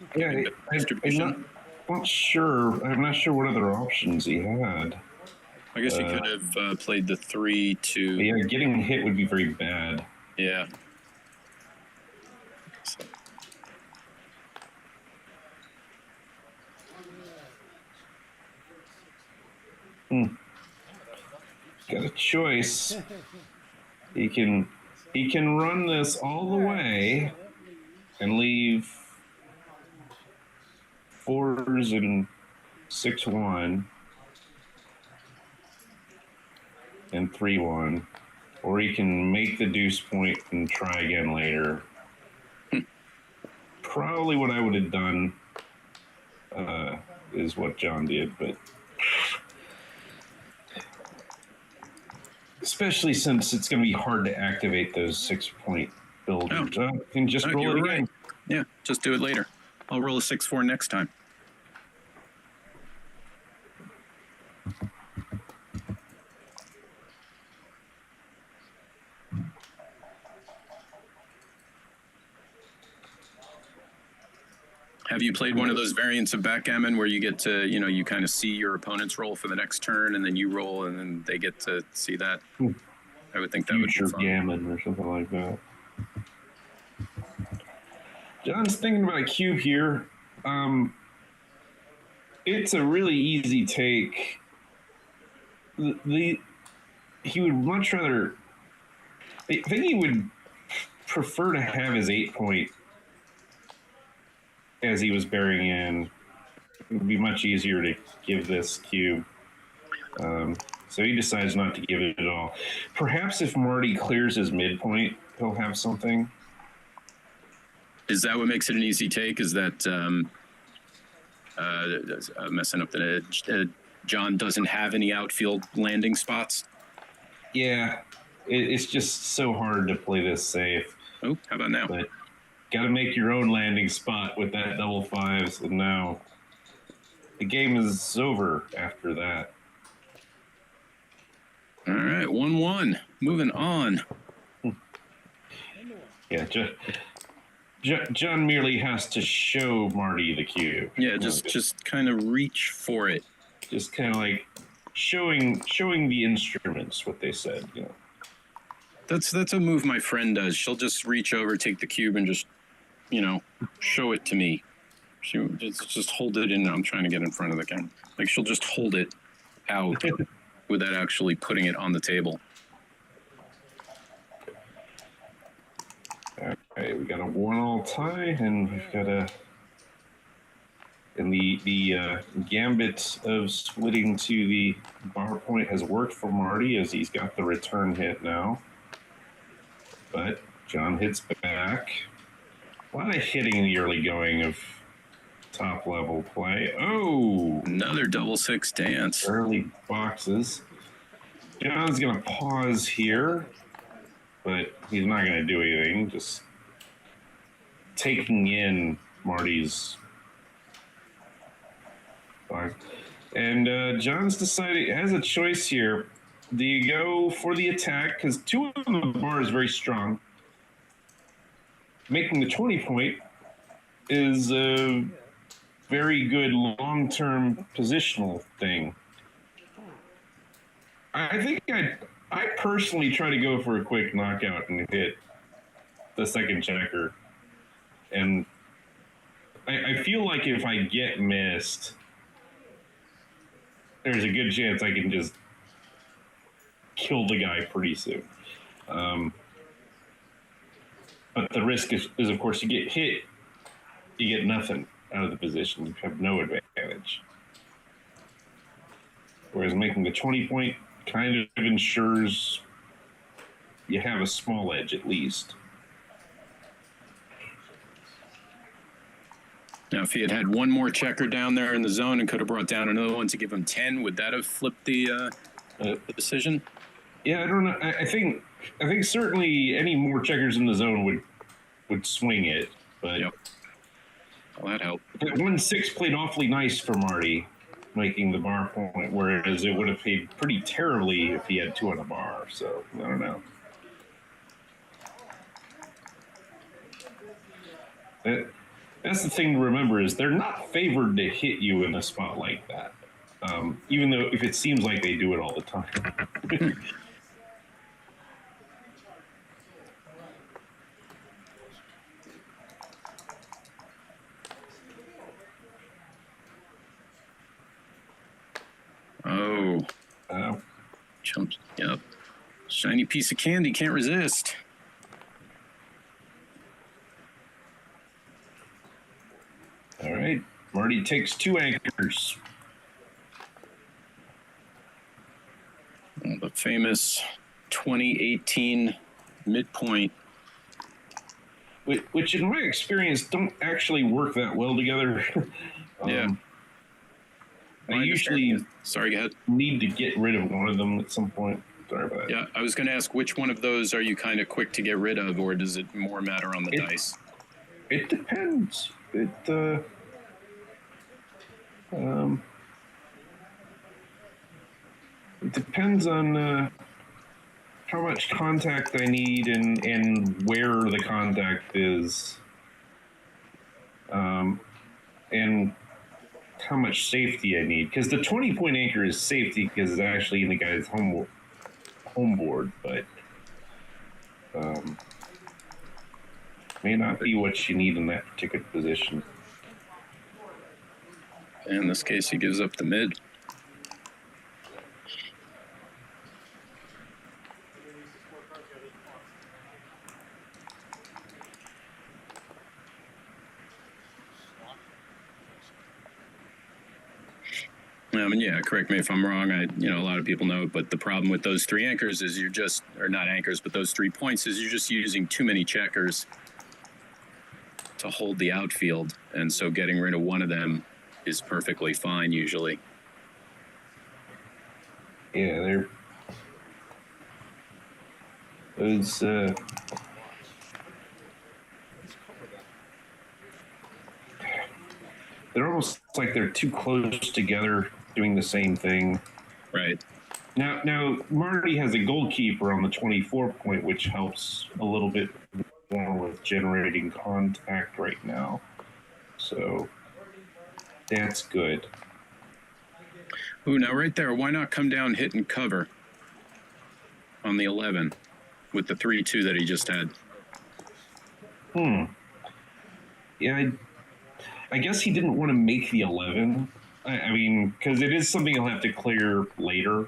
distribution? I'm not sure. I'm not sure what other options he had. I guess he could have played the 3-2. Yeah, getting hit would be very bad. Yeah. Got a choice. He can run this all the way and leave 4s and 6-1 and 3-1, or he can make the deuce point and try again later. Probably what I would have done is what John did, but especially since it's going to be hard to activate those 6-point builders. And just roll it again. Right. Yeah, just do it later. I'll roll a 6-4 next time. Have you played one of those variants of backgammon where you get to, you kind of see your opponent's roll for the next turn and then you roll and then they get to see that? I would think that would be fun. Gammon or something like that. John's thinking about a cube here. It's a really easy take. He would much rather. I think he would prefer to have his 8 point as he was burying in. It would be much easier to give this cube. So he decides not to give it at all. Perhaps if Marty clears his midpoint, he'll have something. Is that what makes it an easy take? Is that messing up the John doesn't have any outfield landing spots? Yeah, it's just so hard to play this safe. Oh, how about now? But got to make your own landing spot with that double 5s, and now the game is over after that. All right, 1-1. Moving on. Yeah, John merely has to show Marty the cube. Yeah, just kind of reach for it. Just kind of like showing the instruments, what they said. That's a move my friend does. She'll just reach over, take the cube, and just show it to me. She just hold it in. I'm trying to get in front of the camera. Like she'll just hold it out without actually putting it on the table. All right, we got a 1-all tie, and we've got the gambit of splitting to the bar point has worked for Marty as he's got the return hit now. but John hits back. A lot of hitting in the early going of top level play. Oh, Another double six dance. early boxes. John's going to pause here, but he's not going to do anything. Just taking in Marty's box. And John's decided, has a choice here. Do you go for the attack? Because 2 on the bar is very strong. Making the 20 point is a very good long-term positional thing. I think I personally try to go for a quick knockout and hit the second checker. And I feel like if I get missed, there's a good chance I can just kill the guy pretty soon. But the risk is, of course, you get hit, you get nothing out of the position. You have no advantage. Whereas making the 20 point kind of ensures you have a small edge at least. Now, if he had one more checker down there in the zone and could have brought down another one to give him 10, would that have flipped the decision? Yeah, I don't know. I think certainly any more checkers in the zone would swing it, but yep. Well, that helped. That 1-6 played awfully nice for Marty, making the bar point, whereas it would have played pretty terribly if he had 2 on the bar. So I don't know. That's the thing to remember is they're not favored to hit you in a spot like that, even though if it seems like they do it all the time. Oh. Jumps. Yep. Shiny piece of candy. Can't resist. All right. Marty takes 2 anchors. The famous 2018 midpoint. Which in my experience, don't actually work that well together. Yeah. I usually go ahead. Need to get rid of one of them at some point. Sorry about that. Yeah, I was going to ask which one of those are you kind of quick to get rid of, or does it more matter on the dice? It depends. It depends on how much contact I need and where the contact is, and how much safety I need. Because the 20 point anchor is safety because it's actually in the guy's home board, but may not be what you need in that particular position. In this case, he gives up the mid. Yeah, correct me if I'm wrong. A lot of people know, but the problem with those 3 anchors is or not anchors, but those 3 points is you're just using too many checkers to hold the outfield. And so getting rid of one of them is perfectly fine usually. Yeah, they're almost like they're too close together doing the same thing. Right. Now Marty has a goalkeeper on the 24 point, which helps a little bit more with generating contact right now. So that's good. Ooh, now right there, why not come down, hit, and cover on the 11 with the 3-2 that he just had? Yeah, I guess he didn't want to make the 11. I mean, because it is something he'll have to clear later.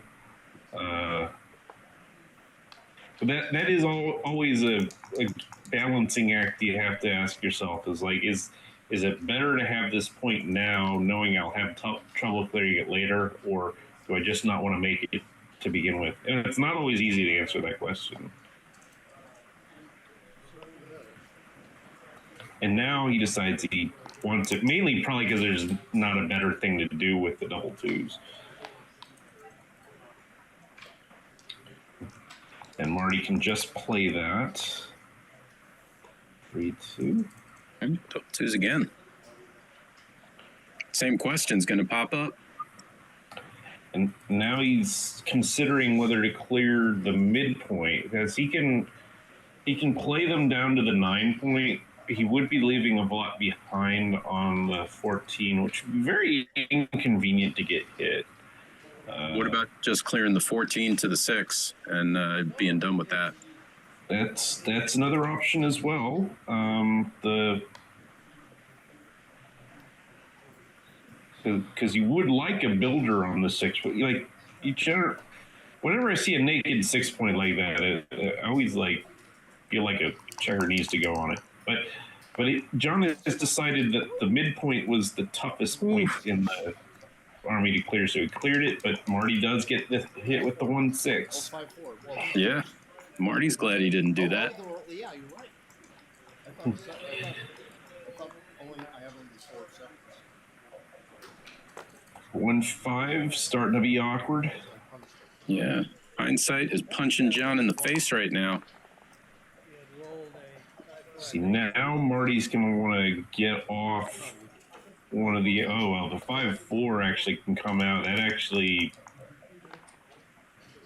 But that is always a balancing act you have to ask yourself. Is it better to have this point now, knowing I'll have trouble clearing it later, or do I just not want to make it to begin with? And it's not always easy to answer that question. And now he decides he wants it, mainly probably because there's not a better thing to do with the double twos. And Marty can just play that. 3-2. And double twos again. Same question's going to pop up. And now he's considering whether to clear the midpoint, because he can play them down to the 9 point. He would be leaving a lot behind on the 14, which would be very inconvenient to get hit. What about just clearing the 14 to the 6 and being done with that? That's another option as well. Because you would like a builder on the 6 point. Like whenever I see a naked 6 point like that, I always feel like a checker needs to go on it. But John has decided that the midpoint was the toughest point in the army to clear, so he cleared it. But Marty does get the hit with the 1-6. 5-4. Well, Yeah, Marty's glad he didn't do that. Yeah, you're right. I thought I have only 4 seconds. 1-5, starting to be awkward. Yeah, hindsight is punching John in the face right now. He had rolled a See, now Marty's going to want to get off one of the... Oh, well, the 5-4 actually can come out. That actually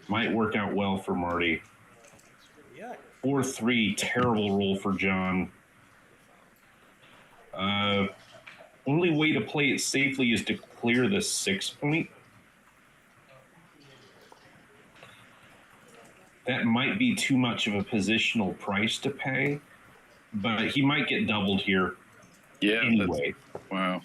might work out well for Marty. yeah. 4-3, terrible roll for John. Only way to play it safely is to clear the 6 point. That might be too much of a positional price to pay, but he might get doubled here anyway. Wow.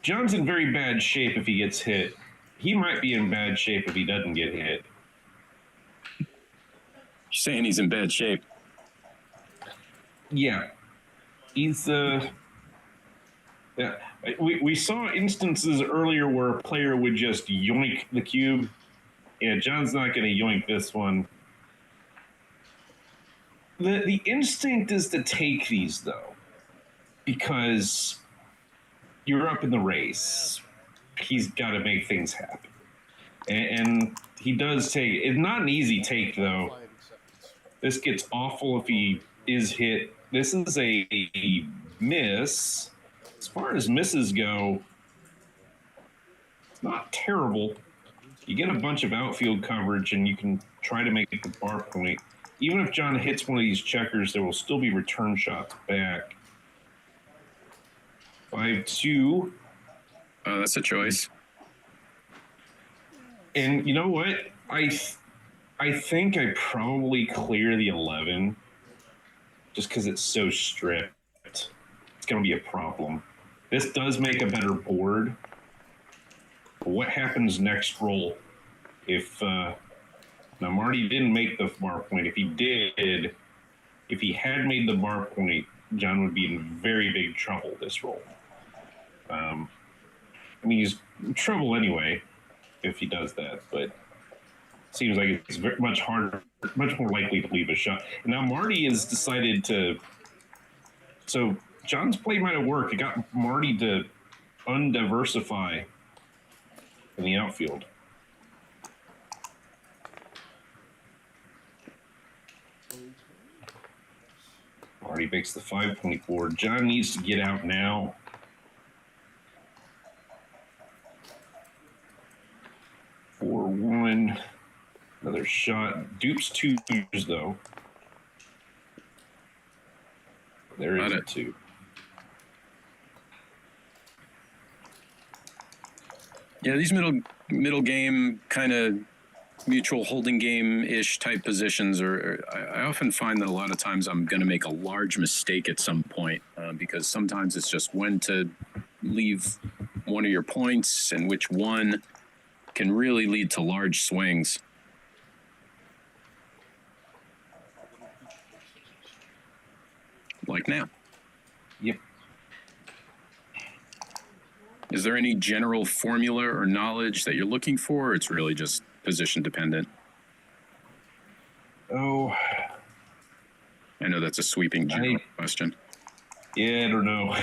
John's in very bad shape if he gets hit. He might be in bad shape if he doesn't get hit. You're saying he's in bad shape. Yeah. He's yeah. We saw instances earlier where a player would just yoink the cube. Yeah, John's not going to yoink this one. The instinct is to take these, though, because you're up in the race. He's got to make things happen. And he does take... It's not an easy take, though. This gets awful if he is hit. This is a miss. As far as misses go, it's not terrible. You get a bunch of outfield coverage, and you can try to make the bar point. Even if John hits one of these checkers, there will still be return shots back. 5-2. That's a choice. And you know what? I think I probably clear the 11 just because it's so stripped. It's going to be a problem. This does make a better board. But what happens next roll if now Marty didn't make the bar point. If he had made the bar point, John would be in very big trouble this roll. I mean, he's in trouble anyway if he does that, but it seems like it's much harder, much more likely to leave a shot. And now Marty has decided to. So John's play might have worked. It got Marty to undiversify in the outfield. Marty makes the 5-point board. John needs to get out now. For 1, another shot. Dupes 2 though. There is a 2. Yeah, these middle game kind of mutual holding game-ish type positions I often find that a lot of times I'm going to make a large mistake at some point because sometimes it's just when to leave one of your points and which one can really lead to large swings. Like now. Yep. Is there any general formula or knowledge that you're looking for, or it's really just position dependent? Oh, I know that's a sweeping general question. Yeah, I don't know.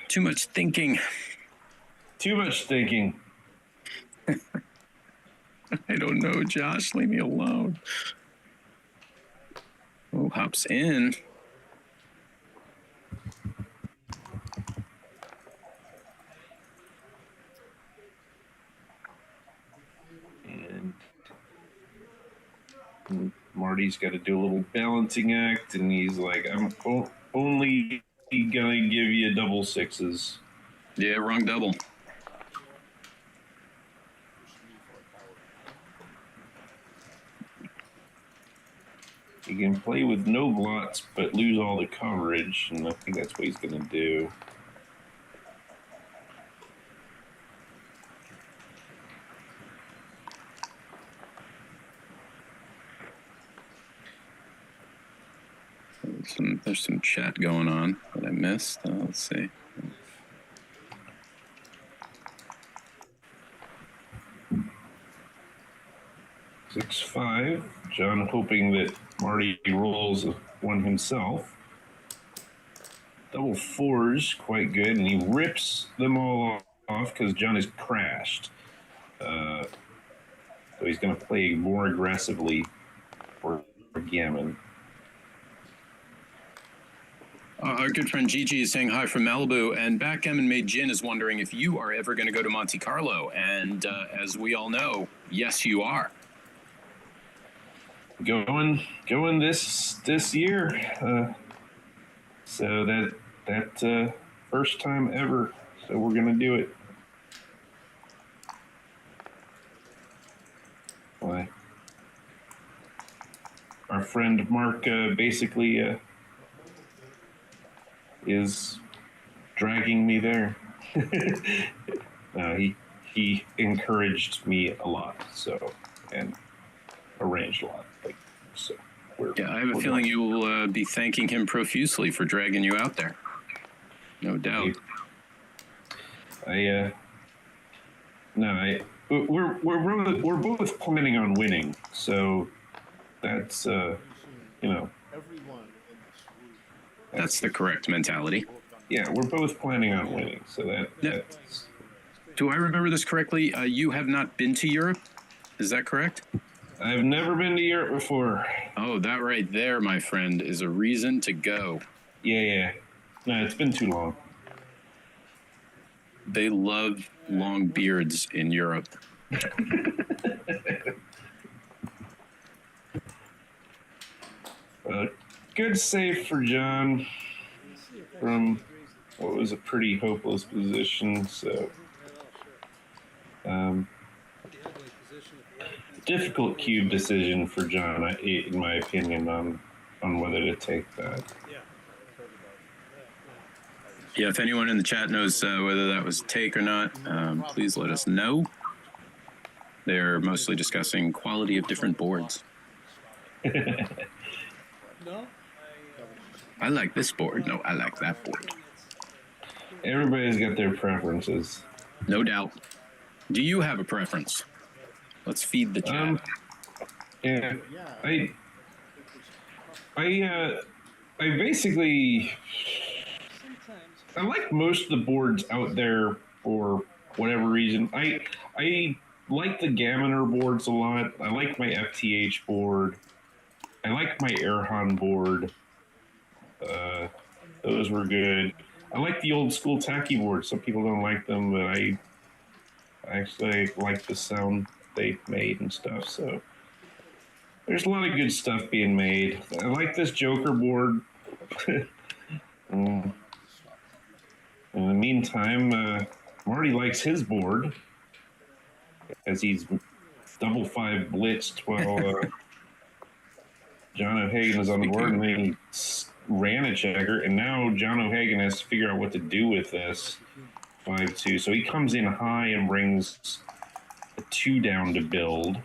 Too much thinking. Too much thinking. I don't know, Josh. Leave me alone. Oh, hops in. And Marty's got to do a little balancing act, and he's like, I'm only gonna give you double sixes. Yeah, wrong double. He can play with no blots, but lose all the coverage, and I think that's what he's gonna do. There's some chat going on that I missed. Let's see. Six, 5. John hoping that Marty rolls one himself. Double fours, quite good, and he rips them all off because John has crashed. So he's going to play more aggressively for Gammon. Our good friend Gigi is saying hi from Malibu, and Backgammon Made Gin is wondering if you are ever going to go to Monte Carlo. And as we all know, yes, you are. Going this year. So that first time ever. So we're going to do it. Why? Our friend Mark basically is dragging me there. He encouraged me a lot, so, and arranged a lot. So yeah, I have a feeling you will be thanking him profusely for dragging you out there. No doubt. We're both planning on winning, so that's Everyone in this group. That's the correct mentality. Yeah, we're both planning on winning, so that's. Do I remember this correctly? You have not been to Europe, is that correct? I've never been to Europe before. Oh, that right there, my friend, is a reason to go. Yeah. No, it's been too long. They love long beards in Europe. Good save for John from what was a pretty hopeless position. So, difficult cube decision for John, in my opinion, on whether to take that. Yeah, if anyone in the chat knows whether that was a take or not, please let us know. They're mostly discussing quality of different boards. No, I like this board. No, I like that board. Everybody's got their preferences. No doubt. Do you have a preference? Let's feed the chat. Yeah, I basically, I like most of the boards out there for whatever reason. I like the Gammoner boards a lot. I like my FTH board. I like my Erhan board. Those were good. I like the old school tacky boards. Some people don't like them, but I actually like the sound they made and stuff. So there's a lot of good stuff being made. I like this Joker board. In the meantime, Marty likes his board as he's double 5 blitzed while John O'Hagan is on the board, and then he ran a checker, and now John O'Hagan has to figure out what to do with this 5-2. So he comes in high and brings a 2 down to build.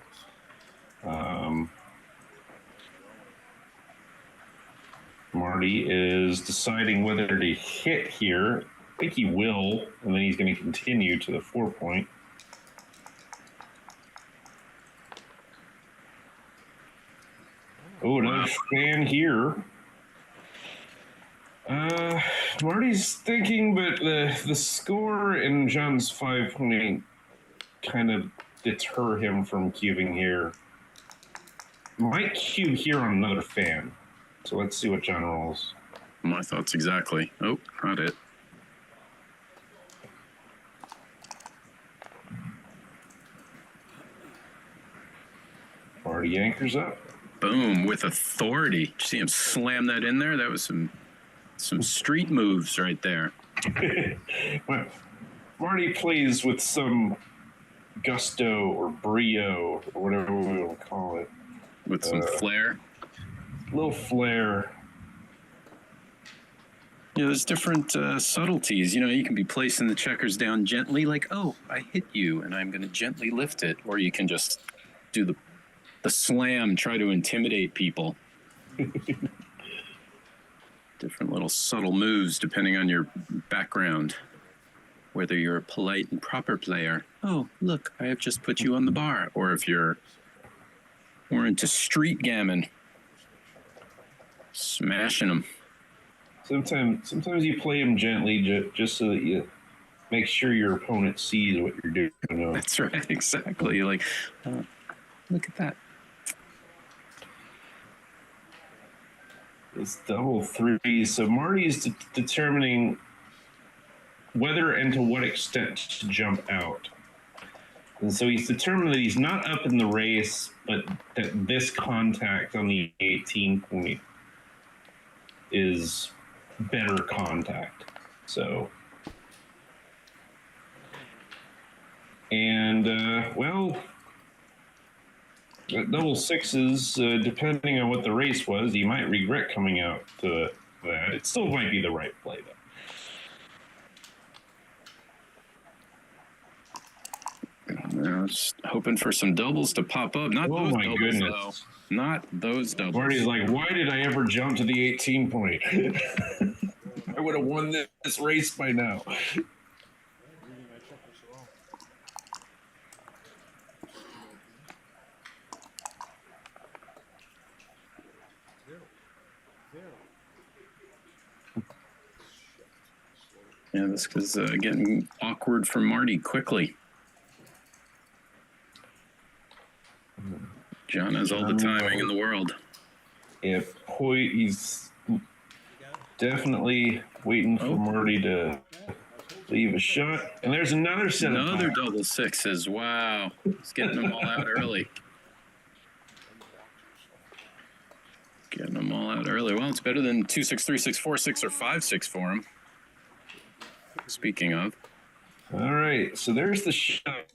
Marty is deciding whether to hit here. I think he will, and then he's going to continue to the 4 point. Oh, another fan here. Marty's thinking, but the score in John's 5.8 kind of deter him from cubing here. Might cube here on another fan. So let's see what John rolls. My thoughts exactly. Oh, not it. Marty anchors up. Boom, with authority. Did you see him slam that in there? That was some street moves right there. Marty plays with some gusto or brio or whatever we want to call it. With some flair. Little flair. You know, there's different subtleties. You know, you can be placing the checkers down gently, like, oh, I hit you, and I'm going to gently lift it. Or you can just do the slam, try to intimidate people. Different little subtle moves depending on your background. Whether you're a polite and proper player. Oh, look, I have just put you on the bar. Or if you're more into street gammon, smashing them. Sometimes you play them gently just so that you make sure your opponent sees what you're doing. You know? That's right, exactly. You're like, look at that. It's double three. So Marty's determining whether and to what extent to jump out. And so he's determined that he's not up in the race, but that this contact on the 18 point is better contact. So, and well, at double sixes, depending on what the race was, he might regret coming out to that. It still might be the right play, though. Yeah, just hoping for some doubles to pop up. Not those my doubles, goodness. though. Not those doubles. Marty's like, why did I ever jump to the 18 point? I would have won this race by now. Yeah, this is getting awkward for Marty quickly. John has all the timing in the world. Yeah, he's definitely waiting for Marty to leave a shot. And there's another set of Another double sixes. Wow. He's getting them all out early. Getting them all out early. Well, it's better than 2-6, 3-6, 4-6, or 5-6 for him. Speaking of. All right, so there's the shot.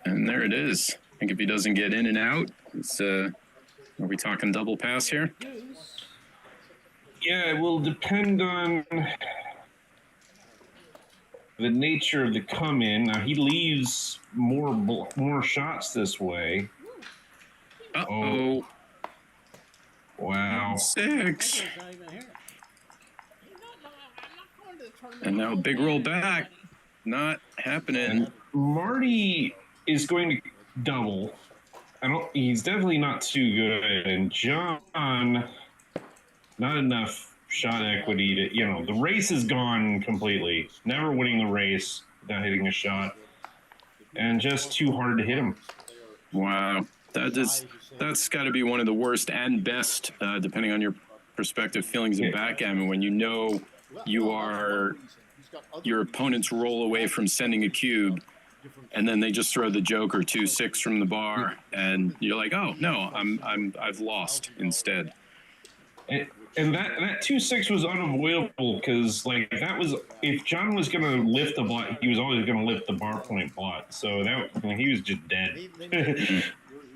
And there it is. I think if he doesn't get in and out, it's, are we talking double pass here? Yeah, it will depend on the nature of the come in. Now he leaves more shots this way. Uh-oh. Wow. 6. And now big roll back. Not happening. Marty is going to double. He's definitely not too good. And John, not enough shot equity to, the race is gone completely. Never winning the race without hitting a shot. And just too hard to hit him. Wow. That's got to be one of the worst and best, depending on your perspective, feelings of backgammon when you know your opponents roll away from sending a cube, and then they just throw the joker 2-6 from the bar, and you're like, oh no, I've lost instead. And that 2-6 was unavoidable because that was, if John was going to lift the blot, he was always going to lift the bar point blot. So he was just dead.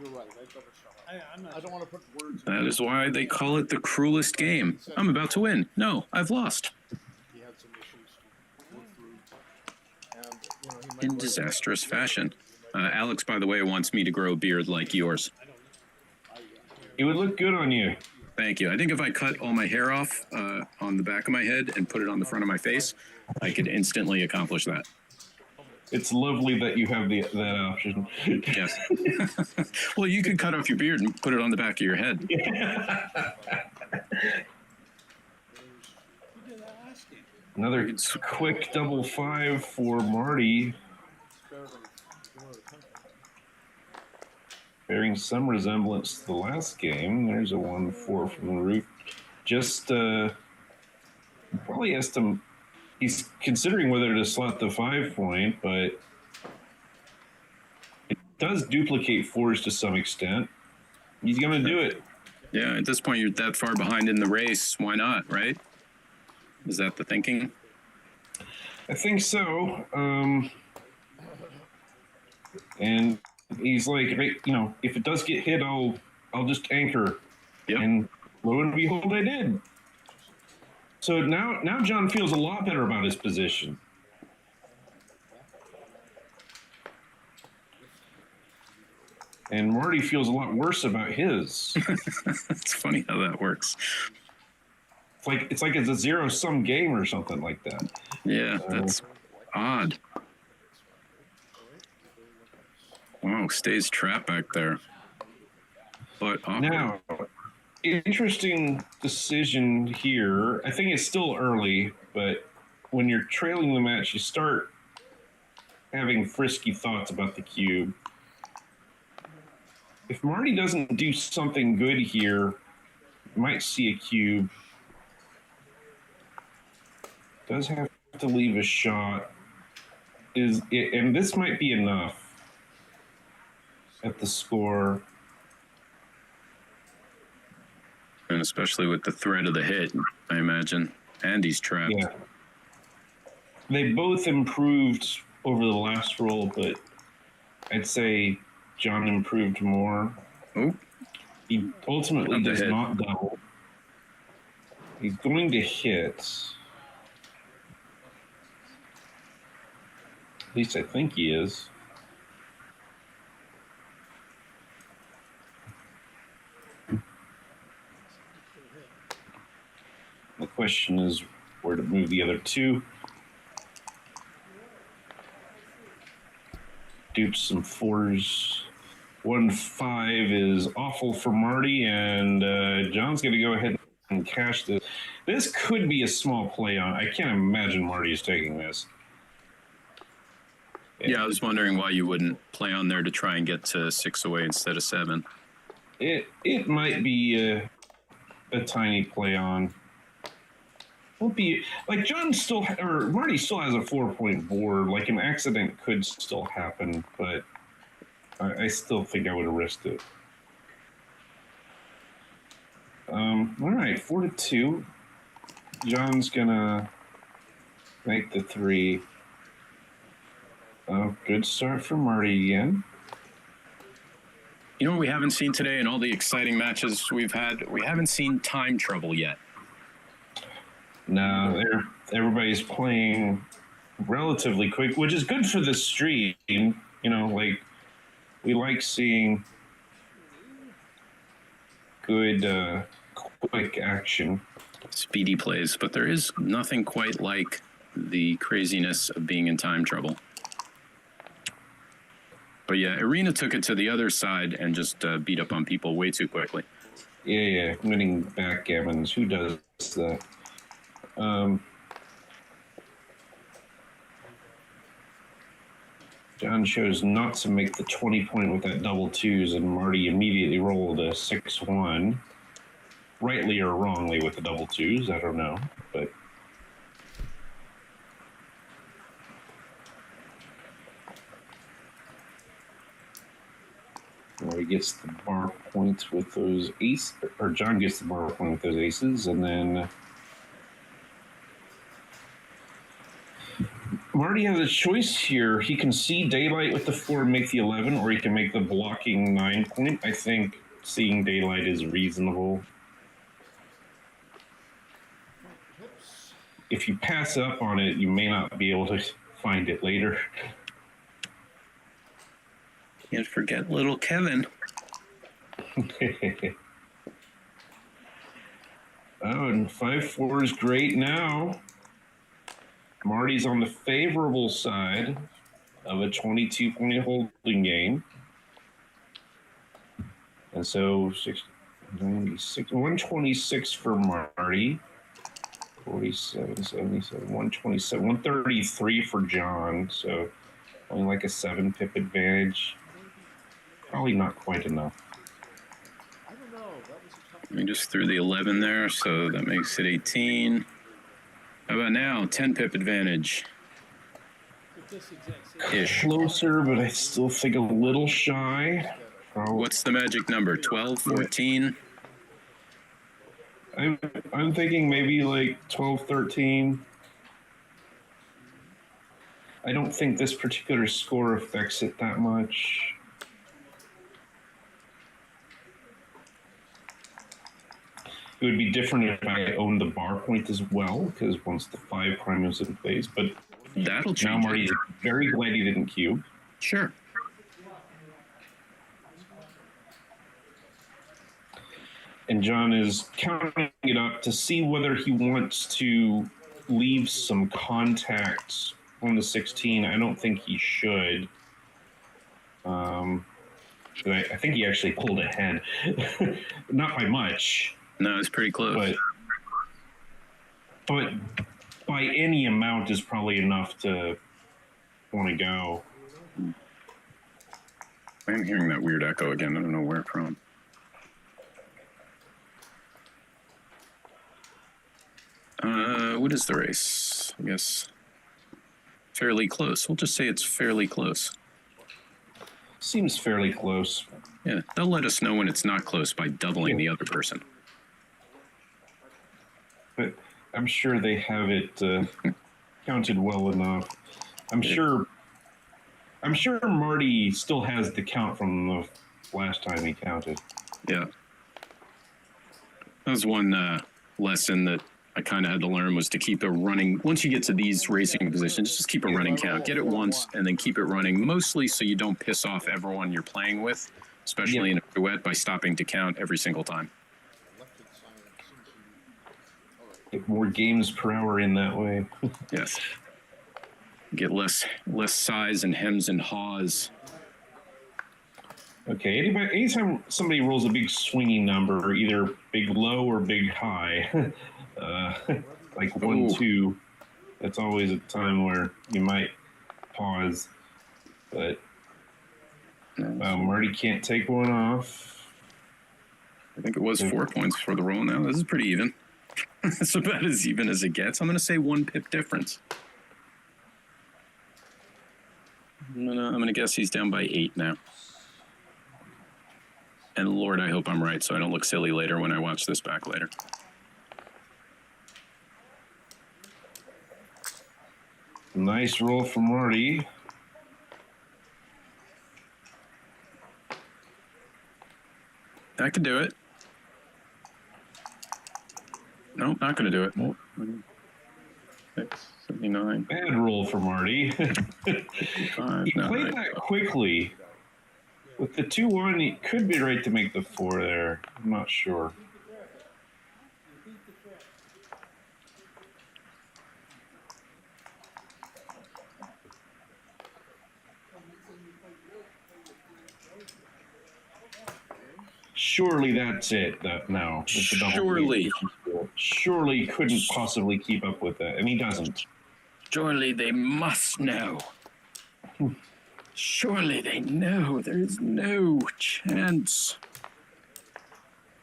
You're right. I don't want to put words. That is why they call it the cruelest game. I'm about to win. No, I've lost. He had some issues to work through. And, In disastrous fashion. Alex, by the way, wants me to grow a beard like yours. It would look good on you. Thank you. I think if I cut all my hair off on the back of my head and put it on the front of my face, I could instantly accomplish that. It's lovely that you have that option. Yes. Well, you could cut off your beard and put it on the back of your head. Who did that last game? Another quick double 5 for Marty, bearing some resemblance to the last game. There's a 1-4 from the roof. Just probably has to. He's considering whether to slot the 5-point, but it does duplicate 4s to some extent. He's going to do it. Yeah, at this point, you're that far behind in the race. Why not, right? Is that the thinking? I think so. And he's like, hey, if it does get hit, I'll just anchor. Yep. And lo and behold, I did. So now John feels a lot better about his position. And Marty feels a lot worse about his. It's funny how that works. It's like it's a zero-sum game or something like that. Yeah, that's odd. Wow, stays trapped back there. But awkward. Now, interesting decision here. I think it's still early, but when you're trailing the match, you start having frisky thoughts about the cube. If Marty doesn't do something good here, you might see a cube. Does have to leave a shot. And this might be enough at the score. And especially with the threat of the hit, I imagine. And he's trapped. Yeah. They both improved over the last roll, but I'd say John improved more. Oh. He ultimately Not the does hit. not double. He's going to hit. At least I think he is. The question is where to move the other two. Due to some 4s. 1-5 is awful for Marty, and John's going to go ahead and cash this. This could be a small play on. I can't imagine Marty is taking this. Yeah, I was wondering why you wouldn't play on there to try and get to 6 away instead of 7. It might be a tiny play on. Won't be like John still or Marty still has a 4-point board. Like an accident could still happen, but I still think I would have risked it. All right, 4-2. John's gonna make the 3. Oh, good start for Marty again. You know what we haven't seen today in all the exciting matches we've had? We haven't seen time trouble yet. No, everybody's playing relatively quick, which is good for the stream. Like we like seeing good quick action. Speedy plays, but there is nothing quite like the craziness of being in time trouble. But yeah, Arena took it to the other side and just beat up on people way too quickly. Yeah, winning backgammons. Who does that? John chose not to make the 20-point with that double 2s, and Marty immediately rolled a 6-1. Rightly or wrongly with the double 2s, I don't know, but Marty gets the bar points with those aces, or John gets the bar point with those aces, and then Marty has a choice here. He can see daylight with the 4 and make the 11, or he can make the blocking 9-point. I think seeing daylight is reasonable. If you pass up on it, you may not be able to find it later. Can't forget little Kevin. Oh, and 5-4 is great now. Marty's on the favorable side. of a 22-point holding game. And so 96, 126 for Marty, 47, 77, 127, 133 for John. So only like a 7-pip advantage. Probably not quite enough. I don't know. That was a tough We just threw the 11 there, so that makes it 18. How about now? 10-pip advantage. Ish. Closer, but I still think a little shy. What's the magic number? 12, 14? I'm thinking maybe like 12, 13. I don't think this particular score affects it that much. It would be different if I owned the bar point as well, because once the 5 prime is in place. But That'll now change Marty's very glad he didn't cube. Sure. And John is counting it up to see whether he wants to leave some contacts on the 16. I don't think he should. But I think he actually pulled ahead. Not by much. No, it's pretty close. But by any amount is probably enough to want to go. I'm hearing that weird echo again. I don't know where from. What is the race? I guess fairly close. We'll just say it's fairly close. Seems fairly close. Yeah, they'll let us know when it's not close by doubling the other person. But I'm sure they have it counted well enough. I'm sure Marty still has the count from the last time he counted. Yeah. That was one lesson that I kind of had to learn, was to keep a running, once you get to these racing positions, just keep a running count. Get it once and then keep it running, mostly so you don't piss off everyone you're playing with, especially in a duet, by stopping to count every single time. Get more games per hour in that way. Yes. Get less sighs and hems and haws. Okay, anytime somebody rolls a big swinging number, either big low or big high, like 1, 2, that's always a time where you might pause. But Marty can't take one off. I think it was 4 points for the roll now. This is pretty even. It's about as even as it gets. I'm going to say 1 pip difference. I'm gonna guess he's down by 8 now. And Lord, I hope I'm right, so I don't look silly later when I watch this back later. Nice roll from Marty. That could do it. Nope, not gonna do it. 6, 79. Bad roll for Marty. He played that quickly. With the 2-1, he could be right to make the 4 there. I'm not sure. Surely that's it. No. Surely couldn't possibly keep up with that, and he doesn't. Surely they must know. Surely they know. There's no chance.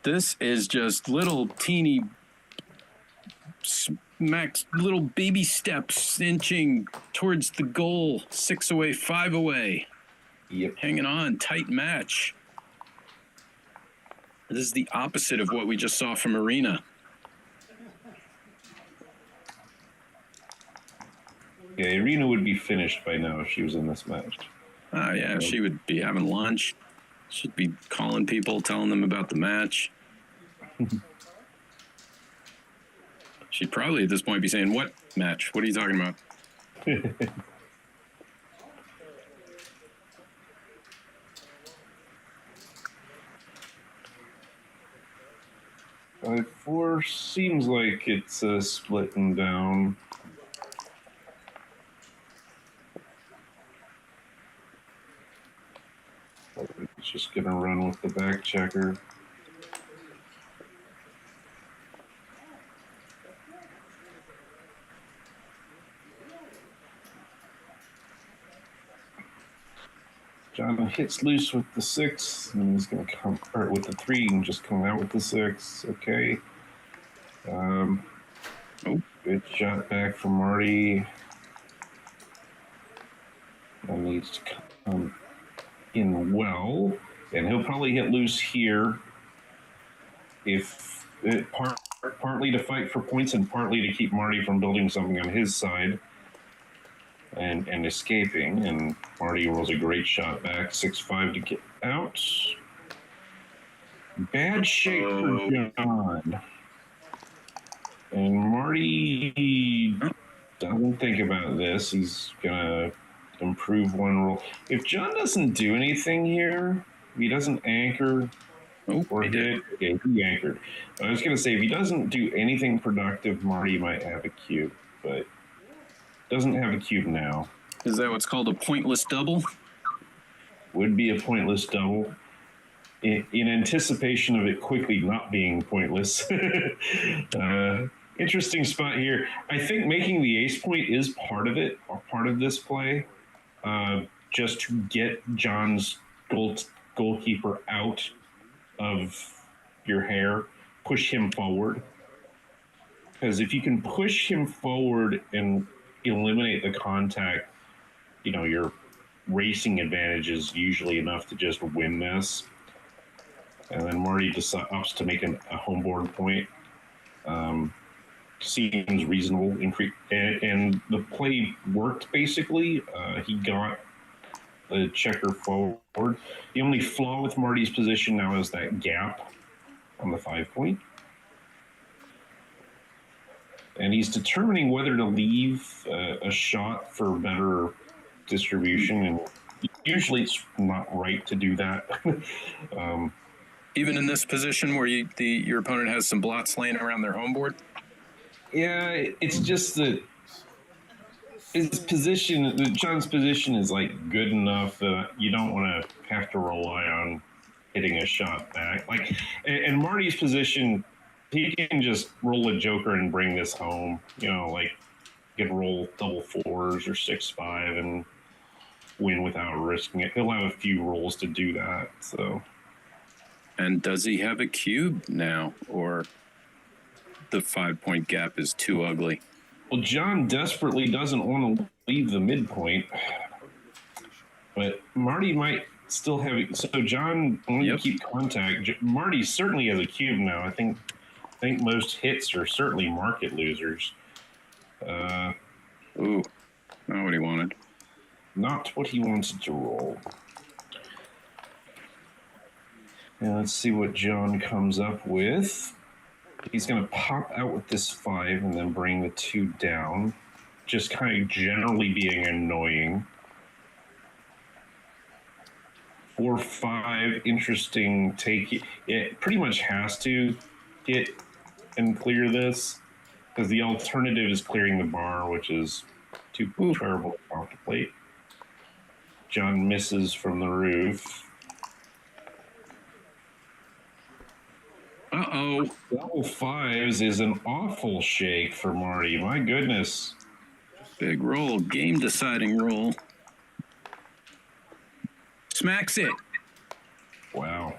This is just little teeny little baby steps inching towards the goal. 6 away, 5 away. Yep. Hanging on, tight match. This is the opposite of what we just saw from Arena. Yeah, Irina would be finished by now if she was in this match. Oh, yeah, she would be having lunch. She'd be calling people, telling them about the match. She'd probably at this point be saying, "What match? What are you talking about?" 4 seems like it's splitting down. Just gonna run with the back checker. John hits loose with the 6, and he's gonna come or with the 3 and just come out with the 6. Okay. Good shot back from Marty. That needs to come in well, and he'll probably hit loose here. If it partly to fight for points and partly to keep Marty from building something on his side and escaping. And Marty rolls a great shot back, 6-5 to get out. Bad shape for John. And Marty doesn't think about this. He's gonna improve one roll. If John doesn't do anything here, if he doesn't anchor or hit, yeah, he anchored. I was gonna say if he doesn't do anything productive, Marty might have a cube, but doesn't have a cube now. Is that what's called a pointless double? Would be a pointless double. In anticipation of it quickly not being pointless. Interesting spot here. I think making the ace point is part of it, or part of this play, just to get John's goalkeeper out of your hair, push him forward. Because if you can push him forward and eliminate the contact, you know, your racing advantage is usually enough to just win this. And then Marty opts to make a home board point. Seems reasonable. And the play worked, basically. He got the checker forward. The only flaw with Marty's position now is that gap on the 5 point. And he's determining whether to leave a shot for better distribution. And usually it's not right to do that. Even in this position where your opponent has some blots laying around their home board? Yeah, it's just that his position, John's position is like good enough that you don't want to have to rely on hitting a shot back. Like, and Marty's position, he can just roll a joker and bring this home. You know, like he can roll double 4s or 6-5 and win without risking it. He'll have a few rolls to do that. So. And does he have a cube now, or the 5 point gap is too ugly? Well, John desperately doesn't want to leave the midpoint, but Marty might still have it. So John wanted to keep contact. Marty certainly has a cube now. I think most hits are certainly market losers. Ooh, not what he wanted. Not what he wanted to roll. Now let's see what John comes up with. He's going to pop out with this 5 and then bring the 2 down. Just kind of generally being annoying. 4-5, interesting take. It pretty much has to hit and clear this, because the alternative is clearing the bar, which is too terrible to contemplate. John misses from the roof. Uh-oh. Double 5s is an awful shake for Marty. My goodness. Big roll, game deciding roll. Smacks it. Wow.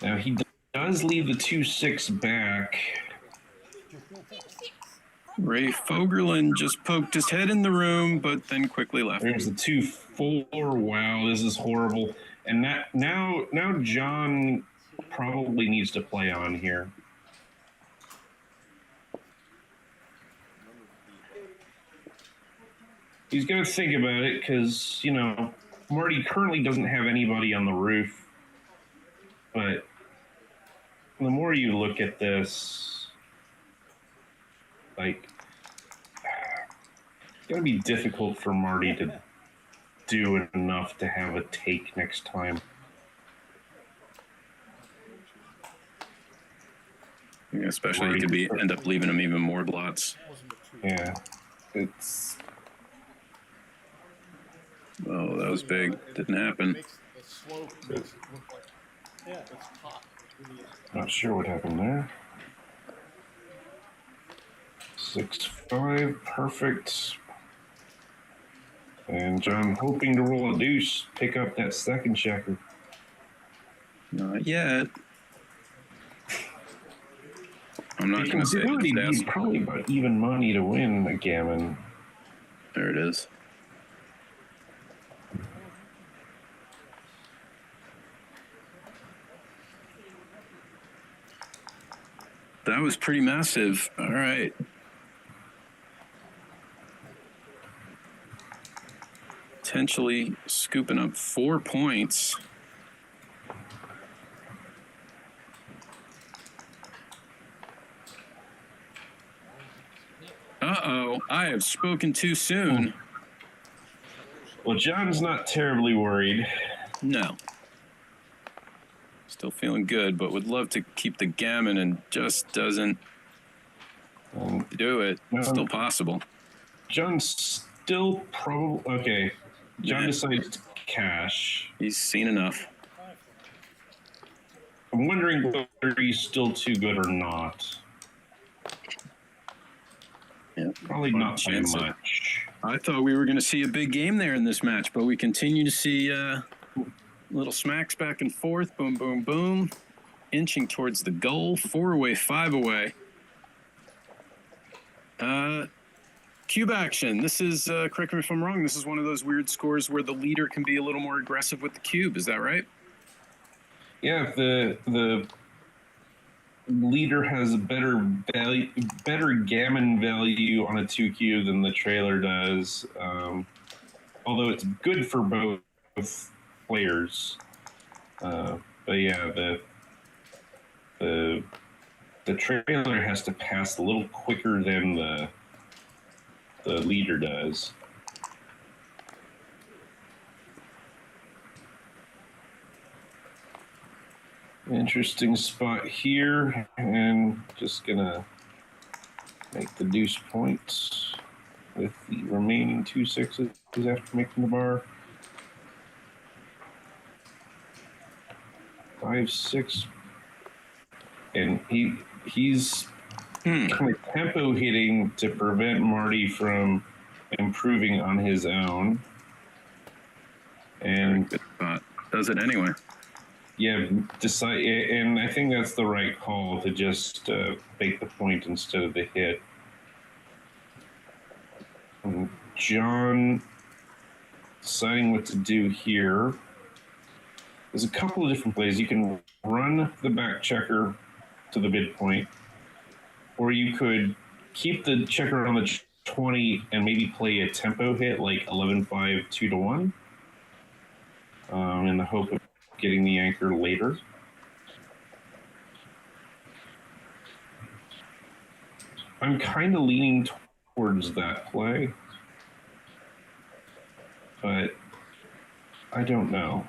Now he does leave the 2-6 back. Ray Fogerlin just poked his head in the room, but then quickly left. There's the 2-4. Wow, this is horrible. And that now John probably needs to play on here. He's going to think about it because, you know, Marty currently doesn't have anybody on the roof. But the more you look at this, like, it's going to be difficult for Marty to do enough to have a take next time. Yeah, especially to end up leaving him even more blots. Yeah, it's Oh, that was big. Didn't happen. Makes the slope makes it look like Yeah. it's hot. It really isn't. Not sure what happened there. 6-5, perfect. And John hoping to roll a deuce, pick up that second checker. Not yet. I'm not going to say It that. would be probably about even money to win a gammon. There it is. That was pretty massive. All right. Potentially scooping up 4 points. Uh-oh, I have spoken too soon. Well, John's not terribly worried. No. Still feeling good, but would love to keep the gammon and just doesn't do it. Still possible. John's still probably... Okay. John decides to cash. He's seen enough. I'm wondering whether he's still too good or not. Yeah, probably not by much. I thought we were going to see a big game there in this match, but we continue to see little smacks back and forth. Boom, boom, boom. Inching towards the goal. 4 away, 5 away. Cube action. This is, correct me if I'm wrong, this is one of those weird scores where the leader can be a little more aggressive with the cube. Is that right? Yeah, if the leader has a better gammon value on a 2 cube than the trailer does, although it's good for both players. But yeah, the trailer has to pass a little quicker than the leader does. Interesting spot here, and just gonna make the deuce points with the remaining 2 6s after making the bar. 5 6, and he's kind of tempo hitting to prevent Marty from improving on his own. And good spot. Does it anyway. Yeah, decide, and I think that's the right call to just make the point instead of the hit. And John deciding what to do here. There's a couple of different plays. You can run the back checker to the bid point, or you could keep the checker on the 20 and maybe play a tempo hit like 11-5, 2-1, in the hope of getting the anchor later. I'm kind of leaning towards that play, but I don't know.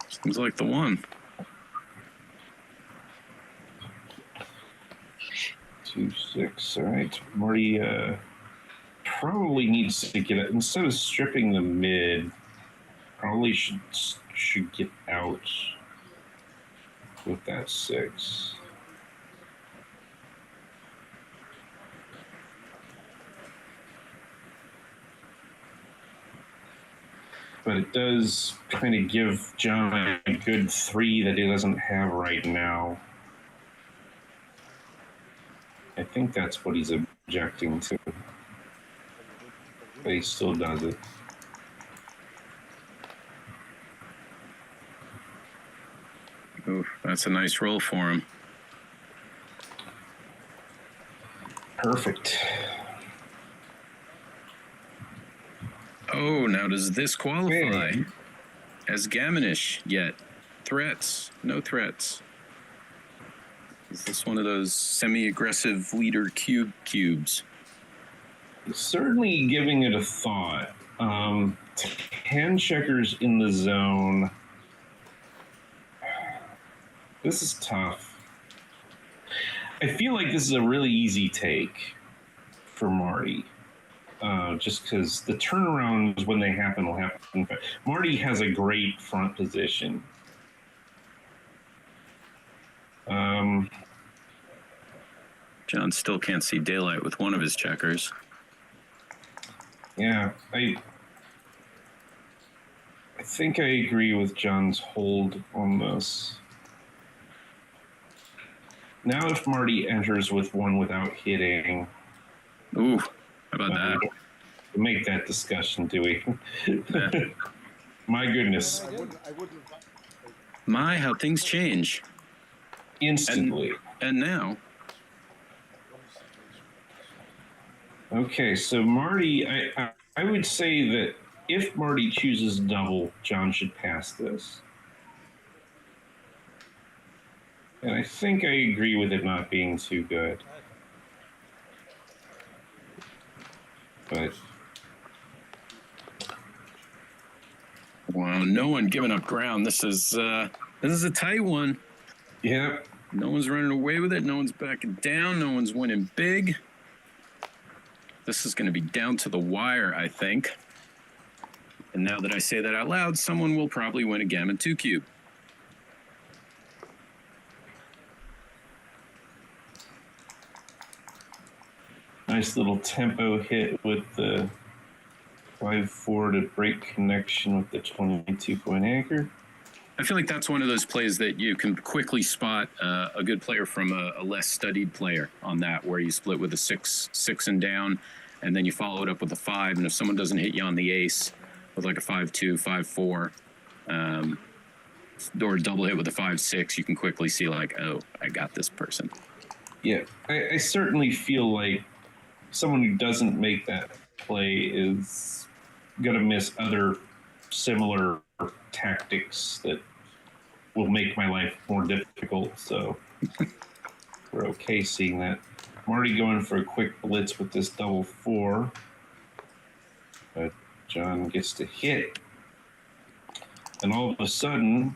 Seems like the one. 2 6. All right, Marty probably needs to get it instead of stripping the mid. Probably should get out with that 6. But it does kind of give John a good 3 that he doesn't have right now. I think that's what he's objecting to. But he still does it. Oof, that's a nice roll for him. Perfect. Oh, now does this qualify as gammonish yet? Threats? No threats. Is this one of those semi-aggressive leader cubes? Certainly giving it a thought. 10 checkers in the zone. This is tough. I feel like this is a really easy take for Marty. Just because the turnarounds, when they happen, will happen. Marty has a great front position. John still can't see daylight with one of his checkers. Yeah, I think I agree with John's hold on this. Now, if Marty enters with one without hitting, Ooh, how about that? We'll make that discussion, do we? Yeah. My goodness. I wouldn't have. My, how things change. Instantly. And now. Okay, so Marty, I would say that if Marty chooses double, John should pass this. And I think I agree with it not being too good. But wow, no one giving up ground. This is a tight one. yeah, No one's running away with it. No one's backing down. No one's winning big. This is going to be down to the wire, I think. And now that I say that out loud, someone will probably win a Gammon 2 cube. nice little tempo hit with the 5-4 to break connection with the 22-point anchor. I feel like that's one of those plays that you can quickly spot a good player from a less studied player on that, where you split with a six and down, and then you follow it up with a 5. And if someone doesn't hit you on the ace with like a 5-2, 5-4, or a double hit with a 5-6, you can quickly see like, oh, I got this person. Yeah, I certainly feel like someone who doesn't make that play is going to miss other similar tactics that will make my life more difficult. So we're okay seeing that. Marty going for a quick blitz with this double 4. But John gets to hit. And all of a sudden,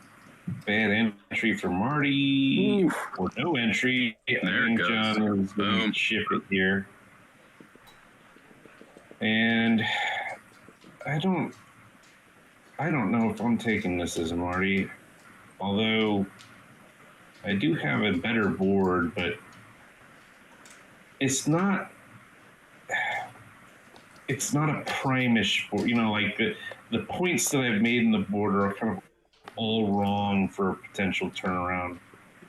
bad entry for Marty. Ooh. Or no entry. There it goes. John is going to ship it here. And I don't know if I'm taking this as a Marty, although I do have a better board, but it's not a prime-ish board. You know, like the points that I've made in the board are kind of all wrong for a potential turnaround.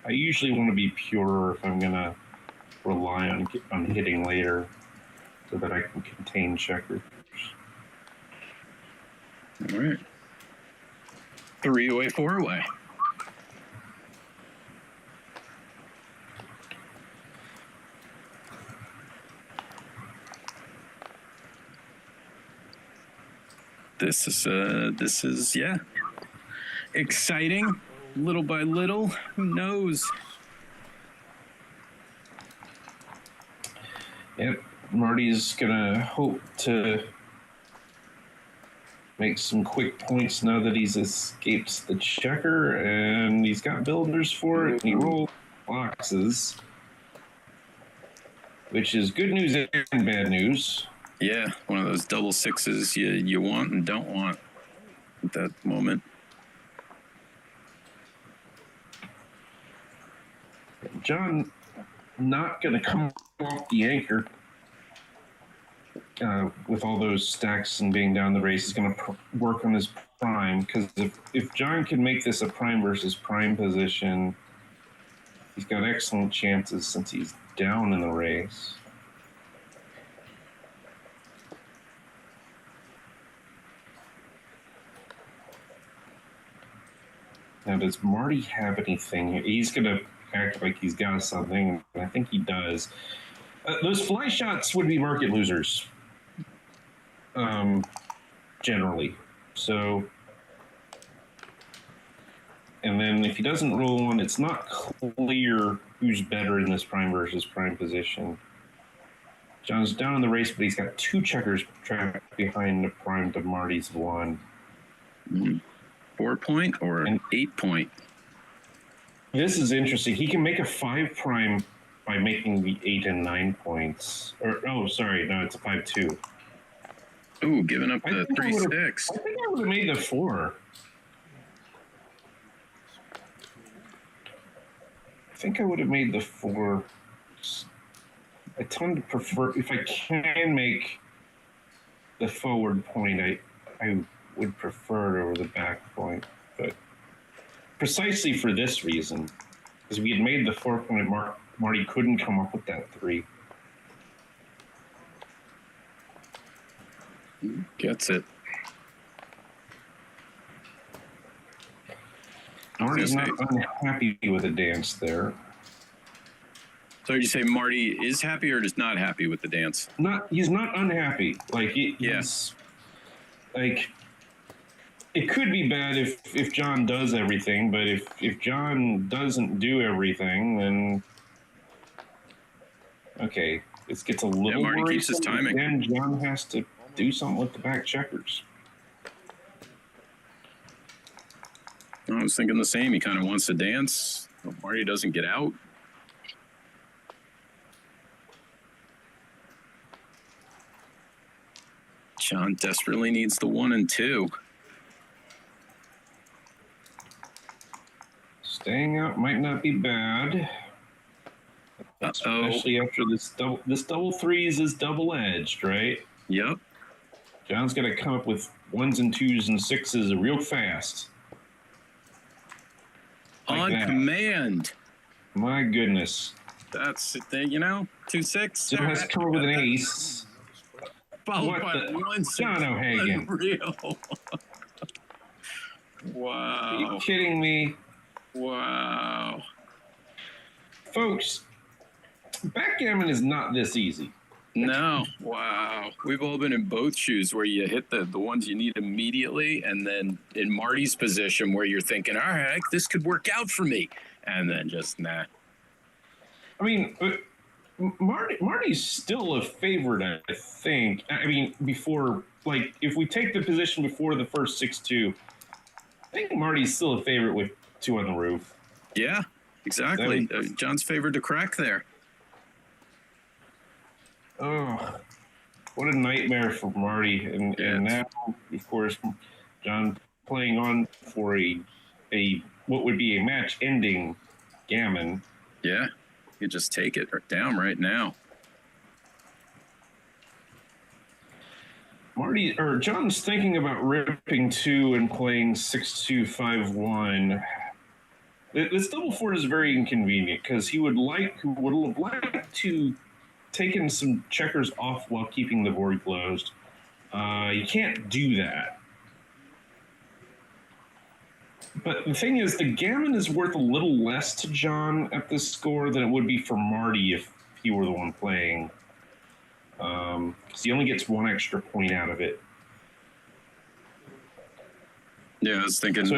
I usually want to be purer if I'm going to rely on hitting later so that I can contain checkers. All right. 3 away, 4 away. This is yeah, exciting. Little by little, who knows? Yep, Marty's gonna hope to make some quick points now that he's escaped the checker, and he's got builders for it, and he rolls boxes, which is good news and bad news. Yeah, one of those double 6s you want and don't want at that moment. John not going to come off the anchor with all those stacks and being down the race. He's going to work on his prime, because if John can make this a prime versus prime position, he's got excellent chances since he's down in the race. Now, does Marty have anything here? He's going to act like he's got something, and I think he does. Those fly shots would be market losers, generally. So, and then if he doesn't roll one, it's not clear who's better in this prime versus prime position. John's down in the race, but he's got 2 checkers trapped behind the prime to Marty's 1. 4 point or an 8 point? This is interesting. He can make a 5 prime by making the 8 and 9 points. Or oh, sorry, no, it's a 5-2. Ooh, giving up the I 3-6. think I would have made the 4. I think I would have made the 4. I tend to prefer, if I can make the forward point, I would prefer it over the back point. But precisely for this reason, because we had made the 4 point, Marty couldn't come up with that 3. Gets it. Marty's not unhappy with the dance there. So did you say Marty is happy or just not happy with the dance? He's not unhappy. Like he's like, it could be bad if John does everything, but if John doesn't do everything, then okay, this gets a little. Marty keeps his timing. Then John has to do something with the back checkers. I was thinking the same. He kind of wants to dance. But Marty doesn't get out. John desperately needs the 1 and 2. Staying out might not be bad. Especially after this double threes is double edged, right? Yep. John's got to come up with 1s and 2s and 6s real fast. Like on that. Command. My goodness. That's the thing, 2-6. John has to come up with an ace. Followed by 1-6. John O'Hagan. Unreal. Wow. Are you kidding me? Wow. Folks, backgammon is not this easy. No. Wow. We've all been in both shoes where you hit the ones you need immediately, and then in Marty's position where you're thinking, all right, this could work out for me. And then just, nah. I mean, Marty's still a favorite, I think. I mean, before, like, if we take the position before the first 6-2, I think Marty's still a favorite with 2 on the roof. Yeah, exactly. John's favored to crack there. Oh, what a nightmare for Marty. And now, of course, John playing on for a what would be a match-ending gammon. Yeah, you just take it down right now. John's thinking about ripping 2 and playing 6-2-5-1. This double 4 is very inconvenient because he would have liked to taken some checkers off while keeping the board closed. You can't do that. But the thing is, the gammon is worth a little less to John at this score than it would be for Marty if he were the one playing. Because he only gets 1 extra point out of it. Yeah, I was thinking,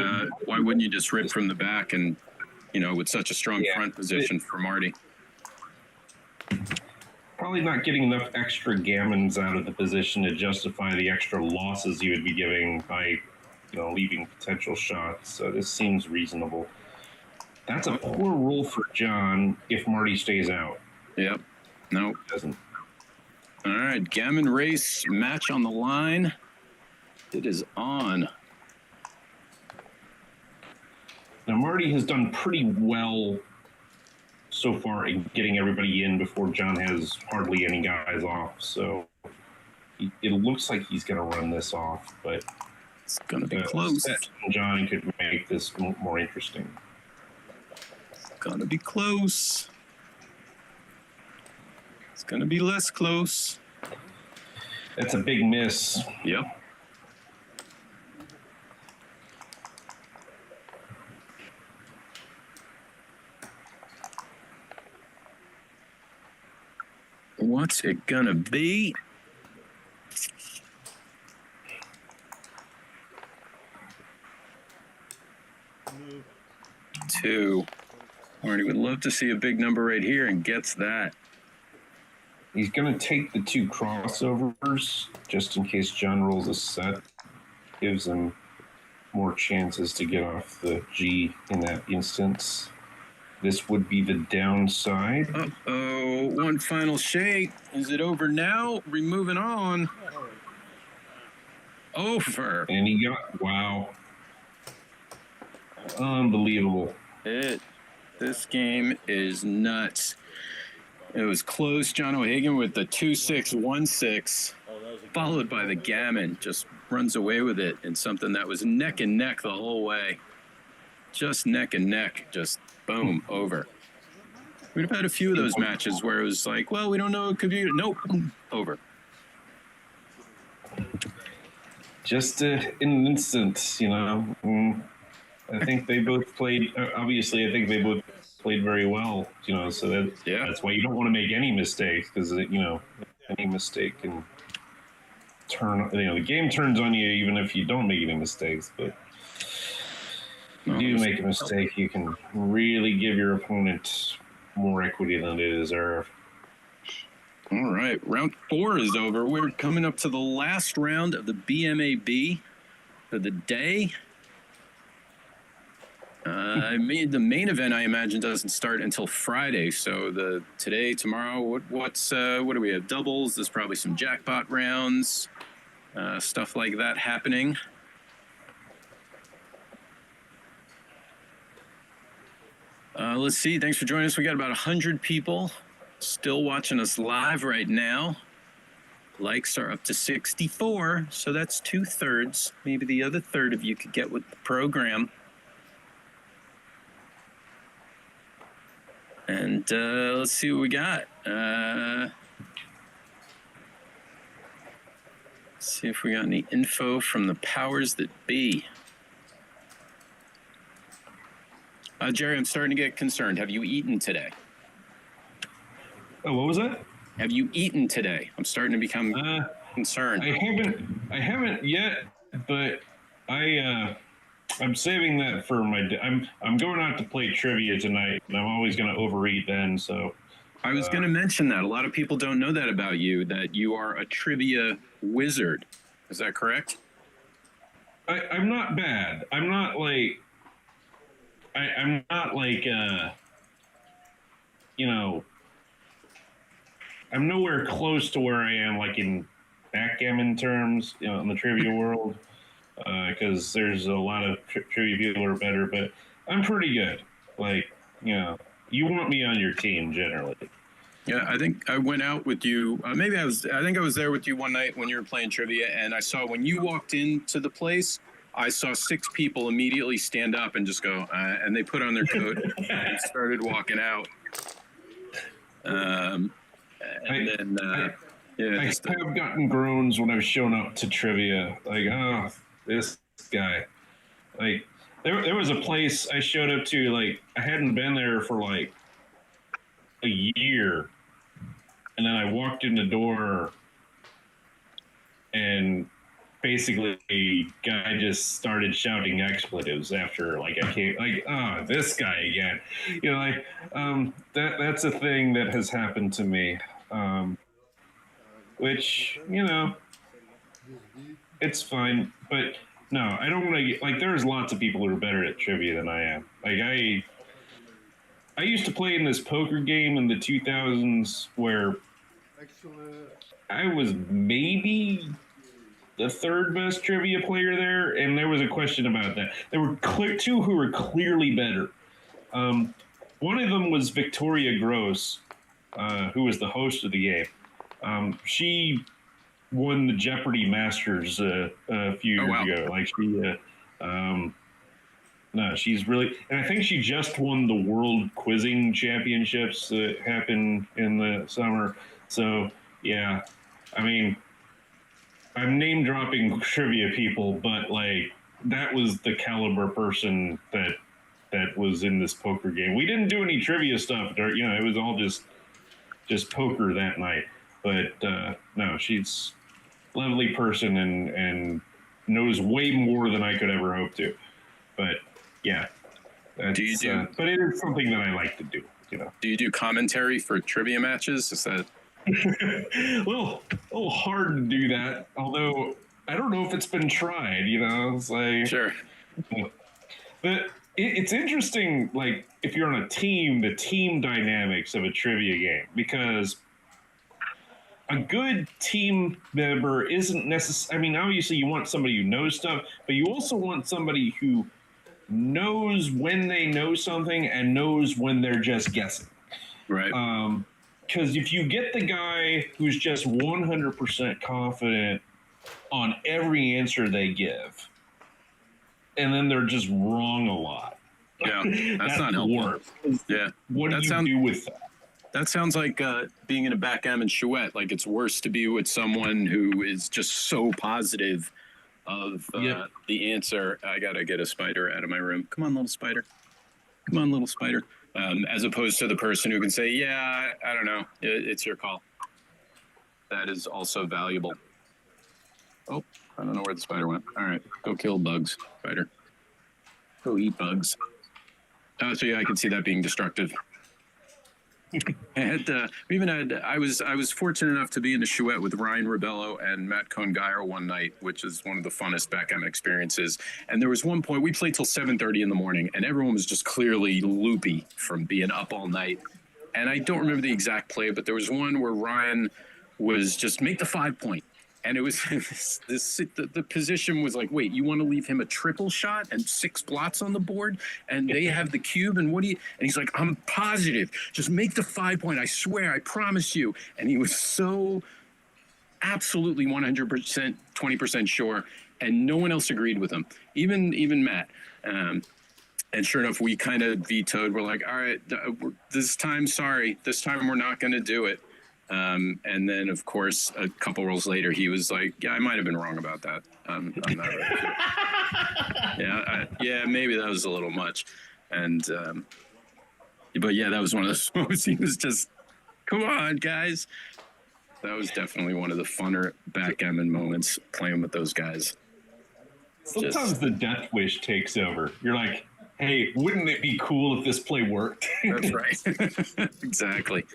why wouldn't you just rip from the back and, with such a strong front position for Marty? Probably not getting enough extra gammons out of the position to justify the extra losses you would be giving by, leaving potential shots. So this seems reasonable. That's a poor roll for John if Marty stays out. Yep. No. Doesn't. All right, gammon race match on the line. It is on. Now Marty has done pretty well so far in getting everybody in before John has hardly any guys off. So it looks like he's going to run this off, but it's going to be close. John could make this more interesting. It's going to be close. It's going to be less close. That's a big miss. Yep. What's it gonna be? Move. 2. Marty would love to see a big number right here and gets that. He's going to take the 2 crossovers just in case John rolls a set. Gives him more chances to get off the G in that instance. This would be the downside. Uh-oh, one final shake. Is it over now? We're moving on. Over. And he got, wow. Unbelievable. This game is nuts. It was close. John O'Hagan with the 2-6-1-6, followed by the Gammon. Just runs away with it in something that was neck and neck the whole way. Just neck and neck. Just boom, over. We'd have had a few of those matches where it was like, well, we don't know. It could be. Nope, over. Just in an instant, you know. I think they both played. Obviously, I think they both played very well. You know, so that's why you don't want to make any mistakes, because any mistake can turn. The game turns on you even if you don't make any mistakes. But if you do make a mistake, you can really give your opponent more equity than they deserve. All right, round 4 is over. We're coming up to the last round of the BMAB for the day. The main event, I imagine, doesn't start until Friday. So today, tomorrow, what do we have? Doubles. There's probably some jackpot rounds, stuff like that happening. Let's see. Thanks for joining us. We got about 100 people still watching us live right now. Likes are up to 64, so that's 2/3. Maybe the other third of you could get with the program. And let's see what we got. Let's see if we got any info from the powers that be. Jerry, I'm starting to get concerned. Have you eaten today? Oh, what was that? Have you eaten today? I'm starting to become concerned. I haven't yet, but I'm saving that for I'm going out to play trivia tonight, and I'm always going to overeat then. So I was going to mention that a lot of people don't know that about you, that you are a trivia wizard. Is that correct? I'm not bad. I'm not like I'm nowhere close to where I am like in backgammon terms, in the trivia world. Because there's a lot of trivia people who are better, but I'm pretty good. You want me on your team generally. Yeah, I think I went out with you. I think I was there with you one night when you were playing trivia, and I saw when you walked into the place, I saw 6 people immediately stand up and just go, and they put on their coat and started walking out. I have gotten groans when I've shown up to trivia, like, oh, this guy. Like, there was a place I showed up to, like, I hadn't been there for like a year, and then I walked in the door, and basically a guy just started shouting expletives after I came, this guy again. That's a thing that has happened to me. Which, it's fine, but no, I don't want to there's lots of people who are better at trivia than I am. I used to play in this poker game in the 2000s where I was maybe the 3rd best trivia player there, and there was a question about that. There were 2 who were clearly better. One of them was Victoria Gross, who was the host of the game. She won the Jeopardy Masters a few years ago. She's really, and I think she just won the World Quizzing Championships that happened in the summer. So yeah, I mean, I'm name dropping trivia people, but that was the caliber person that was in this poker game. We didn't do any trivia stuff, it was all just poker that night. But no, she's a lovely person and knows way more than I could ever hope to. But yeah, but it is something that I like to do. Do you do commentary for trivia matches? Is that a little hard to do that? Although I don't know if it's been tried. It's like sure. But it's interesting, like if you're on a team, the team dynamics of a trivia game, because a good team member isn't necessary. I mean, obviously, you want somebody who knows stuff, but you also want somebody who knows when they know something and knows when they're just guessing. Right. Because if you get the guy who's just 100% confident on every answer they give, and then they're just wrong a lot. Yeah, that's not helpful. Worse. Yeah. What do you do with that? That sounds like being in a backgammon chouette. Like it's worse to be with someone who is just so positive of the answer. I got to get a spider out of my room. Come on, little spider. Come on, little spider. As opposed to the person who can say, yeah, I don't know. It's your call. That is also valuable. Oh, I don't know where the spider went. All right, go kill bugs, spider. Go eat bugs. So yeah, I can see that being destructive. I was fortunate enough to be in a chouette with Ryan Rebello and Matt Cohn-Geyer one night, which is one of the funnest backgammon experiences. And there was one point we played till 7:30 in the morning, and everyone was just clearly loopy from being up all night. And I don't remember the exact play, but there was one where Ryan was just make the 5 point. And it was the position was like, wait, you want to leave him a triple shot and 6 blots on the board, and they have the cube, and what do you? And he's like, I'm positive, just make the 5 point. I swear, I promise you. And he was so absolutely 100%, 20% sure, and no one else agreed with him, even Matt. And sure enough, we kind of vetoed. We're like, all right, this time we're not going to do it. And then, of course, a couple rolls later, he was like, yeah, I might have been wrong about that. I'm not really sure. Maybe that was a little much. And, but yeah, that was one of those moments. He was just, come on, guys. That was definitely one of the funner backgammon moments playing with those guys. Sometimes the death wish takes over. You're like, hey, wouldn't it be cool if this play worked? That's right. Exactly.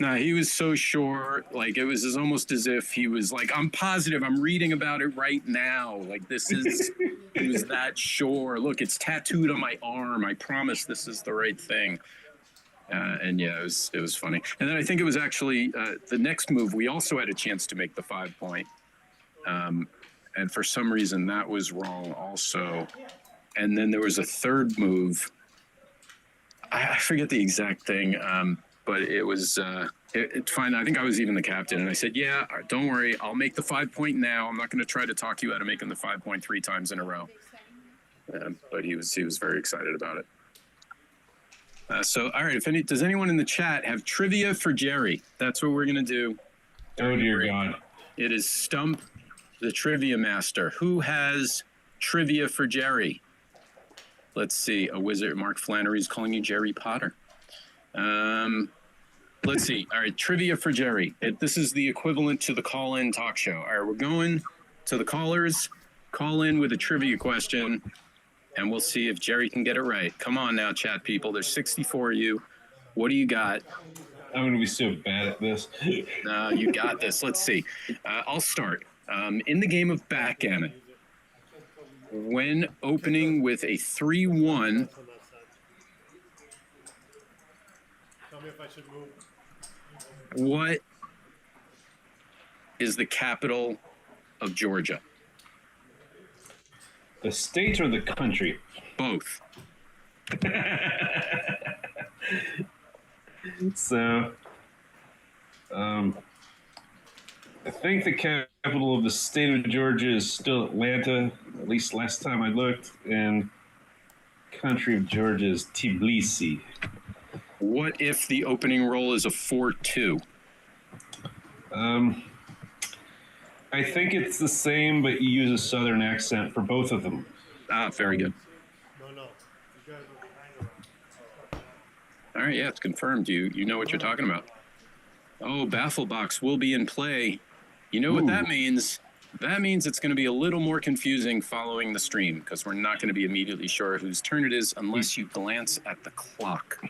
No, he was so sure. Like it was almost as if he was like, I'm positive. I'm reading about it right now. Like this is, he was that sure. Look, it's tattooed on my arm. I promise this is the right thing. And yeah, it was funny. And then I think it was actually the next move. We also had a chance to make the 5 point. And for some reason that was wrong also. And then there was a third move. I forget the exact thing. But it was it's fine. I think I was even the captain, and I said, "Yeah, don't worry. I'll make the 5 point now. I'm not going to try to talk you out of making the 5 point 3 times in a row." But he was very excited about it. So, all right. Does anyone in the chat have trivia for Jerry? That's what we're going to do. Oh dear God! It is Stump, the trivia master. Who has trivia for Jerry? Let's see. A wizard, Mark Flannery's calling you Jerry Potter. Let's see. All right, trivia for Jerry. This is the equivalent to the call-in talk show. All right, we're going to the callers. Call in with a trivia question, and we'll see if Jerry can get it right. Come on now, chat people. There's 64 of you. What do you got? I'm going to be so bad at this. No, you got this. Let's see. I'll start. In the game of backgammon, when opening with a 3-1... If I should move. What is the capital of Georgia? The state or the country? Both. So, I think the capital of the state of Georgia is still Atlanta, at least last time I looked, and country of Georgia is Tbilisi. What if the opening roll is a 4-2? I think it's the same, but you use a southern accent for both of them. Ah, very good. No. You guys are behind All right, yeah, it's confirmed. You know what you're talking about. Oh, Baffle Box will be in play. You know what that means? That means it's going to be a little more confusing following the stream because we're not going to be immediately sure whose turn it is unless you glance at the clock.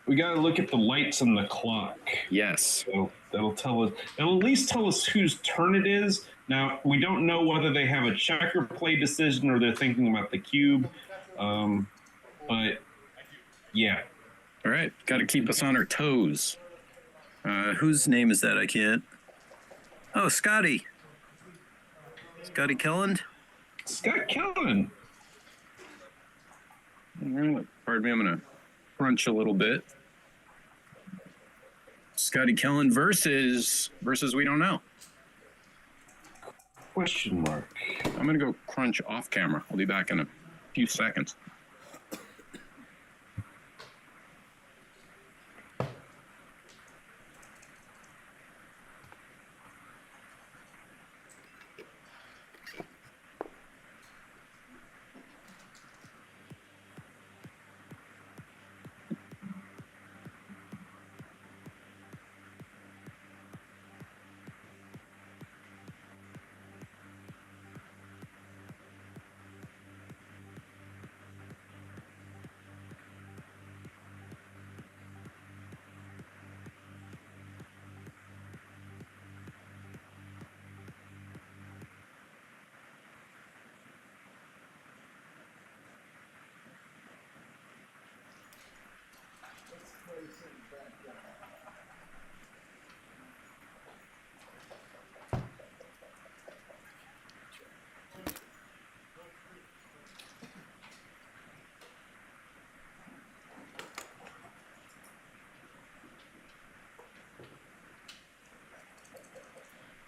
We got to look at the lights on the clock. Yes. So that'll tell us. It'll at least tell us whose turn it is. Now, we don't know whether they have a checker play decision or they're thinking about the cube. But yeah, All right, got to keep us on our toes. Whose name is that? I can't. Oh, Scotty. Scotty Kelland. Scott Kellan. Pardon me, I'm going to crunch a little bit. Scotty Kelland versus we don't know. Question mark. I'm going to go crunch off camera. I'll be back in a few seconds.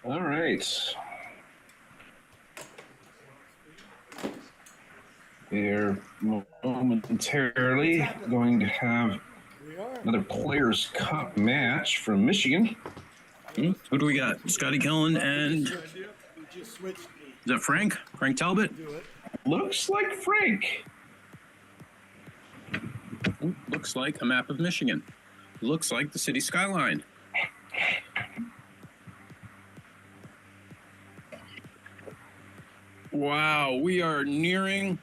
All right. We're momentarily going to have another Players' Cup match from Michigan. Who do we got? Scotty Kelland and We just switched is that Frank? Frank Talbot? do it. Looks like Frank. Ooh, looks like a map of Michigan. Looks like the city skyline. Wow, we are nearing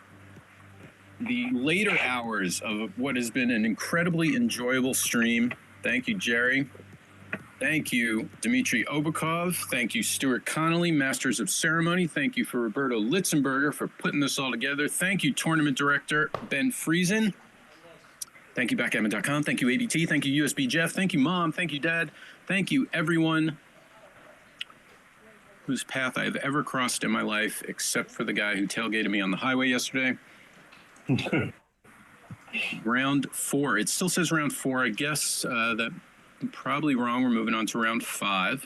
the later hours of what has been an incredibly enjoyable stream. Thank you, Jerry. Thank you, Dmitry Obakov. Thank you, Stuart Connolly, Masters of Ceremony. Thank you for Roberto Litzenberger for putting this all together. Thank you, Tournament Director Ben Friesen. Thank you, Backgammon.com. Thank you, ADT. Thank you, USB Jeff. Thank you, Mom. Thank you, Dad. Thank you, everyone whose path I've ever crossed in my life, except for the guy who tailgated me on the highway yesterday. Round 4. It still says round 4. I guess that I'm probably wrong. We're moving on to round 5.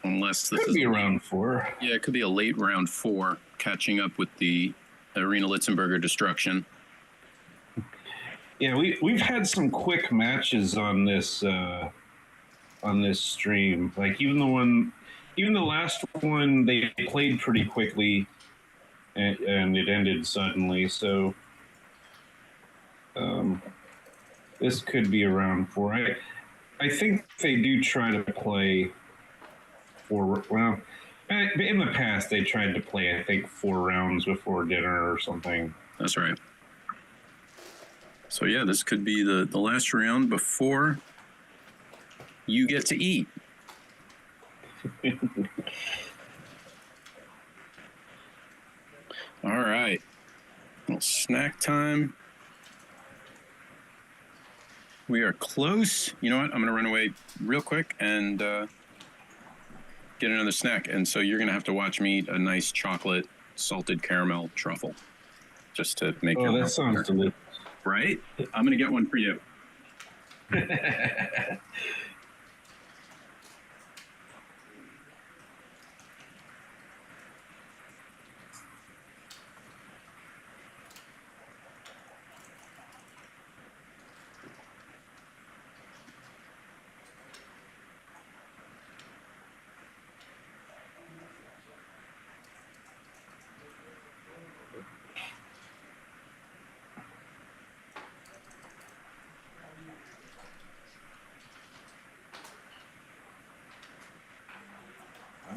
Unless this Could is be round 4. Yeah, it could be a late round 4, catching up with the Arena Litzenberger destruction. Yeah, we've had some quick matches on this stream. Like even the last one, they played pretty quickly, and it ended suddenly. So this could be a round 4. I think they do try to play 4. Well, in the past they tried to play, I think, 4 rounds before dinner or something. That's right. So yeah, this could be the last round before you get to eat. All right. Well, snack time. We are close. You know what? I'm going to run away real quick and get another snack. And so you're going to have to watch me eat a nice chocolate salted caramel truffle just to make it. Oh, that sounds delicious. Right? I'm going to get one for you.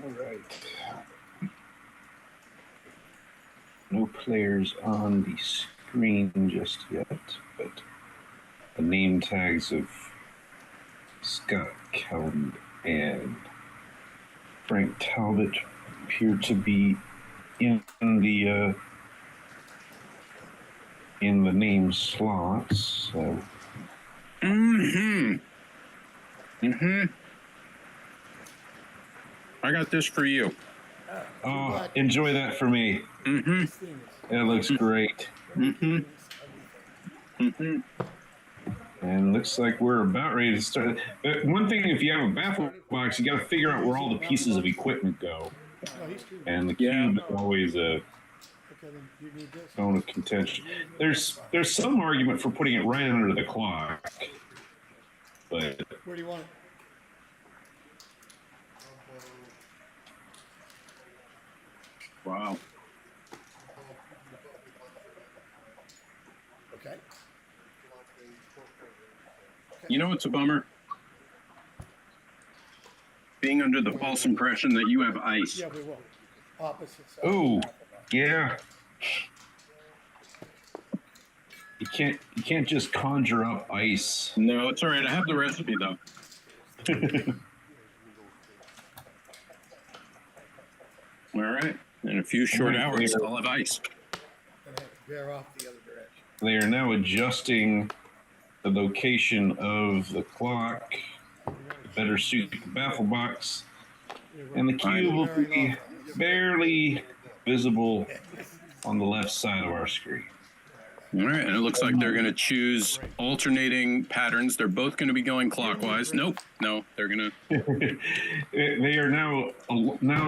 All right. No players on the screen just yet, but the name tags of Scott Kelland and Frank Talbot appear to be in the in the name slots. So. I got this for you. Oh, enjoy that for me. That looks great. And looks like we're about ready to start. One thing, if you have a baffle box, you got to figure out where all the pieces of equipment go. And the cube is always a bone of contention. There's some argument for putting it right under the clock, but Where do you want it? Wow. Okay. You know what's a bummer? Being under the false impression that you have ice. Yeah, we will. Opposite side. oh, yeah. You can't just conjure up ice. No, it's all right. I have the recipe, though. All right. In a few short hours, I'll have ice. And have to bear off the other direction. They are now adjusting the location of the clock to better suit the baffle box, and the cube will be barely visible on the left side of our screen. All right, and it looks like they're going to choose alternating patterns. They're both going to be going clockwise. Nope, no, they're going to. They are now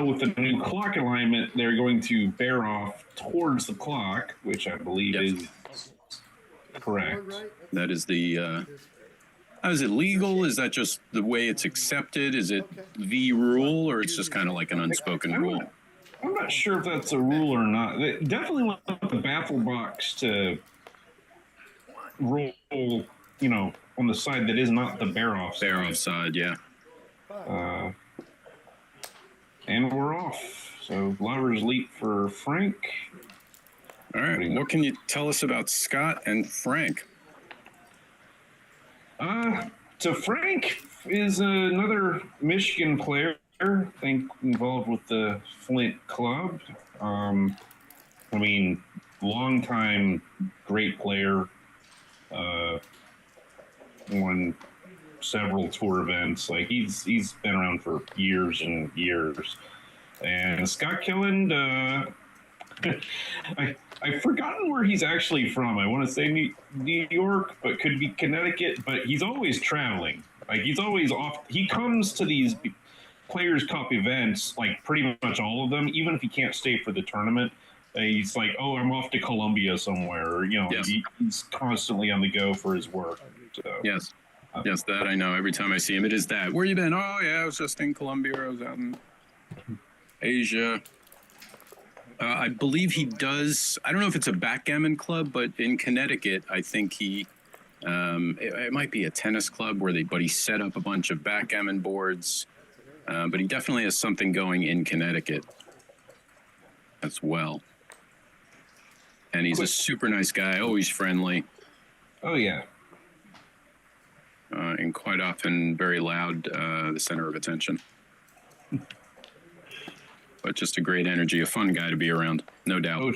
with the new clock alignment. They're going to bear off towards the clock, which I believe is correct. That is the. Is it legal? Is that just the way it's accepted? Is it the rule, or it's just kind of like an unspoken rule? I'm not sure if that's a rule or not. They definitely want the baffle box to roll, on the side that is not the bear off side. Bear off side, yeah. And we're off. So Lover's Leap for Frank. All right. What can you tell us about Scott and Frank? So Frank is another Michigan player, I think, involved with the Flint Club. Longtime great player. Won several tour events. Like he's been around for years and years. And Scott Killand, I've forgotten where he's actually from. I want to say New York, but could be Connecticut. But he's always traveling. Like he's always off. He comes to these Players Cup events, like pretty much all of them, even if he can't stay for the tournament. He's like, oh, I'm off to Colombia somewhere. Or, Yes. He's constantly on the go for his work. So, Yes. Yes, that I know. Every time I see him, it is that. Where you been? Oh, yeah, I was just in Colombia. I was out in Asia. I believe he does. I don't know if it's a backgammon club, but in Connecticut, I think he. It might be a tennis club but he set up a bunch of backgammon boards. But he definitely has something going in Connecticut as well. And he's a super nice guy, always friendly. Oh, yeah. And quite often very loud, the center of attention. But just a great energy, a fun guy to be around, no doubt.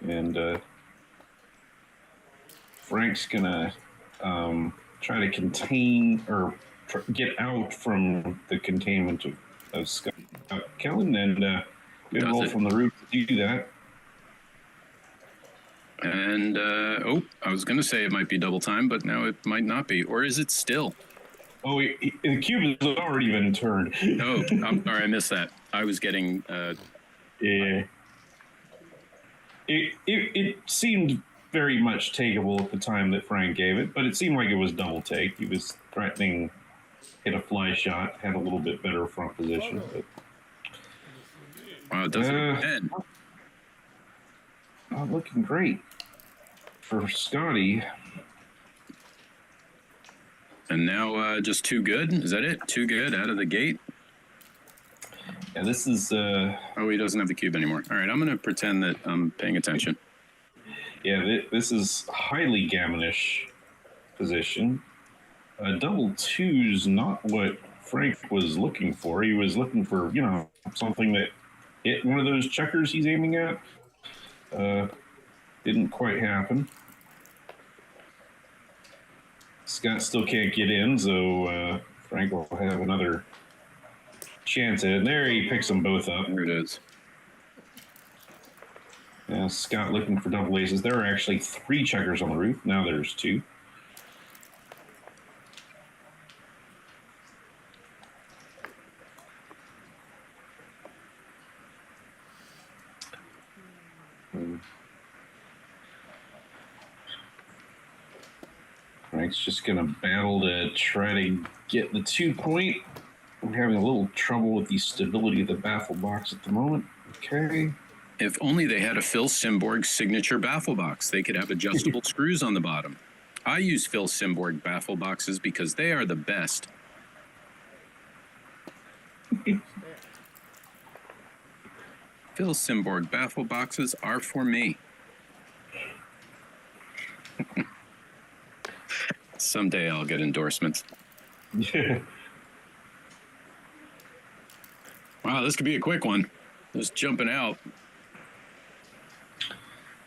Oh, and Frank's going to try to contain or get out from the containment of Scott Kellen, and good roll from the roof to do that. And, I was going to say it might be double time, but now it might not be. Or is it still? Oh, the cube has already been turned. Oh, I'm sorry, I missed that. I was getting... Yeah. It seemed very much takeable at the time that Frank gave it, but it seemed like it was double take. He was threatening, hit a fly shot, had a little bit better front position. But, wow, it doesn't end. Looking great for Scotty. And now just too good? Is that it? Too good out of the gate? Yeah, this is... Oh, he doesn't have the cube anymore. All right, I'm going to pretend that I'm paying attention. Yeah, this is highly gammonish position. Double two's not what Frank was looking for. He was looking for, something that hit one of those checkers he's aiming at. Didn't quite happen. Scott still can't get in, so Frank will have another chance at it. There he picks them both up. There it is. Yeah, Scott looking for double aces. There are actually 3 checkers on the roof. Now there's 2. Frank's just going to battle to try to get the 2 point. I'm having a little trouble with the stability of the baffle box at the moment. Okay. If only they had a Phil Simborg signature baffle box. They could have adjustable screws on the bottom. I use Phil Simborg baffle boxes because they are the best. Phil Simborg baffle boxes are for me. Someday I'll get endorsements. Yeah. Wow, this could be a quick one. Just jumping out.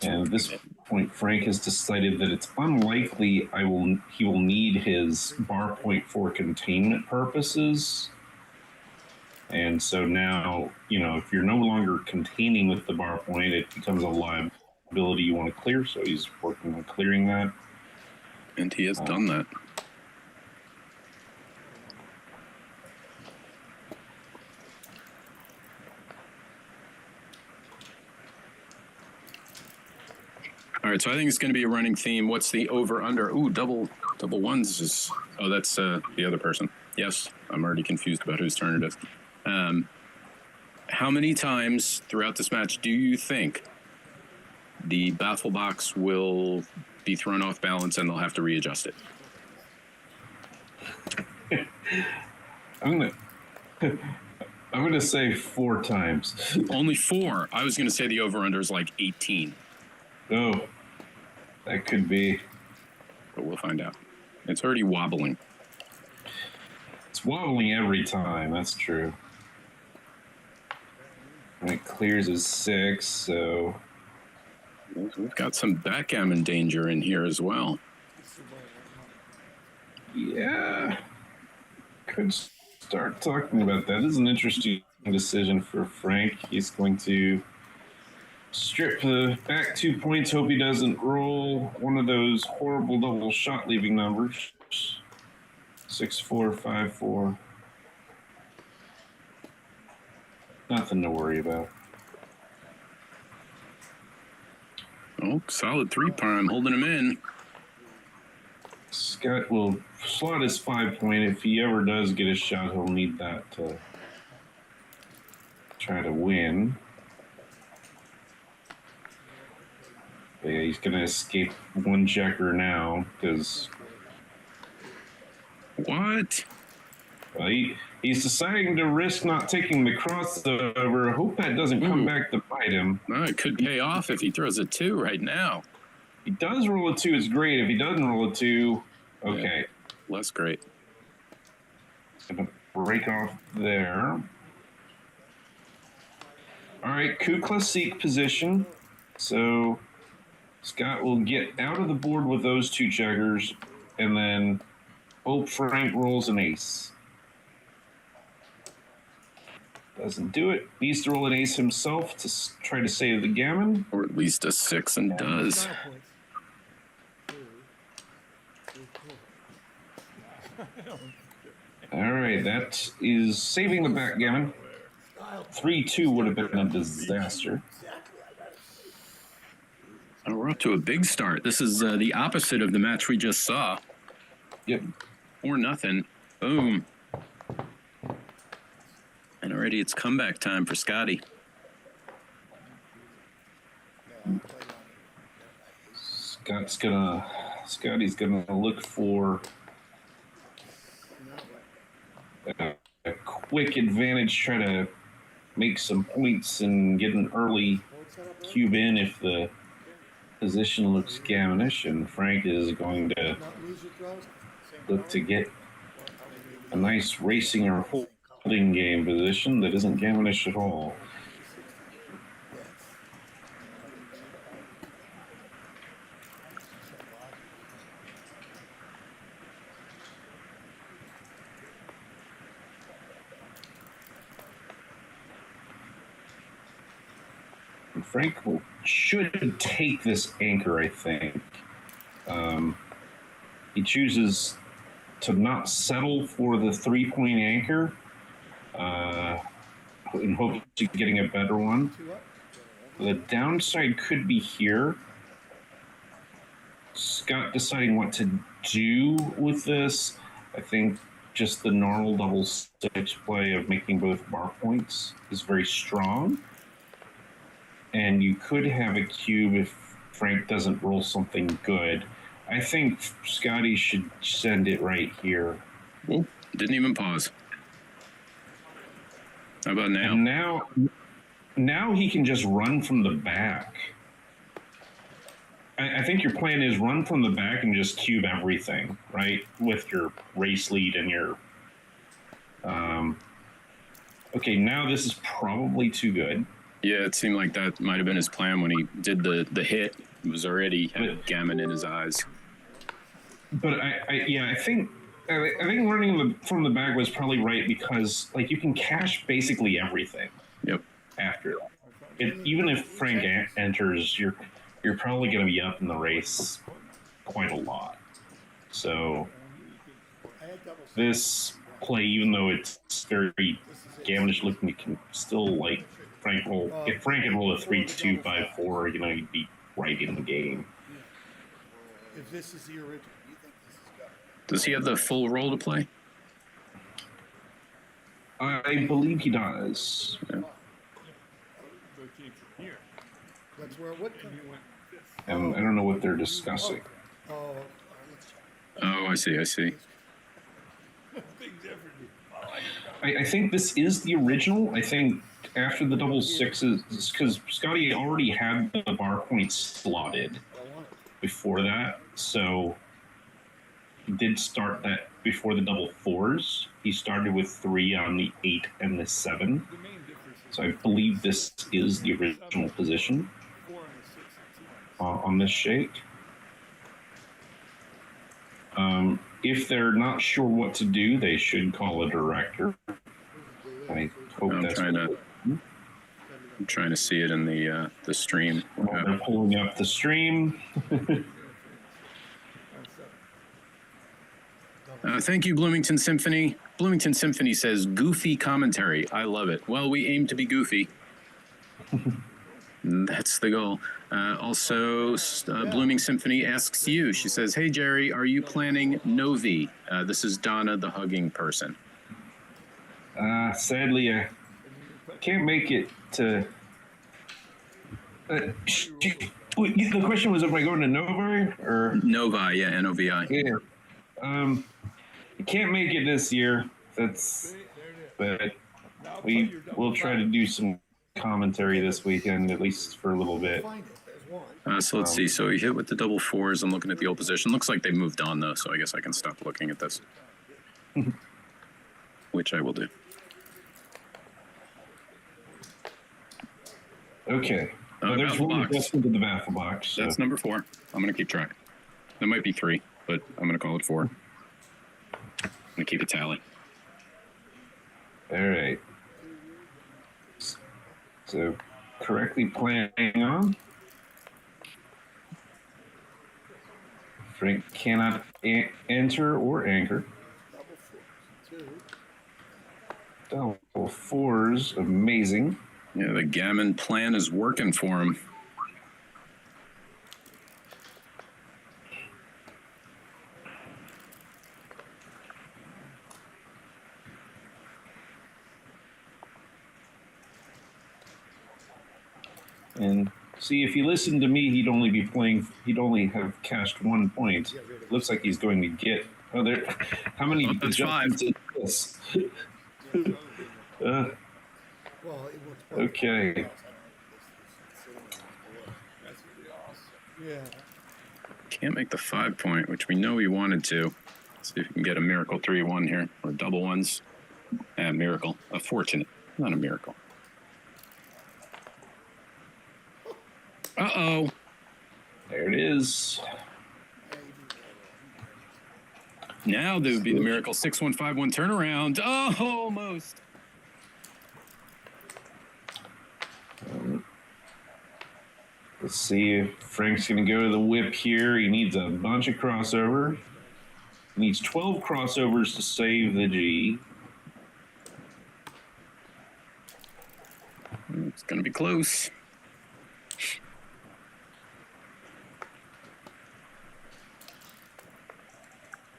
And at this point, Frank has decided that it's unlikely he will need his bar point for containment purposes. And so now, if you're no longer containing with the bar point, it becomes a liability you want to clear. So he's working on clearing that. And he has done that. All right, so I think it's going to be a running theme. What's the over/under? Ooh, double ones is. Oh, that's the other person. Yes, I'm already confused about whose turn it is. How many times throughout this match do you think the baffle box will be thrown off balance and they'll have to readjust it? I'm gonna say 4 times. Only 4. I was going to say the over/under is like 18. Oh, that could be. But we'll find out. It's already wobbling. It's wobbling every time. That's true. And it clears as 6, so We've got some backgammon danger in here as well. yeah. Could start talking about that. This is an interesting decision for Frank. He's going to strip the back 2 points. Hope he doesn't roll one of those horrible double shot leaving numbers. 6-4, 5-4. Nothing to worry about. Oh, solid 3 prime, holding him in. Scott will slot his 5 point. If he ever does get a shot, he'll need that to try to win. But yeah, he's going to escape 1 checker now because What? well, he's deciding to risk not taking the crossover. I hope that doesn't come back to bite him. No, it could pay off if he throws a 2 right now. He does roll a 2, it's great. If he doesn't roll a 2, okay. Yeah, less great. It's going to break off there. All right, coup classique position. So Scott will get out of the board with those 2 checkers and then hope Frank rolls an ace. Doesn't do it. Needs to roll an ace himself to try to save the gammon. Or at least a 6 and does. All right, that is saving the backgammon. 3-2 would have been a disaster. Oh, we're up to a big start. This is the opposite of the match we just saw. Yep. 4-0. Boom. And already it's comeback time for Scotty. Scotty's gonna look for a quick advantage, try to make some points and get an early cube in if the position looks gammonish, and Frank is going to look to get a nice racing or holding game position that isn't gammonish at all. Frank should take this anchor, I think. He chooses to not settle for the 3-point anchor in hopes of getting a better one. The downside could be here. Scott deciding what to do with this. I think just the normal double 6 play of making both bar points is very strong. And you could have a cube if Frank doesn't roll something good. I think Scotty should send it right here. Ooh, didn't even pause. How about now? And now he can just run from the back. I think your plan is run from the back and just cube everything, right? With your race lead and your... okay, now this is probably too good. Yeah, it seemed like that might have been his plan when he did the hit. It was already had gammon in his eyes. But I think running from the back was probably right because like you can cash basically everything. Yep. After that, even if Frank enters, you're probably going to be up in the race quite a lot. So this play, even though it's very gammonish looking, you can still like Frank roll. If Frank can roll a 3-2-5-4, you'd be right in the game. If this is the original, you think this is good? Does he have the full roll to play? I believe he does. Yeah. That's where it would come. And I don't know what they're discussing. Oh, Oh, I see. I think this is the original. I think after the double sixes, because Scotty already had the bar points slotted before that, so he did start that before the double fours. He started with 3 on the 8 and the 7. So I believe this is the original position on this shake. If they're not sure what to do, they should call a director. I hope that's... I'm trying to see it in the stream. They're pulling up the stream. Thank you, Bloomington Symphony. Bloomington Symphony says, goofy commentary. I love it. Well, we aim to be goofy. That's the goal. Also, Blooming Symphony asks you, she says, hey, Jerry, are you planning Novi? This is Donna, the hugging person. Sadly, I can't make it to... the question was if I go to Novi or... Novi, yeah, N-O-V-I. Yeah. I can't make it this year. But we'll try to do some commentary this weekend, at least for a little bit. So let's see. So he hit with the double fours. I'm looking at the old position. Looks like they moved on, though, so I guess I can stop looking at this. Which I will do. Okay. There's one just into the baffle box. So. That's number 4. I'm going to keep track. There might be 3, but I'm going to call it 4. I'm going to keep a tally. All right. So, correctly planning on. Frank cannot enter or anchor. Double fours, amazing. Yeah, the gammon plan is working for him. And see, if you listen to me, he'd only have cashed 1 point. Looks like he's going to get. Oh, there. How many adjustments is this? Okay. yeah. Can't make the 5 point, which we know he wanted to. Let's see if we can get a miracle 3-1 here, or double ones. Miracle. A fortunate, not a miracle. Uh-oh. There it is. Now there would be the miracle 6-1-5-1 turnaround. Oh, almost. Let's see if Frank's going to go to the whip here. He needs a bunch of crossover. He needs 12 crossovers to save the G. It's going to be close.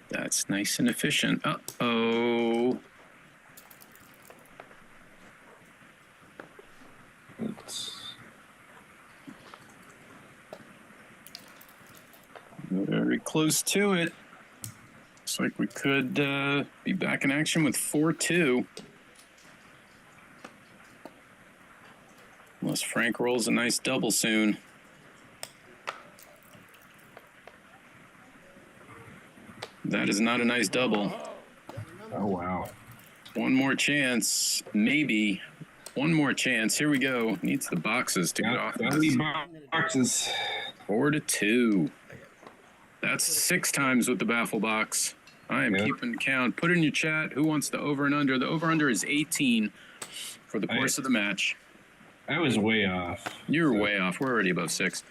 That's nice and efficient. Uh-oh. Very close to it. Looks like we could be back in action with 4-2. Unless Frank rolls a nice double soon. That is not a nice double. Oh, wow. One more chance. Maybe. One more chance. Here we go. Needs the boxes to get off. Gotta be boxes. 4-2. That's 6 times with the baffle box. I am keeping count. Put in your chat who wants the over and under. The over under is 18 for the course of the match. I was way off. You're way off. We're already above 6.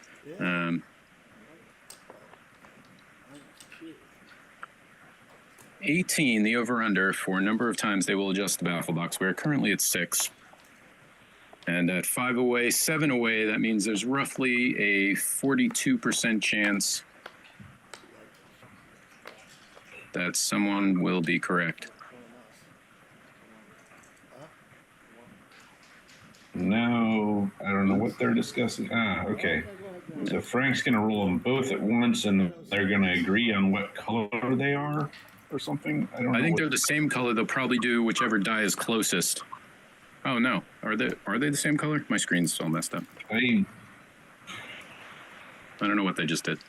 18, the over under for a number of times they will adjust the baffle box. We're currently at 6. And at 5 away, 7 away, that means there's roughly a 42% chance that someone will be correct. No, I don't know what they're discussing. Ah, okay. So Frank's going to roll them both at once, and they're going to agree on what color they are or something? I don't know. I think they're the same color. They'll probably do whichever die is closest. Oh, no. Are they the same color? My screen's all messed up. I don't know what they just did.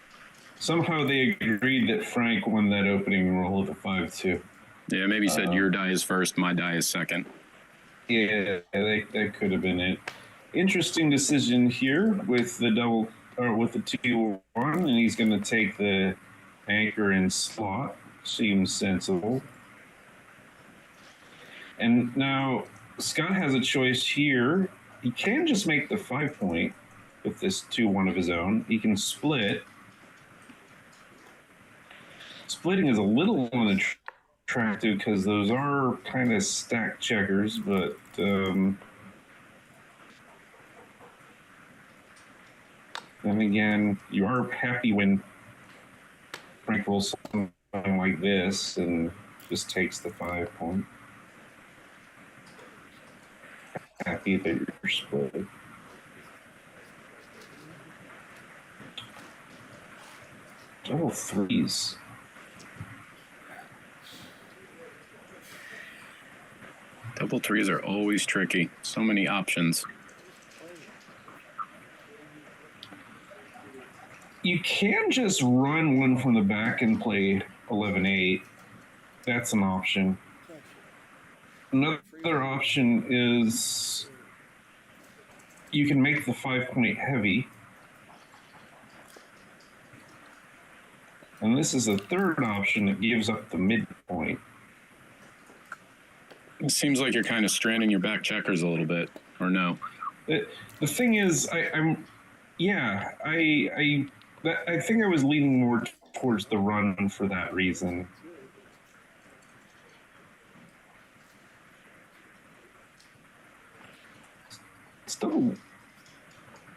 Somehow they agreed that Frank won that opening roll of the 5-2. Yeah, maybe he said your die is first, my die is second. Yeah, that could have been it. Interesting decision here with the double, or with the 2-1, and he's going to take the anchor in slot. Seems sensible. And now Scott has a choice here. He can just make the 5-point with this 2-1 of his own. He can split. Splitting is a little unattractive because those are kind of stacked checkers, but then again, you are happy when Frank rolls something like this and just takes the 5-point. Happy that you're split. Double threes. Double threes are always tricky. So many options. You can just run one from the back and play 11-8. That's an option. Another option is you can make the 5-point heavy. And this is a third option that gives up the midpoint. It seems like you're kind of stranding your back checkers a little bit, or no? The thing is, I think I was leaning more towards the run for that reason. Still,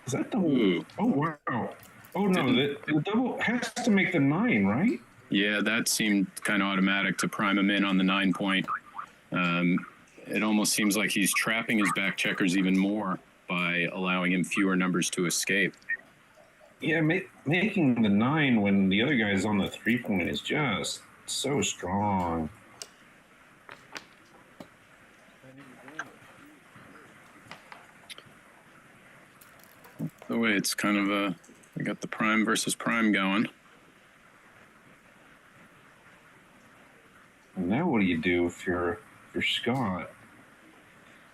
is that double? Ooh. Oh wow! Oh no, the double has to make the 9, right? Yeah, that seemed kind of automatic to prime him in on the 9-point. It almost seems like he's trapping his back checkers even more by allowing him fewer numbers to escape. Yeah, making the 9 when the other guy's on the 3-point is just so strong. The way it's kind of we got the prime versus prime going. And now what do you do if you're Scott?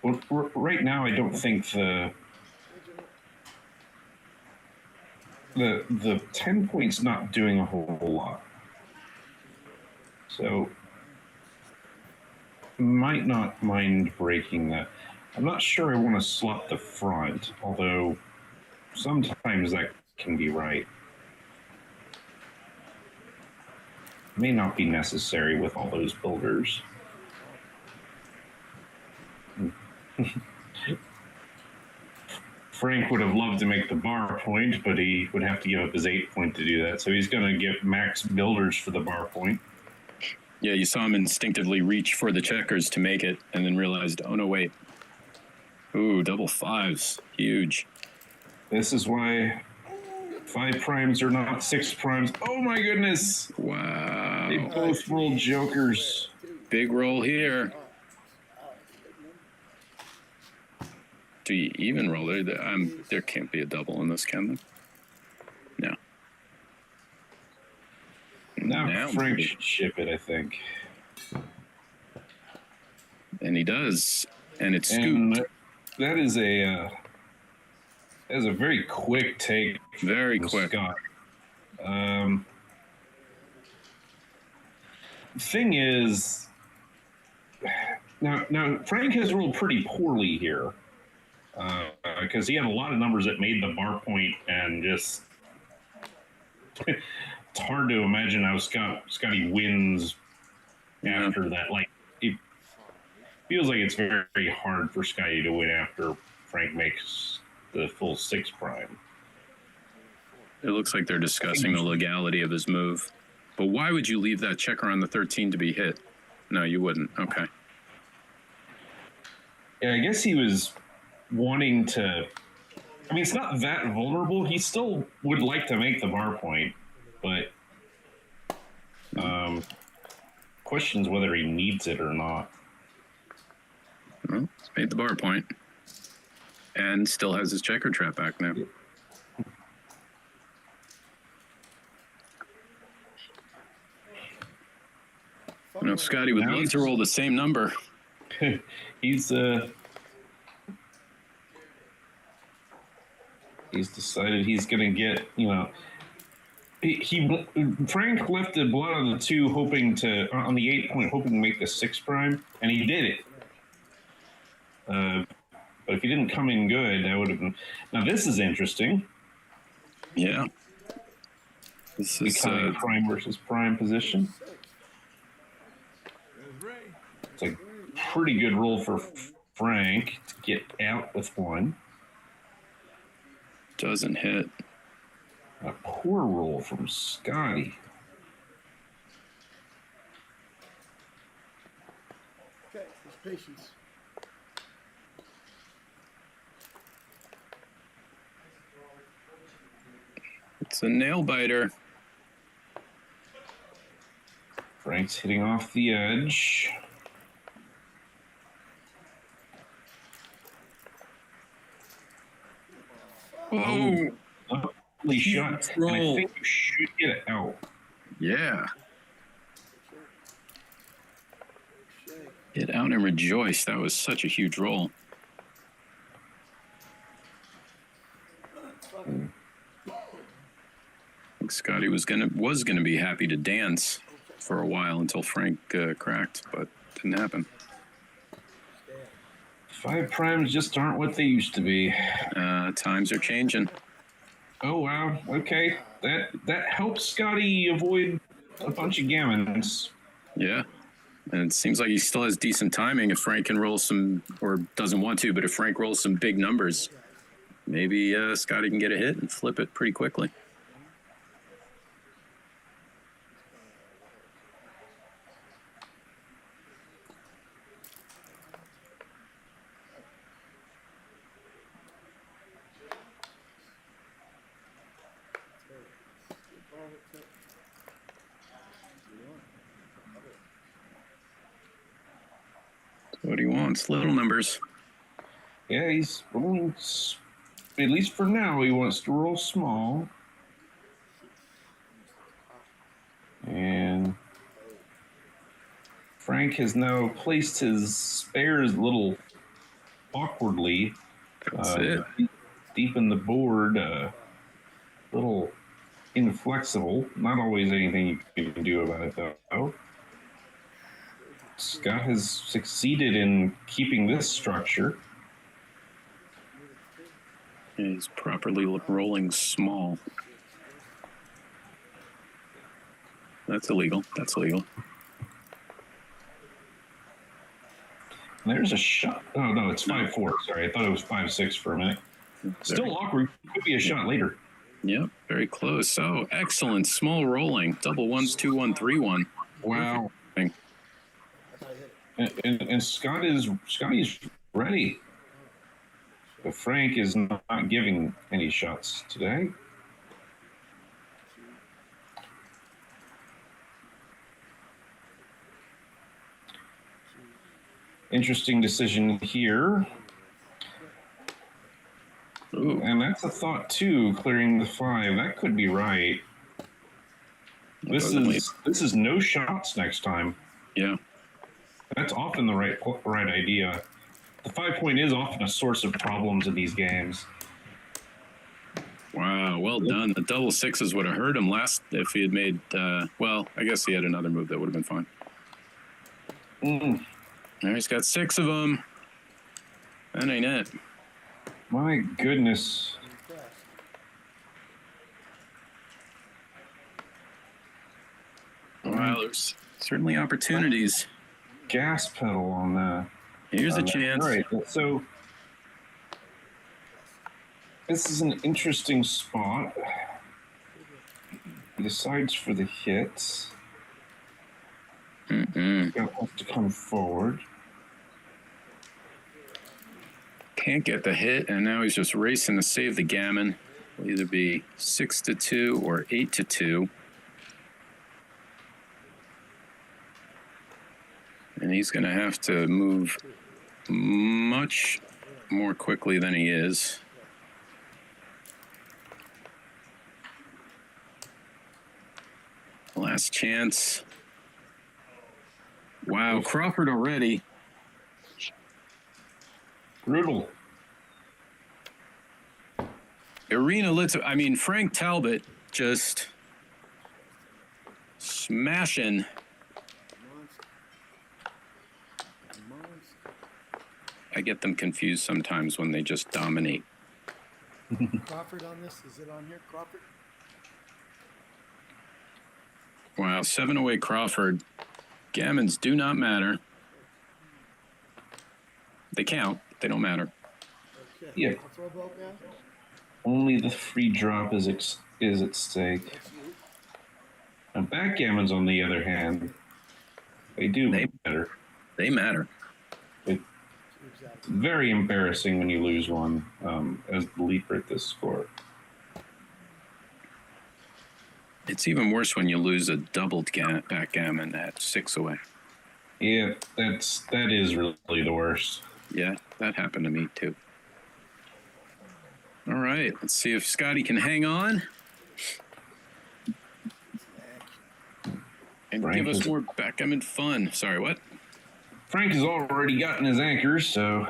Well, right now I don't think the 10 points not doing a whole lot. So might not mind breaking that. I'm not sure I want to slot the front, although sometimes that can be right. May not be necessary with all those builders. Frank would have loved to make the bar point, but he would have to give up his 8 point to do that. So he's going to get max builders for the bar point. Yeah, you saw him instinctively reach for the checkers to make it and then realized, oh, no, wait. Ooh, double fives. Huge. This is why 5 primes are not 6 primes. Oh, my goodness. Wow. They both rolled jokers. Big roll here. Do you even roll there? There can't be a double in this, can there? No. Now Frank should ship it, I think. And he does. And it's scooped. That is a very quick take. Very quick. Scott. Thing is, now Frank has rolled pretty poorly here because he had a lot of numbers that made the bar point, and just it's hard to imagine how Scotty wins after that. Like, it feels like it's very, very hard for Scotty to win after Frank makes the full 6 prime. It looks like they're discussing the legality of his move. But why would you leave that checker on the 13 to be hit? No, you wouldn't. Okay. Yeah, I guess he was wanting to. I mean, it's not that vulnerable. He still would like to make the bar point, but questions whether he needs it or not. Well, he's made the bar point. And still has his checker trap back now. You know, Scotty would love to roll the same number. He's decided he's going to get, Frank left the blood on the 2 on the 8 point, hoping to make the 6 prime, and he did it. But if he didn't come in good, that would have been. Now, this is interesting. Yeah. This is prime versus prime position. It's a pretty good roll for Frank to get out with 1. Doesn't hit. A poor roll from Scotty. Okay, there's patience. It's a nail biter. Frank's hitting off the edge. Oh, lovely shot. And I think you should get it out. Yeah. Get out and rejoice. That was such a huge roll. I think Scotty was gonna be happy to dance for a while until Frank cracked, but didn't happen. 5 primes just aren't what they used to be. Times are changing. Oh wow! Okay, that helps Scotty avoid a bunch of gammons. Yeah, and it seems like he still has decent timing if Frank can roll some, or doesn't want to, but if Frank rolls some big numbers, maybe Scotty can get a hit and flip it pretty quickly. What he wants, little numbers. Yeah, he's rolling. At least for now, he wants to roll small. And Frank has now placed his spares a little awkwardly. That's it. Deep in the board, little inflexible. Not always anything you can do about it, though. Scott has succeeded in keeping this structure. He's properly rolling small. That's illegal. That's illegal. There's a shot. Oh, no, it's 5-4. Sorry, I thought it was 5-6 for a minute. Still awkward. Could be a shot later. Yep, very close. Oh, excellent. Small rolling. Double ones, 2-1, 3-1. Wow. Perfect. And Scotty's ready. But Frank is not giving any shots today. Interesting decision here. Ooh. And that's a thought too, clearing the 5. That could be right. This is no shots next time. Yeah. That's often the right idea. The 5-point is often a source of problems in these games. Wow, well done. The double sixes would have hurt him last if he had made, well, I guess he had another move that would have been fine. Now he's got 6 of them. That ain't it. My goodness. Wow, there's certainly opportunities. Gas pedal on that. Here's a chance. All right, so this is an interesting spot. He decides for the hits. He's got to come forward. Can't get the hit, and now he's just racing to save the gammon. It'll either be 6-2 or 8-2. And he's going to have to move much more quickly than he is. Last chance. Wow, Crawford already. Brutal. Frank Talbot just smashing. I get them confused sometimes when they just dominate. Crawford on this? Is it on here, Crawford? Wow, 7 away Crawford. Gammons do not matter. They count, but they don't matter. Okay. Yeah. I'll throw a vote now. Only the free drop is at stake. And backgammons, on the other hand, they matter. They matter. It's very embarrassing when you lose one as the leader at this score. It's even worse when you lose a doubled backgammon at 6 away. Yeah, that is really the worst. Yeah, that happened to me too. All right, let's see if Scotty can hang on and give us more backgammon fun. Sorry, what? Frank has already gotten his anchors, so.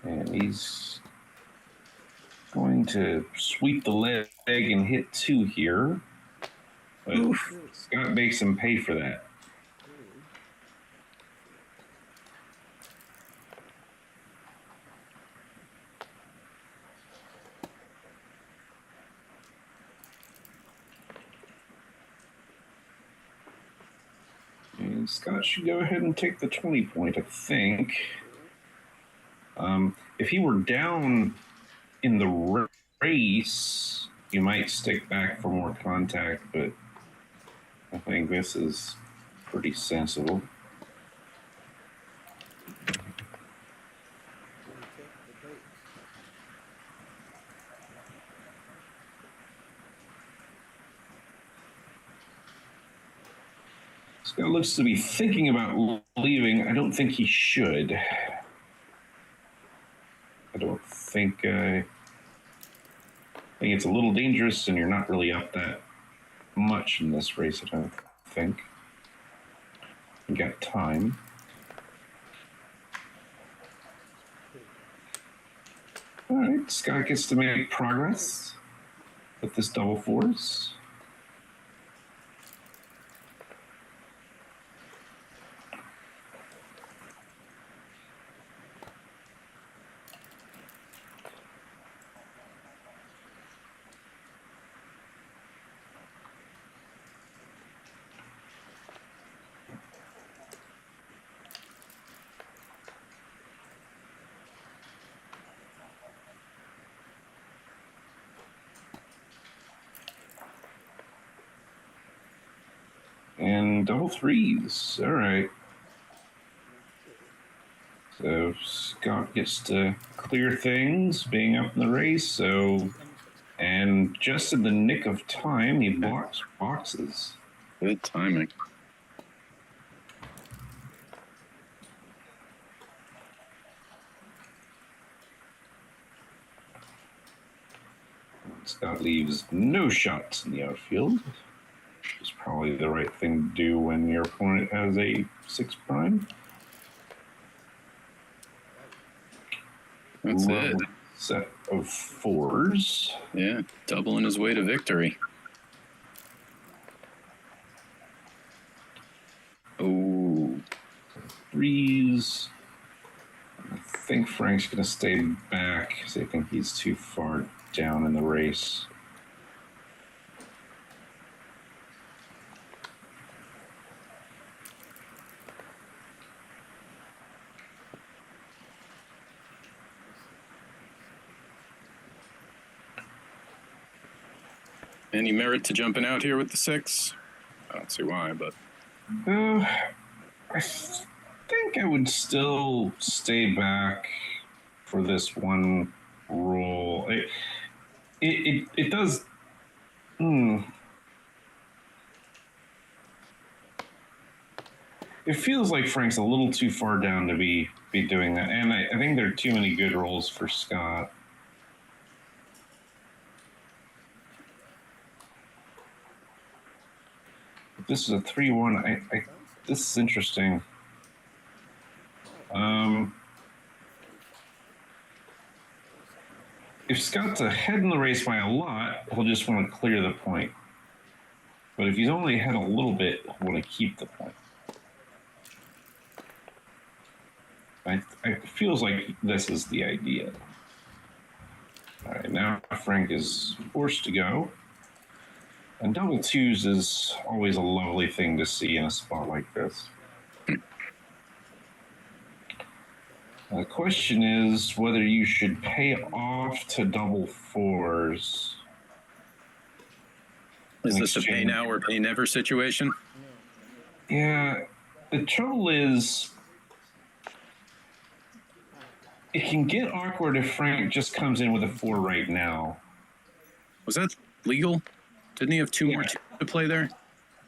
And he's going to sweep the leg and hit 2 here. But Scott makes him pay for that. And Scott should go ahead and take the 20 point, I think. If he were down in the race, you might stick back for more contact, but I think this is pretty sensible. Scott looks to be thinking about leaving. I don't think he should. I don't think. I think it's a little dangerous, and you're not really up that much in this race. I don't think. You got time. All right, Scott gets to make progress with this double fours. And double threes. All right. So Scott gets to clear things, being up in the race. So, and just in the nick of time, he blocks boxes. Good timing. Scott leaves no shots in the outfield. Which is probably the right thing to do when your opponent has a 6 prime. That's it. Set of 4s. Yeah, doubling his way to victory. Oh. 3s. I think Frank's going to stay back because I think he's too far down in the race. Any merit to jumping out here with the 6? I don't see why, but I think I would still stay back for this one roll. It does. It feels like Frank's a little too far down to be doing that, and I think there are too many good rolls for Scott. This is a 3-1. This is interesting. If Scott's ahead in the race by a lot, he'll just want to clear the point. But if he's only ahead a little bit, he'll want to keep the point. It feels like this is the idea. All right, now Frank is forced to go. And double 2s is always a lovely thing to see in a spot like this. The question is whether you should pay off to double 4s. Is this a pay now or pay never situation? Yeah, the trouble is it can get awkward if Frank just comes in with a 4 right now. Was that legal? Didn't he have 2 more to play there?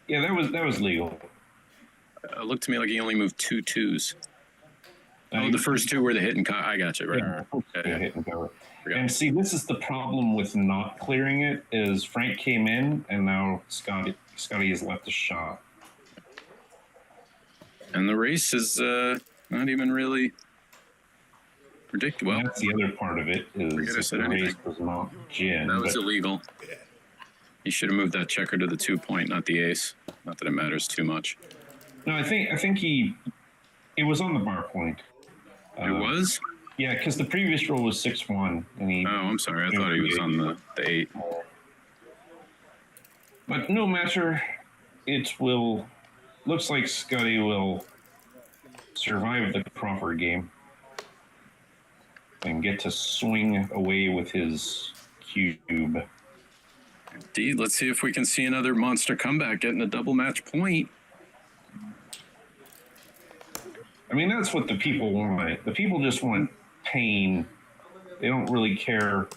Yeah, that was legal. It looked to me like he only moved 2 2s. Oh, the first 2 were the hit and cut. I got you. Right. Yeah, hit and cover. And see, this is the problem with not clearing it, is Frank came in, and now Scotty has left a shot. And the race is not even really predictable. Well, that's the other part of it, is the race was not gin. That was illegal. He should have moved that checker to the 2 point, not the ace. Not that it matters too much. No, I think it was on the bar point. It was? Yeah, because the previous roll was 6-1. And I'm sorry. I thought he was on the 8. But no matter, looks like Scotty will survive the Crawford game and get to swing away with his cube. Indeed. Let's see if we can see another monster comeback getting a double match point. I mean, that's what the people want. The people just want pain. They don't really care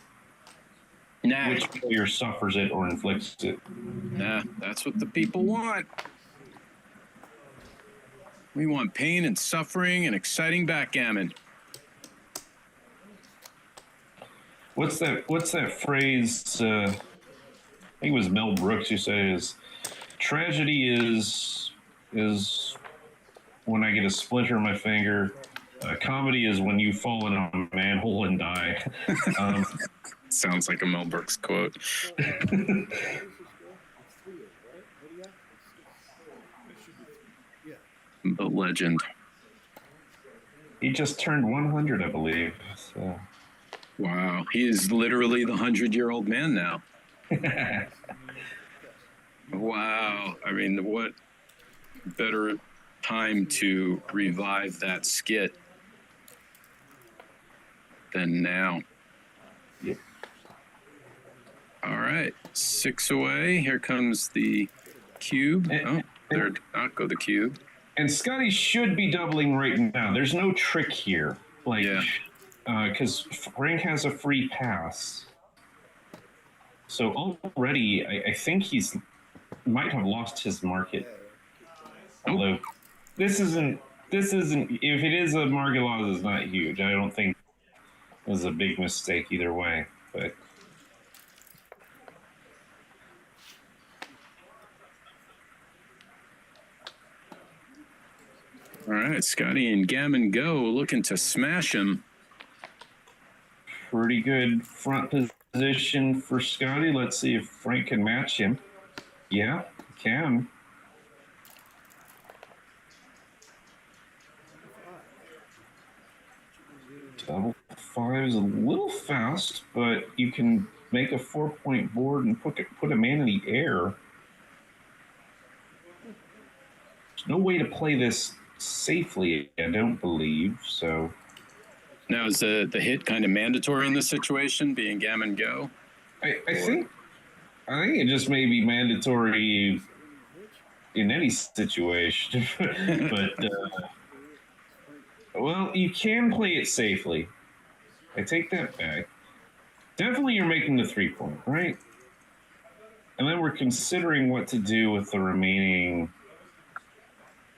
which player suffers it or inflicts it. Nah, that's what the people want. We want pain and suffering and exciting backgammon. What's that phrase? I think it was Mel Brooks who says, "Tragedy is when I get a splinter in my finger. Comedy is when you fall in a manhole and die." Sounds like a Mel Brooks quote. The legend. He just turned 100, I believe. So. Wow, he is literally the 100-year-old man now. Wow, I mean, what better time to revive that skit than now? Yeah. All right, 6 away. Here comes the cube. There, go the cube. And Scotty should be doubling right now. There's no trick here. Like, Yeah. Because Frank has a free pass. So already, I think he's might have lost his market. Although this isn't. If it is a market loss, it's not huge. I don't think it was a big mistake either way. But All right, Scotty and Gammon go looking to smash him. pretty good front position for Scotty. Let's see if Frank can match him. Yeah, can. Double five is a little fast, but you can make a 4-point board and put a man in the air. There's no way to play this safely, I don't believe. So Now, is the hit kind of mandatory in this situation, being Gammon go? I think it just may be mandatory in any situation, but well, you can play it safely. I take that back. Definitely, you're making the 3-point, right? And then we're considering what to do with the remaining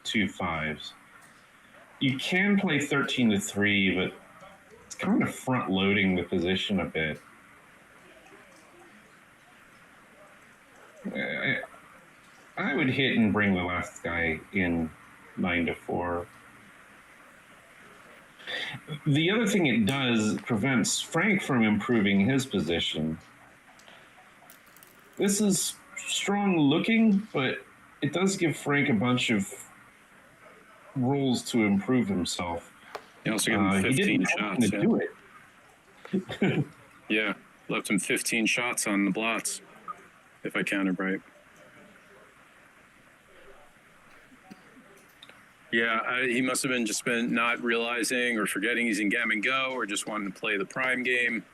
2 5s. You can play 13-3, but it's kind of front loading the position a bit. I would hit and bring the last guy in 9-4. The other thing it does prevents Frank from improving his position. This is strong looking, but it does give Frank a bunch of rolls to improve himself. You also give him 15 shots. To do it. Yeah, left him 15 shots on the blots, if I counted right. Yeah, he must have been not realizing or forgetting he's in Gammon Go, or just wanting to play the prime game.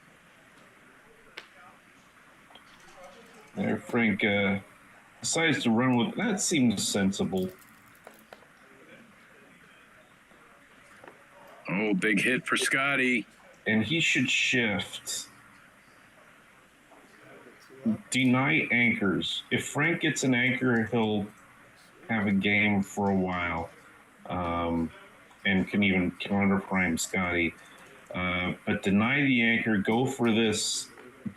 There, Frank decides to run with that. Seems sensible. Oh, big hit for Scotty. And he should shift. Deny anchors. If Frank gets an anchor, he'll have a game for a while. And can even counter prime Scotty. But deny the anchor, go for this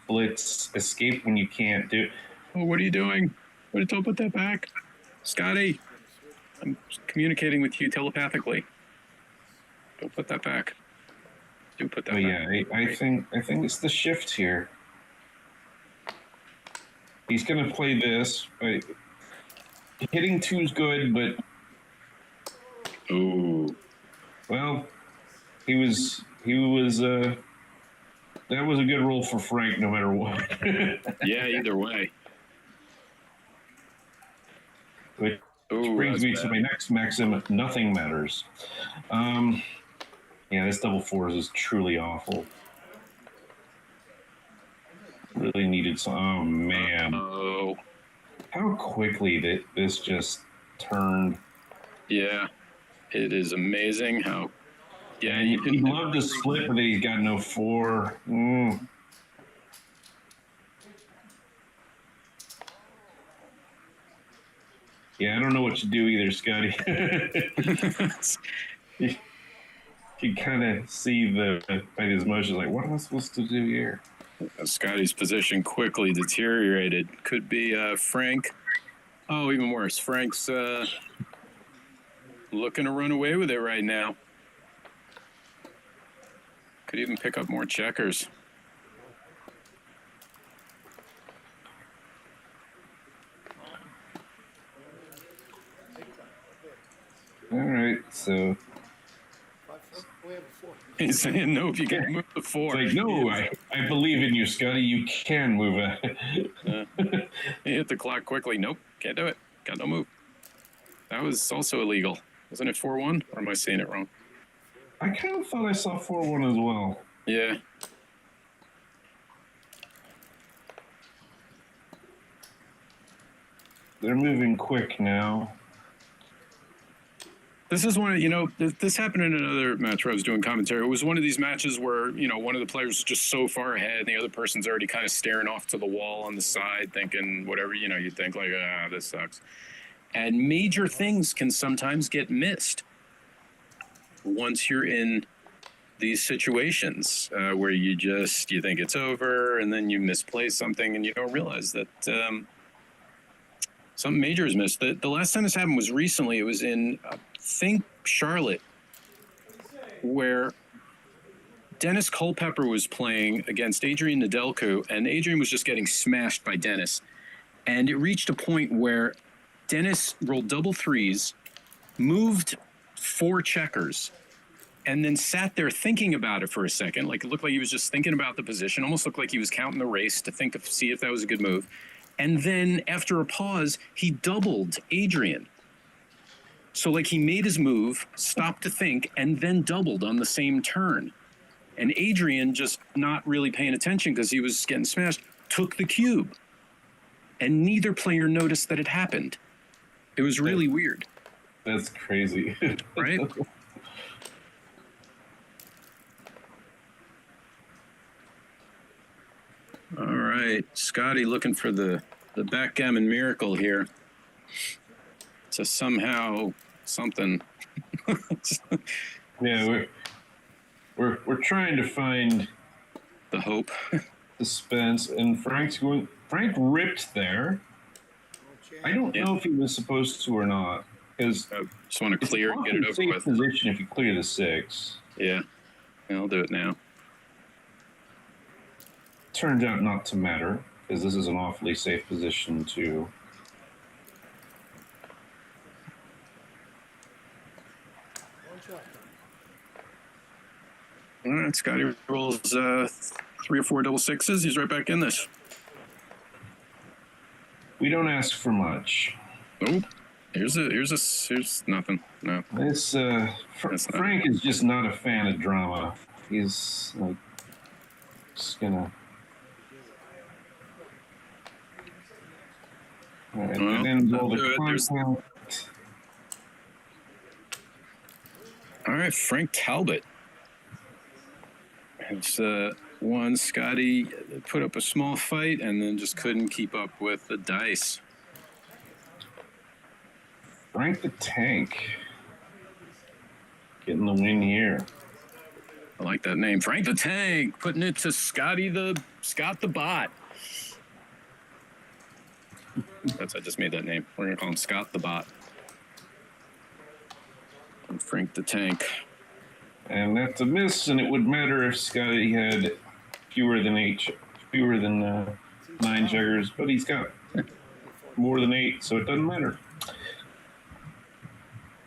blitz, escape when you can't do. Oh, what are you doing? Don't put that back. Scotty, I'm communicating with you telepathically. Don't put that back. Do put that back. Yeah, I think it's the shift here. He's going to play this. Hitting 2's good, but ooh. Well, he was that was a good roll for Frank no matter what. Yeah, either way. Which brings me to my next maxim, nothing matters. Yeah, this double fours is truly awful. Really needed some. Oh, man. Oh. How quickly this just turned. Yeah. It is amazing how. Yeah, he'd love to split, but he's got no 4. Yeah, I don't know what to do either, Scotty. You kind of see by his motions, like, what am I supposed to do here? Scotty's position quickly deteriorated. Could be Frank. Oh, even worse. Frank's looking to run away with it right now. Could even pick up more checkers. All right, so he's saying no if you can move the 4. It's like, no, I believe in you, Scotty. You can move it. He hit the clock quickly. Nope, can't do it. Got no move. That was also illegal. Wasn't it 4-1? Or am I saying it wrong? I kind of thought I saw 4-1 as well. Yeah. They're moving quick now. This is one of, this happened in another match where I was doing commentary. It was one of these matches where, one of the players is just so far ahead, and the other person's already kind of staring off to the wall on the side, thinking whatever, you think like, this sucks. And major things can sometimes get missed once you're in these situations where you think it's over, and then you misplace something and you don't realize that something major is missed. The last time this happened was recently. It was in, I think, Charlotte, where Dennis Culpepper was playing against Adrian Nedelcu, and Adrian was just getting smashed by Dennis. And it reached a point where Dennis rolled double threes, moved 4 checkers, and then sat there thinking about it for a second. Like, it looked like he was just thinking about the position, almost looked like he was counting the race to see if that was a good move. And then after a pause, he doubled Adrian. So like he made his move, stopped to think, and then doubled on the same turn. And Adrian, just not really paying attention because he was getting smashed, took the cube. And neither player noticed that it happened. It was really weird. That's crazy. Right? All right, Scotty looking for the backgammon miracle here. To somehow something. Yeah, we're trying to find the hope. Suspense, and Frank ripped there. I don't know if he was supposed to or not, because I just want to clear and get it over with. Position if you clear the 6. Yeah, I'll do it now. Turns out not to matter, because this is an awfully safe position to. All right, Scotty rolls 3 or 4 double sixes. He's right back in this. We don't ask for much. Oh, here's nothing. No. This Frank is just not a fan of drama. He's like just gonna. All right, Well, and then all right, Frank Talbot. It's one. Scotty put up a small fight and then just couldn't keep up with the dice. Frank the Tank getting the win here. I like that name, Frank the Tank, putting it to Scott the Bot. I just made that name. We're gonna call him Scott the Bot. And Frank the Tank. And that's a miss, and it would matter if Scotty had fewer than 9 checkers, but he's got more than 8, so it doesn't matter.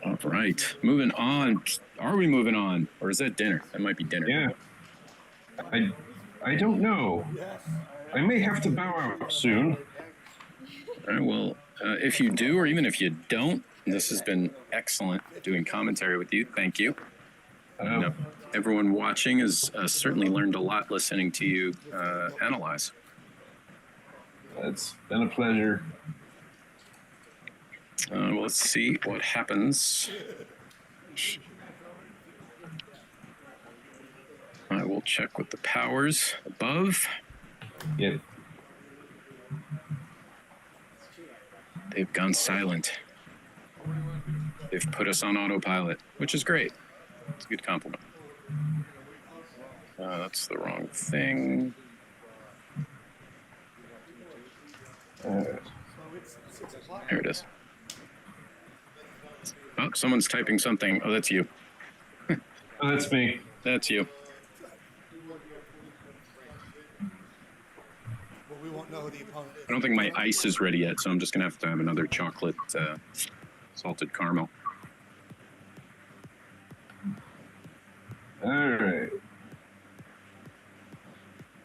All right, moving on. Are we moving on, or is that dinner? That might be dinner. Yeah. I don't know. I may have to bow out soon. All right, well, if you do, or even if you don't, this has been excellent doing commentary with you. Thank you. Everyone watching has certainly learned a lot listening to you analyze. It's been a pleasure. Well, let's see what happens. I will check with the powers above. Yep. They've gone silent. They've put us on autopilot, which is great. It's a good compliment. That's the wrong thing. There it is. Oh, someone's typing something. Oh, that's you. Oh, that's me. That's you. We won't know who the opponent is. I don't think my ice is ready yet, so I'm just going to have another chocolate salted caramel. All right.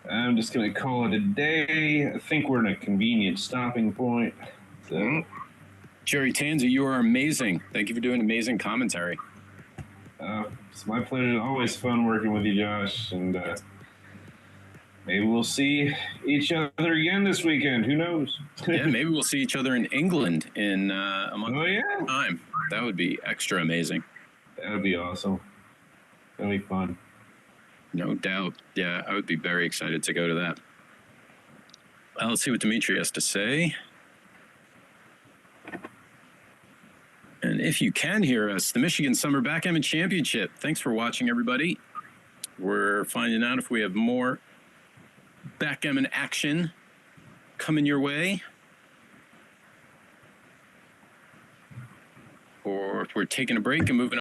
I'm just going to call it a day. I think we're in a convenient stopping point. So. Jerry Tanza, you are amazing. Thank you for doing amazing commentary. It's my pleasure. Always fun working with you, Josh. And maybe we'll see each other again this weekend. Who knows? Yeah, maybe we'll see each other in England in a month Oh, yeah. time. That would be extra amazing. That would be awesome. That'd be fun. No doubt. Yeah, I would be very excited to go to that. Let's see what Dimitri has to say. And if you can hear us, the Michigan Summer Backgammon Championship. Thanks for watching, everybody. We're finding out if we have more backgammon action coming your way, or if we're taking a break and moving